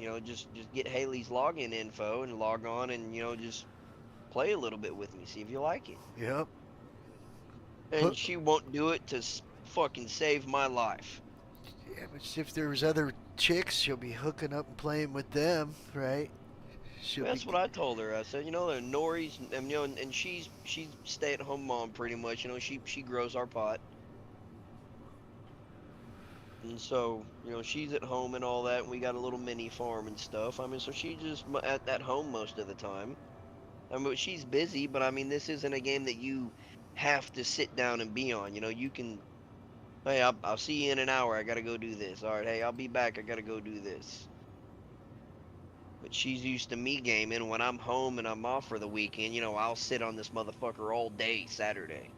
get Haley's login info and log on and, you know, just play a little bit with me, see if you like it. Yep. And she won't do it to fucking save my life. Yeah, but if there was other chicks, she'll be hooking up and playing with them, right? That's what I told her. I said, you know, Nori's, and, you know, and she's stay-at-home mom pretty much. You know, she grows our pot. And so, you know, she's at home and all that, and we got a little mini farm and stuff. I mean, so she's just at home most of the time. I mean, she's busy, but I mean, this isn't a game that you have to sit down and be on. You know, you can, hey, I'll see you in an hour. I gotta go do this. All right, hey, I'll be back. I gotta go do this. But she's used to me gaming. When I'm home and I'm off for the weekend, you know, I'll sit on this motherfucker all day Saturday.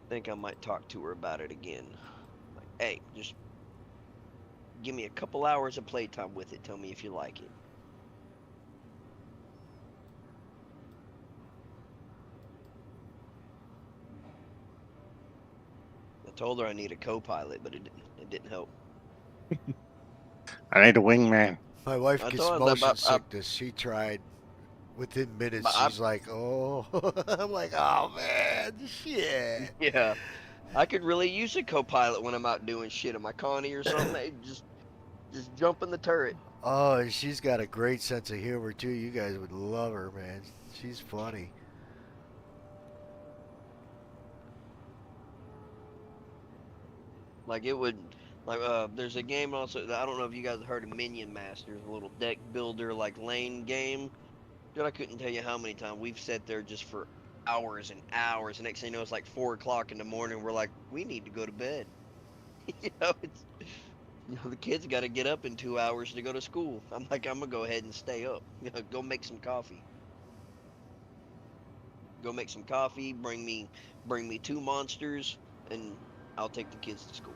I think I might talk to her about it again. Like, hey, just give me a couple hours of playtime with it. Tell me if you like it. I told her I need a co-pilot, but it didn't help. I need a wingman. My wife I gets told her motion that sickness. She tried. Within minutes, she's like, "Oh," I'm like, "Oh man, shit." Yeah, I could really use a co-pilot when I'm out doing shit. Am I Connie or something? Hey, just jump in the turret. Oh, and she's got a great sense of humor too. You guys would love her, man. She's funny. Like it would, like there's a game also. I don't know if you guys have heard of Minion Masters, a little deck builder like lane game. Dude, I couldn't tell you how many times we've sat there just for hours and hours. And next thing you know, it's like 4 o'clock in the morning. We're like, we need to go to bed. You know, the kids got to get up in 2 hours to go to school. I'm like, I'm gonna go ahead and stay up. You know, go make some coffee. Go make some coffee. Bring me 2 monsters, and I'll take the kids to school.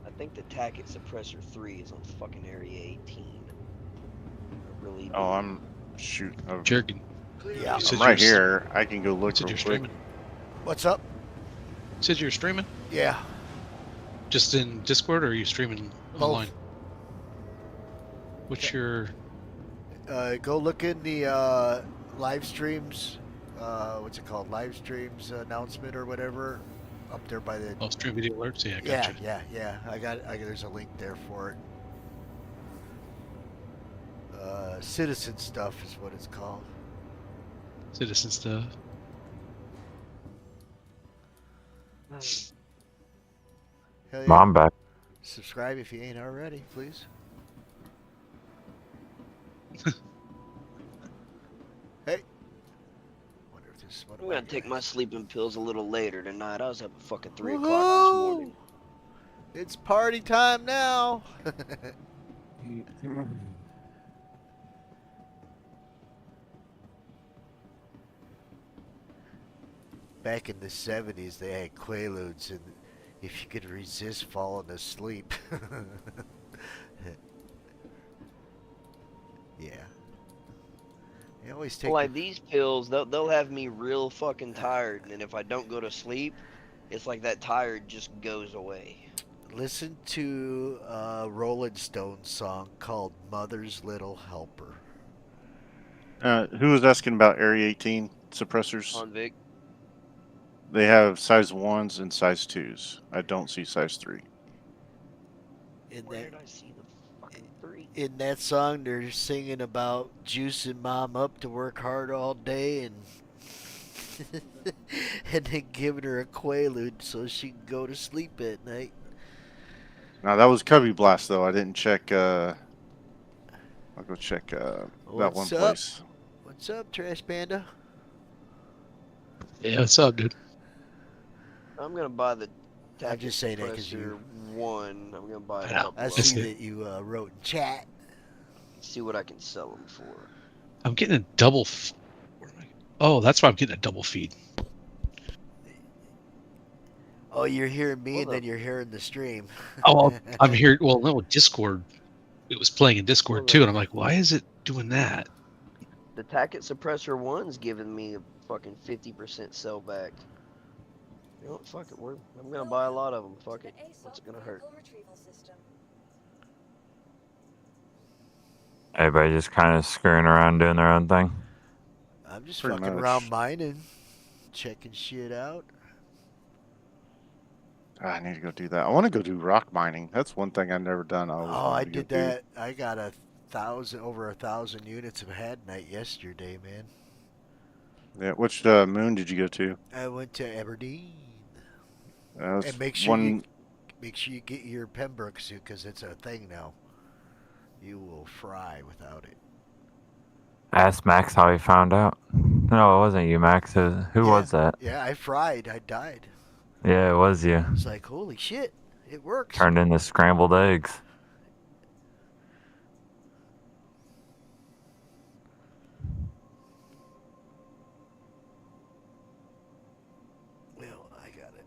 I think the Tacket Suppressor 3 is on fucking Area 18. I really Oh, I'm shoot. Oh. Jerkin. Yeah, I'm right here. I can go look real you're quick. streaming. What's up? Said you're streaming? Yeah. Just in Discord, or are you streaming online? What's your... Go look in the live streams. What's it called? Live streams announcement or whatever. Up there by the. Oh, stream video alerts. Yeah, Yeah, gotcha. yeah. I got. There's a link there for it. Citizen stuff is what it's called. Citizen stuff. Hell yeah. Mom back. Subscribe if you ain't already, please. Hey. Wonder if this is one of I'm my gonna take guys. my sleeping pills a little later tonight. I was up at fucking 3 o'clock Woohoo! this morning. It's party time now. Back in the 70s, they had Quaaludes, and if you could resist falling asleep. Yeah. They always take. Like these pills, they'll have me real fucking tired, and if I don't go to sleep, it's like that tired just goes away. Listen to a Rolling Stones song called Mother's Little Helper. Who was asking about Area 18 suppressors? Convict. They have size 1s and size 2s. I don't see size 3. Where did I see the fucking 3? In that song, they're singing about juicing mom up to work hard all day and and then giving her a Quaalude so she can go to sleep at night. Now, that was Cubby Blast, though. I didn't check. I'll go check that one What's up? place. What's up, Trash Panda? Yeah, what's up, dude? I'm gonna buy the. I'm just saying that because you. 1. I'm gonna buy a Yeah, couple. I of see them. that you wrote in chat. See what I can sell them for. I'm getting a double. Oh, that's why I'm getting a double feed. Oh, you're hearing me and then you're hearing the stream. Oh, well, I'm here. Well, no, Discord. It was playing in Discord too, and I'm like, why is it doing that? The Tacket Suppressor 1's giving me a fucking 50% sell back. You know what? Fuck it. I'm gonna buy a lot of them. Fuck it. What's it gonna hurt? Everybody just kind of screwing around doing their own thing. I'm just Pretty fucking much. around mining, checking shit out. I need to go do that. I want to go do rock mining. That's one thing I've never done. I did that. I got over 1,000 units of Hadnite yesterday, man. Yeah, which moon did you go to? I went to Aberdeen. That's And make sure you get your Pembroke suit because it's a thing now. You will fry without it. Ask Max how he found out. No, it wasn't you, Max. Who was that? Yeah, I fried. I died. Yeah, it was you. It's like, holy shit, it works. Turned into scrambled eggs. Well, I got it.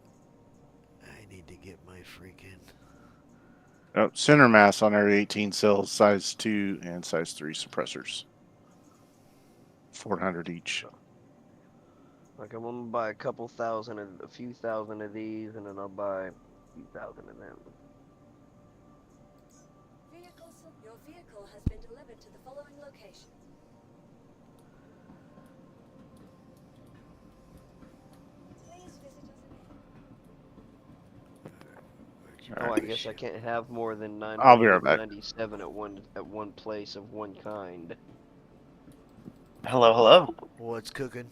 I need to get my freaking... Oh, center mass on Area 18 sells size 2 and size 3 suppressors. 400 each. Like I'm gonna buy a few thousand of these, and then I'll buy a few thousand of them. Your vehicle has been delivered to the following location. Please visit us Oh, I guess I can't have more than I'll be right back. 997 at one place of one kind. Hello, hello. What's cooking?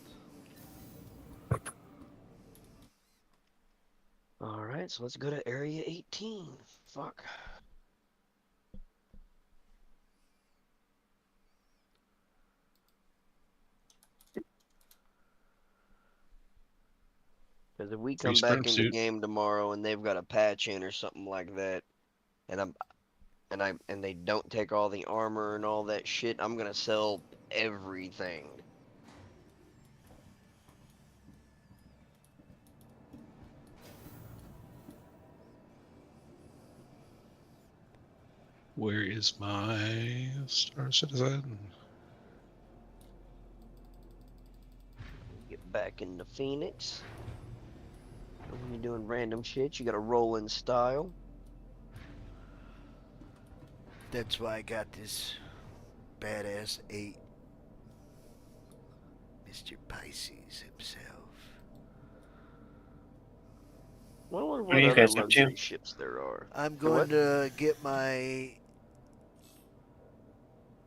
Alright, so let's go to Area 18. Fuck. Because if we come Free back sprint into suit. game tomorrow and they've got a patch in or something like that, and they don't take all the armor and all that shit, I'm gonna sell everything. Where is my Star Citizen? Get back into Phoenix. When you're doing random shit, you gotta roll in style. That's why I got this badass 8. Mr. Pisces himself. Well, what What are you other guys up to? luxury ships there are? I'm going to get my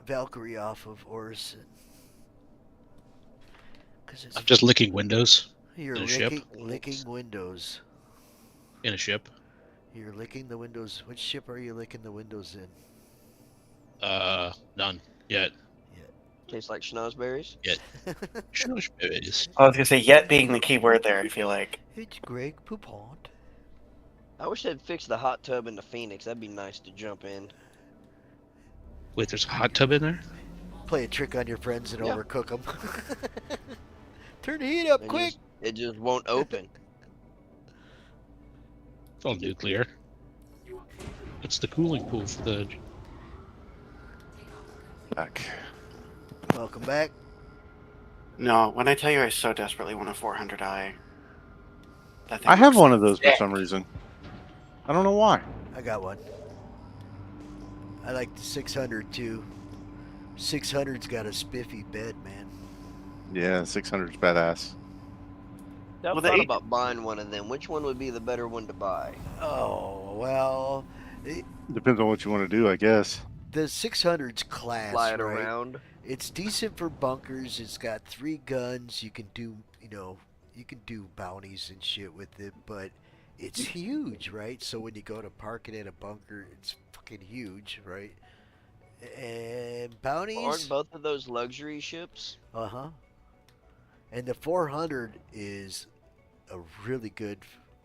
Valkyrie off of Orson. I'm just licking windows You're in a ship. licking windows. In a ship. You're licking the windows. Which ship are you licking the windows in? None yet. Tastes like schnozberries? Yet. Schnozberries. I was gonna say yet being the key word there. I feel like. It's Greg Poupon. I wish they'd fix the hot tub in the Phoenix. That'd be nice to jump in. Wait, there's a hot tub in there? Play a trick on your friends and Yeah. overcook them. Turn the heat up, It quick! It just won't open. It's all nuclear. It's the cooling pool for the. Back. Welcome back. No, when I tell you I so desperately want a 400i. That thing I have looks one of those for sick. some reason. I don't know why. I got one. I like the 600 too. 600's got a spiffy bed, man. Yeah, 600's badass. I've Well, thought they- about buying one of them. Which one would be the better one to buy? Oh, well, Depends on what you want to do, I guess. the 600's class, Fly it right? around. It's decent for bunkers. It's got 3 guns. You can do, you can do bounties and shit with it, but it's huge, right? So when you go to park it in a bunker, it's fucking huge, right? And bounties. Aren't both of those luxury ships? Uh-huh. And the 400 is a really good...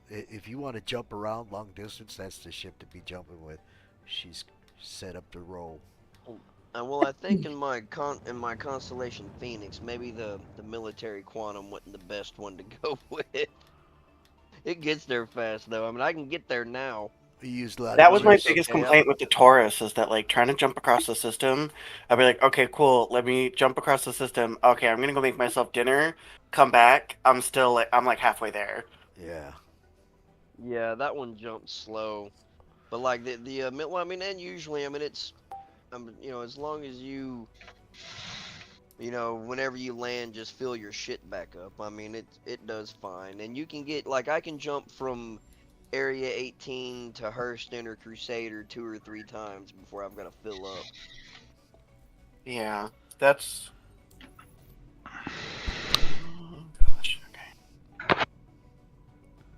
If you want to jump around long distance, that's the ship to be jumping with. She's set up to roll. And well, I think in my Constellation Phoenix, maybe the military Quantum wasn't the best one to go with. It gets there fast though. I mean, I can get there now. You used a lot That of was my juice. biggest Okay, complaint with the Taurus is that like trying to jump across the system, I'd be like, okay, cool, let me jump across the system. Okay, I'm gonna go make myself dinner, come back, I'm like halfway there. Yeah. Yeah, that one jumps slow. But like well, I mean, and usually, I mean, it's you know, as long as you know, whenever you land, just fill your shit back up. I mean, it does fine, and you can get like I can jump from Area 18 to Hurston or Crusader 2 or 3 times before I've got to fill up. Yeah, that's.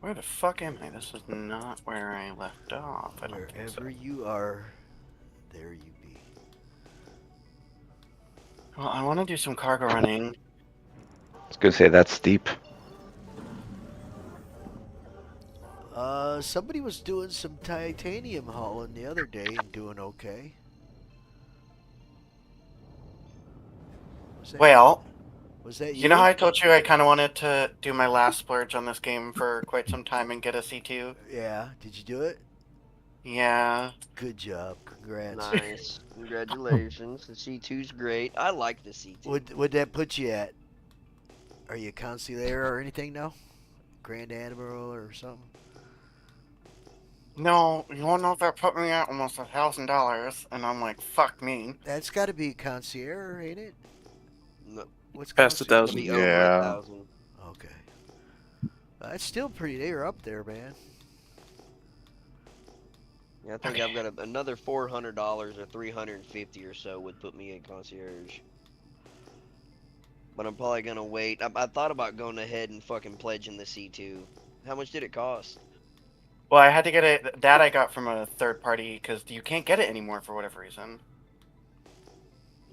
Where the fuck am I? This is not where I left off. I don't think so. Wherever you are, there you be. Well, I want to do some cargo running. I was gonna say that's steep. Somebody was doing some titanium hauling the other day and doing okay. Well, was that you know how I told you I kind of wanted to do my last splurge on this game for quite some time and get a C2? Yeah, did you do it? Yeah. Good job. Congrats. Nice. Congratulations. The C2's great. I like the C2. Would that put you at? Are you a consigliere or anything now? Grand Admiral or something? No, you want to know if that put me at almost $1,000, and I'm like, fuck me. That's got to be concierge, ain't it? No. What's Past concierge? 1,000. Yeah. Okay. That's still pretty. They're up there, man. Yeah, I think I've got another $400 or $350 or so would put me in concierge. But I'm probably gonna wait. I thought about going ahead and fucking pledging the C2. How much did it cost? Well, I had to get it. That I got from a third party because you can't get it anymore for whatever reason.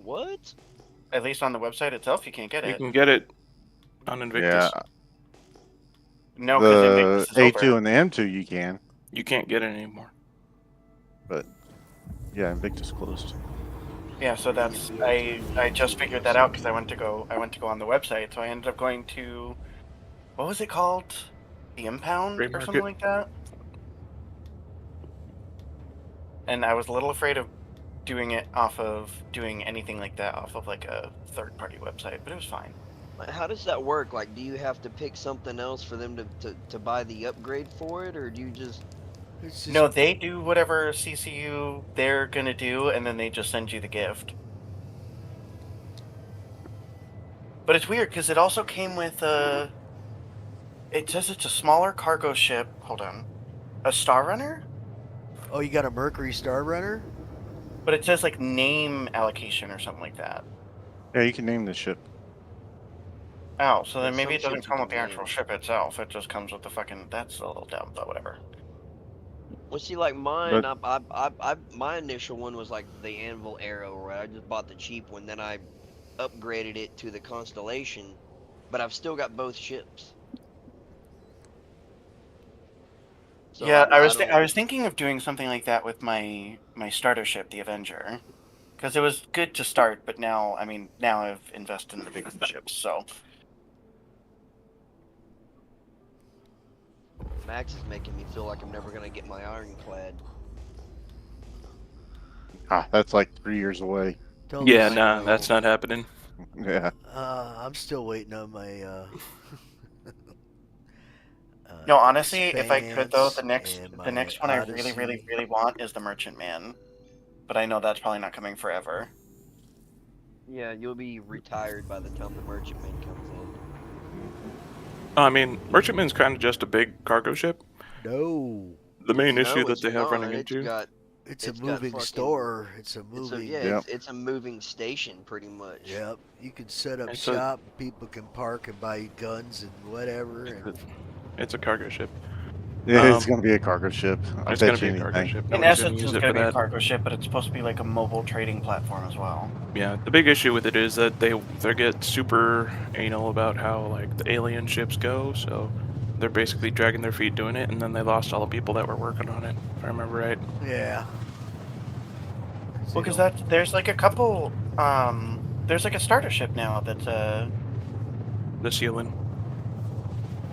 What? At least on the website itself, you can't get it. You can get it on Invictus. Yeah. No, because The Invictus is A2 over. and the M2 you can. You can't get it anymore. But yeah, Invictus closed. Yeah, so that's I just figured that out because I went to go on the website. So I ended up going to, what was it called? The Impound Free or something Market. like that. And I was a little afraid of doing anything like that off of like a third party website, but it was fine. How does that work? Like, do you have to pick something else for them to buy the upgrade for it, or do you just... No, they do whatever CCU they're gonna do, and then they just send you the gift. But it's weird because it also came with a. It says it's a smaller cargo ship. Hold on, a Star Runner. Oh, you got a Mercury Star Runner? But it says like name allocation or something like that. Yeah, you can name the ship. Oh, so then Yeah, maybe some it doesn't ships come you with the can actual name. ship itself. It just comes with the fucking. That's a little dumb, but whatever. Well, see, like mine, But- my initial one was like the Anvil Arrow, right? I just bought the cheap one, then I upgraded it to the Constellation, but I've still got both ships. So Yeah, I don't- was thinking of doing something like that with my starter ship, the Avenger, because it was good to start. But now, I mean, now I've invested in the big ships, so. Max is making me feel like I'm never gonna get my ironclad. Ah, that's like 3 years away. Don't Yeah, listen. nah, that's not happening. Yeah. I'm still waiting on my. No, honestly, if I could though, the Expanse next and my one I really, Odyssey. really, really want is the Merchantman, but I know that's probably not coming forever. Yeah, you'll be retired by the time the Merchantman comes in. I mean, Merchantman's kind of just a big cargo ship. No. The main No, issue that it's they have not. running It's into. got- It's a it's got moving fucking- store. It's a moving. It's a moving station, pretty much. Yep. You can set up It's a- shop. People can park and buy guns and whatever. And It's a cargo ship. Yeah, it's gonna be a cargo ship. I It's bet gonna you be a cargo anything. ship. In Nobody's gonna essence, use it's it going for to be a that. cargo ship, but it's supposed to be like a mobile trading platform as well. Yeah, the big issue with it is that they get super anal about how like the alien ships go, so they're basically dragging their feet doing it, and then they lost all the people that were working on it, if I remember right. yeah. Well, because there's like a couple. There's like a starter ship now that's The Sealand.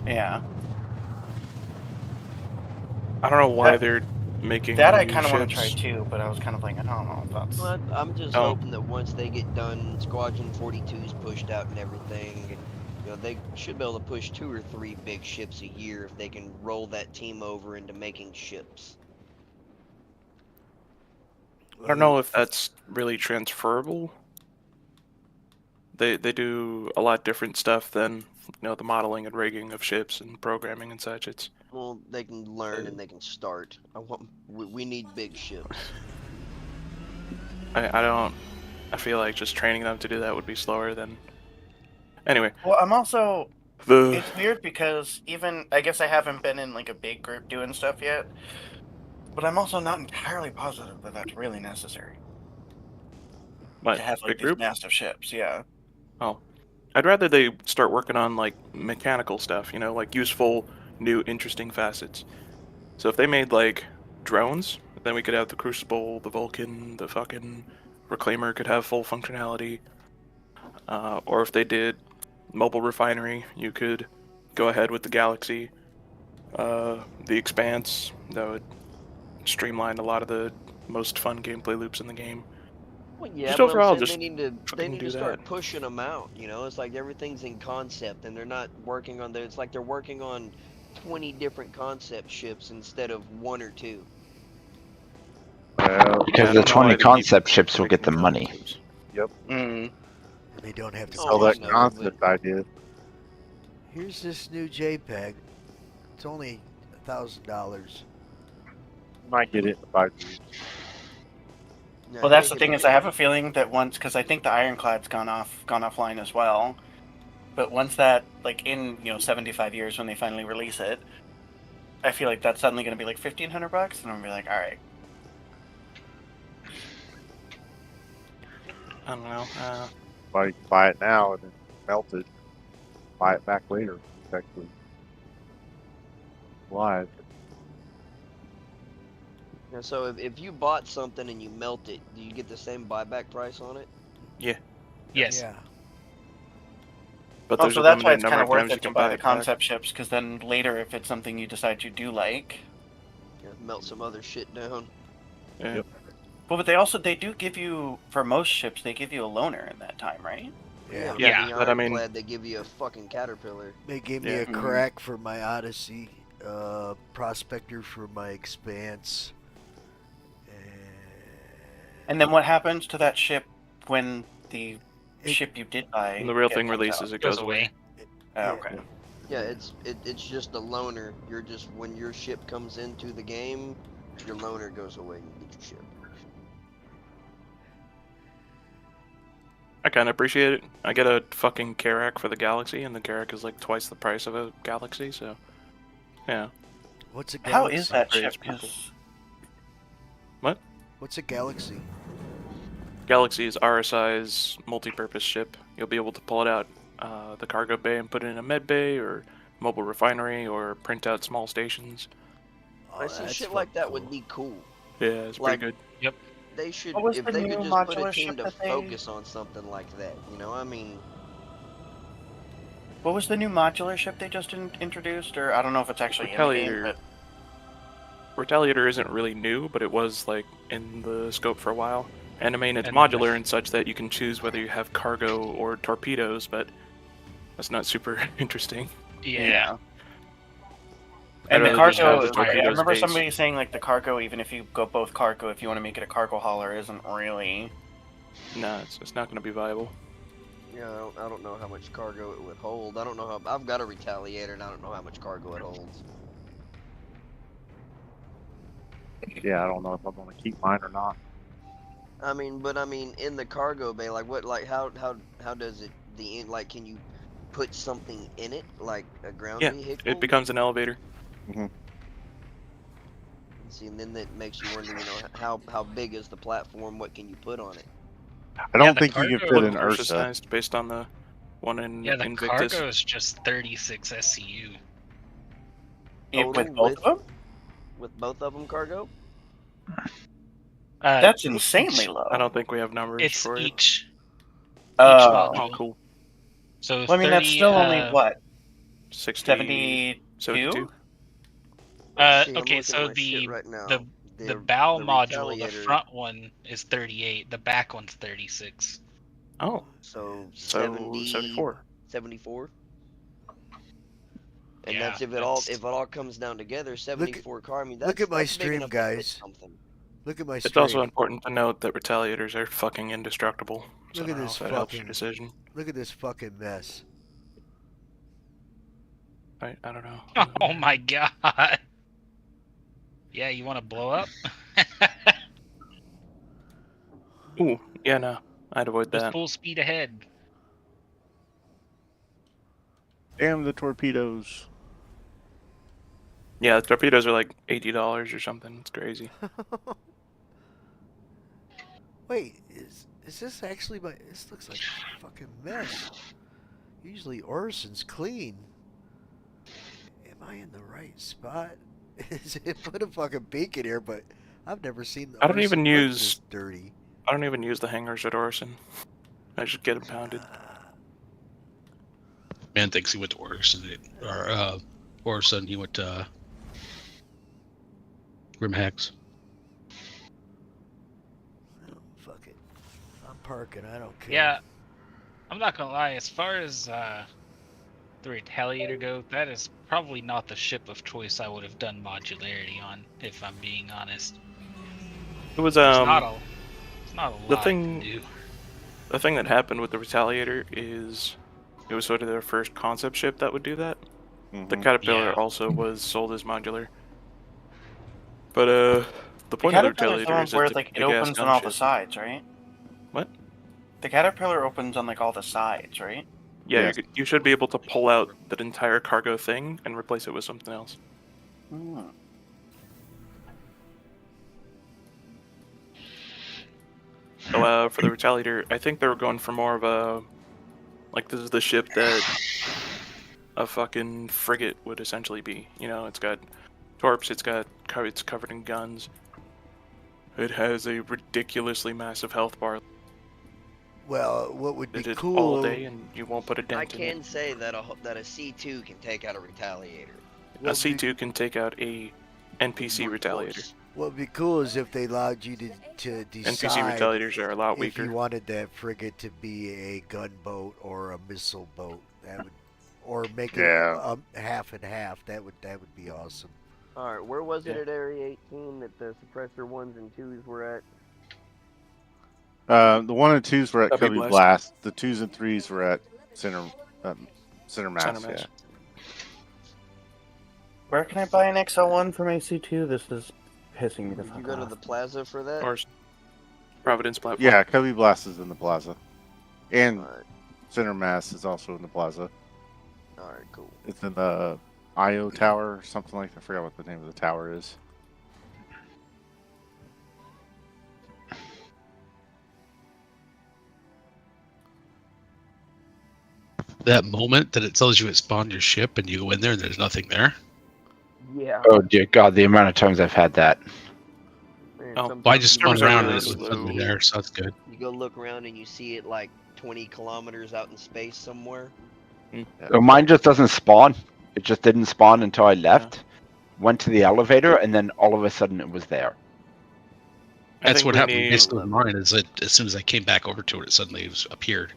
yeah. I don't know why That- they're making That I new kind of want to try ships. too, but I was kind of like, I don't know if that's. Well, I'm just Oh. hoping that once they get done, Squadron 42's pushed out and everything, and, you know, they should be able to push 2 or 3 big ships a year if they can roll that team over into making ships. I don't know if that's really transferable. They do a lot different stuff than the modeling and rigging of ships and programming and such. It's Well, they can learn and they can start. We need big ships. I feel like just training them to do that would be slower than. Anyway. Well, I'm also. The- It's weird because even I guess I haven't been in like a big group doing stuff yet, but I'm also not entirely positive that that's really necessary What, to have like big these group? massive ships. Yeah. Oh, I'd rather they start working on like mechanical stuff, like useful, new, interesting facets. So if they made like drones, then we could have the Crucible, the Vulcan, the fucking Reclaimer could have full functionality. Or if they did mobile refinery, you could go ahead with the Galaxy. The Expanse, that would streamline a lot of the most fun gameplay loops in the game. Well, yeah, Just but overall, I'm just saying they need fucking to do start that. pushing them out. It's like everything's in concept, and they're not working on it's like they're working on 20 different concept ships instead of 1 or 2. Because the 20 concept ships will get the money. Yep. They don't have to Sell that concept idea. Here's this new JPEG. It's only $1,000. Might get it in 5 years. Well, that's the thing is I have a feeling that once, because I think the Ironclad's gone offline as well, but once that like in 75 years when they finally release it, I feel like that's suddenly going to be like $1,500, and I'm gonna be like, all right. I don't know. Well, you can buy it now and then melt it, buy it back later. It's actually live. Yeah, so if you bought something and you melt it, do you get the same buyback price on it? Yeah. Yes. Yeah. But Oh, there's so a that's why limited it's number kind of of worth times you it to can buy buy the it back. concept ships, because then later, if it's something you decide you do like, Melt some other shit down. Yeah. Yep. well, but they do give you, for most ships, they give you a loaner in that time, right? Yeah. Yeah, The but I mean- Ironclad, they give you a fucking Caterpillar. They gave me Yeah. a crack for my Odyssey, Prospector for my Expanse. And then what happens to that ship when the ship you did buy? When the real gets thing comes releases, out? it goes away. Oh, okay. Yeah, it's just a loaner. You're just when your ship comes into the game, your loaner goes away and you get your ship. I kind of appreciate it. I get a fucking Carrack for the Galaxy, and the Carrack is like twice the price of a Galaxy, so yeah. What's a How Galaxy? is that Great ship? people. 'Cause What? What's a Galaxy? Galaxy is RSI's multi-purpose ship. You'll be able to pull it out the cargo bay and put it in a med bay or mobile refinery or print out small stations. I see shit like that would be cool. Yeah, it's Like- pretty good. Yep. They should, What was if the they new could just put a modular team ship to that they- focus on something like that, I mean, What was the new modular ship they just introduced? Or I don't know if it's actually in the game, Retaliator. but Retaliator isn't really new, but it was like in the scope for a while. And I mean, it's And- modular and such that you can choose whether you have cargo or torpedoes, but that's not super interesting. Yeah. I'd And the rather just have cargo, the I torpedoes remember base. somebody saying like the cargo, even if you go both cargo, if you want to make it a cargo hauler, isn't really. No, it's not going to be viable. yeah, I don't know how much cargo it would hold. I don't know how. I've got a Retaliator, and I don't know how much cargo it holds. Yeah, I don't know if I'm going to keep mine or not. I mean, in the cargo bay, like what, like how does it like? Can you put something in it, like a ground Yeah, vehicle? it becomes an elevator. See, and then that makes you wonder, how big is the platform? What can you put on it? I don't the think you can cargo- fit an Ursa Ursa. sized based on the one in Yeah, the Invictus. cargo is just 36 SCU. With both of them? With both of them cargo? That's insanely low. I don't think we have numbers It's for it. each. Oh, Oh, cool. So well, I mean, that's 30, still only what 60, 72? 72? See, I'm okay, looking so at my shit right now. the bow the module, the Retaliator- front one is 38, the back one's 36. Oh, So, so 74. 74? And Yeah, that's if it all comes down together, 74 car. I mean, that's look at my that's big stream, enough to fit guys. something. Look at my It's stream. also important to note that retaliators are fucking indestructible. So Look I at don't know this if that helps your fucking decision. Look at this fucking mess. I don't know. Oh my god. Yeah, you want to blow up? Ooh, yeah, no. I'd avoid Just that. full speed ahead. Damn the torpedoes. Yeah, the torpedoes are like $80 or something. It's crazy. Wait, is this actually my? This looks like a fucking mess. Usually Orison's clean. Am I in the right spot? It put a fucking beacon here, but I've never seen. I don't even Orison look use this dirty. I don't even use the hangars at Orison. I just get them pounded. Man thinks he went to Orison, or Orison. He went to Grimhex. Fuck it. I'm parking. I don't care. Yeah, I'm not gonna lie. As far as the Retaliator go, that is probably not the ship of choice I would have done modularity on, if I'm being honest. It was It's not a lot the to thing do. the thing that happened with the Retaliator is it was sort of their first concept ship that would do that. The Caterpillar Yeah. also was sold as modular. But the point of the Caterpillar's the Retaliator one is where it's a like it big ass opens on all the gunship. sides, right? What? The Caterpillar opens on like all the sides, right? Yeah, you should be able to pull out that entire cargo thing and replace it with something else. So for the Retaliator, I think they were going for more of a, like, this is the ship that a fucking frigate would essentially be. You know, it's got torps, it's covered in guns. It has a ridiculously massive health bar. Well, what would be It is cool? all day and you won't put a I dent in it. can say that that a C2 can take out a Retaliator. A C2 can take out a NPC Retaliator. What would be cool is if they allowed you to decide NPC Retaliators are a lot if weaker. you wanted that frigate to be a gunboat or a missile boat. That would, or make it half and half. That would be awesome. All right, where was it at Area 18 that the suppressor 1s and 2s were at? The 1 and 2s were at Cubby Cubby Blast. Blast. The 2s and 3s were at Center Mass. Center Mass. Yeah. Where can I buy an XL1 from AC2? This is pissing me the Did fuck you go to off. the plaza for that? Or Providence platform. Yeah, Cubby Blast is in the plaza. And Center Mass is also in the plaza. Alright, cool. It's in the IO Tower or something like that. I forgot what the name of the tower is. That moment that it tells you it spawned your ship and you go in there and there's nothing there. Yeah. Oh dear God, the amount of times I've had that. Well, I just spun Servers are around and really it's suddenly there, so that's good. You go look around and you see it like 20 kilometers out in space somewhere. Oh, mine just doesn't spawn. It just didn't spawn until I left. Went to the elevator, and then all of a sudden it was there. That's think what we happened need- basically with mine. Is that as soon as I came back over to it, it suddenly appeared.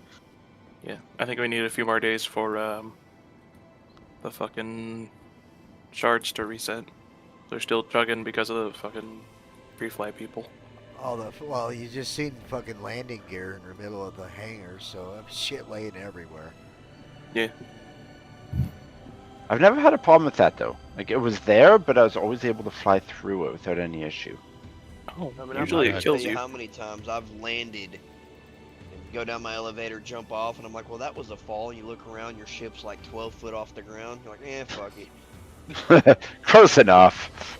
Yeah, I think we need a few more days for the fucking shards to reset. They're still chugging because of the fucking pre-flight people. Well, you just seen fucking landing gear in the middle of the hangar, so shit laying everywhere. Yeah. I've never had a problem with that though. Like it was there, but I was always able to fly through it without any issue. Oh, I mean, usually I'm not it gonna kills tell you. how many times I've landed and go down my elevator, jump off, and I'm like, well, that was a fall. And you look around, your ship's like 12 foot off the ground. You're like, fuck it. Close enough.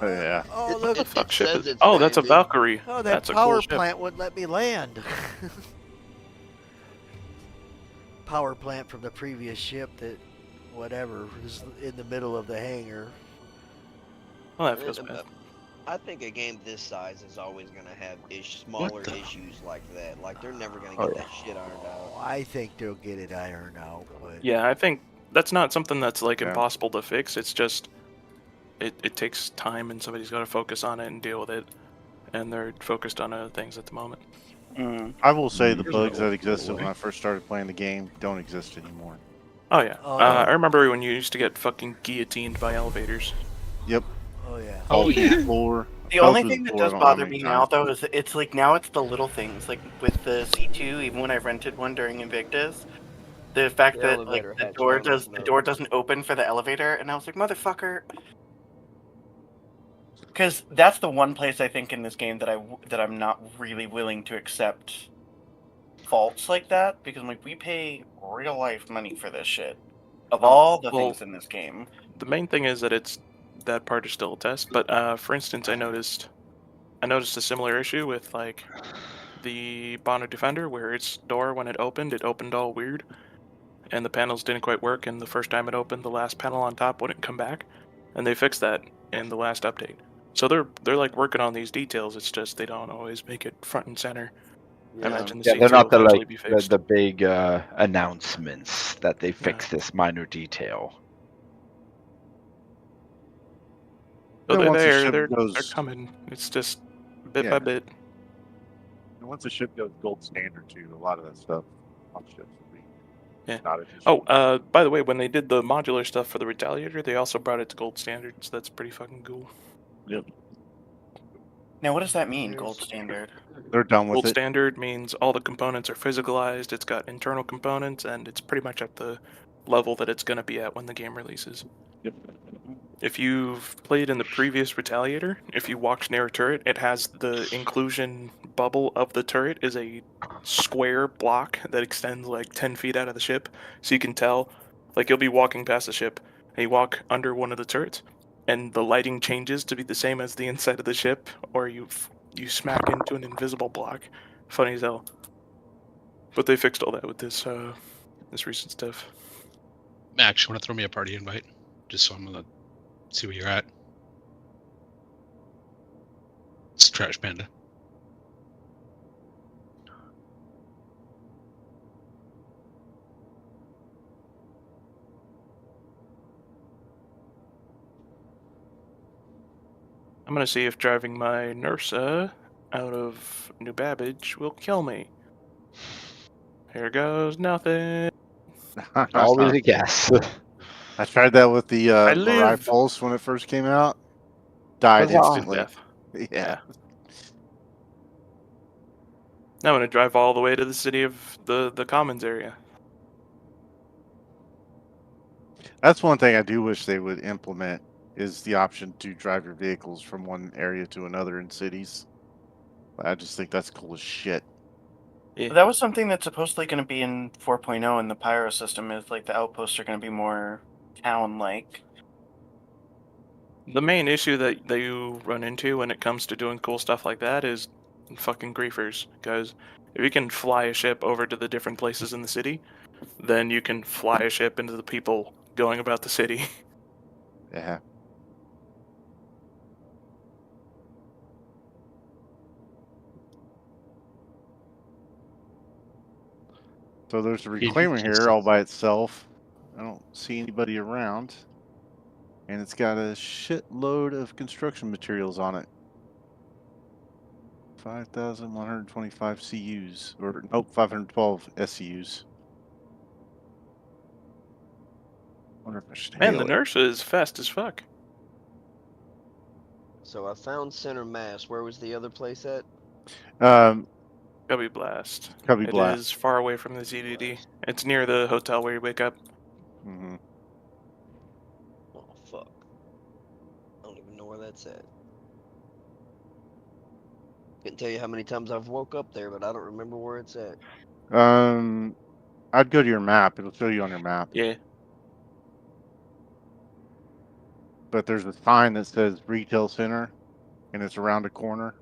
Yeah. Oh, look. It Fuck ship says is- it's Oh, that's a landed. Valkyrie. Oh, that That's a power cool ship. plant wouldn't let me land. Power plant from the previous ship that, whatever, is in the middle of the hangar. Well, that feels bad. I think a game this size is always going to have smaller the- issues like that. Like, they're never going to Oh, get yeah. that shit ironed out. I think they'll get it ironed out, but Yeah, I think that's not something that's like Yeah. impossible to fix. It's just it takes time and somebody's got to focus on it and deal with it. And they're focused on other things at the moment. I will say the bugs that existed when I first started playing the game don't exist anymore. Oh yeah. Oh, yeah. I remember when you used to get fucking guillotined by elevators. Yep. Oh yeah. Oh yeah. Floor. The only thing that does bother me now, though, is it's like now it's the little things. Like with the C2, even when I rented one during Invictus, the fact The that like elevator the hatch door always doesn't open for the elevator, and I was like, motherfucker. Because that's the one place I think in this game that I'm not really willing to accept faults like that, because I'm like, we pay real life money for this shit. Of all the things in this game. The main thing is that that part is still a test. But for instance, I noticed a similar issue with like the Bono Defender, where its door, when it opened all weird, and the panels didn't quite work. And the first time it opened, the last panel on top wouldn't come back, and they fixed that in the last update. So they're like working on these details. It's just they don't always make it front and center. I imagine the Yeah, C2 they're not will the eventually like be fixed. the big announcements that they fix this minor detail. So Then once the ship they're goes- coming. It's just bit by bit. And once the ship goes gold standard too, a lot of that stuff on ships will be Yeah. not an issue. Oh, by the way, when they did the modular stuff for the Retaliator, they also brought it to gold standard, so that's pretty fucking cool. Yep. Now, what does that mean, gold standard? They're done with Gold it. standard means all the components are physicalized, it's got internal components, and it's pretty much at the level that it's going to be at when the game releases. Yep. If you've played in the previous Retaliator, if you walk near a turret, it has the inclusion bubble of the turret is a square block that extends like 10 feet out of the ship, so you can tell, like you'll be walking past the ship, and you walk under one of the turrets, and the lighting changes to be the same as the inside of the ship, or you smack into an invisible block. Funny as hell. But they fixed all that with this recent stuff. Max, you want to throw me a party invite? Just so I'm gonna see where you're at. It's Trash Panda. I'm gonna see if driving my Nursa out of New Babbage will kill me. Here goes nothing. Always a guess. I tried that with the live. Mirai Pulse when it first came out. Died instantly. Death. Yeah. Now I'm gonna drive all the way to the city of the Commons area. That's one thing I do wish they would implement is the option to drive your vehicles from one area to another in cities. I just think that's cool as shit. Yeah. That was something that's supposedly going to be in 4.0 in the Pyro system, is like the outposts are going to be more town-like. The main issue that you run into when it comes to doing cool stuff like that is fucking griefers. Because if you can fly a ship over to the different places in the city, then you can fly a ship into the people going about the city. Yeah. So there's a reclaimer here all by itself. I don't see anybody around. And it's got a shitload of construction materials on it. 5,125 CUs. Or, nope, 512 SCUs. Wonder if I should Man, hail the it. Nursa is fast as fuck. So I found Center Mass. Where was the other place at? Cubby Blast. Cubby It Blast. is far away from the ZDD. It's near the hotel where you wake up. Mm-hmm. Oh fuck! I don't even know where that's at. Couldn't tell you how many times I've woke up there, but I don't remember where it's at. I'd go to your map. It'll show you on your map. Yeah. But there's a sign that says Retail Center, and it's around a corner.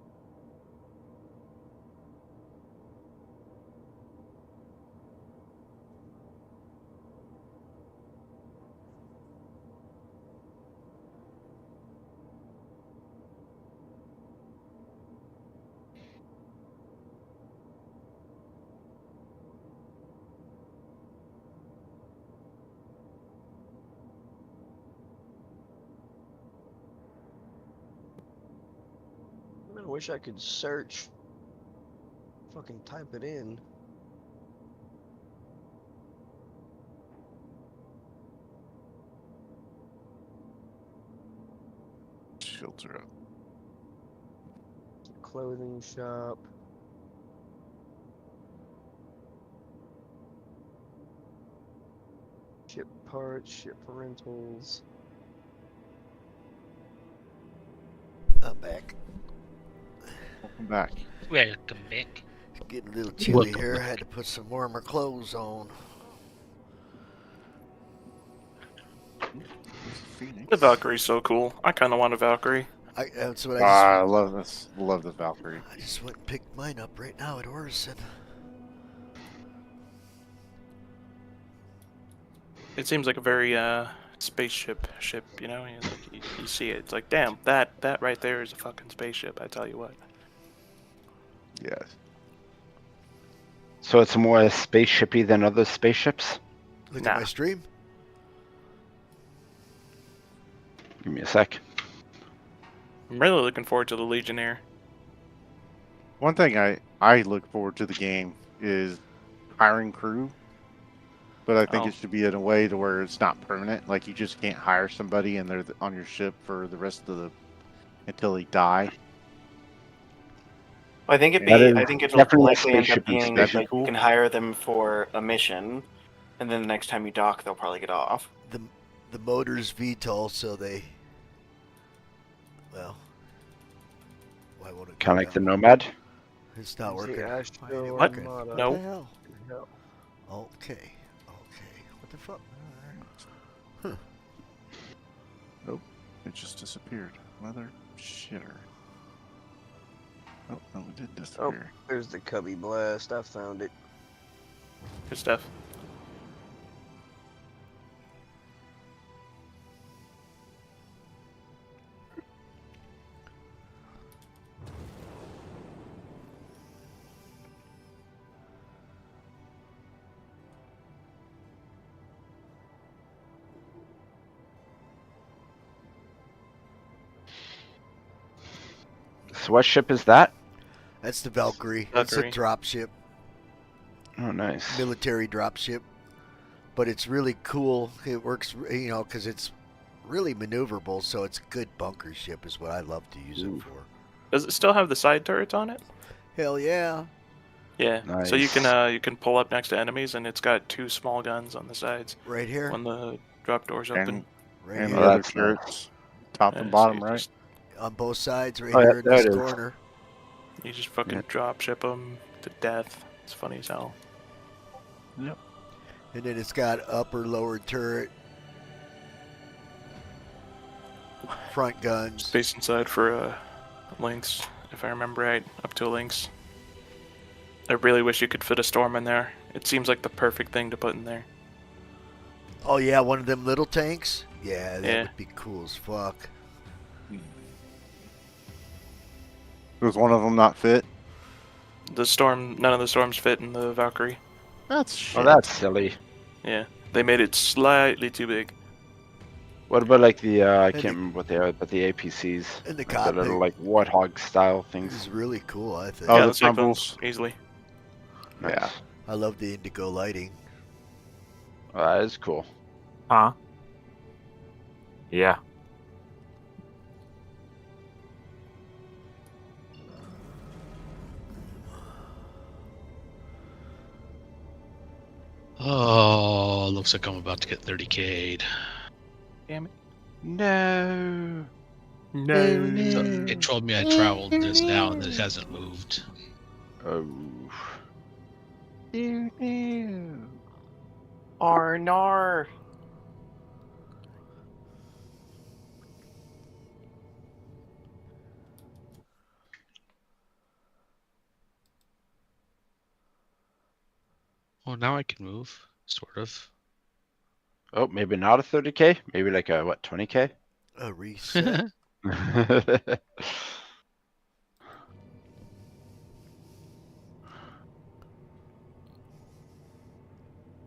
I wish I could search. Fucking type it in. Shields are up. Clothing shop. Ship parts, ship rentals. I'm back. Welcome back. Welcome back. It's getting a little chilly Welcome here. I back. had to put some warmer clothes on. The Valkyrie's so cool. I kind of want a Valkyrie. That's what I love this. Love the Valkyrie. I just went and picked mine up right now at Orison. It seems like a very spaceship ship, you know? You see it, it's like, damn, that right there is a fucking spaceship, I tell you what. Yes. So it's more spaceshipy than other spaceships? Look at my stream. Give me a sec. I'm really looking forward to the Legionnaire. One thing I look forward to the game is hiring crew, but I think it should be in a way to where it's not permanent. Like you just can't hire somebody and they're on your ship for the rest of until they die. I think it'll likely end up being like you can hire them for a mission, and then the next time you dock, they'll probably get off. The motor's VTOL, so they. Well, why won't it? Kind of like the Nomad? It's not working. What? No. What the hell? Okay. What the fuck? Huh. Nope. It just disappeared. Mother shitter. Oh, no, it did Oh, disappear. there's the Cubby Blast. I found it. Good stuff. So what ship is that? That's the Valkyrie. It's a drop ship. Oh, nice. Military drop ship. But it's really cool. It works, you know, because it's really maneuverable, so it's a good bunker ship is what I love to use it for. Does it still have the side turrets on it? Hell yeah. Yeah. Nice. So you can pull up next to enemies, and it's got 2 small guns on the sides. Right here. When the drop door's open. Right And here. the other turrets, top and bottom, right? On both sides, right Oh, yeah, here in there this it is. corner. You just fucking drop ship them to death. It's funny as hell. Yep. And then it's got upper, lower turret. Front guns. Space inside for Lynx, if I remember right, up to a Lynx. I really wish you could fit a Storm in there. It seems like the perfect thing to put in there. Oh yeah, one of them little tanks? Yeah, that Yeah. would be cool as fuck. Was one of them not fit? The Storm, none of the Storms fit in the Valkyrie. That's shit. Oh, that's silly. Yeah, they made it slightly too big. What about like the, I And can't the- remember what they are, but the APCs? And the Like cockpit. little like Warthog style This things. is really cool, I think. Oh, Yeah, the that's like tumbles. those easily. Nice. Yeah. I love the indigo lighting. Oh, that is cool. Huh? Yeah. Oh, looks like I'm about to get 30K'd. Damn it. No. So it told me I traveled this now and it hasn't moved. Oh. Arnar. Well, now I can move, sort of. Oh, maybe not a 30K? Maybe like a, what, 20K? A reset.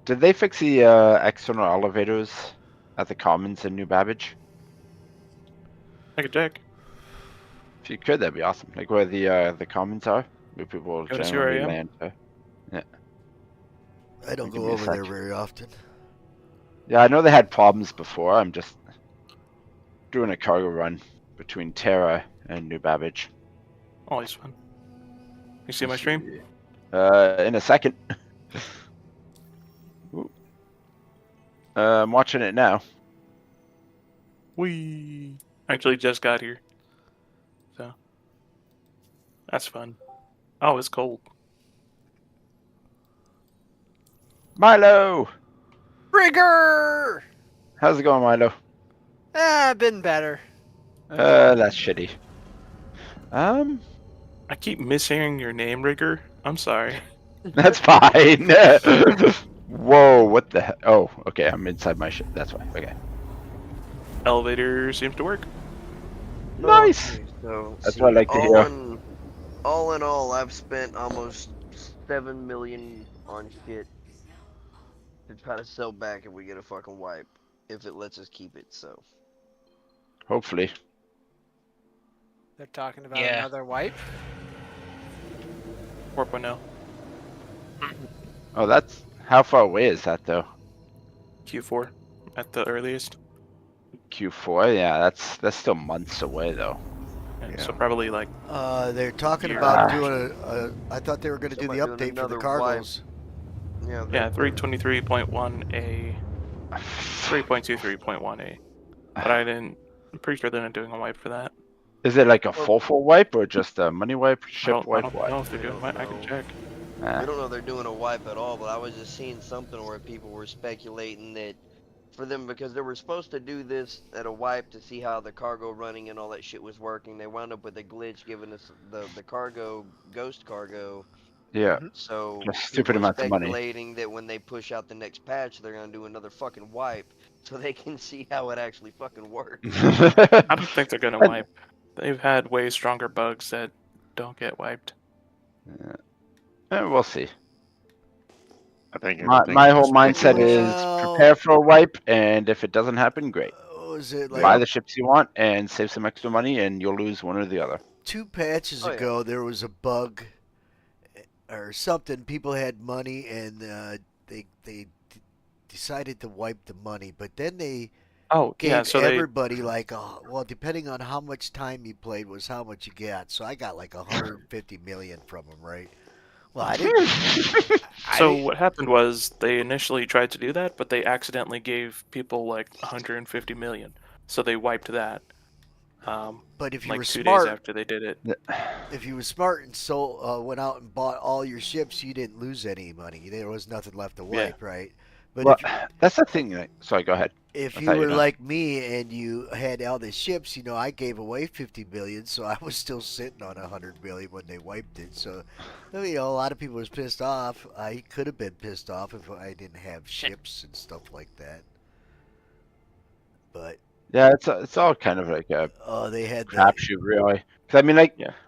Did they fix the external elevators at the Commons in New Babbage? I could check. If you could, that'd be awesome. Like where the Commons are, where people Go to see where I generally am. land. Yeah. I don't Give go me a over there sec. very often. Yeah, I know they had problems before. I'm just doing a cargo run between Terra and New Babbage. Always fun. You see my stream? In a second. I'm watching it now. We actually just got here, so that's fun. Oh, it's cold. Milo, Rigger! how's it going, Milo? Been better. That's shitty. I keep mishearing your name, Rigger. I'm sorry. That's fine. Whoa, what the hell? Oh, okay, I'm inside my ship. That's fine. Okay. Elevator seems to work. Nice. Okay, so That's what I like to hear. All in all, I've spent almost 7 million on shit to try to sell back if we get a fucking wipe. If it lets us keep it, so. Hopefully. They're talking about Yeah. another wipe. 4.0. Oh, that's how far away is that though? Q4 at the earliest. Q4, yeah, that's still months away though. Yeah. So probably like. They're talking year. about doing I thought they were going to do the Somebody doing update for the another wipe. cargos. Yeah. 323.1a, 3.23.1a. But I'm pretty sure they're not doing a wipe for that. Is it like a full wipe or just a money wipe, ship I wipe? don't know if they're doing wipe. I can check. I don't know if they're doing a wipe at all, but I was just seeing something where people were speculating that for them, because they were supposed to do this at a wipe to see how the cargo running and all that shit was working, they wound up with a glitch giving us the cargo, ghost cargo. Yeah. So A stupid people are amount of money. speculating that when they push out the next patch, they're gonna do another fucking wipe so they can see how it actually fucking works. I don't think they're gonna wipe. They've had way stronger bugs that don't get wiped. We'll see. I think My whole mindset is prepare for a wipe, and if it doesn't happen, great. Was it like Buy the ships you want and save some extra money, and you'll lose one or the other. 2 patches ago? There was a bug or something. People had money and they decided to wipe the money, but then they gave so everybody like, well, depending on how much time you played was how much you got. So I got like 150 million from them, right? Well, I didn't. So what happened was they initially tried to do that, but they accidentally gave people like 150 million, so they wiped that. But if you like were 2 smart, days after they did it. If you were smart and went out and bought all your ships, you didn't lose any money. There was nothing left to wipe, right? But well, that's the thing. Sorry, go ahead. If you were like me and you had all the ships, I gave away 50 million, so I was still sitting on 100 million when they wiped it. So, a lot of people was pissed off. I could have been pissed off if I didn't have ships and stuff like that. But yeah, it's all kind of like a they had crapshoot, really. 'Cause I mean,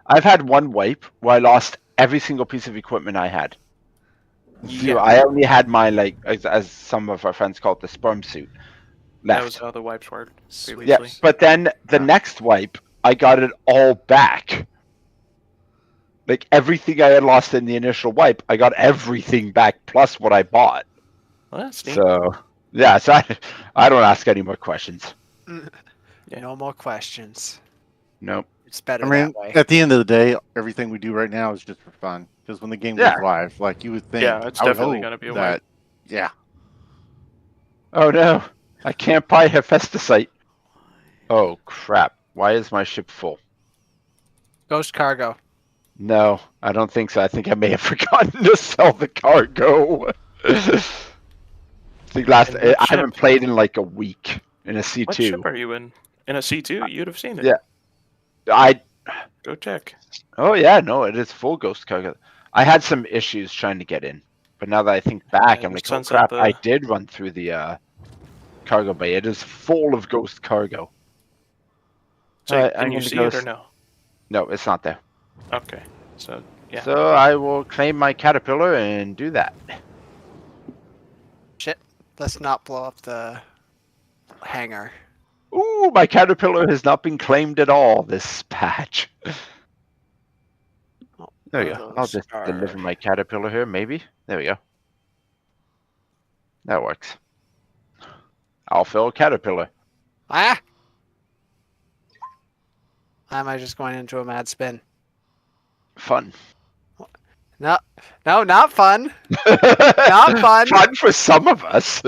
I've had one wipe where I lost every single piece of equipment I had. Zero. I only had my as some of our friends call it, the sperm suit left. That was how the wipes worked previously. Yeah, but then the next wipe, I got it all back. Like everything I had lost in the initial wipe, I got everything back plus what I bought. Well, that's neat. So yeah, so I don't ask any more questions. No more questions. Nope. It's better I mean, that way. at the end of the day, everything we do right now is just for fun. Because when the game goes live, like you would think, Yeah, it's I would definitely hope gonna be a that, wipe. yeah. Oh no, I can't buy Hephaestusite. Oh crap! Why is my ship full? Ghost cargo. No, I don't think so. I think I may have forgotten to sell the cargo. I haven't played in like a week in a C2. What ship are you in? In a C2? You'd have seen it. Yeah. Go check. Oh yeah, no, it is full ghost cargo. I had some issues trying to get in, but now that I think back, I'm like, oh crap! I did run through the cargo bay. It is full of ghost cargo. So can you see it or no? No, it's not there. Okay, so yeah. So I will claim my caterpillar and do that. Shit. Let's not blow up the hangar. Ooh, my caterpillar has not been claimed at all this patch. There we go. I'll just deliver my caterpillar here, maybe. There we go. That works. I'll fill a caterpillar. Ah! Am I just going into a mad spin? Fun. No, not fun. Not fun. Fun for some of us.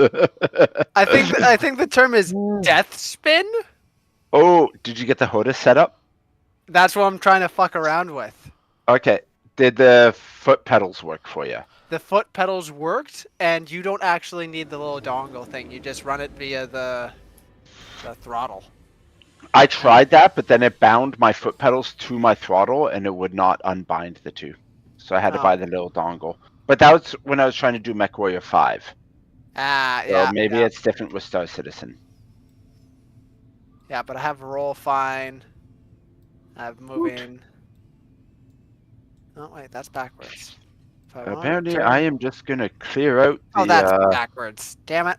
I think the term is death spin. Oh, did you get the HOTAS set up? That's what I'm trying to fuck around with. Okay. Did the foot pedals work for you? The foot pedals worked, and you don't actually need the little dongle thing. You just run it via the throttle. I tried that, but then it bound my foot pedals to my throttle, and it would not unbind the two. So I had to buy the little dongle. But that was when I was trying to do MechWarrior 5. Ah, So yeah. maybe yeah. it's different with Star Citizen. Yeah, but I have roll fine. I have moving. Oh wait, that's backwards. Apparently, I am just gonna clear out the. Oh, that's backwards. Damn it.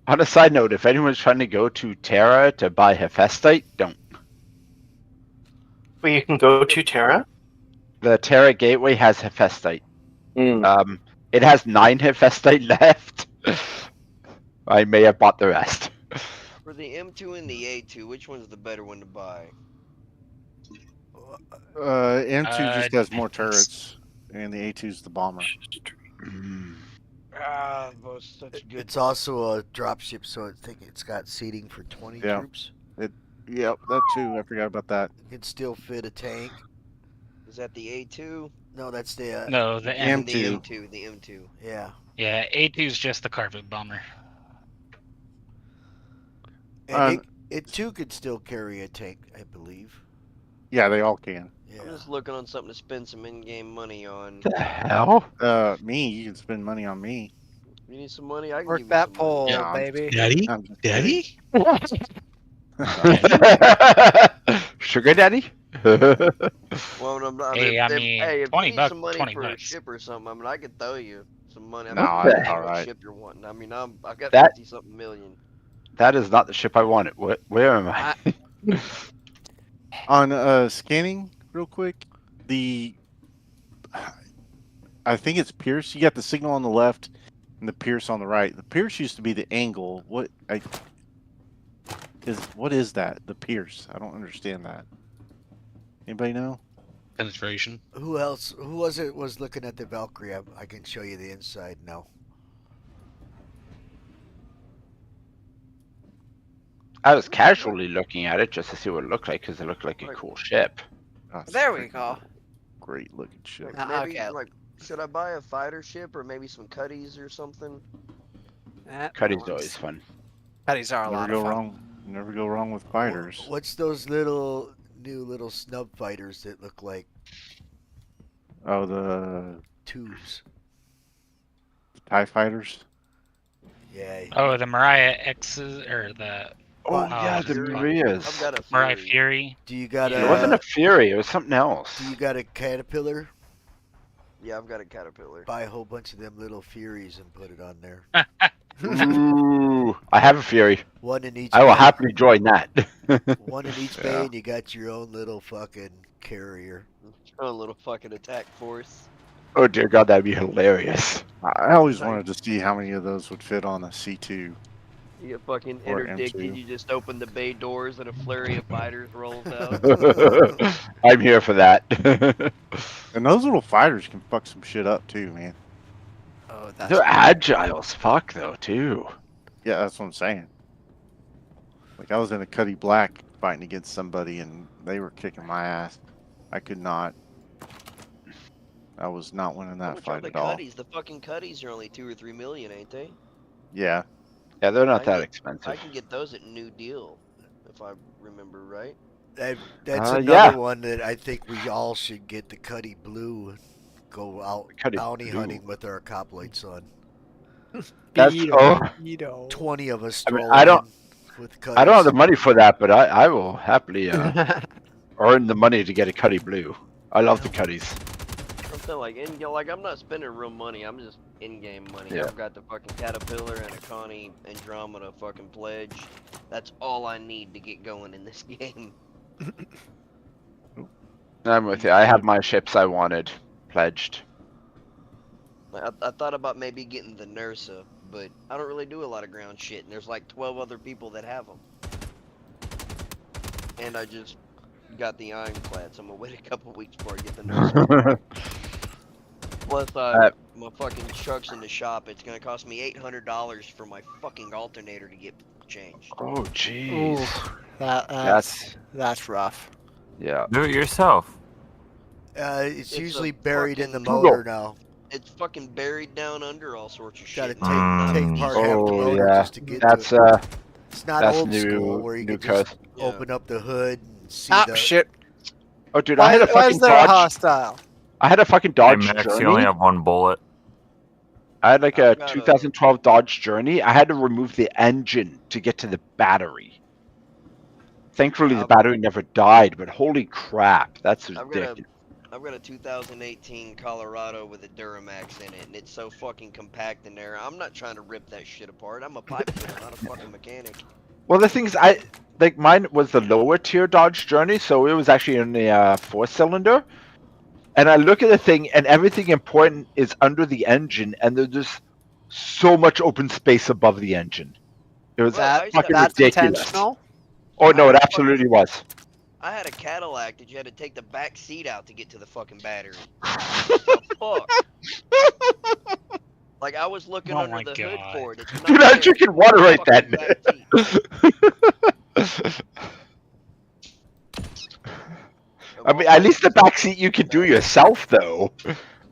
On a side note, if anyone's trying to go to Terra to buy Hephaestite, don't. Wait, you can go to Terra? The Terra Gateway has Hephaestite. It has 9 Hephaestite left. I may have bought the rest. For the M2 and the A2, which one's the better one to buy? M2 just has more turrets, and the A2's the bomber. Both such good. It's also a dropship, so I think it's got seating for 20 troops. Yep, that too. I forgot about that. It can still fit a tank. Is that the A2? No, that's the No, the M2. M2. The M2. The M2. Yeah. Yeah, A2 is just the carpet bomber. And it too could still carry a tank, I believe. Yeah, they all can. I'm just looking on something to spend some in-game money on. The hell? Me, you can spend money on me. You need some money? I can Work give you that some pole, money. baby. Daddy? I'm just Daddy? Sugar daddy? Well, Hey, I mean, hey, if 20 you need bucks, some money 20 for a bucks. ship or something, I mean, I could throw you some money. I No, mean, that's what alright. ship you're wanting. I mean, I've got That- 50-something million. That is not the ship I wanted. Where am I? On scanning, real quick, I think it's Pierce. You got the signal on the left and the Pierce on the right. The Pierce used to be the angle. What is that? The Pierce. I don't understand that. Anybody know? Penetration. Who else? Who was looking at the Valkyrie? I can show you the inside now. I was casually looking at it just to see what it looked like because it looked like a cool ship. Oh, There we go. Great looking ship. Maybe, okay. like, should I buy a fighter ship or maybe some cutties or something? Cuddy's always fun. Cuddies are a Never lot go of fun. wrong. Never go wrong with fighters. What's those new little snub fighters that look like Oh, the tubes? TIE fighters. Yeah. Oh, the Mariah X's or the Oh, yeah, the Marias. I've got a Mariah Fury. Fury. Do you got It wasn't a Fury. It was something else. Do you got a Caterpillar? Yeah, I've got a Caterpillar. Buy a whole bunch of them little Furies and put it on there. Ooh, I have a Fury. One in each. I will bay. happily join that. One in each bay, and you got your own little fucking carrier. Your own little fucking attack force. Oh dear God, that'd be hilarious. I always wanted to see how many of those would fit on a C2. You get fucking Or interdicted, M2. you just open the bay doors and a flurry of fighters rolls out. I'm here for that. And those little fighters can fuck some shit up too, man. Oh, that's They're agile as fuck though too. Yeah, that's what I'm saying. Like I was in a Cuddy Black fighting against somebody and they were kicking my ass. I could not. I was not winning How that much are fight the at all. cutties? The fucking cutties are only 2 or 3 million, ain't they? Yeah. Yeah, they're not I that can- expensive. I can get those at New Deal, if I remember right. That's Yeah. another one that I think we all should get the Cuddy Blue and go out Cuddy bounty Blue. hunting with our coplites on. That's Speedo. 20 of us I mean, strolling I don't- in with I don't have the Cuddies. money for that, but I will happily earn the money to get a Cuddy Blue. I love the Cuddies. I'm saying, like, I'm not spending real money. I'm just in-game money. Yeah. I've got the fucking Caterpillar and a Connie Andromeda fucking pledge. That's all I need to get going in this game. I'm with you. I have my ships I wanted pledged. Like, I thought about maybe getting the Nursa, but I don't really do a lot of ground shit, and there's like 12 other people that have them. And I just got the ironclad, so I'm gonna wait a couple weeks before I get the next one. Plus, my fucking truck's in the shop. It's gonna cost me $800 for my fucking alternator to get changed. Oh, jeez. That's rough. Yeah. Do it yourself. It's It's usually a buried in the fucking- motor now. It's fucking buried down under all sorts of Gotta shit. take apart half the motor yeah. just to get That's to it. It's not that's old new, school where you new can just code. open up the hood and see Ah, the shit. Oh, dude, I had a Why fucking is there a Dodge. hostile? I had a fucking Hey, Dodge Max, Journey. you only have one bullet. I had like a got a- 2012 Dodge Journey. I had to remove the engine to get to the battery. Thankfully, the battery never died, but holy crap, that's ridiculous. I've got a 2018 Colorado with a Duramax in it, and it's so fucking compact in there. I'm not trying to rip that shit apart. I'm a pipe fitter, not a fucking mechanic. Well, the thing is, I like mine was the lower tier Dodge Journey, so it was actually in the 4-cylinder. And I look at the thing, and everything important is under the engine, and there's just so much open space above the engine. It was fucking That's ridiculous. intentional. Oh no, it absolutely was. I had a Cadillac that you had to take the back seat out to get to the fucking battery. What the fuck? Like, I was looking Oh under my the God. hood for it. It's not Dude, I'm there. drinking water right Fucking then. back seat. I mean, at least the back seat you can do yourself, though.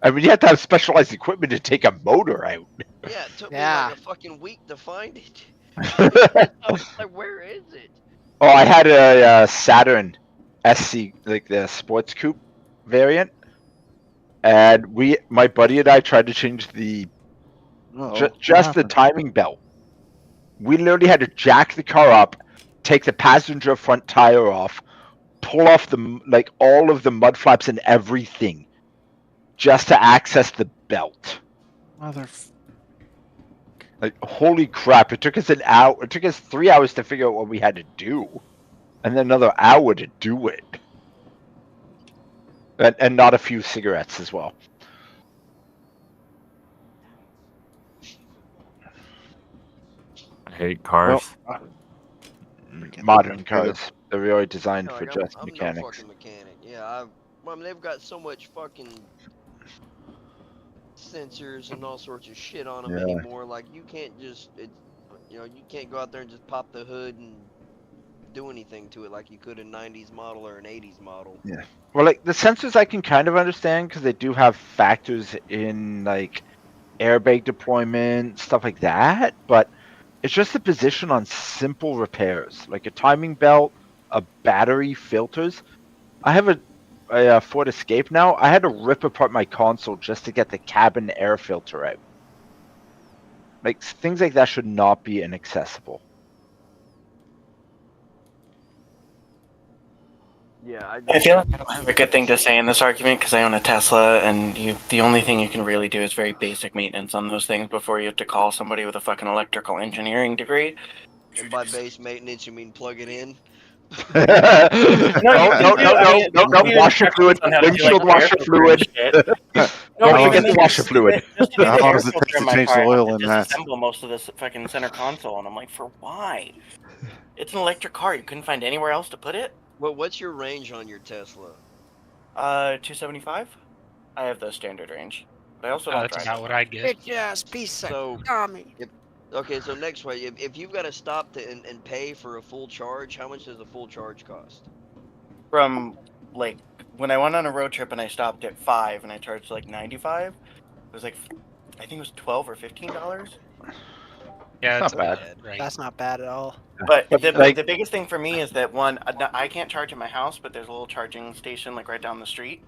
I mean, you have to have specialized equipment to take a motor out. Yeah, it took me Yeah. like a fucking week to find it. I was like, where is it? Oh, I had a Saturn SC, like the sports coupe variant, and my buddy and I tried to change the just the timing belt. We literally had to jack the car up, take the passenger front tire off, pull off all of the mud flaps and everything, just to access the belt. Like, holy crap, it took us an hour. It took us 3 hours to figure out what we had to do. And then another hour to do it. And not a few cigarettes as well. I hate cars. Modern cars. They're really designed No, for like, just I'm mechanics. no fucking mechanic. Yeah, I mean, they've got so much fucking sensors and all sorts of shit on them Yeah. anymore. Like, you can't just, you can't go out there and just pop the hood and do anything to it like you could a 90s model or an 80s model. Yeah. Well, like, the sensors I can kind of understand because they do have factors in, like, airbag deployment, stuff like that. But it's just the position on simple repairs, like a timing belt, a battery, filters. I have a Ford Escape now. I had to rip apart my console just to get the cabin air filter out. Like, things like that should not be inaccessible. Yeah, I feel like I don't have a good thing to say in this argument because I own a Tesla, and the only thing you can really do is very basic maintenance on those things before you have to call somebody with a fucking electrical engineering degree. And by base maintenance, you mean plug it in? No, washer fluid, windshield washer fluid. Don't forget the washer fluid. How long does it take to change the oil in that? Disassemble most of this fucking center console, and I'm like, for why? It's an electric car. You couldn't find anywhere else to put it. Well, what's your range on your Tesla? 275. I have the standard range, but I also don't That's drive. not what I get. Bitch ass piece of So, dummy. Okay, so next way, if you've got to stop and pay for a full charge, how much does a full charge cost? From like when I went on a road trip and I stopped at 5 and I charged like 95, it was like I think it was $12 or $15. Yeah, That's not bad. Right. That's not bad at all. But the Like- biggest thing for me is that one, I can't charge at my house, but there's a little charging station like right down the street.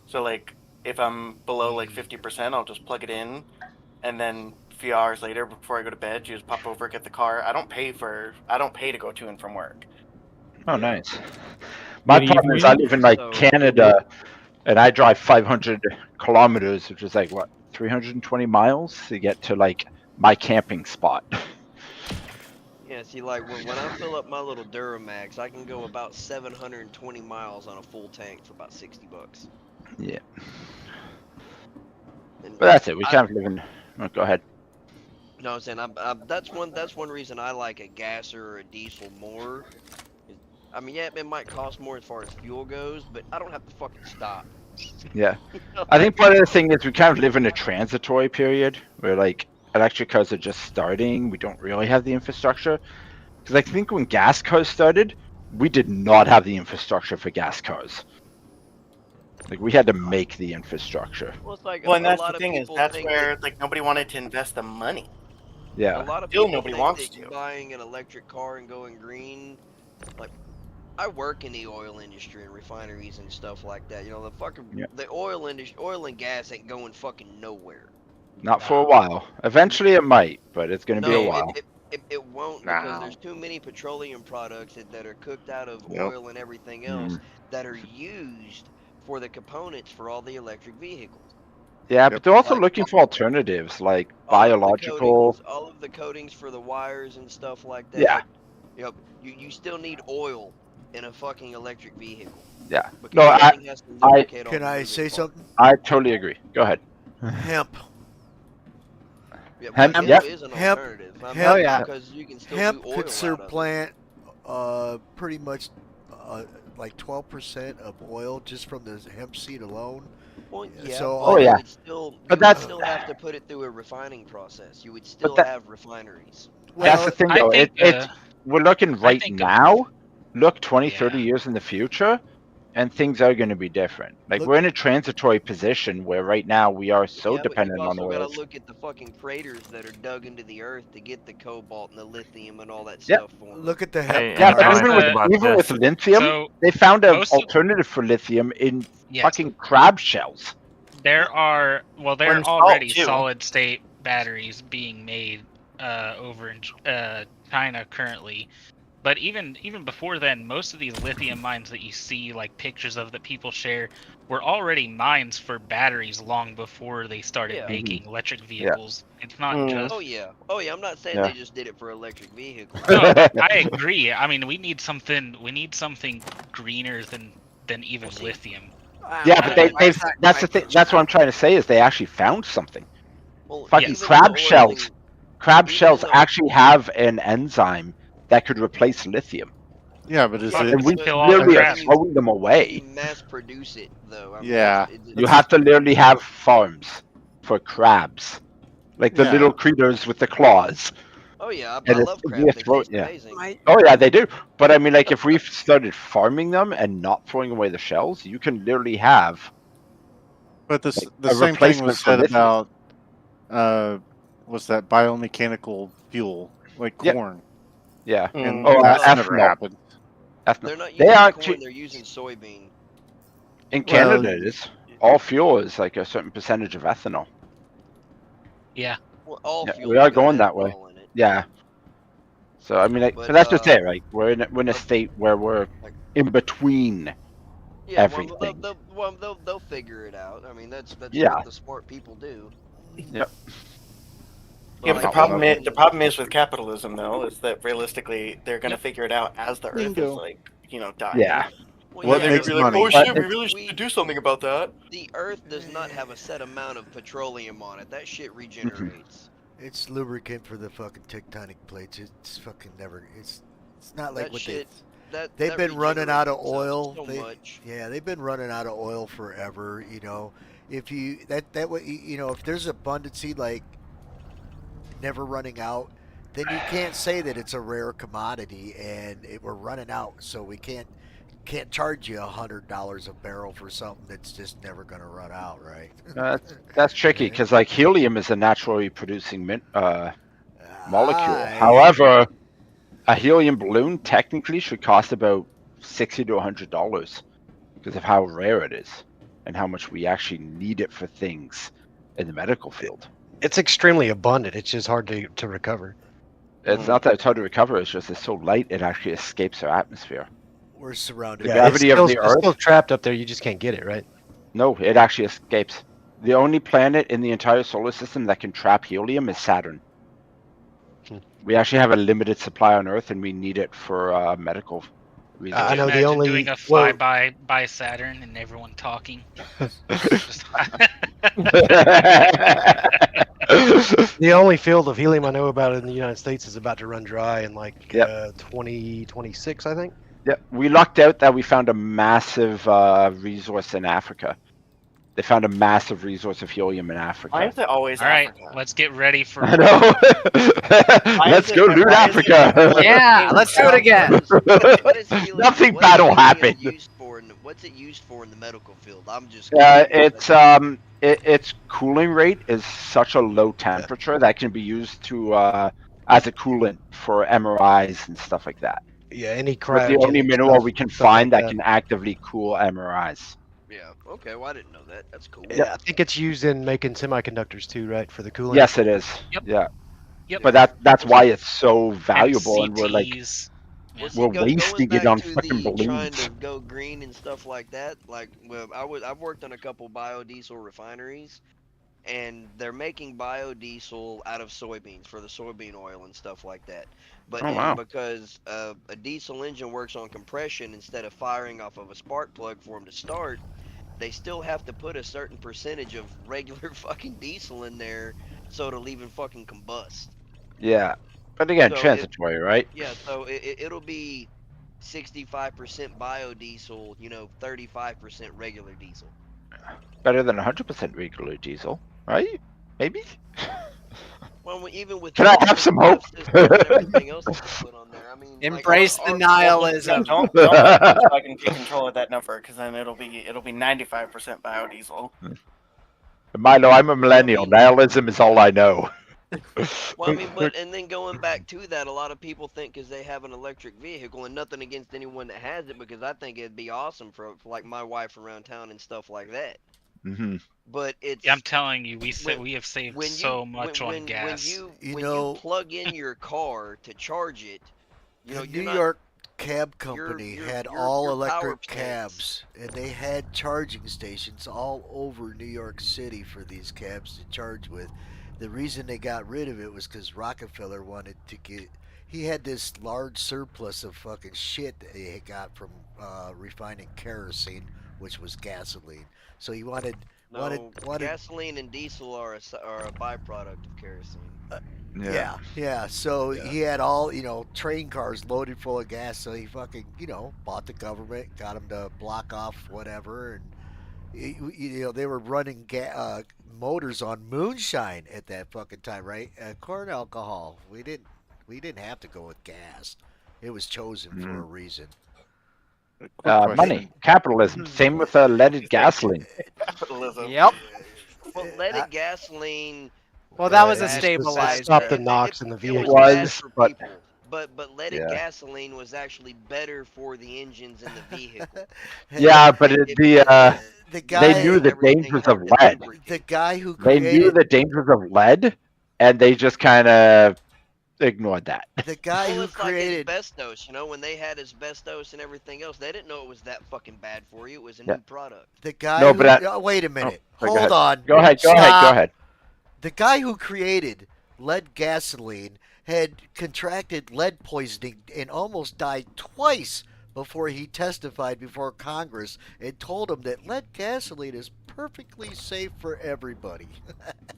So like if I'm below like 50%, I'll just plug it in, and then a few hours later before I go to bed, you just pop over, get the car. I don't pay to go to and from work. Oh, nice. My What do you problem is I mean? live in like So- Canada, and I drive 500 kilometers, which is like what 320 miles to get to like my camping spot. Yeah, see, like when I fill up my little Duramax, I can go about 720 miles on a full tank for about $60. Yeah. And But that's it. We kind of live in. Oh, go ahead. No, I'm saying that's one reason I like a gas or a diesel more. I mean, yeah, it might cost more as far as fuel goes, but I don't have to fucking stop. Yeah. I think part of the thing is we kind of live in a transitory period where like electric cars are just starting. We don't really have the infrastructure. Because I think when gas cars started, we did not have the infrastructure for gas cars. Like we had to make the infrastructure. Well, it's like Well, and a that's lot the of thing is people that's think where that, like nobody wanted to invest the money. Yeah. a lot of Still people nobody think wants that to. buying an electric car and going green, like I work in the oil industry and refineries and stuff like that. You know, the fucking Yeah. the oil industry, oil and gas ain't going fucking nowhere. Not for a while. Eventually it might, but it's going to be a No, while. it won't because there's too many petroleum products that are cooked out of Yep. oil and everything else Mhm. that are used for the components for all the electric vehicles. Yeah, but they're also Like, looking for alternatives like all of the biological. coatings, all of the coatings for the wires and stuff like that. Yeah. You know, you still need oil in a fucking electric vehicle. Yeah. Because No, everything has to lubricate all Can the I moving say parts. something? I totally agree. Go ahead. Hemp. Yeah, Hemp, hemp yep. is an Hemp, alternative. I mean, hemp, because you can still hemp do oil could out serve of it. plant pretty much like 12% of oil just from the hemp seed alone. Well, yeah, So, but you would still, But you would that's- still have to put it through a refining process. You would still that- have refineries. That's the thing, I though. think, It's we're looking right think now. Look 20, 30 years in the future, and things are going to be different. Like we're in a transitory position where right now we are so Yeah, but dependent you've on also got oil. to look at the fucking craters that are dug into the earth to get the cobalt and the lithium and all that Yep. stuff for them. Look at the Hey, Yeah, and but guys, even think about with this. lithium, So, they found an most of- alternative for lithium in Yes. fucking crab shells. There are there And are salt, already too. solid state batteries being made over in China currently. But even before then, most of these lithium mines that you see like pictures of that people share were already mines for batteries long before they started Yeah. making electric vehicles. It's not just Oh yeah, I'm not saying Yeah. they just did it for electric vehicles. No, I agree. I mean, we need something greener than even lithium. Yeah, but that's the thing. That's what I'm trying to say is they actually found something. Fucking yes. crab shells. Crab shells actually have an enzyme that could replace lithium. Yeah, but is And it? we literally are throwing them away. Mass produce it though. I mean, Yeah. You have to literally have farms for crabs, like the Yeah. little critters with the claws. Oh yeah, I And it's- love crab. we They taste yeah. amazing. Oh yeah, they do. But I mean, like, if we started farming them and not throwing away the shells, you can literally have. But the a same thing replacement was for said lithium. about was that biomechanical fuel like Yep. corn. Yeah. And Oh, that's never ethanol. happened. They're not They using are corn. They're using soybean. in Well- Canada. It is all fuel is like a certain percentage of ethanol. Yeah. Well, all Yeah, fuel we are has got going that way. ethanol in it. Yeah. So I mean, like, But, but that's just it, right? We're in a state where we're in between Yeah, everything. they'll figure it out. I mean, that's Yeah. what the smart people do. Yep. Yeah, but the problem is with capitalism though is that realistically they're gonna figure it out as the Earth is Bingo. like dying. Yeah. What they're makes gonna be like, money? oh shit, we But- really should do something about that. The Earth does not have a set amount of petroleum on it. That shit regenerates. It's lubricant for the fucking tectonic plates. It's fucking never. It's not like That what shit- that- they've that been running out of regenerates itself oil. so much. Yeah, they've been running out of oil forever. You know, if you that way, you know, if there's abundancy like never running out, then you can't say that it's a rare commodity and we're running out, so we can't charge you $100 a barrel for something that's just never going to run out, right? That's tricky because like helium is a naturally producing molecule. Aye. However, a helium balloon technically should cost about $60 to $100 because of how rare it is and how much we actually need it for things in the medical field. It's extremely abundant. It's just hard to recover. It's not that it's hard to recover. It's just it's so light it actually escapes our atmosphere. We're surrounded. The Yeah, it's gravity of the it's Earth. still trapped up there. You just can't get it, right? No, it actually escapes. The only planet in the entire solar system that can trap helium is Saturn. We actually have a limited supply on Earth, and we need it for medical reasons. I know the Imagine only doing a well, flyby by Saturn and everyone talking. the only field of helium I know about in the United States is about to run dry in like 2026, I think. Yeah, we lucked out that we found a massive resource in Africa. They found a massive resource of helium in Africa. Why is it always All right, Africa? let's get ready for. I know. Let's go loot Africa. Yeah, let's do it again. Nothing bad will happen. What's it used for in the medical field? I'm just. Its cooling rate is such a low temperature that can be used to as a coolant for MRIs and stuff like that. Yeah, any It's the only mineral we can find that can actively cool MRIs. Yeah. Okay. Well, I didn't know that. That's cool. Yeah, I think it's used in making semiconductors too, right? For the cooling. Yes, it is. Yep. Yeah. Yep. But that's why it's so valuable, and we're like, CTs. we're wasting it on fucking Trying balloons. to go green and stuff like that. Like, well, I've worked on a couple biodiesel refineries, and they're making biodiesel out of soybeans for the soybean oil and stuff like that. But Oh, wow. because a diesel engine works on compression instead of firing off of a spark plug for them to start, they still have to put a certain percentage of regular fucking diesel in there so it'll even fucking combust. Yeah. But again, So transitory, right? Yeah, so it'll be 65% biodiesel, 35% regular diesel. Better than 100% regular diesel, right? Maybe? Well, even with Can I have some hope? everything else that's put on there, I mean, Embrace the nihilism. Don't let me fucking take control of that number, because then it'll be 95% biodiesel. Milo, I'm a millennial. Nihilism is all I know. Well, I mean, and then going back to that, a lot of people think because they have an electric vehicle, and nothing against anyone that has it, because I think it'd be awesome for like my wife around town and stuff like that. Mm-hmm. But it's. I'm telling you, we have saved so much on gas. When you plug in your car to charge it, The you're New not- York Cab Company had all your power electric plants. cabs, and they had charging stations all over New York City for these cabs to charge with. The reason they got rid of it was because Rockefeller wanted to get. He had this large surplus of fucking shit that he had got from refining kerosene, which was gasoline. So he wanted. Gasoline and diesel are a byproduct of kerosene. Yeah. So he had all, train cars loaded full of gas. So he fucking, bought the government, got them to block off whatever, and they were running motors on moonshine at that fucking time, right? Corn alcohol. We didn't have to go with gas. It was chosen for a reason. Money, capitalism. Same with leaded gasoline. Capitalism. Yep. Well, leaded gasoline. Well, that was a It's just stabilizer. Stop the NOx in the It vehicle. was bad Was, for but- people. But leaded Yeah. gasoline was actually better for the engines in the vehicle. Yeah, but The guy, they knew the dangers of lead. The guy who They created knew the dangers of lead, and they just kind of ignored that. the guy Well, who it's created like asbestos. When they had asbestos and everything else, they didn't know it was that fucking bad for you. It was a Yeah. new product. the guy. No, who, but wait a minute. go Hold ahead. on. Go ahead. Go Stop. ahead. The guy who created lead gasoline had contracted lead poisoning and almost died twice before he testified before Congress and told him that lead gasoline is perfectly safe for everybody.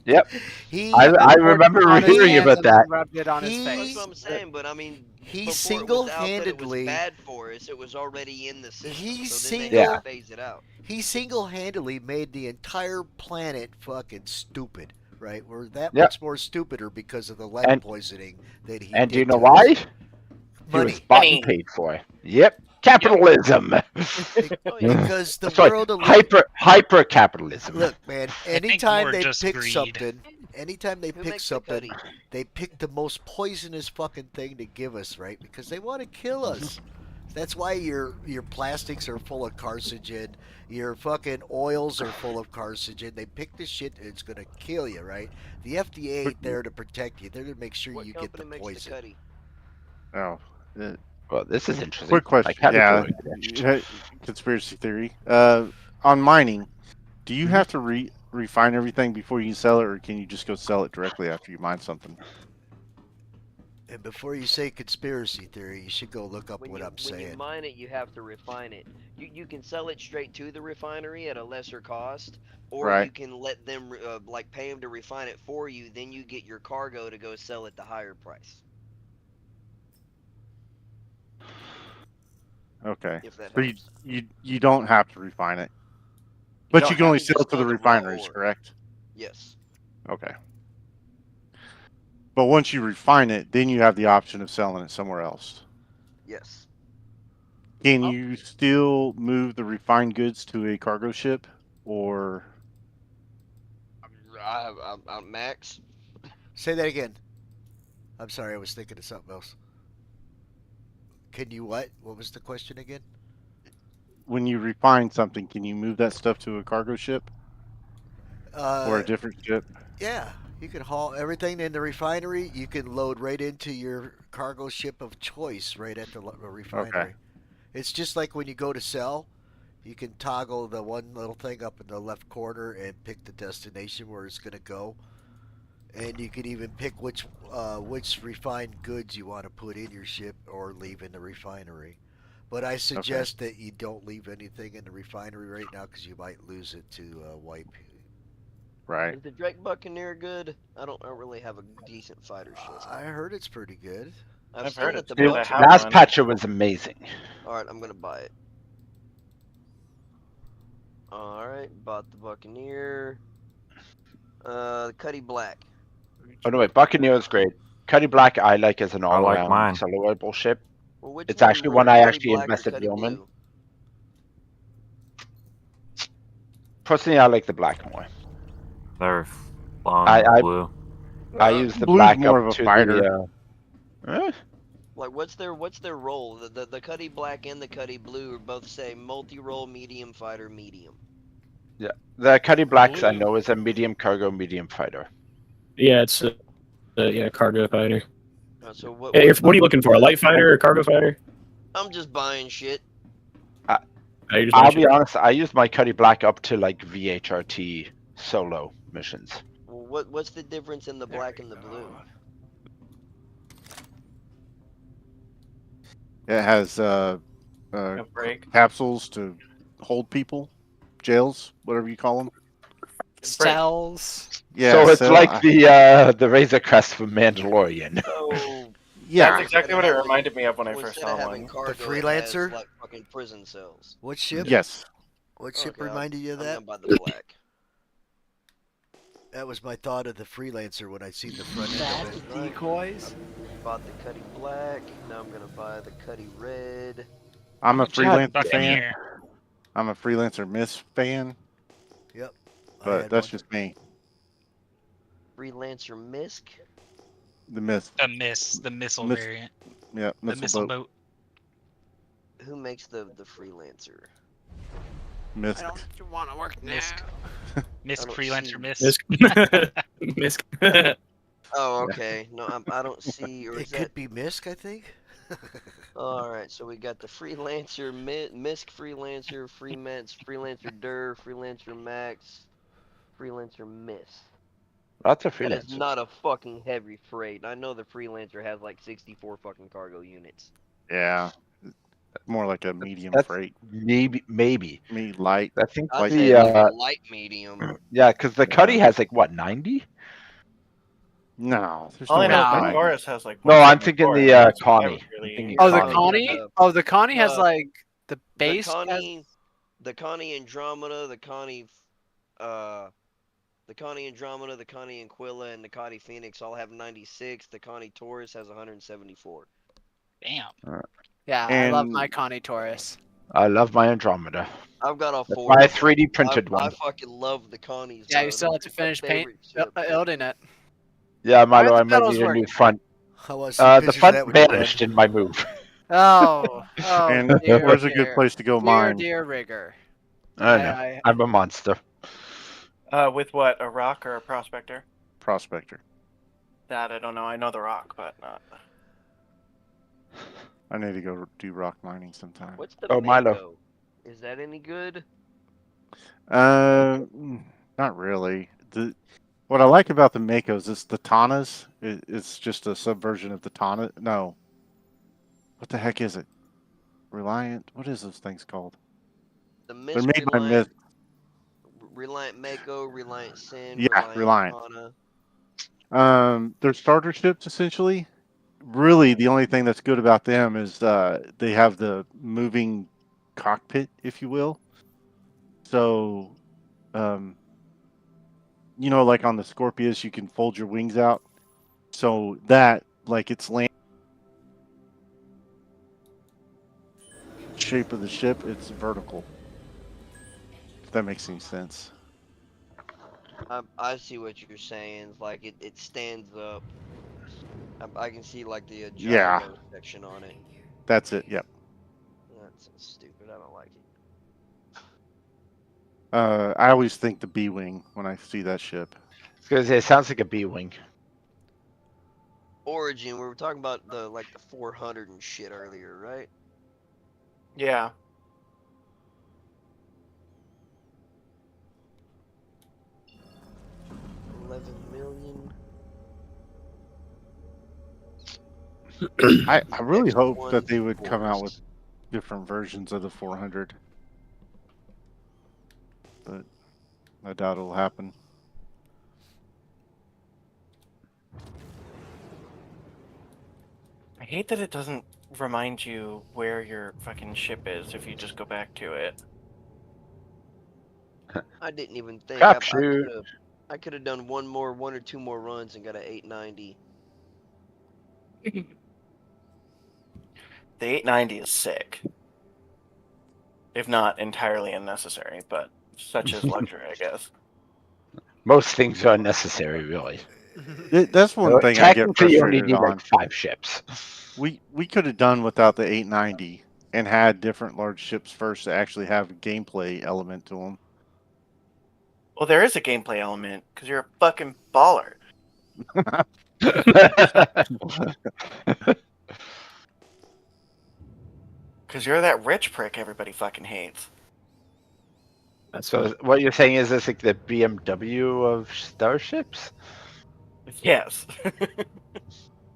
Yep. He I remember hearing about that. Rubbed it on his He- face. That's what I'm saying. But I mean, He before it was out that it single-handedly- was bad for us. It was already in the system. He so then they single- had to phase it out. He single-handedly made the entire planet fucking stupid, right? We're that Yep. much more stupider because of the lead And- poisoning that he And do you did know to why? us. He was Money. bought and paid for. Yep. Capitalism. Because the That's right. world Hyper capitalism. Look, man, think anytime more they just pick greed. something, Who makes the something, cutty? they pick the most poisonous fucking thing to give us, right? Because they want to kill us. That's why your plastics are full of carcinogen. Your fucking oils are full of carcinogen. They pick the shit that's gonna kill you, right? The FDA ain't there to protect you. They're to make sure What you get the company makes the poison. cutty? Oh. Well, this is interesting. Quick question. Like, how did Yeah. you- Conspiracy theory. On mining, do you have to refine everything before you can sell it, or can you just go sell it directly after you mine something? And before you say conspiracy theory, you should go look up what I'm When you saying. mine it, you have to refine it. You can sell it straight to the refinery at a lesser cost, or Right. you can let them pay them to refine it for you. Then you get your cargo to go sell at the higher price. Okay. If that But helps. you don't have to refine it. But you can only sell it to the sell the raw refineries, ore. correct? Yes. Okay. But once you refine it, then you have the option of selling it somewhere else. Yes. Can you still move the refined goods to a cargo ship, or I'm max. Say that again. I'm sorry, I was thinking of something else. Can you what? What was the question again? when you refine something, can you move that stuff to a cargo ship or a different ship? Yeah, you can haul everything in the refinery. You can load right into your cargo ship of choice right at the refinery. It's just like when you go to sell, you can toggle the one little thing up in the left corner and pick the destination where it's going to go. And you can even pick which refined goods you want to put in your ship or leave in the refinery. But I suggest that you don't leave anything in the refinery right now because you might lose it to wipe. Right. Is the Drake Buccaneer good? I don't really have a decent fighter ship. I heard it's pretty good. I've seen it. Last patch was amazing. All right, I'm gonna buy it. All right, bought the Buccaneer. Cuddy Black. Oh no, wait, Buccaneer is great. Cuddy Black I like as an I like all-around mine. soloable ship. Well, which It's one actually more, one I Cuddy actually Black or invested Cuddy Roman. Blue? Personally, I like the black more. They're on I blue. I use the Blue's black more up of a to fighter. Like, what's their role? The Cuddy Black and the Cuddy Blue are both say multi-role, medium fighter, medium. Yeah, the Cuddy Blacks I know is a medium cargo, medium fighter. Yeah, it's a cargo fighter. So what? Hey, what are you looking for? A light fighter or a cargo fighter? I'm just buying shit. I'll be honest, I use my Cuddy Black up to like VHRT solo missions. Well, what's the difference in the black and the blue? It has capsules to hold people, jails, whatever you call them. Cells. Yeah, so it's so like the Razor Crest from Mandalorian. Yeah, that's exactly what it reminded me of when I first saw one. The Freelancer? Like fucking prison cells. What ship? Yes. What ship Okay, reminded you of I'm that? gonna buy the black. That was my thought of the Freelancer when I seen the front end of it. Decoys. Bought the Cuddy Black. Now I'm gonna buy the Cuddy Red. I'm a freelancer fan. Buccaneer. I'm a freelancer Miss fan, Yep. but that's just me. Freelancer Misk. The Miss. The missile Miss- variant. Yeah, The missile boat. Who makes the Freelancer? Miss. I don't want to work now. Misk. Misk I don't freelancer see- Misk. Misk. Oh, okay. No, I don't see. Or It is could that? be Misk, I think. All right, so we got the Freelancer Misk Freelancer, Freelancer Dur, Freelancer Max, Freelancer Miss. That's a That is freelancer. not a fucking heavy freight. I know the Freelancer has like 64 fucking cargo units. Yeah, more like a medium That's freight. Maybe. Me light. I think I'd say like a light medium. yeah, because the Cuddy has like what 90? No, there's All I no know way. is Taurus has like. No, I'm thinking 174, the and Connie. that's really- I'm thinking Oh, the Connie. Connie. Oh, the Connie has Uh, like the The base. the Connie Andromeda, the Connie Andromeda, the Connie Aquila, and the Connie Phoenix all have 96. The Connie Taurus has 174. Damn. Yeah, I love And- my Connie Taurus. I love my Andromeda. I've got all That's four. why I of them. 3D printed I one. fucking love the Connies. Yeah, bro. you still have to They're my finish building it. Yeah, Milo, Why I are the might pedals need a new working? front. I want to see The pictures of front that when you're done. vanished in my move. Oh, And dear, where's a good dear. place to go Dear, mine? dear rigger. I know. I'm a monster. With what? A rock or a prospector? Prospector. That I don't know. I know the rock, but not. I need to go do rock mining sometime. What's the Oh, Milo. Mako? Is that any good? Not really. What I like about the Makos is the Tanas. It's just a subversion of the Tana. No. What the heck is it? Reliant? What is those things called? The They're Misk made by Myth. Reliant Mako, Reliant Sin, Yeah, Reliant. Kana. They're starter ships essentially, really, the only thing that's good about them is they have the moving cockpit, if you will. So, you know, like on the Scorpius, you can fold your wings out. So that, like, it's land shape of the ship, it's vertical. If that makes any sense. I see what you're saying. Like it stands up. I can see like the Yeah. gyro section on it. That's it. Yep. That's stupid. I don't like it. I always think the B-wing when I see that ship. Because it sounds like a B-wing. Origin. We were talking about the 400 and shit earlier, right? Yeah. $11 million. I really hope X1 that they would come out Force. with different versions of the 400. But I doubt it'll happen. I hate that it doesn't remind you where your fucking ship is if you just go back to it. I didn't even think. Crapshoot. I could have done one or two more runs and got an 890. The 890 is sick. If not entirely unnecessary, but such is luxury, I guess. Most things are unnecessary, really. That's one thing I get Technically, you only frustrated need on. like 5 ships. We could have done without the 890 and had different large ships first to actually have a gameplay element to them. Well, there is a gameplay element because you're a fucking baller. Because you're that rich prick everybody fucking hates. So what you're saying is this like the BMW of starships? Yes.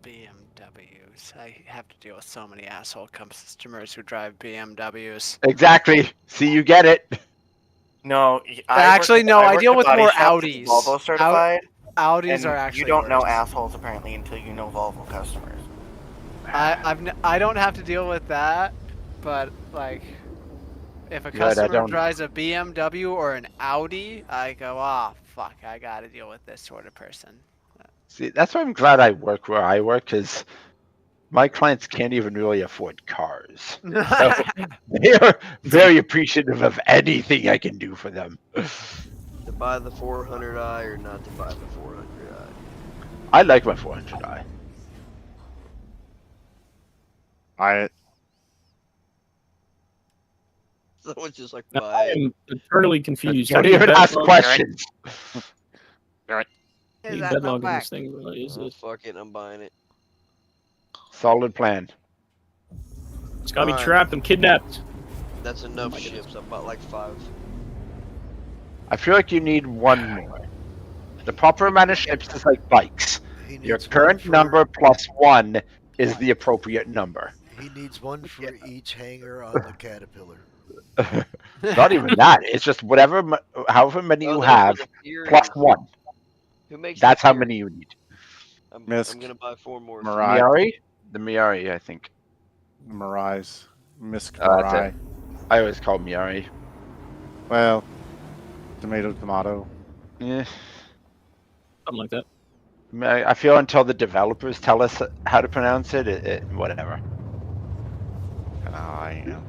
BMWs. I have to deal with so many asshole customers who drive BMWs. Exactly. See, you get it. No, Actually, no. I deal with more Audis. Audis. Volvo certified. Audis and are actually. You don't know worse. assholes apparently until you know Volvo customers. I don't have to deal with that, but like, if a customer drives a BMW or an Audi, I go, oh fuck, I gotta deal with this sort of person. See, that's why I'm glad I work where I work, because my clients can't even really afford cars. So they are very appreciative of anything I can do for them. To buy the 400i or not to buy the 400i? I like my 400i. Someone's just like, I buy it. am eternally confused. Don't even ask questions. Right. The deadlock in this thing really is it. Fuck it, I'm buying it. Solid plan. It's gotta be Alright. trapped and kidnapped. That's enough ships. I bought like 5. I feel like you need one more. The proper amount of ships is like bikes. Your current number plus 1 is the appropriate number. He needs one for each hangar on the Caterpillar. Not even that. It's just whatever, however many you have, plus 1. Who makes That's the how Fury? many you need. I'm Misk. gonna buy 4 more. Mirai. Miari? The Miari, I think. Mirais. Misk That's Mirai. it. I always call it Miari. Well, tomato. Yeah. Something like that. I feel until the developers tell us how to pronounce it, whatever. I am.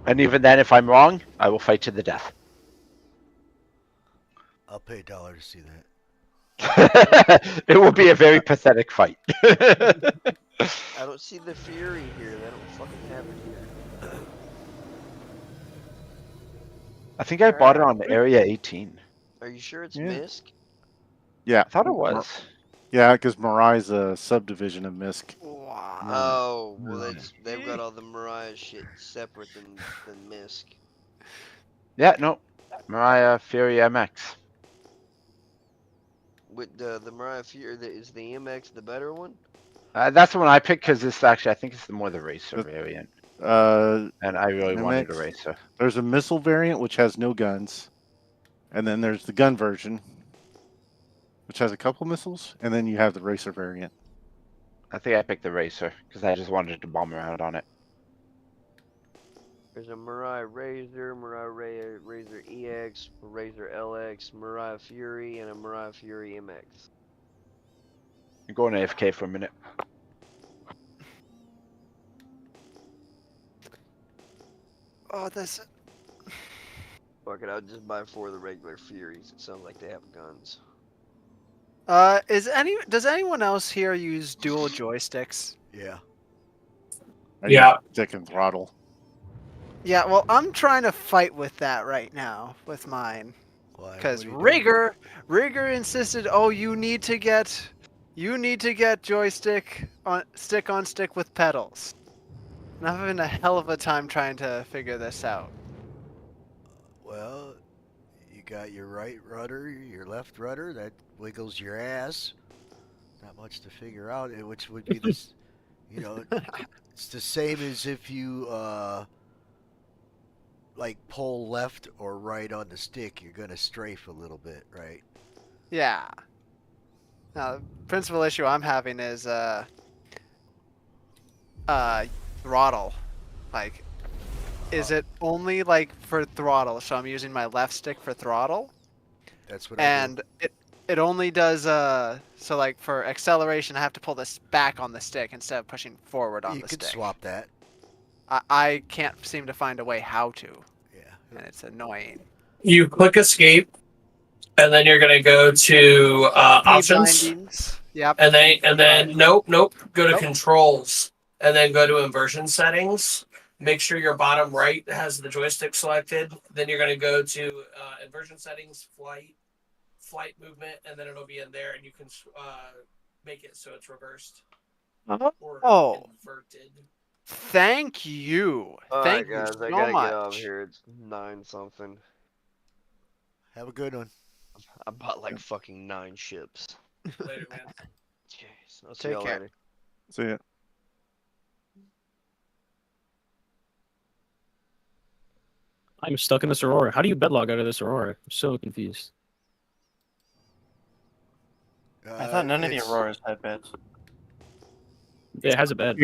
And even then, if I'm wrong, I will fight to the death. I'll pay $1 to see that. It will be a very pathetic fight. I don't see the Fury here. They don't fucking have it here. I think I bought it on Area 18. Are you sure it's Yeah. Misk? Yeah. I thought it was. Yeah, because Mirai's a subdivision of Misk. Oh, well, they've got all the Mariah shit separate than Misk. Yeah, no. Mariah Fury MX. With the Mariah Fury, is the MX the better one? That's the one I picked because it's actually, I think it's more the racer variant. And I really wanted a racer. There's a missile variant which has no guns, and then there's the gun version, which has a couple missiles, and then you have the racer variant. I think I picked the Racer because I just wanted to bomb around on it. There's a Mirai Razor, Razor EX, Razor LX, Mirai Fury, and a Mirai Fury MX. I'm going AFK for a minute. Oh, this. Fuck it, I'll just buy 4 of the regular Furies. It sounds like they have guns. Does anyone else here use dual joysticks? Yeah. Yeah. Stick and throttle. Yeah, well, I'm trying to fight with that right now with mine. Why? Because Rigger insisted, oh, you need to get joystick on stick with pedals. And I'm having a hell of a time trying to figure this out. Well, you got your right rudder, your left rudder, that wiggles your ass. Not much to figure out, which would be this, you know, it's the same as if you, like pull left or right on the stick, you're gonna strafe a little bit, right? Yeah. Now, the principal issue I'm having is, throttle. Like, is it only, like, for throttle? So I'm using my left stick for throttle. That's what and it only does, so, like, for acceleration, I have to pull this back on the stick instead of pushing forward on the stick. You could swap that. I can't seem to find a way how to. Yeah. And it's annoying. You click escape, and then you're gonna go to options. Bindings. Yep. And then nope. Go to controls, and then go to inversion settings. Make sure your bottom right has the joystick selected. Then you're gonna go to inversion settings, flight movement, and then it'll be in there, and you can make it so it's reversed. Or inverted. Thank you. Thank you guys, so I gotta much. get off here. It's 9 something. Have a good one. I bought like fucking 9 ships. Later, man. Jeez. I'll see Take y'all care. later. See ya. I'm stuck in this Aurora. How do you bedlog out of this Aurora? I'm so confused. I thought none of the Auroras had beds. Yeah, it has a bed.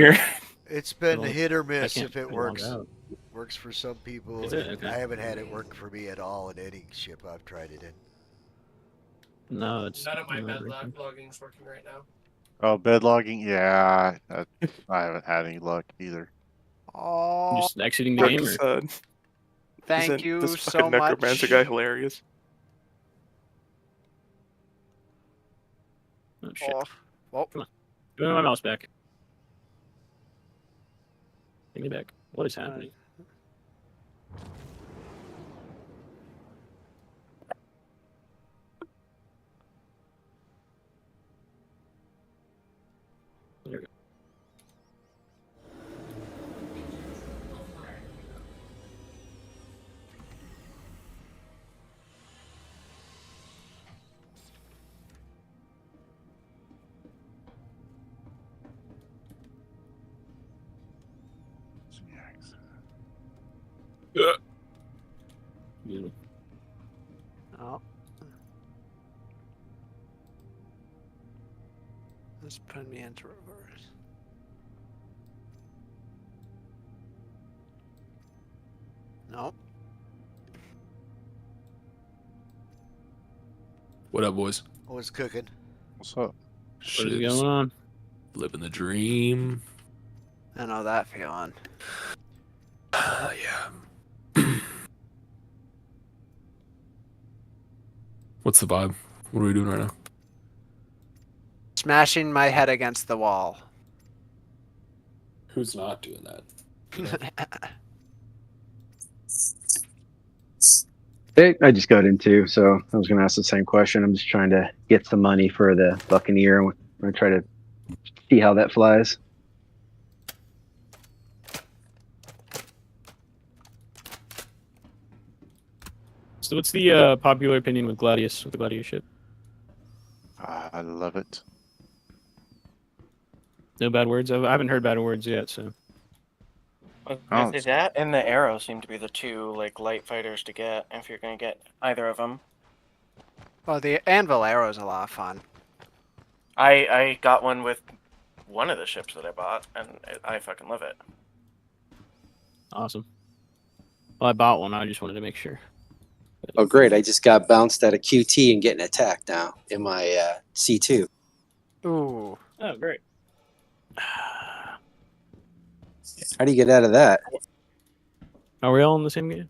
It's been Well, hit or I miss can't if it bedlog works. out. Works for some people. Is it? Okay. I haven't had it work for me at all in any ship I've tried it in. No, it's None of my not bed working. logging's working right now. Oh, bed logging? Yeah. I haven't had any luck either. Oh, Just exiting the game. Or... Thank Isn't you this so fucking necromancer much. guy hilarious? Oh shit! Well, come on, give me my mouse back. Give me back. What is happening? There we go. Yeah. Oh. Let's put me into reverse. Nope. What up, boys? What's cooking? What's up? What is going on? Living the dream. I know that feeling. Yeah. What's the vibe? What are we doing right now? Smashing my head against the wall. Who's not doing that? I just got into, so I was going to ask the same question. I'm just trying to get some money for the Buccaneer. I'm going to try to see how that flies. So what's the popular opinion with Gladius, with the Gladius ship? I love it. No bad words? I haven't heard bad words yet, so. I say that and the Arrow seem to be the two like light fighters to get if you're gonna get either of them. Well, the Anvil Arrow is a lot of fun. I got one with one of the ships that I bought, and I fucking love it. Awesome. Well, I bought one. I just wanted to make sure. Oh, great. I just got bounced at a QT and getting attacked now in my C2. Ooh. Oh, great. How do you get out of that? Are we all in the same game?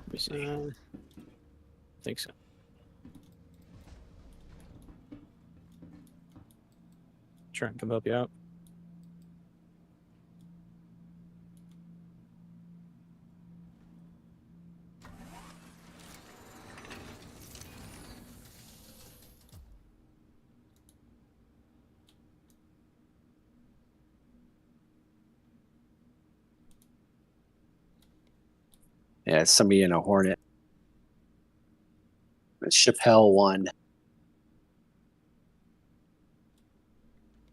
Let me see. I think so. Try and come help you out. Yeah, it's somebody in a Hornet. It's Chappelle 1.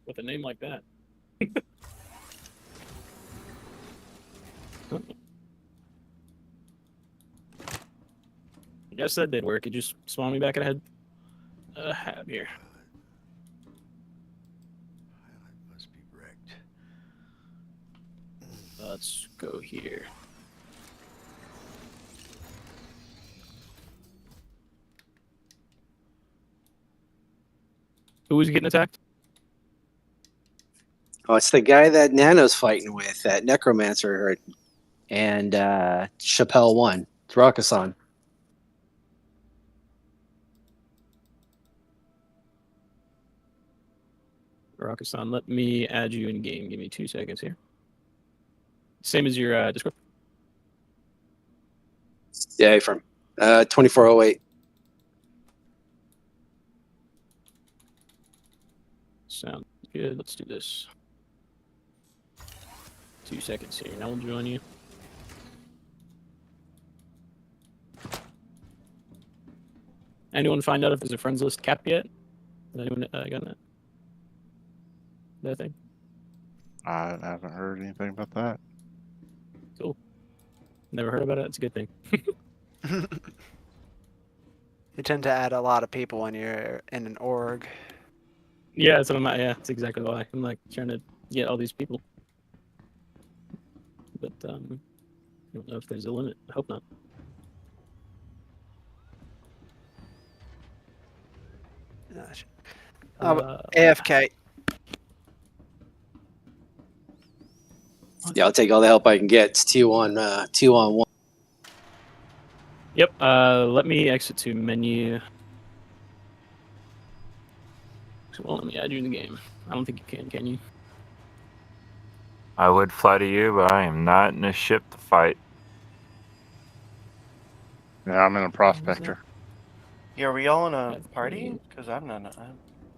With a name like that. I guess that did work. It just spawned me back ahead. Hab here. Must be wrecked. Let's go here. Who was getting attacked? Oh, it's the guy that Nano's fighting with, that Necromancer, and Chappelle 1. It's Rakasan. Rakasan, let me add you in game. Give me 2 seconds here. Same as your Discord. Yeah, from 2408. Sound good. Let's do this. 2 seconds here. Now we'll join you. Anyone find out if there's a friends list cap yet? Has anyone got that? That thing? I haven't heard anything about that. Cool. Never heard about it. It's a good thing. You tend to add a lot of people when you're in an org. Yeah, that's what I'm at. Yeah, that's exactly why. I'm like trying to get all these people. But I don't know if there's a limit. I hope not. AFK. Yeah, I'll take all the help I can get. It's 2 on 1. Yep. Let me exit to menu. Well, let me add you in the game. I don't think you can you? I would fly to you, but I am not in a ship to fight. Yeah, I'm in a prospector. Yeah, are we all in a party? Because I'm not.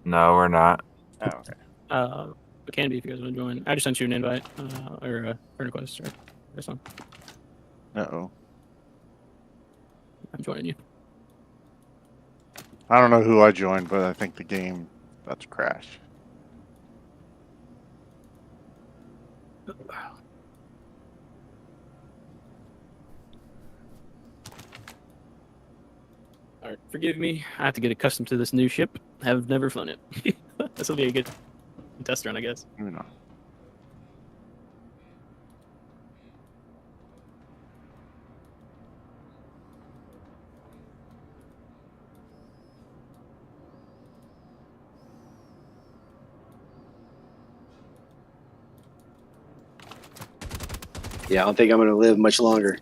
No, we're not. Oh, okay. It can be if you guys want to join. I just sent you an invite or a friend request or this one. Uh-oh. I'm joining you. I don't know who I joined, but I think the game about to crash. Alright, forgive me. I have to get accustomed to this new ship. Have never flown it. This will be a good test run, I guess. Maybe not. Yeah, I don't think I'm going to live much longer.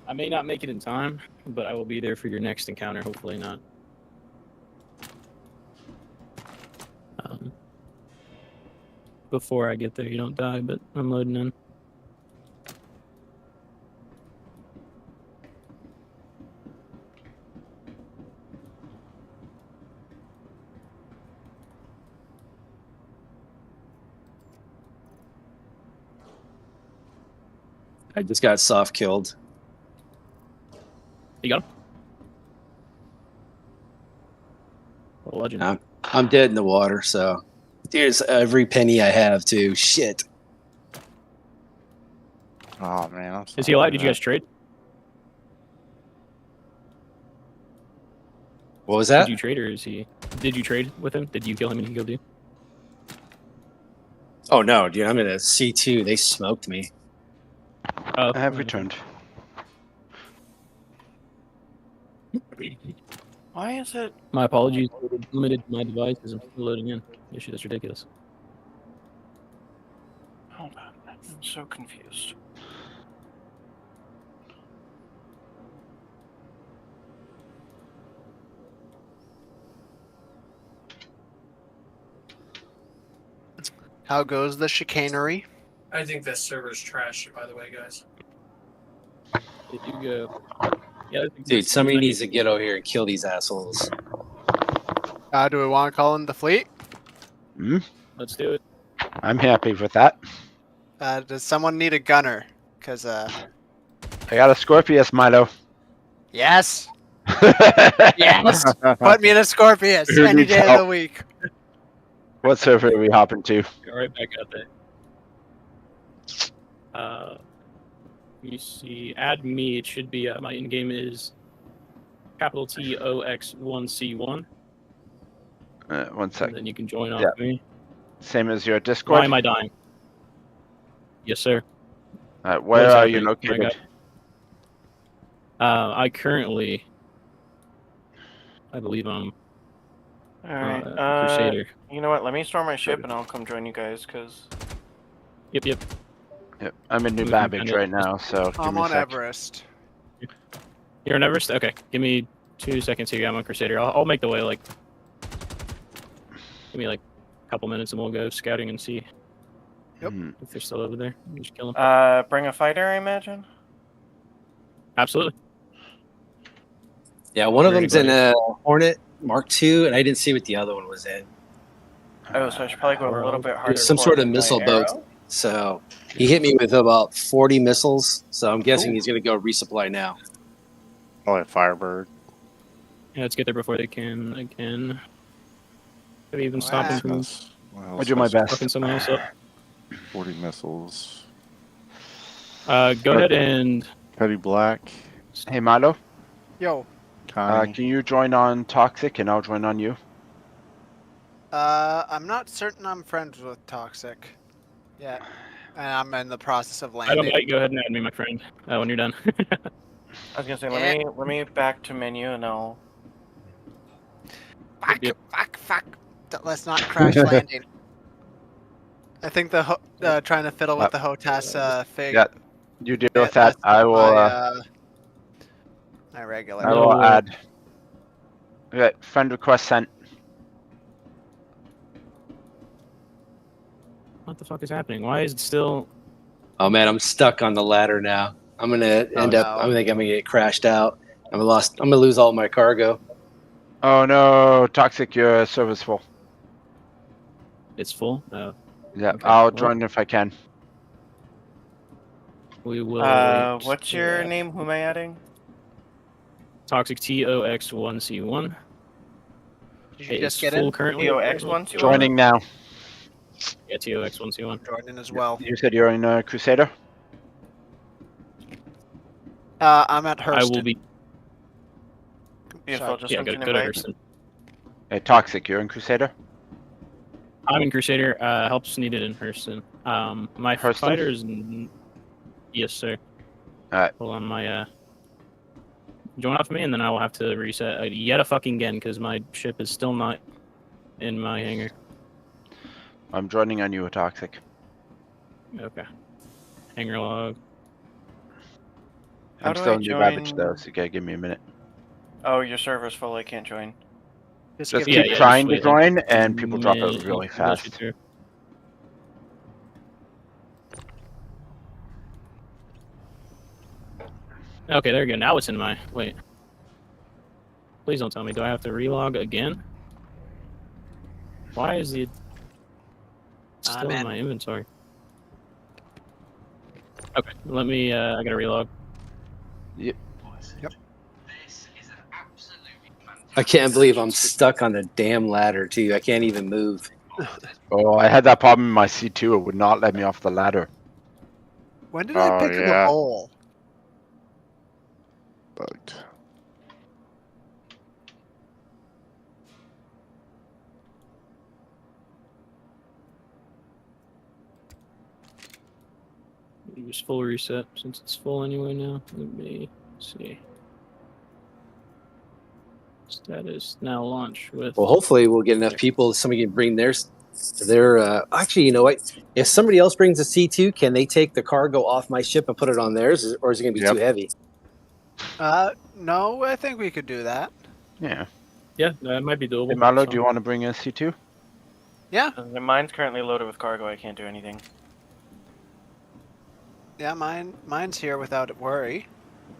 I may not make it in time, but I will be there for your next encounter. Hopefully not. Before I get there, you don't die, but I'm loading in. I just got soft killed. You got him? What a legend. I'm dead in the water, so here's every penny I have too. Shit. Oh man, I'm sorry. Is he alive? Did you guys trade? What was that? Did you trade or is he Did you trade with him? Did you kill him and he killed you? Oh no, dude! I'm in a C2. They smoked me. I have returned. Why is it? My apologies. Limited my devices. I'm still loading in. Issue that's ridiculous. Hold on, I'm so confused. How goes the chicanery? I think this server's trash, by the way, guys. Did you go? Yeah, Dude, somebody needs to get over here and kill these assholes. Do we want to call in the fleet? Hmm? Let's do it. I'm happy with that. Does someone need a gunner? Cause I got a Scorpius, Milo. yes, yes. Put me in a Scorpius Who any needs day of help? the week. What server are we hopping to? Go right back out there. You see, add me. It should be my in-game is capital TOX1C1. 1 sec. And then you can join off Yeah. me. Same as your Discord. Why am I dying? Yes, sir. Where What's are you happening? located? I currently, I believe I'm All right, Crusader. You know what? Let me store my ship and I'll come join you guys. Cause Yep. Yep. I'm in New Moving Babbage kind of- right now, so give I'm me a on sec. Everest. You're on Everest? Okay, give me 2 seconds here. I'm on Crusader. I'll make the way. Like, give me like a couple minutes and we'll go scouting and see. Yep. If they're still over there, just kill them. bring a fighter, I imagine. Absolutely. Yeah, one of Or them's in anybody. a Hornet Mark II, and I didn't see what the other one was in. Oh, so I should probably go a little bit harder. Some sort of with my missile boat. arrow? So he hit me with about 40 missiles. So I'm guessing he's going to go resupply now. Oh, a Firebird. Yeah, let's get there before they can again. Maybe even stop them from I do my best. fucking someone else up. 40 missiles. Go ahead and Petty Black. Hey, Milo. Yo. Connie. Can you join on Toxic and I'll join on you? I'm not certain I'm friends with Toxic. Yeah. And I'm in the process of I landing. don't like. Go ahead and add me, my friend. When you're done. I was gonna say, let me back to menu and I'll. Fuck. Let's not crash landing. I think the trying to fiddle with the HOTAS fig. Yeah, you deal with that. I will. My regular. I will add. Okay, friend request sent. What the fuck is happening? Why is it still? Oh man, I'm stuck on the ladder now. I'm gonna end up. I think I'm gonna get crashed out. I'm gonna lose all my cargo. Oh no, Toxic, your server's full. It's full. Yeah, Okay, I'll well- join if I can. We will. What's your name? Who am I adding? Toxic TOX1C1. Did you just get in? Currently. TOX1C1? Joining now. Yeah, TOX1C1. Joining as well. You said you're in Crusader? I'm at Hurston. I will be. Beautiful. Just Yeah, sent go an to invite. Hurston. Hey, Toxic, you're in Crusader? I'm in Crusader. Help's needed in Hurston. My Hurston? fighter is. Yes, sir. Alright. Hold on, my join off me, and then I will have to reset yet a fucking again because my ship is still not in my hangar. I'm joining on you, Toxic. Okay. Hangar log. How I'm do still I in New Babbage join- though, so you gotta give me a minute. Oh, your server's full. I can't join. Just give- keep yeah, trying just to wait join, and people drop out minute, really I'll fast. shoot through. Okay, there we go. Now it's in my. Wait. Please don't tell me. Do I have to relog again? Why is it still in my inventory? Okay, let me. I gotta relog. Yep. I can't believe I'm stuck on the damn ladder too. I can't even move. Oh, I had that problem in my C2. It would not let me off the ladder. When did I pick yeah. the bowl? Bugged. Use full reset since it's full anyway now. Let me see. Status now launch with. Well, hopefully we'll get enough people. Somebody can bring their. Actually, you know what? If somebody else brings a C2, can they take the cargo off my ship and put it on theirs, or is it going to be too heavy? No, I think we could do that. Yeah. Yeah, that might be doable. Hey, Marlo, do you want to bring a C2? Yeah. Mine's currently loaded with cargo. I can't do anything. Yeah, mine's here without worry.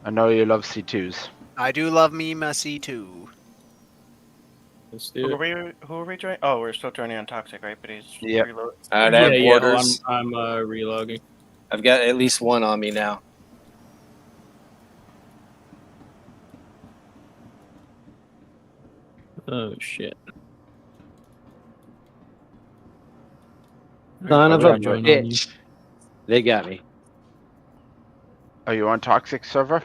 I know you love C2s. I do love me my C2. Let's do Who are we joining? Oh, we're still joining on Toxic, right? But he's reloaded. I have orders. I'm relogging. I've got at least one on me now. Oh shit. Son of a bitch. They got me. Are you on Toxic server?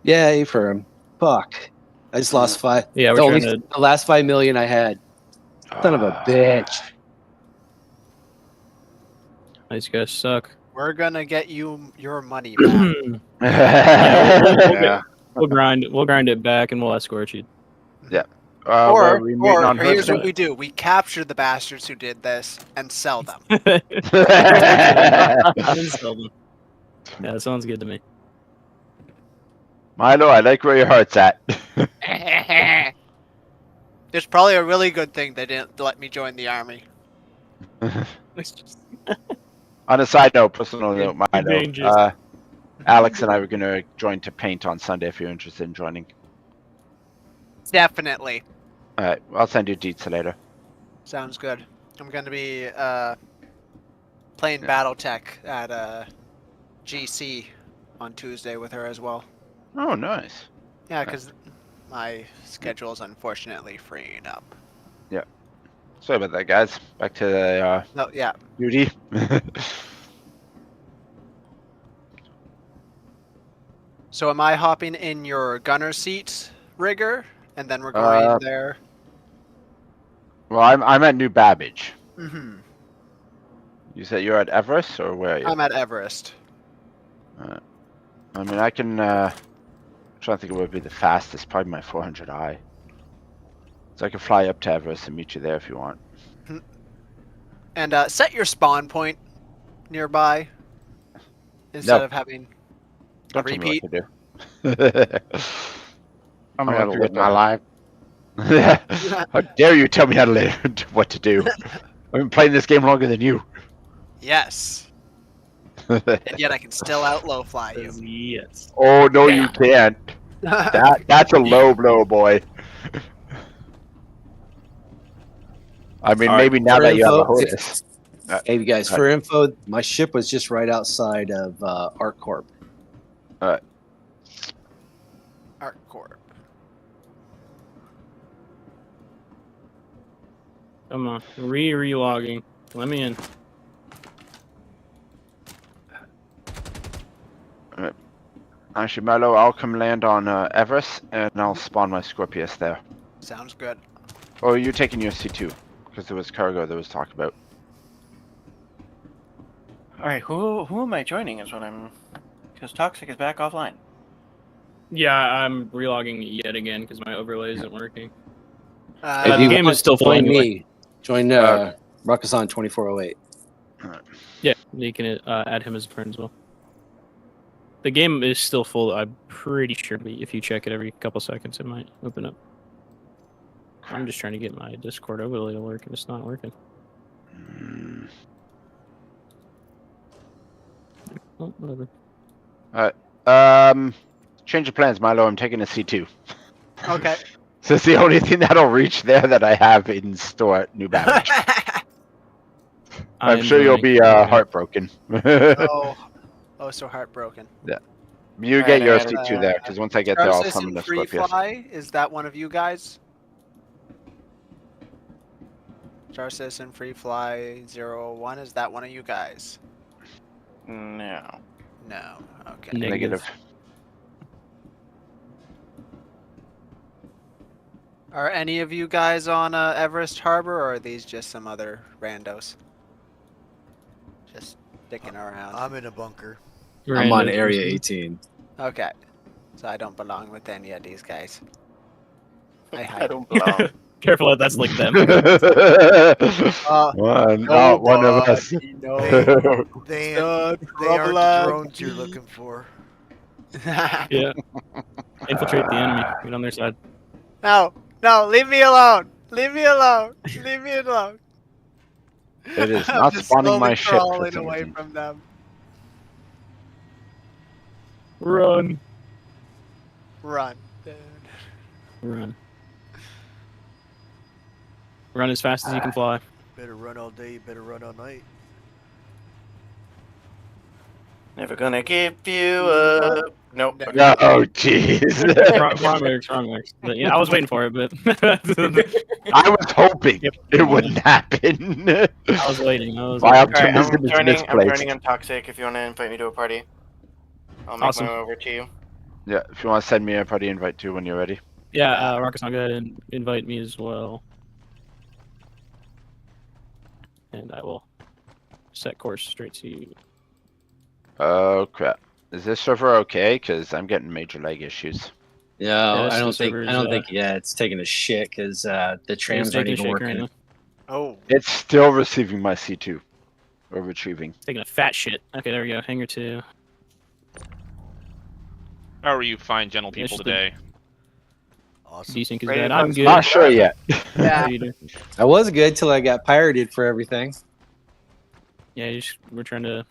Yay for him. Fuck. I just lost 5. Yeah, the last 5 million I had. Son of a bitch. These guys suck. We're gonna get you your money back. We'll grind it back and we'll escort you. Yeah. Or here's what we do: we capture the bastards who did this and sell them. Sell them. Yeah, that sounds good to me. Milo, I like where your heart's at. It's probably a really good thing they didn't let me join the army. On a side note, personal note, Milo, Alex and I were going to join to paint on Sunday if you're interested in joining. Definitely. Alright, I'll send you deets later. Sounds good. I'm going to be playing BattleTech at GC on Tuesday with her as well. Oh, nice. Yeah, because my schedule is unfortunately freeing up. Yeah. Sorry about that, guys. Back to the duty. So am I hopping in your gunner seat, Rigger, and then we're going there? Well, I'm at New Babbage. Mm-hmm. You said you're at Everest, or where are you? I'm at Everest. I mean, I can. I'm trying to think of what would be the fastest. Probably my 400i. So I can fly up to Everest and meet you there if you want. And set your spawn point nearby instead of having a repeat. Don't tell me what to do. I'm gonna live my life. How dare you tell me how to live, what to do? I've been playing this game longer than you. Yes. And yet I can still outlow fly you. Yes. Oh no, you can't. That's a low blow, boy. I mean, maybe now that you have a Horus. Hey, you guys, for info, my ship was just right outside of ArcCorp. Alright. ArcCorp. Come on, relogging. Let me in. Alright. Actually, Milo, I'll come land on Everest, and I'll spawn my Scorpius there. Sounds good. Or are you taking your C2? Because there was cargo there was talk about. Alright, who am I joining is what I'm... Because Toxic is back offline. Yeah, I'm relogging yet again because my overlay isn't working. The game is still full anyway. Join Ruckus on 2408. Yeah, you can add him as a friend as well. The game is still full. I'm pretty sure if you check it every couple seconds, it might open up. I'm just trying to get my Discord overlay to work, and it's not working. Oh, whatever. Alright. Change of plans, Milo. I'm taking a C2. Okay. So it's the only thing that'll reach there that I have in store at New Babbage. I'm sure you'll be heartbroken. Oh, so heartbroken. Yeah. You get your C2 there, because once I get there, I'll summon the Free Scorpius. Fly, is that one of you guys? Star Citizen Free Fly 01, is that one of you guys? No. No. Okay. Negative. Are any of you guys on Everest Harbor, or are these just some other randos? Just dicking around. I'm in a bunker. I'm on Area 18. Okay. So I don't belong with any of these guys. I hide. I don't belong. Careful, that's like them. One of us. They aren't the drones you're looking for. Yeah. Infiltrate the enemy. Get on their side. No, leave me alone. Leave me alone. Leave me alone. It is I'm not just spawning my slowly ship. For crawling some away reason. from them. Run. Run, dude. Run. Run as fast as you can fly. Better run all day, you better run all night. Never gonna give you up. Nope. No, oh jeez. wrong lyrics. But yeah, I was waiting for it, but I was hoping it wouldn't happen. I was waiting. My Alright, optimism I'm is joining misplaced. on Toxic if you want to invite me to a party. I'll make Awesome. my way over to you. Yeah, if you want to send me a party invite too when you're ready. yeah, Rocket's not good and invite me as well. And I will set course straight to you. Oh crap! Is this server okay? Because I'm getting major lag issues. No, Yes, I don't the think. server's, I don't think. Yeah, it's taking a shit because the trams aren't taking a even shit working. currently. Oh. It's still receiving my C2, or retrieving. Taking a fat shit. Okay, there we go. Hangar 2. How are you fine, gentle Yeah, people just the- today? Awesome. Decent is Ready good. to I'm fuck good. Not sure yet. Yeah. How you doing? I was good till I got pirated for everything. Yeah, we're trying to.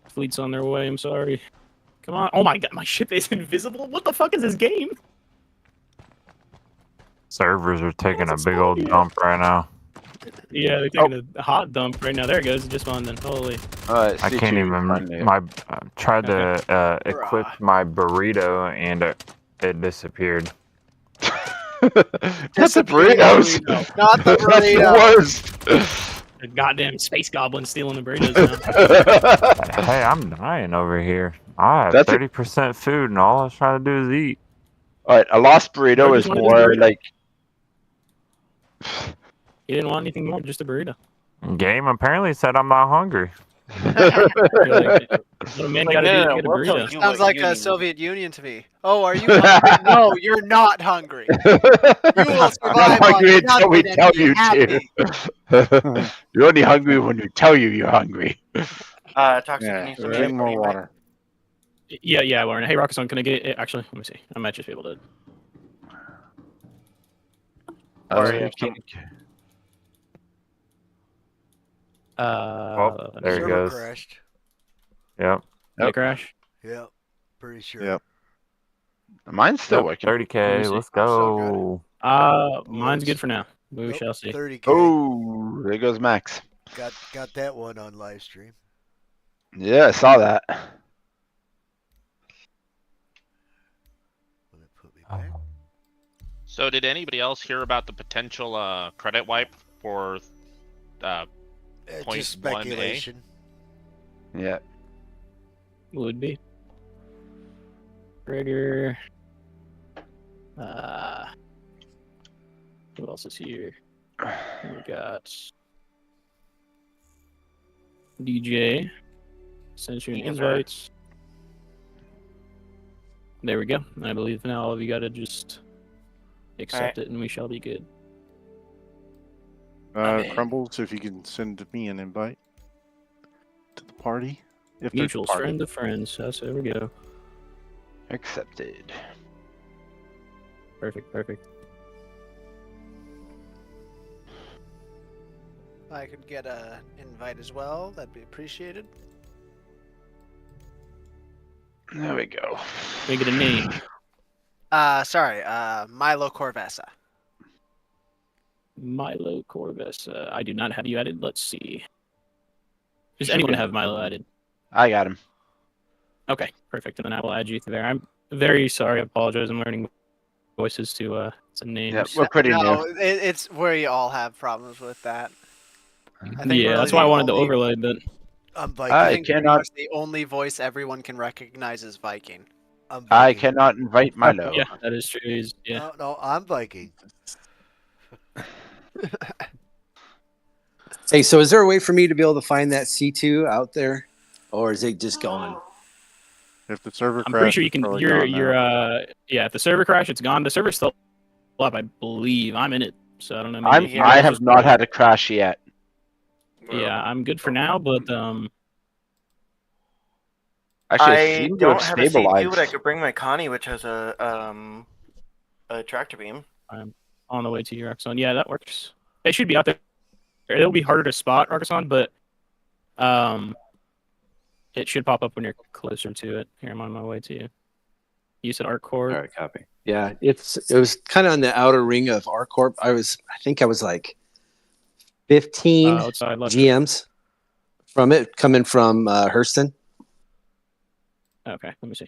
Fleet's on their way. I'm sorry. Come on. Oh my god, my ship is invisible. What the fuck is this game? Servers are taking a big old dump right now. Yeah, they're taking a hot dump right now. There it goes. It just spawned in. Holy. I C2 can't even. finally. My tried to equip my burrito and it disappeared. That's the burritos. Not the That's the burrito. worst. The goddamn space goblin stealing the burritos now. Hey, I'm dying over here. I have That's a- 30% food, and all I was trying to do is eat. All right, a lost burrito I is just wanted more this burrito. like. You didn't want anything more, just a burrito. Game apparently said I'm not hungry. Little man Like, gotta no, get a we'll tell burrito. you Sounds what like you a need. Soviet Union to me. Oh, are you hungry? No, you're not hungry. You will survive Not on hungry until we nothing tell and be you happy. to. You're only hungry when we tell you you're hungry. Toxic, Yeah, can you send me drink a more party water. Yeah, Lauren. Hey, Rocketson, can I get it? Actually, let me see. I might just be able to. Oh, there it Server goes. crashed. Yep. Did it crash? Yep. Pretty sure. Yep. Mine's still Yep, working. 30K. Let's go. Mine's good for now. We Nope, shall see. 30K. Oh, there goes Max. Got that one on live stream. Yeah, I saw that. Will it put me back? So, did anybody else hear about the potential credit wipe for Just 0.1A? speculation. Yeah. Would be. Trigger. Who else is here? We got DJ. Send you an Yes, sir. invite. There we go. I believe now all of you gotta just accept it and we shall be good. Crumbles, if you can send me an invite to the party. If there's a Mutuals, party. friend of friends. So there we go. Accepted. Perfect. If I could get an invite as well, that'd be appreciated. There we go. Make it a name. Sorry, Milo Corvessa. Milo Corvessa. I do not have you added. Let's see. Does Should anyone be. have Milo added? I got him. Okay, perfect. And then I will add you to there. I'm very sorry. I apologize. I'm learning voices to names. Yeah, we're pretty No, new. it's we all have problems with that. I think Yeah, we're that's the why I wanted the only- overlay, but I'm Viking. I I think pretty cannot. much the only voice everyone can recognize is Viking. I'm I Viking. cannot invite Milo. yeah, that is true. Yeah. No, I'm Viking. Hey, so is there a way for me to be able to find that C2 out there, or is it just gone? If the server I'm crashes, pretty sure you can. it's You're probably gone now. yeah. If the server crash, it's gone. The server's still up, I believe. I'm in it, so I don't know. Maybe I have not had a crash yet. Yeah, I'm good for now, but Actually, it I seemed to don't have have a C2, stabilized. but I could bring my Connie, which has a tractor beam. I'm on the way to your Arkason. Yeah, that works. It should be out there. It'll be harder to spot Arkason, but it should pop up when you're closer to it. Here, I'm on my way to you. You said ArcCorp. All right, copy. Yeah, it was kind of on the outer ring of ArcCorp. I think I was like 15 outside left. GMs from it coming from Hurston. Okay, let me see.